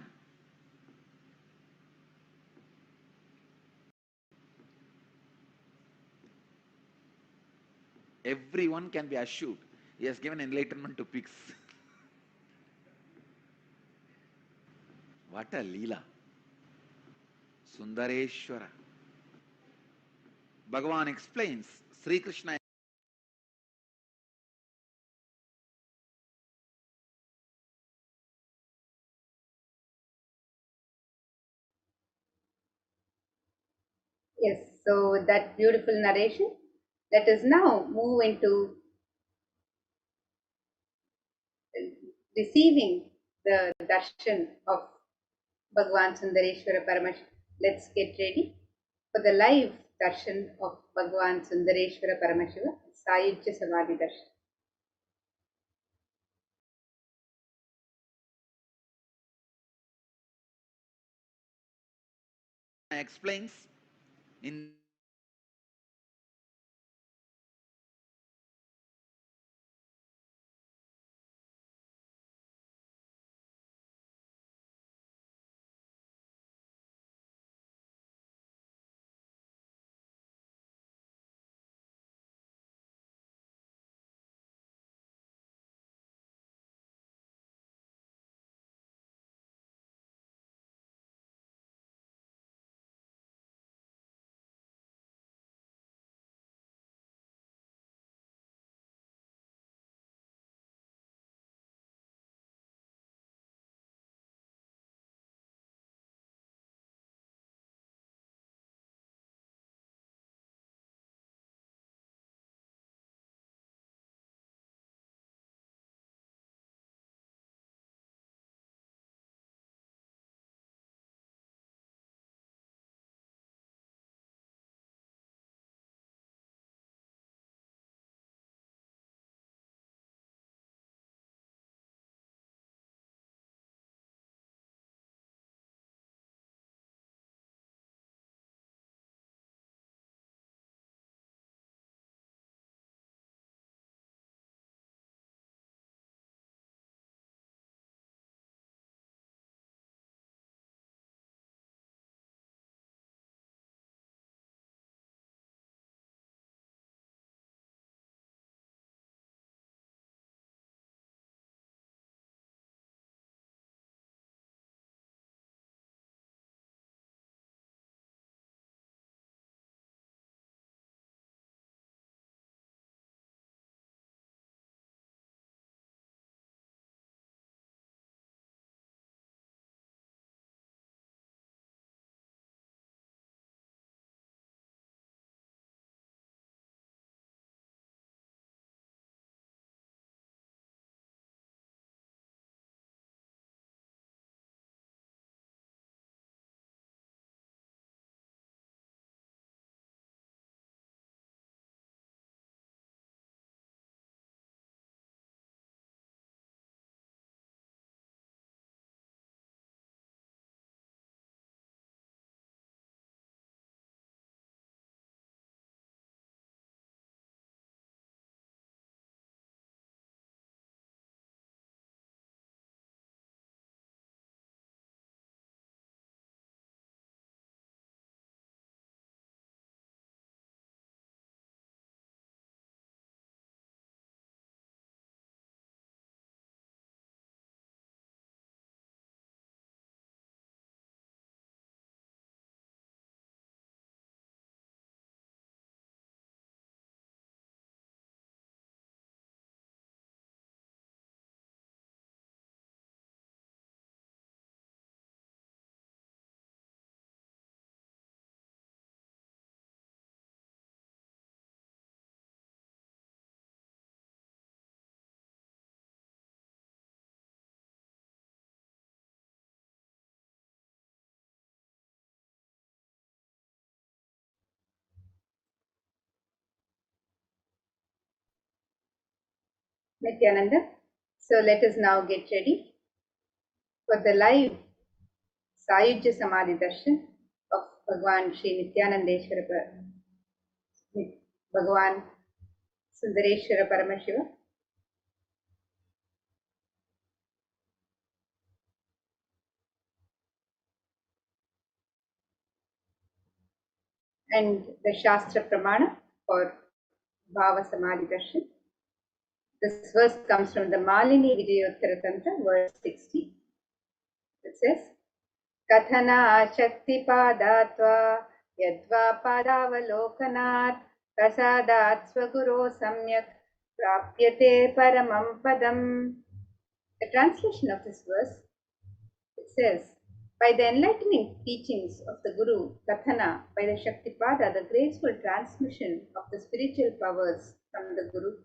Everyone can be assured. He has given enlightenment to pigs. What a Leela. Sundareshwara. Bhagavan explains, Sri Krishna Yes, so that beautiful narration. Let us now move into receiving the darshan of Bhagavan Sundareshwara Paramashivam. Let's get ready for the live darshan of Bhagavan Sundareshwara Paramashivam, Sayujya Samadhi Darshan. explains in Nithyananda. So let us now get ready for the live Sayujya Samadhi Darshan of Bhagwan Sri Nithyanandeshwara Bhagwan Sundareshwara Paramashivam. And the Shastra Pramana for Bhava Samadhi Darshan. This verse comes from the Malini Vijayottara Tantra, verse 60. It says, Kathana Shakti Padatva Yadva Padavalokanat Prasadat Swaguro Samyak Prapyate Paramam Padam. The translation of this verse, it says, by the enlightening teachings of the Guru, Kathana, by the Shaktipada, the graceful transmission of the spiritual powers from the Guru,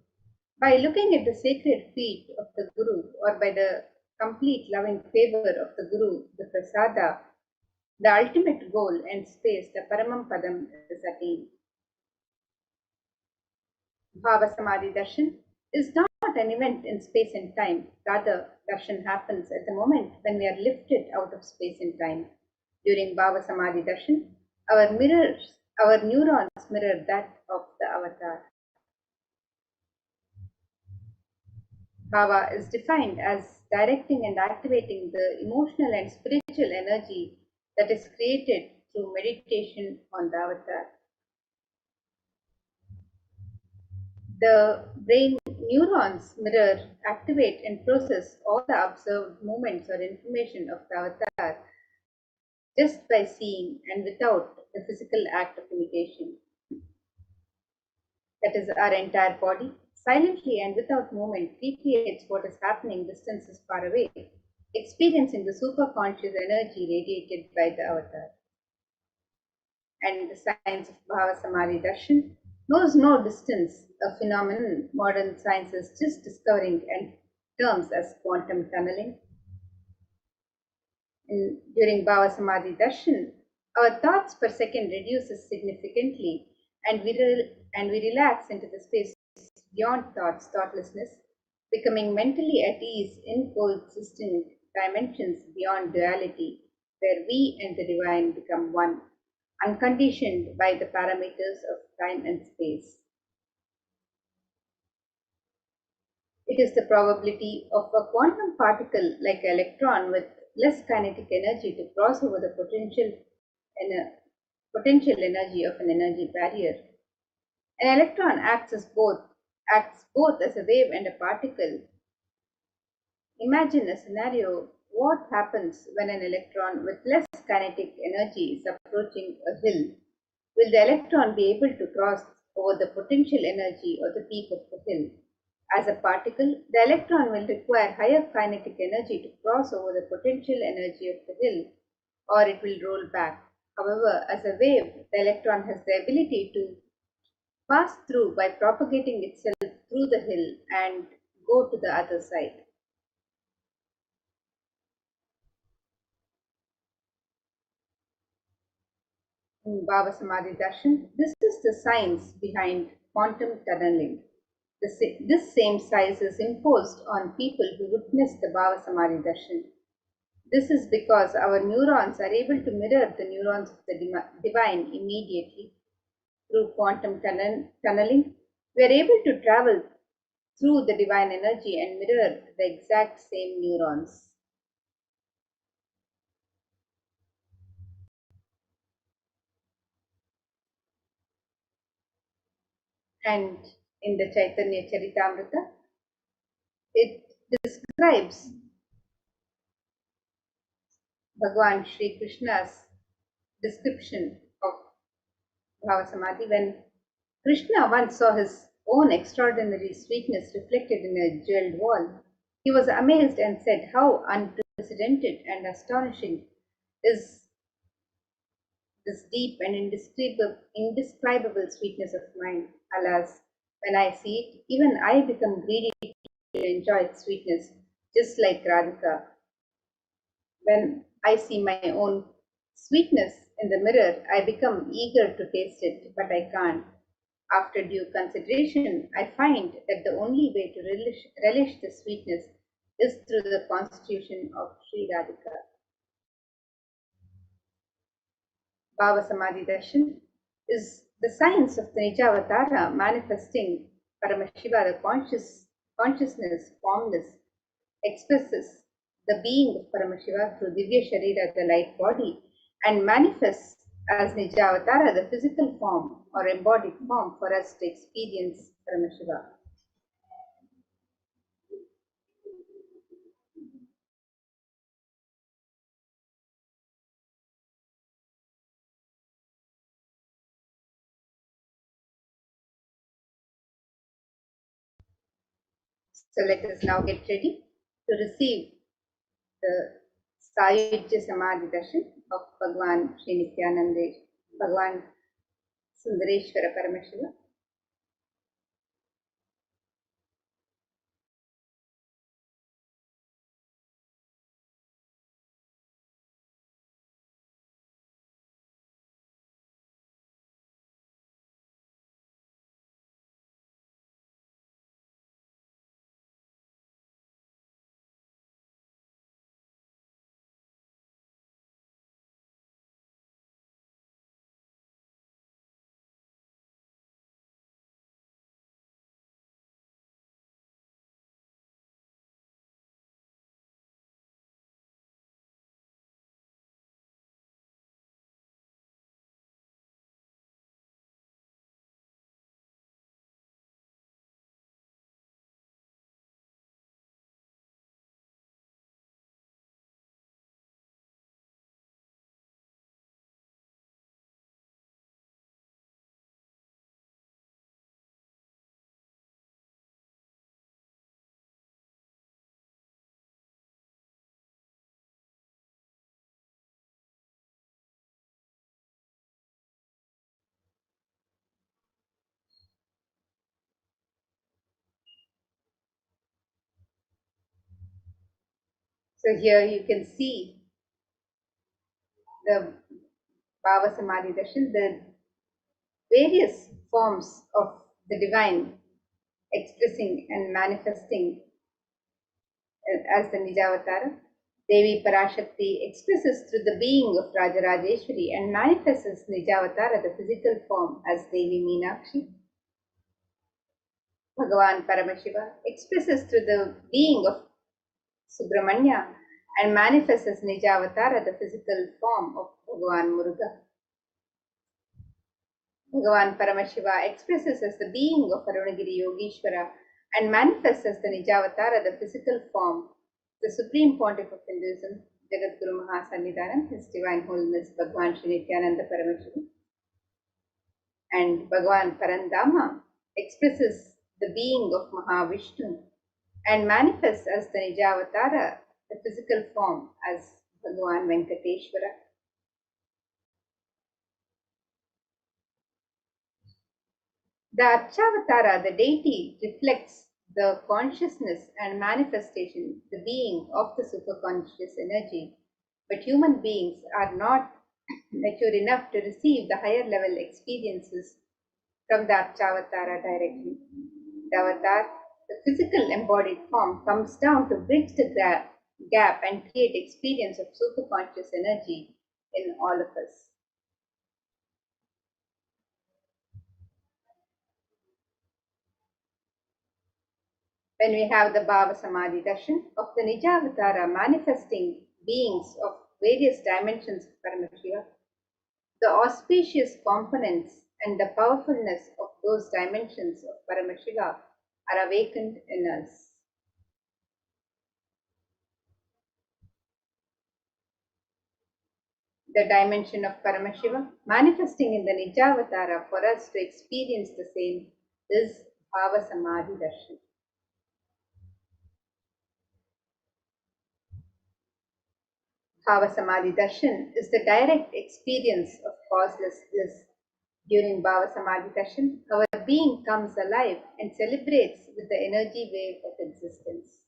by looking at the sacred feet of the Guru, or by the complete loving favor of the Guru, the Prasada, the ultimate goal and space, the Paramam Padam, is attained. Bhava Samadhi Darshan is not an event in space and time. Rather, Darshan happens at the moment when we are lifted out of space and time. During Bhava Samadhi Darshan, our neurons mirror that of the avatar. Bhava is defined as directing and activating the emotional and spiritual energy that is created through meditation on the avatar. The brain neurons mirror, activate, and process all the observed movements or information of the avatar just by seeing and without the physical act of imitation. That is, our entire body, silently and without movement, recreates what is happening distances far away, experiencing the superconscious energy radiated by the avatar. And the science of Bhava Samadhi Darshan knows no distance, a phenomenon modern science is just discovering and terms as quantum tunneling. During Bhava Samadhi Darshan, our thoughts per second reduces significantly and we relax into the space beyond thoughts, thoughtlessness, becoming mentally at ease in coexisting dimensions beyond duality, where we and the divine become one, unconditioned by the parameters of time and space. It is the probability of a quantum particle like an electron with less kinetic energy to cross over the potential energy of an energy barrier. An electron acts both as a wave and a particle. Imagine a scenario: what happens when an electron with less kinetic energy is approaching a hill? Will the electron be able to cross over the potential energy or the peak of the hill? As a particle, the electron will require higher kinetic energy to cross over the potential energy of the hill, or it will roll back. However, as a wave, the electron has the ability to pass through by propagating itself through the hill and go to the other side. In Bhava Samadhi Darshan, this is the science behind quantum tunneling. This same science is imposed on people who witness the Bhava Samadhi Darshan. This is because our neurons are able to mirror the neurons of the divine immediately. Through quantum tunneling, we are able to travel through the divine energy and mirror the exact same neurons. And in the Chaitanya Charitamrita, it describes Bhagwan Sri Krishna's description of Bhava Samadhi. When Krishna once saw his own extraordinary sweetness reflected in a jeweled wall, he was amazed and said, "How unprecedented and astonishing is this deep and indescribable sweetness of mine. Alas, when I see it, even I become greedy to enjoy its sweetness, just like Radhika. When I see my own sweetness in the mirror, I become eager to taste it, but I can't. After due consideration, I find that the only way to relish the sweetness is through the constitution of Sri Radhika. Bhava Samadhi Darshan is the science of the Nijavatara manifesting Paramashiva, the consciousness, formless, expresses the being of Paramashiva through Divya Sharira, the light body, and manifests as Nijavatara, the physical form or embodied form for us to experience Paramashiva. So let us now get ready to receive the Sayujya Samadhi Darshan of Bhagwan Sri Nithyananda, Bhagwan Sundareshwara Paramashiva. So here you can see the Bhava Samadhi Darshan, the various forms of the divine expressing and manifesting as the Nijavatara. Devi Parashakti expresses through the being of Rajarajeshwari and manifests as Nijavatara, the physical form, as Devi Meenakshi. Bhagavan Paramashiva expresses through the being of Subramanya and manifests as Nijavatara, the physical form of Bhagavan Muruga. Bhagavan Paramashiva expresses as the being of Arunagiri Yogeshwara and manifests as the Nijavatara, the physical form, the Supreme Pontiff of Hinduism, Jagadguru Mahasannidhanam, His Divine Holiness Bhagavan Sri Nithyananda Paramashivam. And Bhagavan Parandama expresses the being of Mahavishnu and manifests as the Nijavatara, the physical form, as Bhagavan Venkateshwara. The Archavatara, the deity, reflects the consciousness and manifestation, the being of the superconscious energy. But human beings are not mature enough to receive the higher level experiences from the Archavatara directly. The avatar, the physical embodied form, comes down to bridge the gap and create experience of superconscious energy in all of us. When we have the Bhava Samadhi Darshan of the Nijavatara manifesting beings of various dimensions of Paramashiva, the auspicious components and the powerfulness of those dimensions of Paramashiva are awakened in us. The dimension of Paramashiva manifesting in the Nijavatara for us to experience the same is Bhava Samadhi Darshan. Bhava Samadhi Darshan is the direct experience of causeless bliss. During Bhava Samadhi Darshan, our being comes alive and celebrates with the energy wave of existence.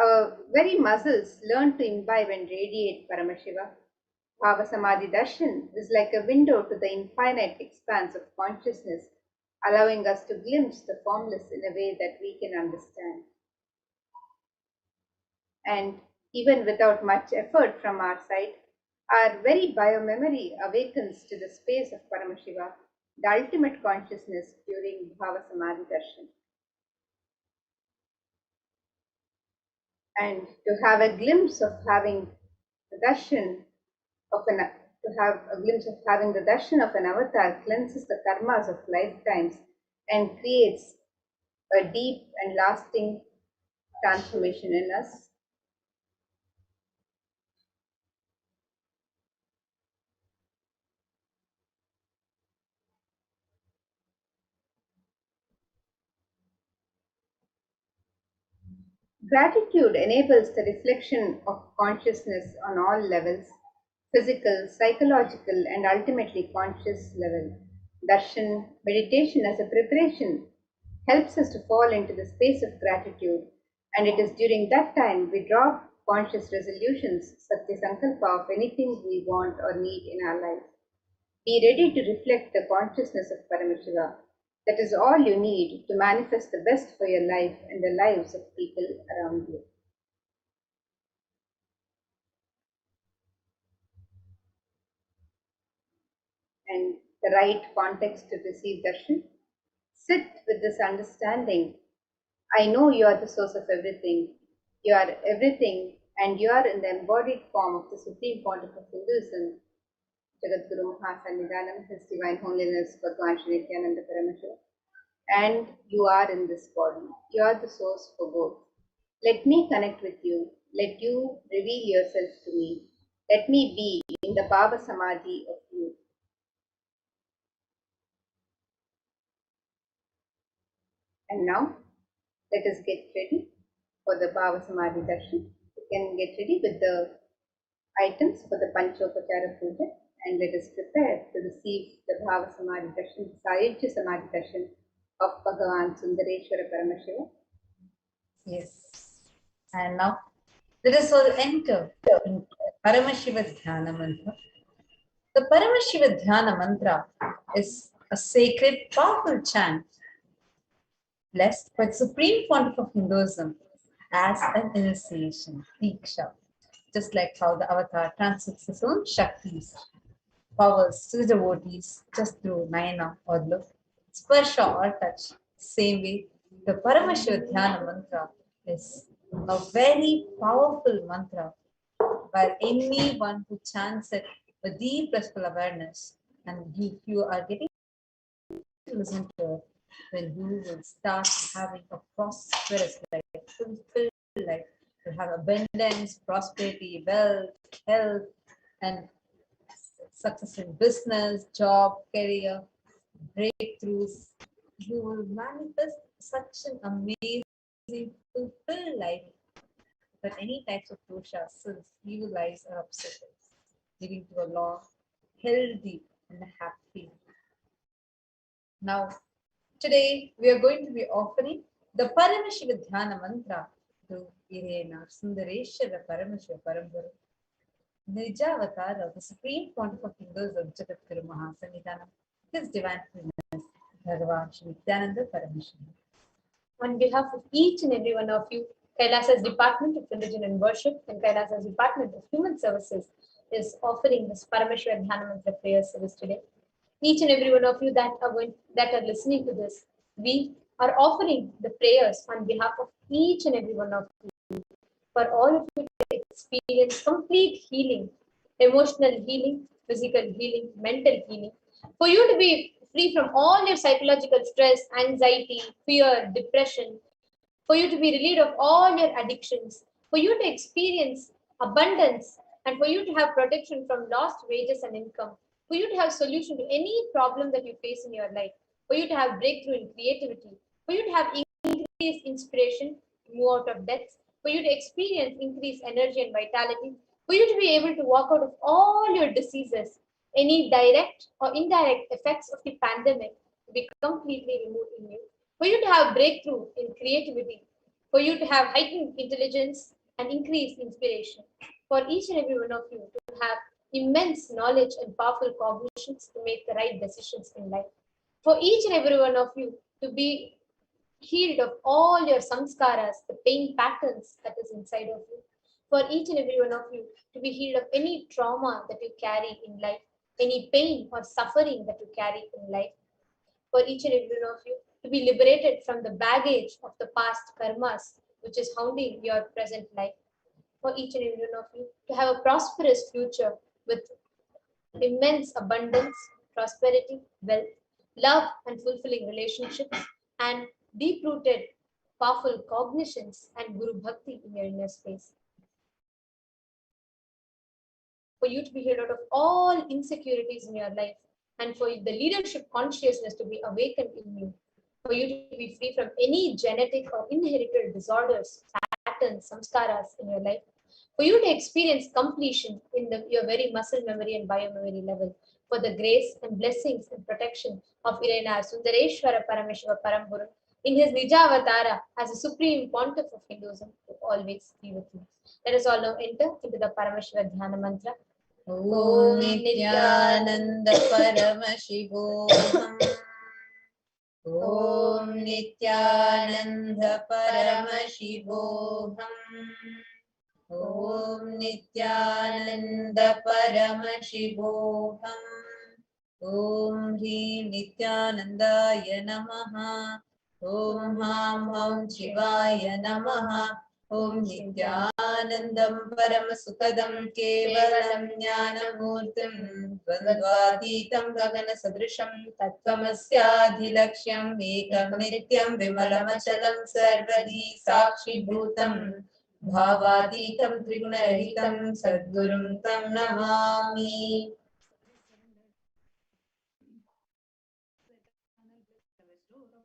Our very muscles learn to imbibe and radiate Paramashiva. Bhava Samadhi Darshan is like a window to the infinite expanse of consciousness, allowing us to glimpse the formless in a way that we can understand. And even without much effort from our side, our very biomemory awakens to the space of Paramashiva, the ultimate consciousness during Bhava Samadhi Darshan. And to have a glimpse of having the darshan of an the darshan of an avatar cleanses the karmas of lifetimes and creates a deep and lasting transformation in us. Gratitude enables the reflection of consciousness on all levels, physical, psychological, and ultimately conscious level. Darshan, meditation as a preparation, helps us to fall into the space of gratitude, and it is during that time we draw conscious resolutions, Satya Sankalpa, of anything we want or need in our life. Be ready to reflect the consciousness of Paramashiva. That is all you need to manifest the best for your life and the lives of people around you. And the right context to receive darshan. Sit with this understanding. I know you are the source of everything. You are everything, and you are in the embodied form of the Supreme Pontiff of Hinduism, Jagadguru Mahasannidhanam, His Divine Holiness Bhagavan Shri Nithyananda Paramashivam. And you are in this body. You are the source for both. Let me connect with you. Let you reveal yourself to me. Let me be in the Bhava Samadhi of you. And now, let us get ready for the Bhava Samadhi Darshan. You can get ready with the items for the Panchopachara Puja, and let us prepare to receive the Bhava Samadhi Darshan, Sayajya Samadhi Darshan of Bhagavan Sundareshwara Paramashivam. Yes. And now let us all enter in Paramashiva Dhyana Mantra. The Paramashiva Dhyana Mantra is a sacred, powerful chant blessed by the Supreme Pontiff of Hinduism as an initiation, Diksha. Just like how the avatar transmits his own Shaktis, powers to the devotees just through Nayana or look, Sparsha or touch. Same way, the Paramashiva Dhyana Mantra is a very powerful mantra where anyone who chants it with deep blissful awareness, and if you are getting to listen to it, then you will start having a prosperous life, fulfilled life. You have abundance, prosperity, wealth, health, and success in business, job, career, breakthroughs. You will manifest such an amazing, fulfilled life that any types of doshas, sins, evil lives, or obstacles, leading to a long, healthy, and happy. Now, today we are going to be offering the Paramashiva Dhyana Mantra to Irena Sundareshwara Paramashiva Parambara, Nijavatar of the Supreme Pontiff of Hinduism, Jagadguru Mahasannidhanam, His Divine Holiness, Bhagavan Shri Nithyananda Paramashivam. On behalf of each and every one of you, Kailasa's Department of Religion and Worship and Kailasa's Department of Human Services is offering this Paramashiva Dhyana Mantra prayer service today. Each and every one of you that are listening to this, we are offering the prayers on behalf of each and every one of you for all of you to experience complete healing, emotional healing, physical healing, mental healing, for you to be free from all your psychological stress, anxiety, fear, depression, for you to be relieved of all your addictions, for you to experience abundance, and for you to have protection from lost wages and income, for you to have solution to any problem that you face in your life, for you to have breakthrough in creativity, for you to have increased inspiration, move out of debts, for you to experience increased energy and vitality, for you to be able to walk out of all your diseases, any direct or indirect effects of the pandemic to be completely removed in you, for you to have breakthrough in creativity, for you to have heightened intelligence and increased inspiration, for each and every one of you to have immense knowledge and powerful cognitions to make the right decisions in life. For each and every one of you to be healed of all your samskaras, the pain patterns that is inside of you. For each and every one of you to be healed of any trauma that you carry in life, any pain or suffering that you carry in life. For each and every one of you to be liberated from the baggage of the past karmas which is hounding your present life. For each and every one of you to have a prosperous future with immense abundance, prosperity, wealth, love and fulfilling relationships, and deep-rooted, powerful cognitions and Guru Bhakti in your inner space. For you to be healed out of all insecurities in your life, and for the leadership consciousness to be awakened in you, for you to be free from any genetic or inherited disorders, patterns, samskaras in your life, for you to experience completion in your very muscle memory and biomemory level, for the grace and blessings and protection of Irena Sundareshwara Paramashiva Paramburu in his Nijavatara as a supreme pontiff of Hinduism to always be with you. Let us all now enter into the Paramashiva Dhyana Mantra. Om Nithyananda Paramashivoham. Om Nithyananda Paramashivoham. Om Nithyananda Paramashivoham. Om Hri Nithyanandaya Namaha. Om Ham Om Shivaya Namaha. Om Nithyanandam Paramasukadam Kevalam Jnanamurtim Dvandvatitam Gagana Sadrisham Tattvamasyaadhilaksham Ekam Nityam Vimalamachalam Sarvadi Sakshi Bhutam Bhavaditam Trigunahitam Sadgurum Tam Namami.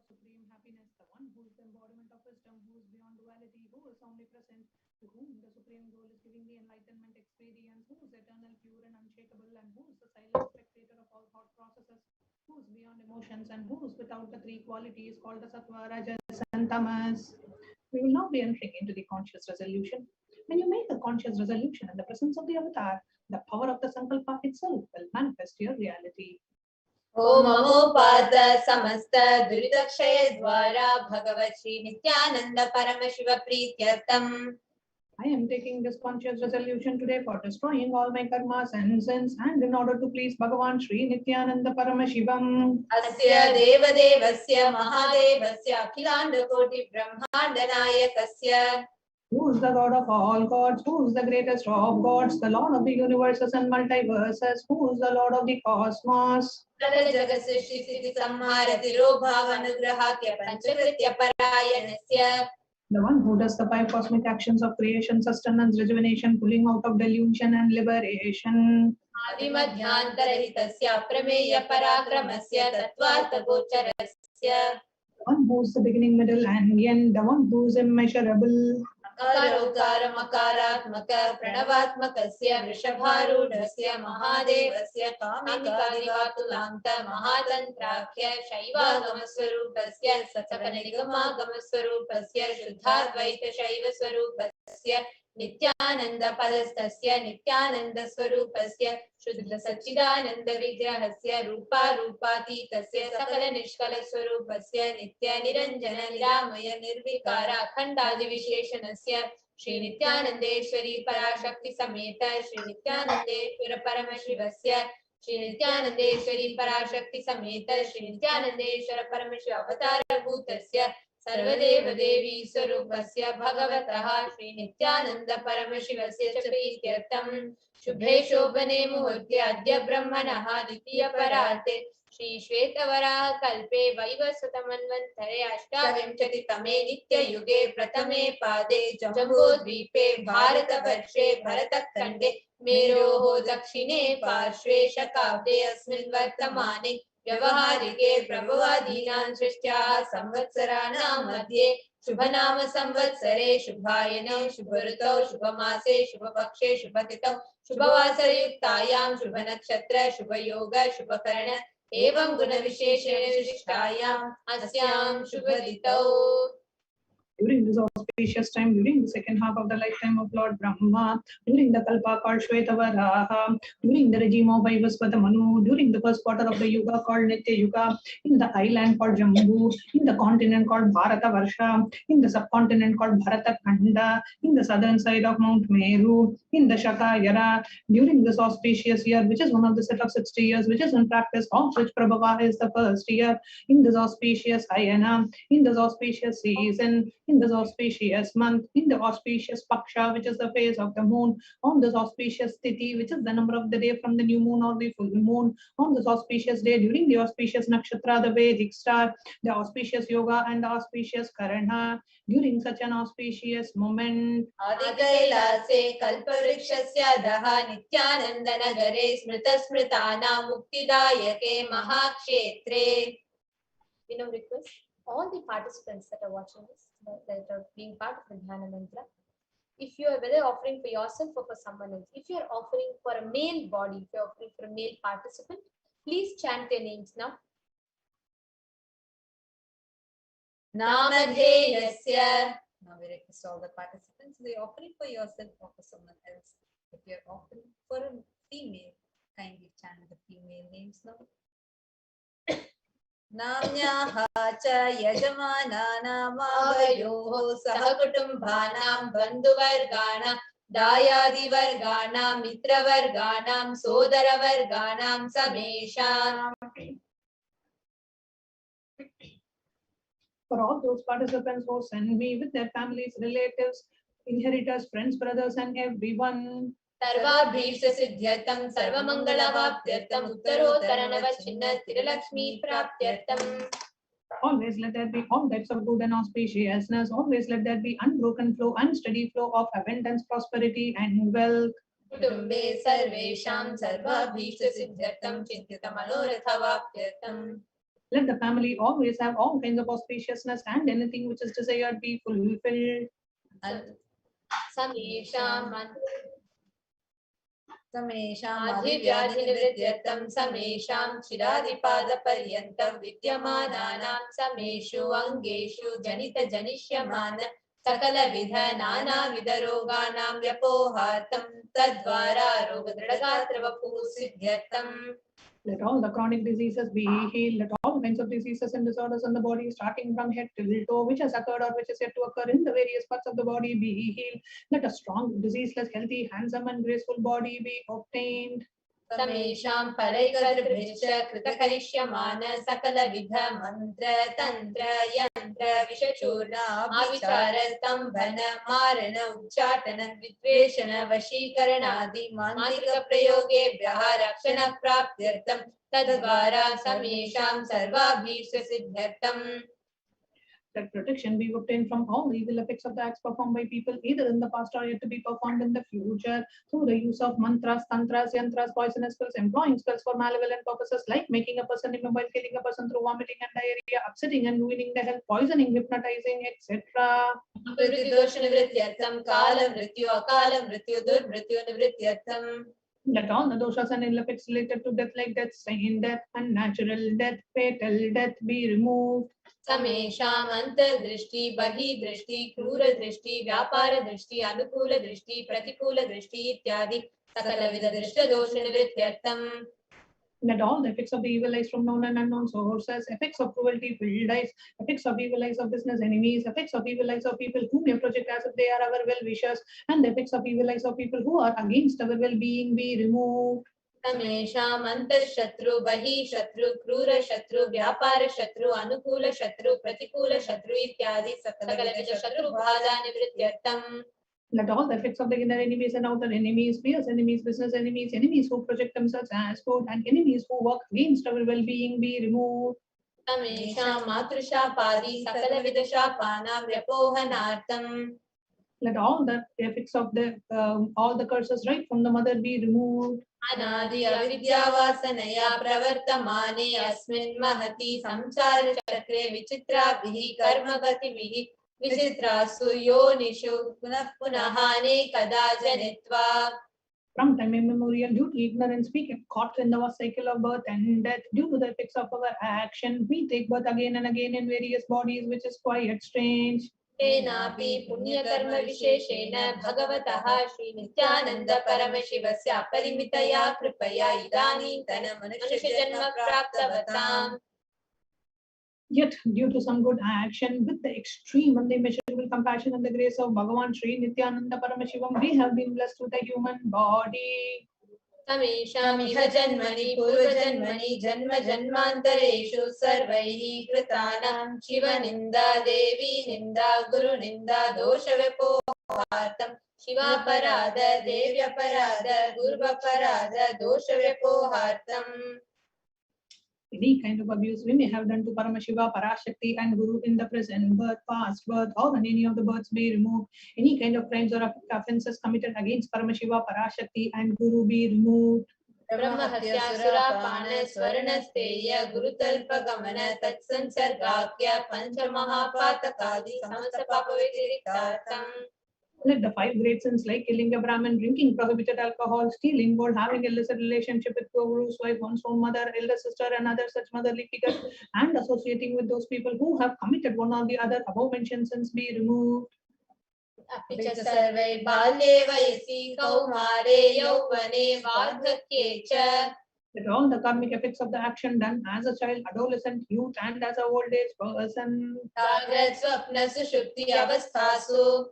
Supreme happiness, the one who is the embodiment of wisdom, who is beyond duality, who is omnipresent, to whom the supreme goal is giving the enlightenment experience, who is eternal, pure and unshakable, and who is the silent spectator of all thought processes, who is beyond emotions, and who is without the three qualities called the sattva, rajas, and tamas. We will now be entering into the conscious resolution. When you make a conscious resolution in the presence of the avatar, the power of the sankalpa itself will manifest your reality. Om Amopata Samasta Duridakshaya Dwara Bhagavat Shri Nithyananda Paramashiva Prityartam. I am taking this conscious resolution today for destroying all my karmas and sins, and in order to please Bhagavan Shri Nithyananda Paramashivam. Asya Deva Devasya Mahadevasya Akhilanda Koti Brahmanda Nayakasya. Who is the God of all gods? Who is the greatest of gods? The Lord of the universes and multiverses. Who is the Lord of the cosmos? Sakala Jagasya Shri Siddhi Samhara Tirobhavanugrahakya Panchavritya Parayanasya. The one who does the five cosmic actions of creation, sustenance, rejuvenation, pulling out of delusion and liberation. Adimadhyantarahitasya Prameya Parakramasya Tattvartha Gocharasya. The one who is the beginning, middle, and end. The one who is immeasurable. Akara Makaratmaka Pranavatmakasya Vrishabharudhasya Mahadevasya Kamikadivatulanta Mahatantrakya Shaivagamaswarupasya Sakanigamagamaswarupasya Shuddhadvaita Shaivaswarupasya Nithyananda Padastasya Nithyananda Swarupasya Shuddha Sachidananda Vigrahasya Rupa Rupatitasya Sakala Nishkala Swarupasya Nitya Niranjana Niramaya Nirvikara Akhandadi Visheshanasya Shri Nithyanandeshwari Parashakti Sameta Shri Nithyanandeshwara Paramashivasya Shri Nithyanandeshwari Parashakti Sameta Shri Nithyanandeshwara Paramashiva Avatara Bhutasya Sarvadeva Devi Swarupasya Bhagavataha Shri Nithyananda Paramashivasya Chaprityartam Shubhe Shobhane Muhurte Adya Brahmanaha Ditya Parate Shri Shvetavaraha Kalpe Vaivasutamanvantare Ashtavimchati Tame Nitya Yuge Pratame Pade Jambo Dvipe Bharata Varshe Bharatakande Meroho Dakshine Parshve Shakavde Asmin Vartamane Vyavaharike Prabhavadinam Srishtya Samvatsarana Madhye Shubhanama Samvatsare Shubhayane Shubharutau Shubhamase Shubhapakshe Shubhatitau Shubhavasarayuktayam Shubhanakshatra Shubhayoga Shubhakarana Evam Guna Visheshena Vishishtayam Asyam Shubhaditau. during this auspicious time, during the second half of the lifetime of Lord Brahma, during the Kalpa called Shvetavaraha, during the regime of Vaivasvata Manu, during the first quarter of the Yuga called Nitya Yuga, in the island called Jambu, in the continent called Bharata Varsha, in the subcontinent called Bharata Khanda, in the southern side of Mount Meru, in the Shakayara, during this auspicious year, which is one of the set of 60 years, which is in practice, of which Prabhava is the first year, in this auspicious Ayana, in this auspicious season, in this auspicious month, in the auspicious Paksha, which is the phase of the moon, on this auspicious Tithi, which is the number of the day from the new moon or the full moon, on this auspicious day, during the auspicious Nakshatra, the Vedic star, the auspicious Yoga and the auspicious Karana, during such an auspicious moment. Kailase Kalpavrikshasya Daha Nithyananda Nagare Smrita Smritana Muktidayake Mahakshetre. We now request all the participants that are watching this, that are being part of the Dhyana Mantra, if you are whether offering for yourself or for someone else, if you are offering for a male body, if you are offering for a male participant, please chant their names now. Namadheyasya. Now we request all the participants, they are offering for yourself or for someone else. If you are offering for a female, kindly chant the female names now. Namnyaha cha yajamananam avayoho sahakutumbhanam bandhuvarganam dayadivarganam mitravarganam sodaravarganam samesham. For all those participants who send me with their families, relatives, inheritors, friends, brothers, and everyone. Sarvabhisha siddhyartam sarvamangalavaptyartam uttarottaranavachinna tiralakshmi praptyartam. Always let there be all types of good and auspiciousness. Always let there be unbroken flow, unsteady flow of abundance, prosperity, and wealth. Kutumbe sarvesham sarvabhisha siddhyartam chintitam manorathavaptyartam. Let the family always have all kinds of auspiciousness and anything which is desired be fulfilled. Samesham adhivyadhinivrityartam samesham chiradipada-paryantam vidyamananam sameshu angeshu janita janishyamana sakala vidha nana vidaroganam vyapohartam tadvara rogadradagatravapu siddhyartam. Let all the chronic diseases be healed. Let all kinds of diseases and disorders in the body, starting from head till toe, which has occurred or which is yet to occur in the various parts of the body, be healed. Let a strong, diseaseless, healthy, handsome, and graceful body be obtained. Samesham paraikadribhisha kritakarishymana sakala vidha mantra tantra yantra vishachurna avichara stambhana marana uchatana vidveshana vashikaranadi mantrika prayogevyaha rakshana praptyartam tadvara samesham sarvabhisha siddhyartam. That protection be obtained from all the evil effects of the acts performed by people, either in the past or yet to be performed in the future, through the use of mantras, tantras, yantras, poisonous spells, employing spells for malevolent purposes, like making a person immobile, killing a person through vomiting and diarrhea, upsetting and ruining the health, poisoning, hypnotizing, etc. Let all the doshas and ill effects related to death, like death, sane death, unnatural death, fatal death, be removed. Samesham antardrishti, bahidrishti, krura drishti, vyapara drishti, anukula drishti, pratikula drishti, ityadi sakala vida drishta dosha nivrityartam. Let all the effects of the evil eyes from known and unknown sources, effects of cruelty filled eyes, effects of evil eyes of business enemies, effects of evil eyes of people who may project as if they are our well-wishers, and the effects of evil eyes of people who are against our well-being be removed. Samesham antashatru, bahishatru, krura shatru, vyapara shatru, anukula shatru, pratikula shatru, ityadi sakala vida shatru bhada nivrityartam. Let all the effects of the inner enemies and outer enemies, fierce enemies, business enemies, enemies who project themselves as good, and enemies who work against our well-being be removed. Samesham matrusha-padi sakala vida shapanam vyapohanartam. Let all the effects of the all the curses right from the mother be removed. Anadi avidya-vasanaya pravartamane asmin mahati samsara chakre vichitrabhihi karma-gativihi vichitrasu yonishu punah-punahane kada janitva. From time immemorial, due to ignorance, we get caught in the cycle of birth and death. Due to the effects of our action, we take birth again and again in various bodies, which is quite strange. तेनापि पुण्यकर्म विशेषेण भगवतः श्री नित्यानंद परमशिवस्य अपरिमितया कृपया इदानीन्तन मनुष्यजन्म प्राप्तवताम्. Yet, due to some good action, with the extreme and the immeasurable compassion and the grace of Bhagavan Sri Nithyananda Paramashivam, we have been blessed with a human body. तमेषामिह जन्मनि पूर्वजन्मनि जन्म जन्मान्तरेषु सर्वैः कृतानां शिवनिन्दा देवी निन्दा गुरुनिन्दा दोषव्यपोहार्थं शिवापराध देव्यपराध गुरुवपराध दोषव्यपोहार्थम्. Any kind of abuse we may have done to Paramashiva, Parashakti and Guru in the present birth, past birth, or on any of the births be removed. Any kind of crimes or offences committed against Paramashiva, Parashakti and Guru be removed. ब्रह्महत्या सुरापान स्वर्णस्तेय गुरुतल्पगमन तत्संसर्गाख्य पंचमहापातकादि समस्त पाप व्यतिरिक्तार्थम्. Let the 5 great sins like killing a Brahmin, drinking prohibited alcohol, stealing gold, having illicit relationship with Guru's wife, one's own mother, elder sister, and other such motherly figures, and associating with those people who have committed one or the other above mentioned sins be removed. अपि च सर्वै बाल्ये वयसि कौमारे यौवने वार्धक्ये च. Let all the karmic effects of the action done as a child, adolescent, youth, and as a old age person. जाग्रत् स्वप्न सुषुप्ति अवस्थासु.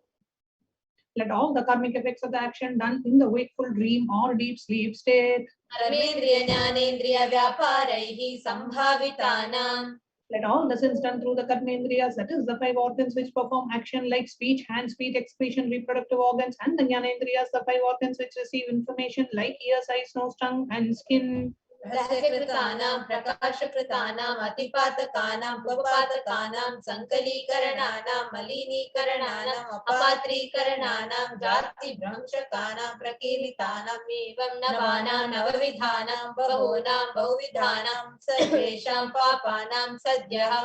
Let all the karmic effects of the action done in the wakeful dream or deep sleep state. कर्मेन्द्रिय ज्ञानेन्द्रिय व्यापारैः सम्भावितानां. Let all the sins done through the karmendriyas, that is the 5 organs which perform action like speech, hands, feet, excretion, reproductive organs, and the jnanendriyas, the 5 organs which receive information like ears, eyes, nose, tongue, and skin. रहस्यकृतानां प्रकाशकृतानां अतिपातकानां उपपातकानां संकलीकरणानां मलिनीकरणानां अपात्रीकरणानां जातिभ्रंशकानां प्रकीर्तितानां एवं नवानां नवविधानां बहूनां बहुविधानां सर्वेषां पापानां सद्यः.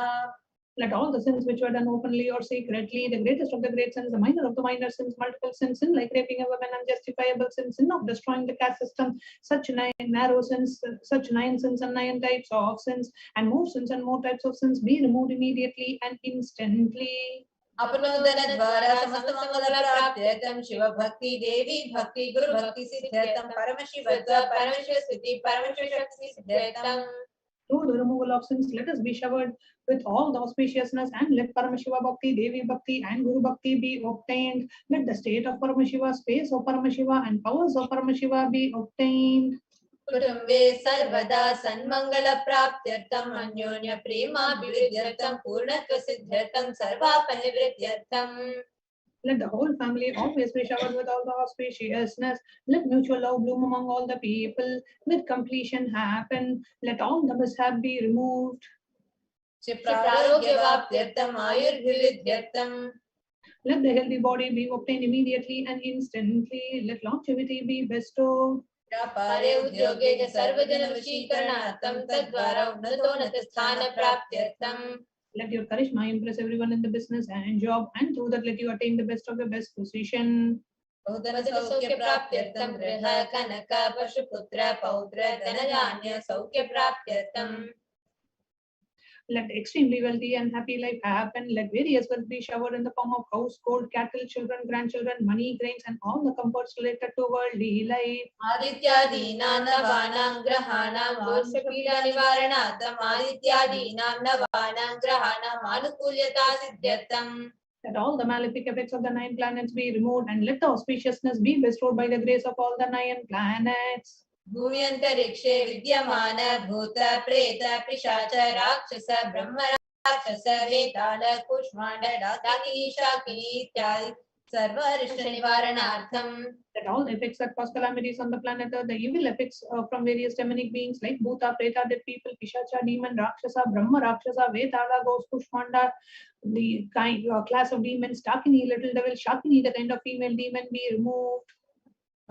Let all the sins which were done openly or secretly, the greatest of the great sins, the minor of the minor sins, multiple sins, sin like raping a woman, unjustifiable sins, sin of destroying the caste system, such 9 narrow sins, such 9 sins and 9 types of sins, and more sins and more types of sins be removed immediately and instantly. अपनोदन द्वारा समस्त मंगल प्राप्त्यर्थं शिव भक्ति देवी भक्ति गुरु भक्ति सिद्ध्यर्थं परमशिवत्व परमेश्वर स्तुति परमेश्वर शक्ति सिद्ध्यर्थं. Through the removal of sins, let us be showered with all the auspiciousness, and let Paramashiva Bhakti, Devi Bhakti, and Guru Bhakti be obtained. Let the state of Paramashiva, space of Paramashiva, and powers of Paramashiva be obtained. कुटुम्बे सर्वदा सन्मंगल प्राप्त्यर्थं अन्योन्य प्रेमाभिवृद्ध्यर्थं पूर्णत्व सिद्ध्यर्थं सर्वापनिवृत्त्यर्थं. Let the whole family always be showered with all the auspiciousness. Let mutual love bloom among all the people. Let completion happen. Let all the mishap be removed. चिप्रारोग्यवाप्त्यर्थं आयुर्भिवृद्ध्यर्थं. Let the healthy body be obtained immediately and instantly. Let longevity be bestowed. व्यापारे उद्योगे च सर्वजनवशीकरणार्थं तद्वारा उन्नतोन्नतस्थानप्राप्त्यर्थं. Let your charisma impress everyone in the business and job, and through that let you attain the best of the best position. बहुधनसौख्यप्राप्त्यर्थं गृह कनक पशुपुत्र पौत्र धनधान्य सौख्यप्राप्त्यर्थं. Let extremely wealthy and happy life happen. Let various wealth be showered in the form of house, gold, cattle, children, grandchildren, money, grains, and all the comforts related to worldly life. आदित्यादीनां नवानां ग्रहाणां दोषपीडानिवारणार्थं आदित्यादीनां नवानां ग्रहाणां आनुकूल्यता सिद्ध्यर्थं. Let all the malefic effects of the 9 planets be removed, and let the auspiciousness be bestowed by the grace of all the 9 planets. भूम्यन्तरिक्षे विद्यमान भूत प्रेत पिशाच राक्षस ब्रह्म राक्षस वेताल कुष्मांड डाकिनी शाकिनी इत्यादि सर्व अरिष्ट निवारणार्थं. Let all the effects that cause calamities on the planet Earth, the evil effects from various demonic beings like Bhuta, Preta, dead people, Pishacha, demon, Rakshasa, Brahma, Rakshasa, Vetala, ghost, Kushmanda, the kind class of demons, Dakini, little devil, Shakini, the kind of female demon, be removed.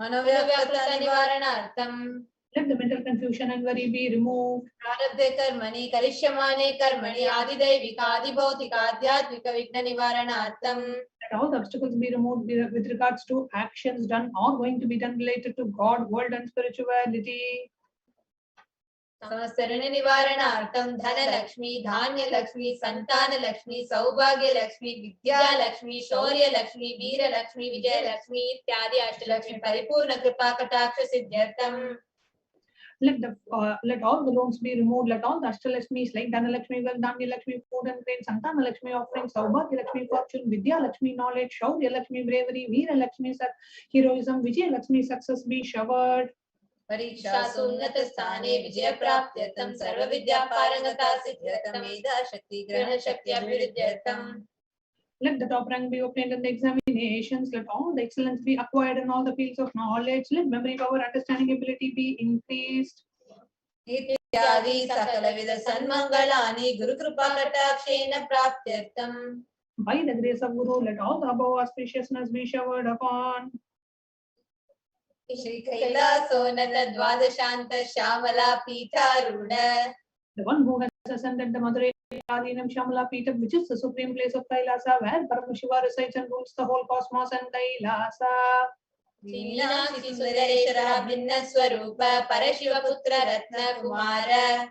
मनोव्याकुलता निवारणार्थं. Let the mental confusion and worry be removed. प्रारब्धे कर्मणि करिष्यमाणे कर्मणि आदिदैविक आदिभौतिक आध्यात्मिक विघ्न निवारणार्थं. Let all the obstacles be removed with regards to actions done or going to be done related to God, world, and spirituality. समस्तऋण निवारणार्थं Dhanlaxmi, Dhanyalakshmi, Santanalakshmi, सौभाग्यलक्ष्मी, Vidyalakshmi, शौर्यलक्ष्मी, Veerlakshmi, Vijayalakshmi इत्यादि अष्टलक्ष्मी परिपूर्ण कृपा कटाक्ष सिद्ध्यर्थम. Let all the loans be removed. Let all the Ashtalakshmis like Dhanalakshmi, Wealth, Dhanya-Lakshmi, food and grain, Santana-Lakshmi offerings, Saubhagya-Lakshmi, fortune, Vidya-Lakshmi, knowledge, Shaurya-Lakshmi, bravery, Veera-Lakshmi, heroism, Vijaya-Lakshmi, success be showered. परीक्षासु उन्नत स्थाने विजय प्राप्त्यर्थं सर्व विद्या पारंगता सिद्ध्यर्थं मेधा शक्ति ग्रहण शक्ति अभिवृद्ध्यर्थं. Let the top rank be obtained in the examinations. Let all the excellence be acquired in all the fields of knowledge. Let memory power, understanding ability be increased. इत्यादि सकलविध सन्मंगलानि गुरु कृपा कटाक्षेन प्राप्त्यर्थं. By the grace of Guru, let all the above auspiciousness be showered upon. Shri कैलासोन्नत द्वादशांत Shyamala पीठारूढ़. The one who has ascended the Madurai Adinam Shamala Peetham, which is the supreme place of Kailasa, where Paramashiva resides and rules the whole cosmos and Kailasa. Meenakshi Sundareshwar भिन्न स्वरूप परशिव पुत्र रत्न Kumar.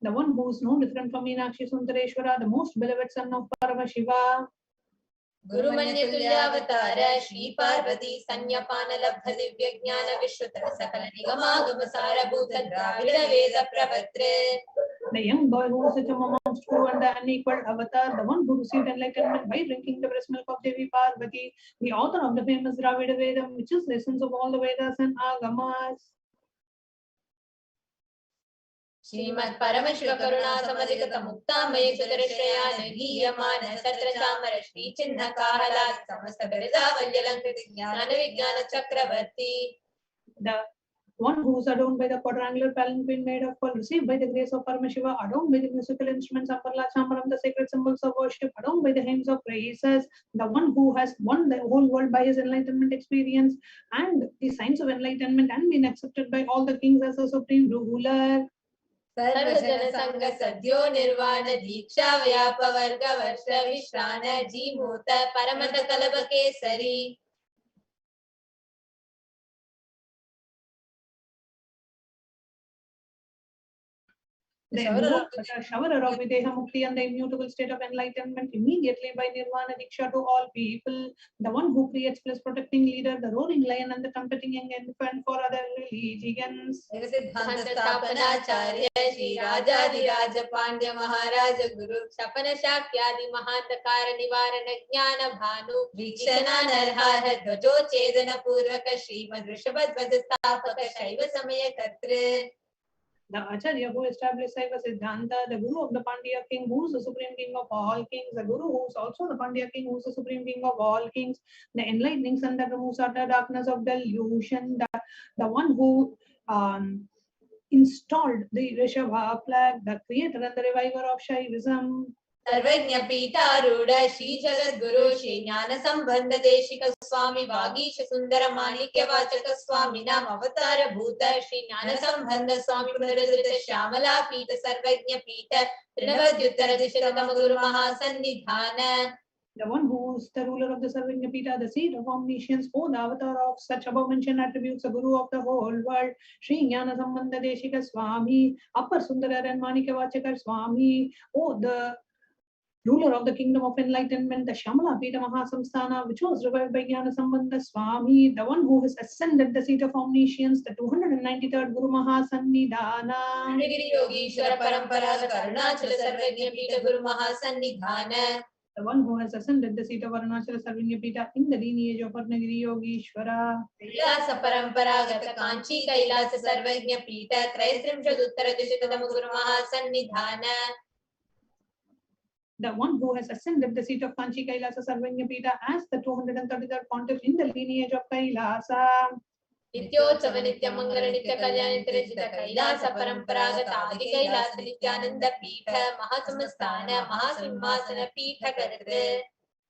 The one who is no different from Meenakshi Sundareshwara, the most beloved son of Paramashiva. गुरुमन्य तुल्यावतार Shri Parvati संज्ञापान लब्ध दिव्य ज्ञान विश्रुत सकल निगमागम सारभूत द्राविड वेद प्रपत्रे. The young boy who sits amongst true and the unequaled avatar, the one who received enlightenment by drinking the breast milk of Devi Parvati, the author of the famous Dravida Vedam, which is the essence of all the Vedas and Agamas. Shrimad Paramshiva करुणा समधिगत मुक्तामय सुदर्शया निर्गीयमान सत्र चामर श्री चिन्ह काहलाद समस्त बिरदावल्यलंकृत ज्ञान विज्ञान चक्रवर्ती. The one who is adorned by the quadrangular palanquin made of pearl, received by the grace of Paramashiva, adorned by the musical instruments of Parashakti, the sacred symbols of worship, adorned by the hymns of praises, the one who has won the whole world by his enlightenment experience and the signs of enlightenment and been accepted by all the kings as the supreme ruler. सर्वजन संग सद्यो निर्वाण दीक्षा व्याप वर्ग वर्ष विश्रान Jimuta परमत कलभ Kesari. The showerer of Videha Mukti and the immutable state of enlightenment immediately by Nirvana Diksha to all people, the one who creates plus protecting leader, the roaring lion and the trumpeting young infant for other religions. सिद्धांत स्थापनाचार्य श्री राजाधिराज पांड्य महाराज गुरु शपन शाक्यादि महांतकार निवारण ज्ञान भानु वीक्षणा नरहार ध्वजोच्छेदन पूर्वक श्रीमद् ऋषभध्वज स्थापक शैव समय कर्तृ. The Acharya who established Saiva Siddhanta, the Guru of the Pandya king, who is the supreme king of all kings, the Guru who is also the Pandya king, who is the supreme king of all kings, the enlightening sun that removes utter darkness of delusion, the one who installed the Rishabha flag, the creator and the reviver of Shaivism. सर्वज्ञ पीठारूढ़ श्री जगत गुरु श्री ज्ञान संबंध देशिक स्वामी वागीश सुंदर माणिक्य वाचक स्वामी नाम अवतार भूत श्री ज्ञान संबंध स्वामी पुनरुद्धृत श्यामला पीठ सर्वज्ञ पीठ त्रिनवद्युत्तर दिशतम गुरु महासन्निधान. The one who is the ruler of the Sarvanya Pita, the seat of omniscience, oh, the avatar of such above mentioned attributes, the Guru of the whole world, Sri Jnana Sambandha Deshika Swami, Upper Sundara and Manika Vachakar Swami, oh, the ruler of the kingdom of enlightenment, the Shamala Pita Mahasamsthana, which was revived by Jnana Sambandha Swami, the one who has ascended the seat of omniscience, the 293rd Guru Mahasannidhana. Giri Yogishwara Parampara Karunachala Sarvajna Pita Guru Mahasannidhana. The one who has ascended the seat of Arunachala Sarvanya Pita in the lineage of Arnagiri Yogishwara. Kailasa Paramparagata Kanchi Kailasa Sarvajna Pita Trayatrimshaduttara Dishitatam Guru Mahasannidhana. The one who has ascended the seat of Kanchi Kailasa Sarvanya Pita as the 233rd pontiff in the lineage of Kailasa. नित्योत्सव नित्य मंगल नित्य कल्याण नित्य रचित कैलास परंपरागत आदि कैलास नित्यानंद पीठ महासंस्थान महासिंहासन पीठ कर्तृ.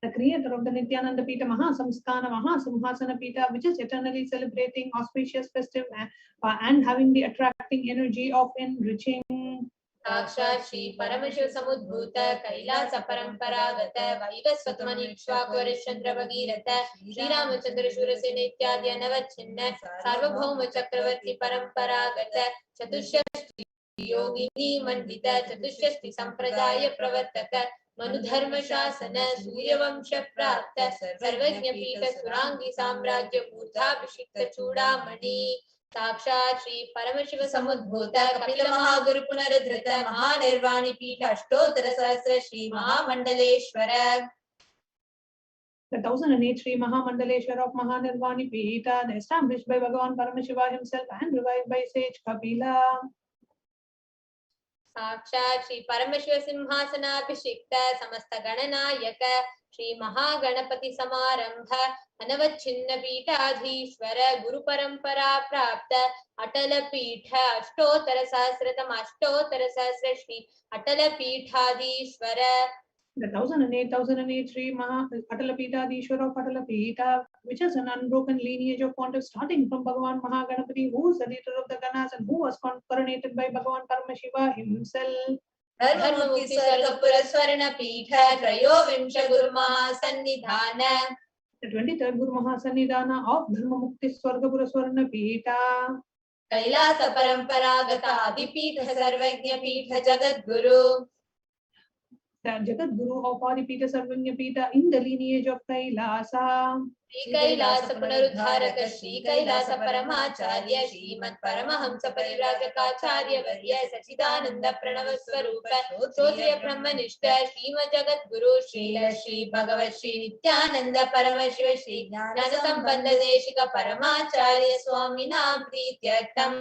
The creator of the Nithyananda Pita Mahasamsthana Mahasimhasana Pita, which is eternally celebrating, auspicious, festive, and having the attracting energy of enriching. साक्षात् श्री परमशिव समुद्भूत कैलास परंपरागत वैवस्वतमनिक्ष्वाकुवरश्चंद्र भगीरथ श्रीरामचंद्र शूरसेन इत्यादि अनवच्छिन्न सार्वभौम चक्रवर्ती परंपरागत चतुष्षष्टि योगिनी मंडित चतुष्षष्टि संप्रदाय प्रवर्तक मनुधर्म शासन सूर्यवंश प्राप्त सर्वज्ञ पीठ सुरांगी साम्राज्य मूर्धाभिषिक्त चूड़ामणि साक्षात् श्री परमशिव समुद्भूत कपिल महागुरु पुनरुद्धृत महानिर्वाणी पीठ अष्टोत्तर सहस्र श्री महामंडलेश्वर. The 1008 Sri Mahamandaleshwar of Mahanirvani Pita, established by Bhagavan Paramashiva himself and revived by sage Kapila. साक्षात् श्री परमशिव सिंहासनाभिषिक्त समस्त गणनायक श्री महागणपति समारंभ अनवच्छिन्न पीठाधीश्वर गुरु परंपरा प्राप्त अटल पीठ अष्टोत्तर सहस्र श्री अटल पीठाधीश्वर. The 1008 Sri Atalapita of Atalapita, which has an unbroken lineage of pontiffs starting from Bhagavan Mahaganapati, who is the leader of the Ganas and who was coronated by Bhagavan Paramashiva himself. धर्ममुक्ति Swargpur स्वर्ण पीठ त्रयोविंश गुरु महासन्निधान. The 23rd Guru Mahasannidhana of Dharmamukti Swargapura Swarna Pita. Kailash परंपरागत आदिपीठ सर्वज्ञ पीठ Jagat Guru. The Jagat Guru of Adipita Sarvanya Pita in the lineage of Kailasa. Shri Kailash पुनरुद्धारक Shri Kailash परमाचार्य Shrimad Paramhans परिव्राजकाचार्य वर्य सच्चिदानंद प्रणव स्वरूप श्रोत्रिय ब्रह्मनिष्ठ श्रीमद जगत गुरु श्रील श्री भगवत श्री नित्यानंद परमशिव श्री ज्ञान संबंध Desika परमाचार्य स्वामिना प्रीत्यर्थम.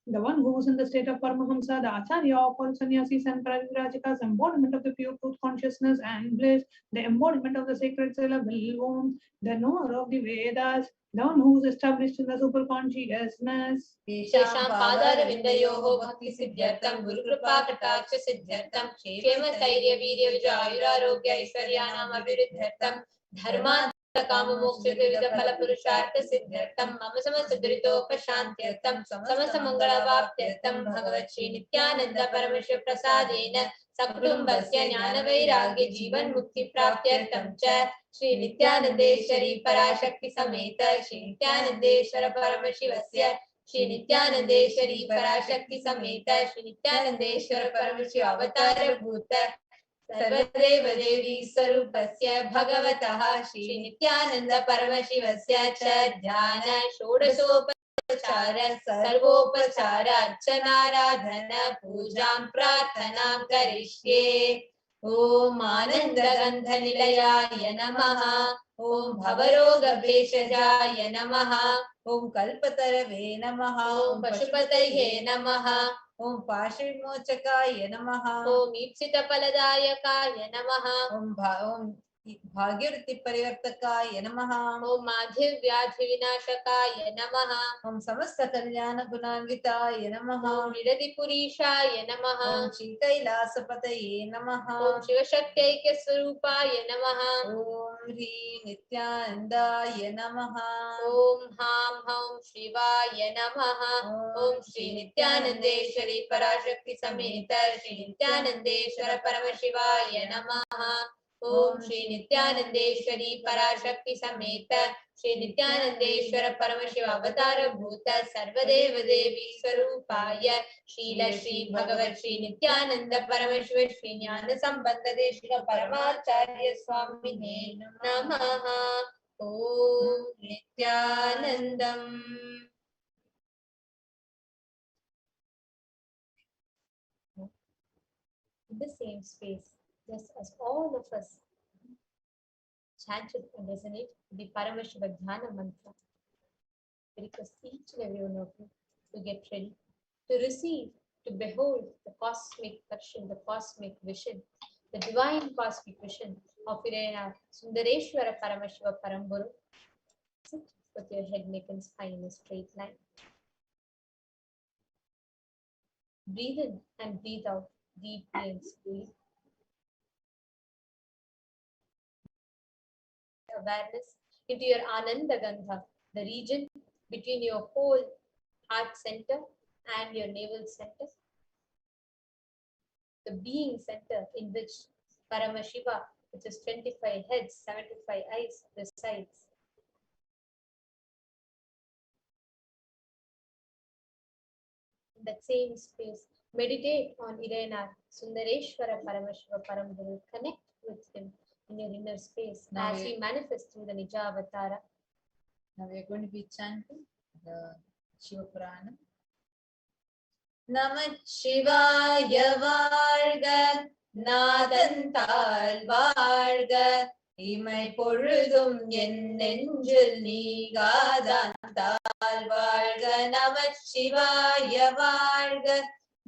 The one who is in the state of Paramahamsa, the Acharya of all sannyasis and Parivrajaka's embodiment of the pure truth consciousness and bliss, the embodiment of the sacred syllable Om, the knower of the Vedas, the one who is established in the super consciousness. तेषां पादारविन्दयोः भक्ति सिद्ध्यर्थं गुरु कृपा कटाक्ष सिद्ध्यर्थं क्षेम स्थैर्य वीर्य विजय आयुरारोग्य ऐश्वर्याणाम् अभिवृद्ध्यर्थं धर्मार्थ काम मोक्ष विविध फल पुरुषार्थ सिद्ध्यर्थं मम समस्त दुरितोपशान्त्यर्थं समस्त मंगलावाप्त्यर्थं भगवत् श्री नित्यानंद परमशिव प्रसादेन सकुटुम्बस्य ज्ञान वैराग्य जीवन मुक्ति प्राप्त्यर्थं च श्री नित्यानंदेश्वरी पराशक्ति समेत श्री नित्यानंदेश्वर परमशिवस्य श्री नित्यानंदेश्वरी पराशक्ति समेत श्री नित्यानंदेश्वर परमशिव अवतार भूत सर्वदेव देवी स्वरूपस्य भगवतः श्री नित्यानंद परमशिवस्य च ध्यान षोडशोपचार सर्वोपचार अर्चनाराधन पूजां प्रार्थनां करिष्ये. ओम आनंद गंध निलयाय नमः. ओम भवरोग भेषजाय नमः. ओम कल्पतरवे नमः. ओम पशुपतये नमः. ओम पाशविमोचकाय नमः. ओम ईप्सित फलदायकाय नमः. ओम भाग्यवृत्ति परिवर्तकाय नमः. ओम माधि व्याधि विनाशकाय नमः. ओम समस्त कल्याण गुणान्विताय नमः. ओम निरतिपुरीशाय नमः. ओम श्री कैलासपतये नमः. ओम शिवशक्त्यैक्य स्वरूपाय नमः. ओम ह्रीं नित्यानंदाय नमः. ओम हां हौं शिवाय नमः. ओम श्री नित्यानंदेश्वरी पराशक्ति समेत श्री नित्यानंदेश्वर परमशिवाय नमः. ओम श्री नित्यानंदेश्वरी पराशक्ति समेत श्री नित्यानंदेश्वर परमशिव अवतार भूत सर्वदेव देवी स्वरूपाय श्रील श्री भगवत श्री नित्यानंद परमशिव श्री ज्ञान संबंध देशिक परमाचार्य स्वामिने नमः. ओम Nityanandam. In the same space, just as all of us chanted and resonate the Paramashiva Dhyana mantra, I request each and every one of you to get ready to receive, to behold the cosmic darshan, the cosmic vision, the divine cosmic vision of your Sundareshwara Paramashiva Paramburu. Sit with your head, neck and spine in a straight line. Breathe in and breathe out deeply and slowly. Awareness into your Ananda Gandha, the region between your whole heart center and your navel center. the being center in which Paramashiva, which is 25 heads, 75 eyes, resides. In that same space, meditate on Irena, Sundareshwara Paramashiva Parambhuru. Connect with him in your inner space as he manifests through the Nija Avatara. Now we are going to be chanting the Shiva Purana. Namah Shivaya Varga, Nadantal Varga, Imai Porudum En Nengil Nigadantal Varga. Namah Shivaya Varga,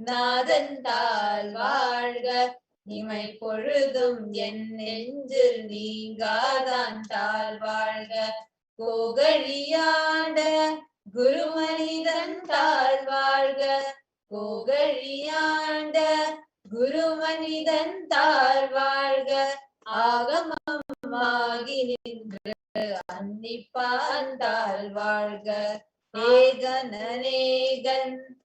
Nadantal Varga, Imai Porudum En Nengil Nigadantal Varga. Kogaliyaanda Gurumanidan Varga, Kogaliyaanda Gurumanidan Varga, Agamamagi Nindra Annipan Varga, Egan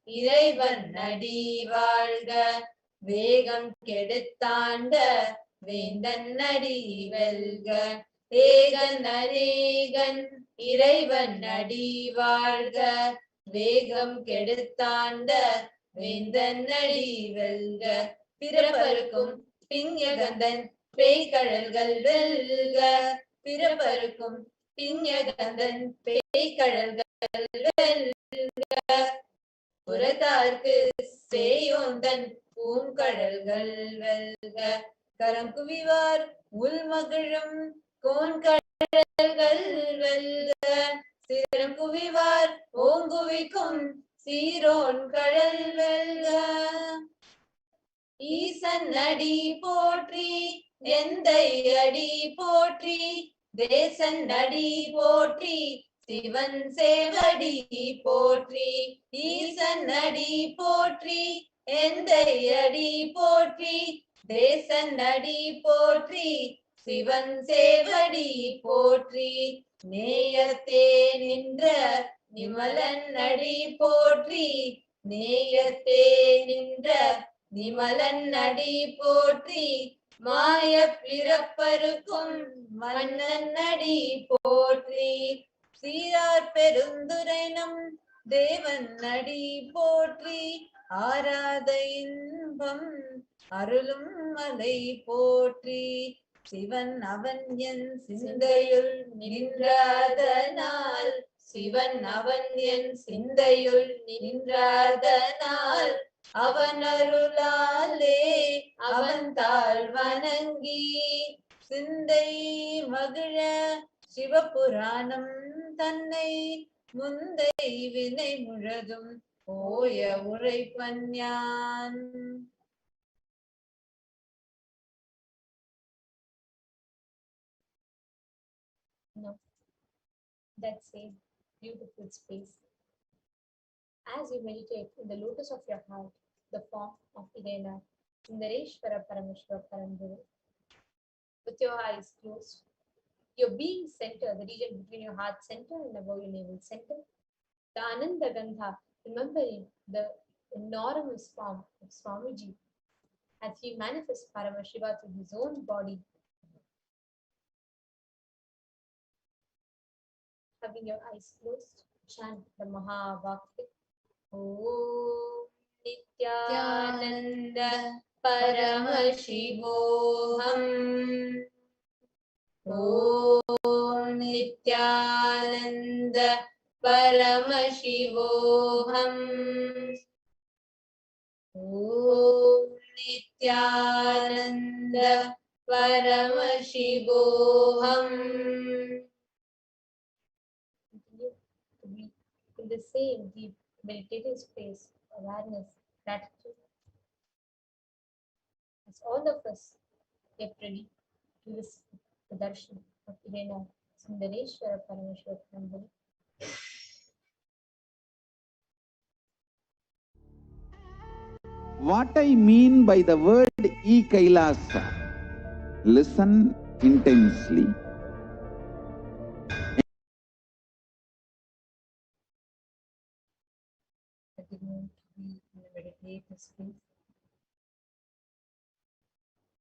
Ireivan Nadi Varga, Vegam Keduttanda Vendan Nadi Velga. Egan Anegan Ireivan Nadi Varga, Vegam Keduttanda Vendan Nadi Velga. Piraparukkum Pinyagandan Peikadalgal Velga, Piraparukkum Pinyagandan Peikadalgal Velga. Puratarku Seyondan Poomkadalgal Velga. Karam Kuvivar Ulmagalam Konkadalgal Velga. Siram Kuvivar Onguvikum Siron Kadal Velga. Isan Nadi Potri, Endai Adi Potri, Desan Nadi Potri, Sivan Sevadi Potri, Isan Nadi Potri, Endai Adi Potri, Desan Nadi Potri, Sivan Sevadi Potri, Neyate Nindra, Nimalan Nadi Potri, Neyate Nindra, Nimalan Nadi Potri, Maya Pirapparukum Mannan Nadi Potri, Sirar Perunduranam Devan Nadi Potri, Arada Inbam Arulum Malai Potri, Sivan Avanyan Sindayul Nindradanal, Sivan Avanyan Sindayul Nindradanal, அவனருளாலே அவன்தாள் வணங்கி சிந்தை மகிழ சிவபுராணம் தன்னை முந்தை வினை முழுதும் ஓய உரைப்பன் யான். No, that's a beautiful space. As you meditate in the lotus of your heart, the form of Irena, Sundareshwara Paramashiva Parambhuru, with your eyes closed, your being center, the region between your heart center and above your navel center, the Ananda Gandha, remembering the enormous form of Swamiji as he manifests Paramashiva through his own body. Having your eyes closed, chant the Mahavakya. Om Nithyananda Paramashivoham. Om Nithyananda Paramashivoham. Om Nithyananda Paramashivoham. Continue to be in the same deep meditative space, awareness, gratitude. As all of us get ready to listen to the Darshan of Irena, Sundareshwara Paramashivam. What I mean by the word Kailasa, listen intensely. Continue to be in a meditative space.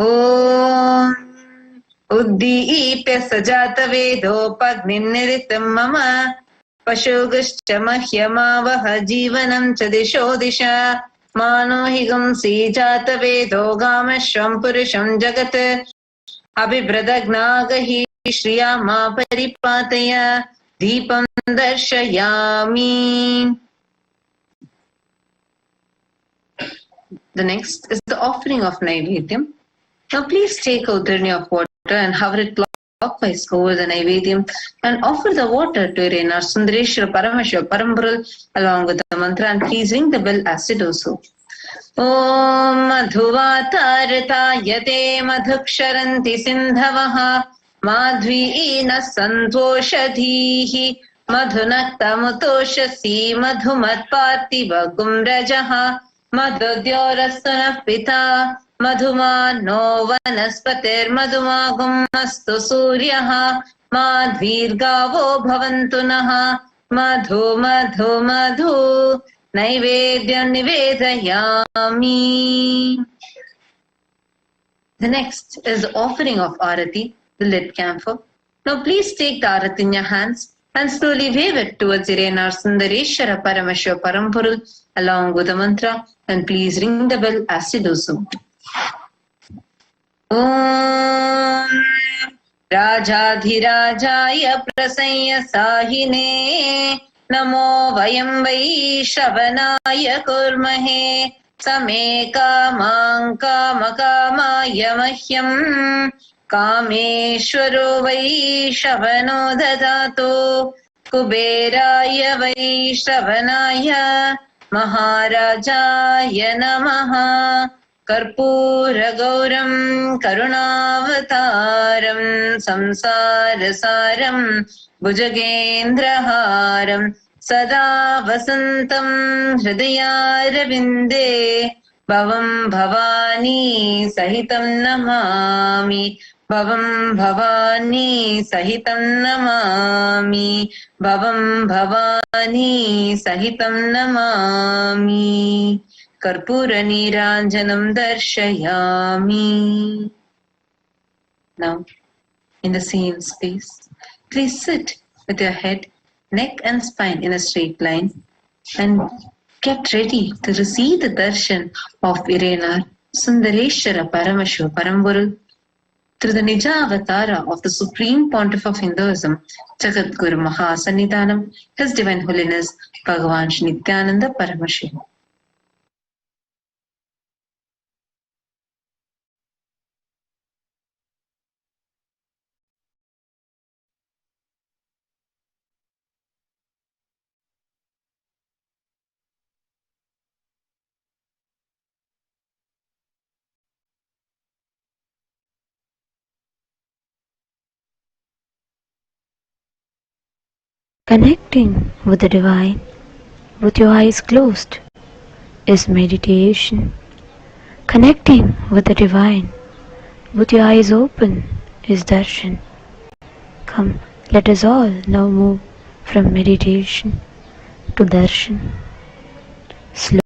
ॐ उद्दीप्य सजातवेदोपग्निर्निरितं मम पशुगश्च मह्यमावह जीवनं च दिशो दिशा मानो हि गुंसि जातवेदो गामश्वं पुरुषं जगत् अभिभ्रदग्नागहि श्रिया मा परिपातय दीपं दर्शयामि. The next is the offering of Naivedyam. Now please take a udharni of water and hover it clockwise over the Naivedyam and offer the water to our Sundareshwara Paramashivoham Paramburul along with the mantra, and please ring the bell as you do so. Om Madhuvatartayate Madhuksharanti Sindhavaha Madhvina Santoshadhihi Madhunaktamutoshasi Madhumatpartiva Gumrajaha Madhudyorasuna Pita Madhumano Vanaspatir Madhumagum Astu Suryaha Madhvirgavo Bhavantunaha Madhu Madhu Madhu Naivedyam Nivedayami. The next is the offering of Arati, the lit camphor. Now please take the Arati in your hands and slowly wave it towards our Sundareshwara Paramashivoham Parampurul along with the mantra, and please ring the bell as you do so. Om Rajadhirajaya Prasanya Sahine Namo Vayam Vaishravanaya Kurmahe Same Kamang Kamakamaya Mahyam Kameshwaro Vaishravano Dadato Kuberaya Vaishravanaya Maharajaya Namaha Karpura Gauram Karunavataram Samsarasaram Bhujagendraharam Sada Vasantam Hridayarvinde Bhavam Bhavani Sahitam Namami Bhavam Bhavani Sahitam Namami Bhavam Bhavani Sahitam Namami Karpura Niranjanam Darshayami. Now, in the same space, please sit with your head, neck and spine in a straight line and get ready to receive the darshan of Irenar Sundareshwara Paramashivoham Paramburul through the Nija Avatara of the Supreme Pontiff of Hinduism, Jagat Guru Mahasannidhanam, His Divine Holiness Bhagavan Shri Nithyananda Paramashivam. Connecting with the divine with your eyes closed is meditation. Connecting with the divine with your eyes open is darshan. Come, let us all now move from meditation to darshan. Slow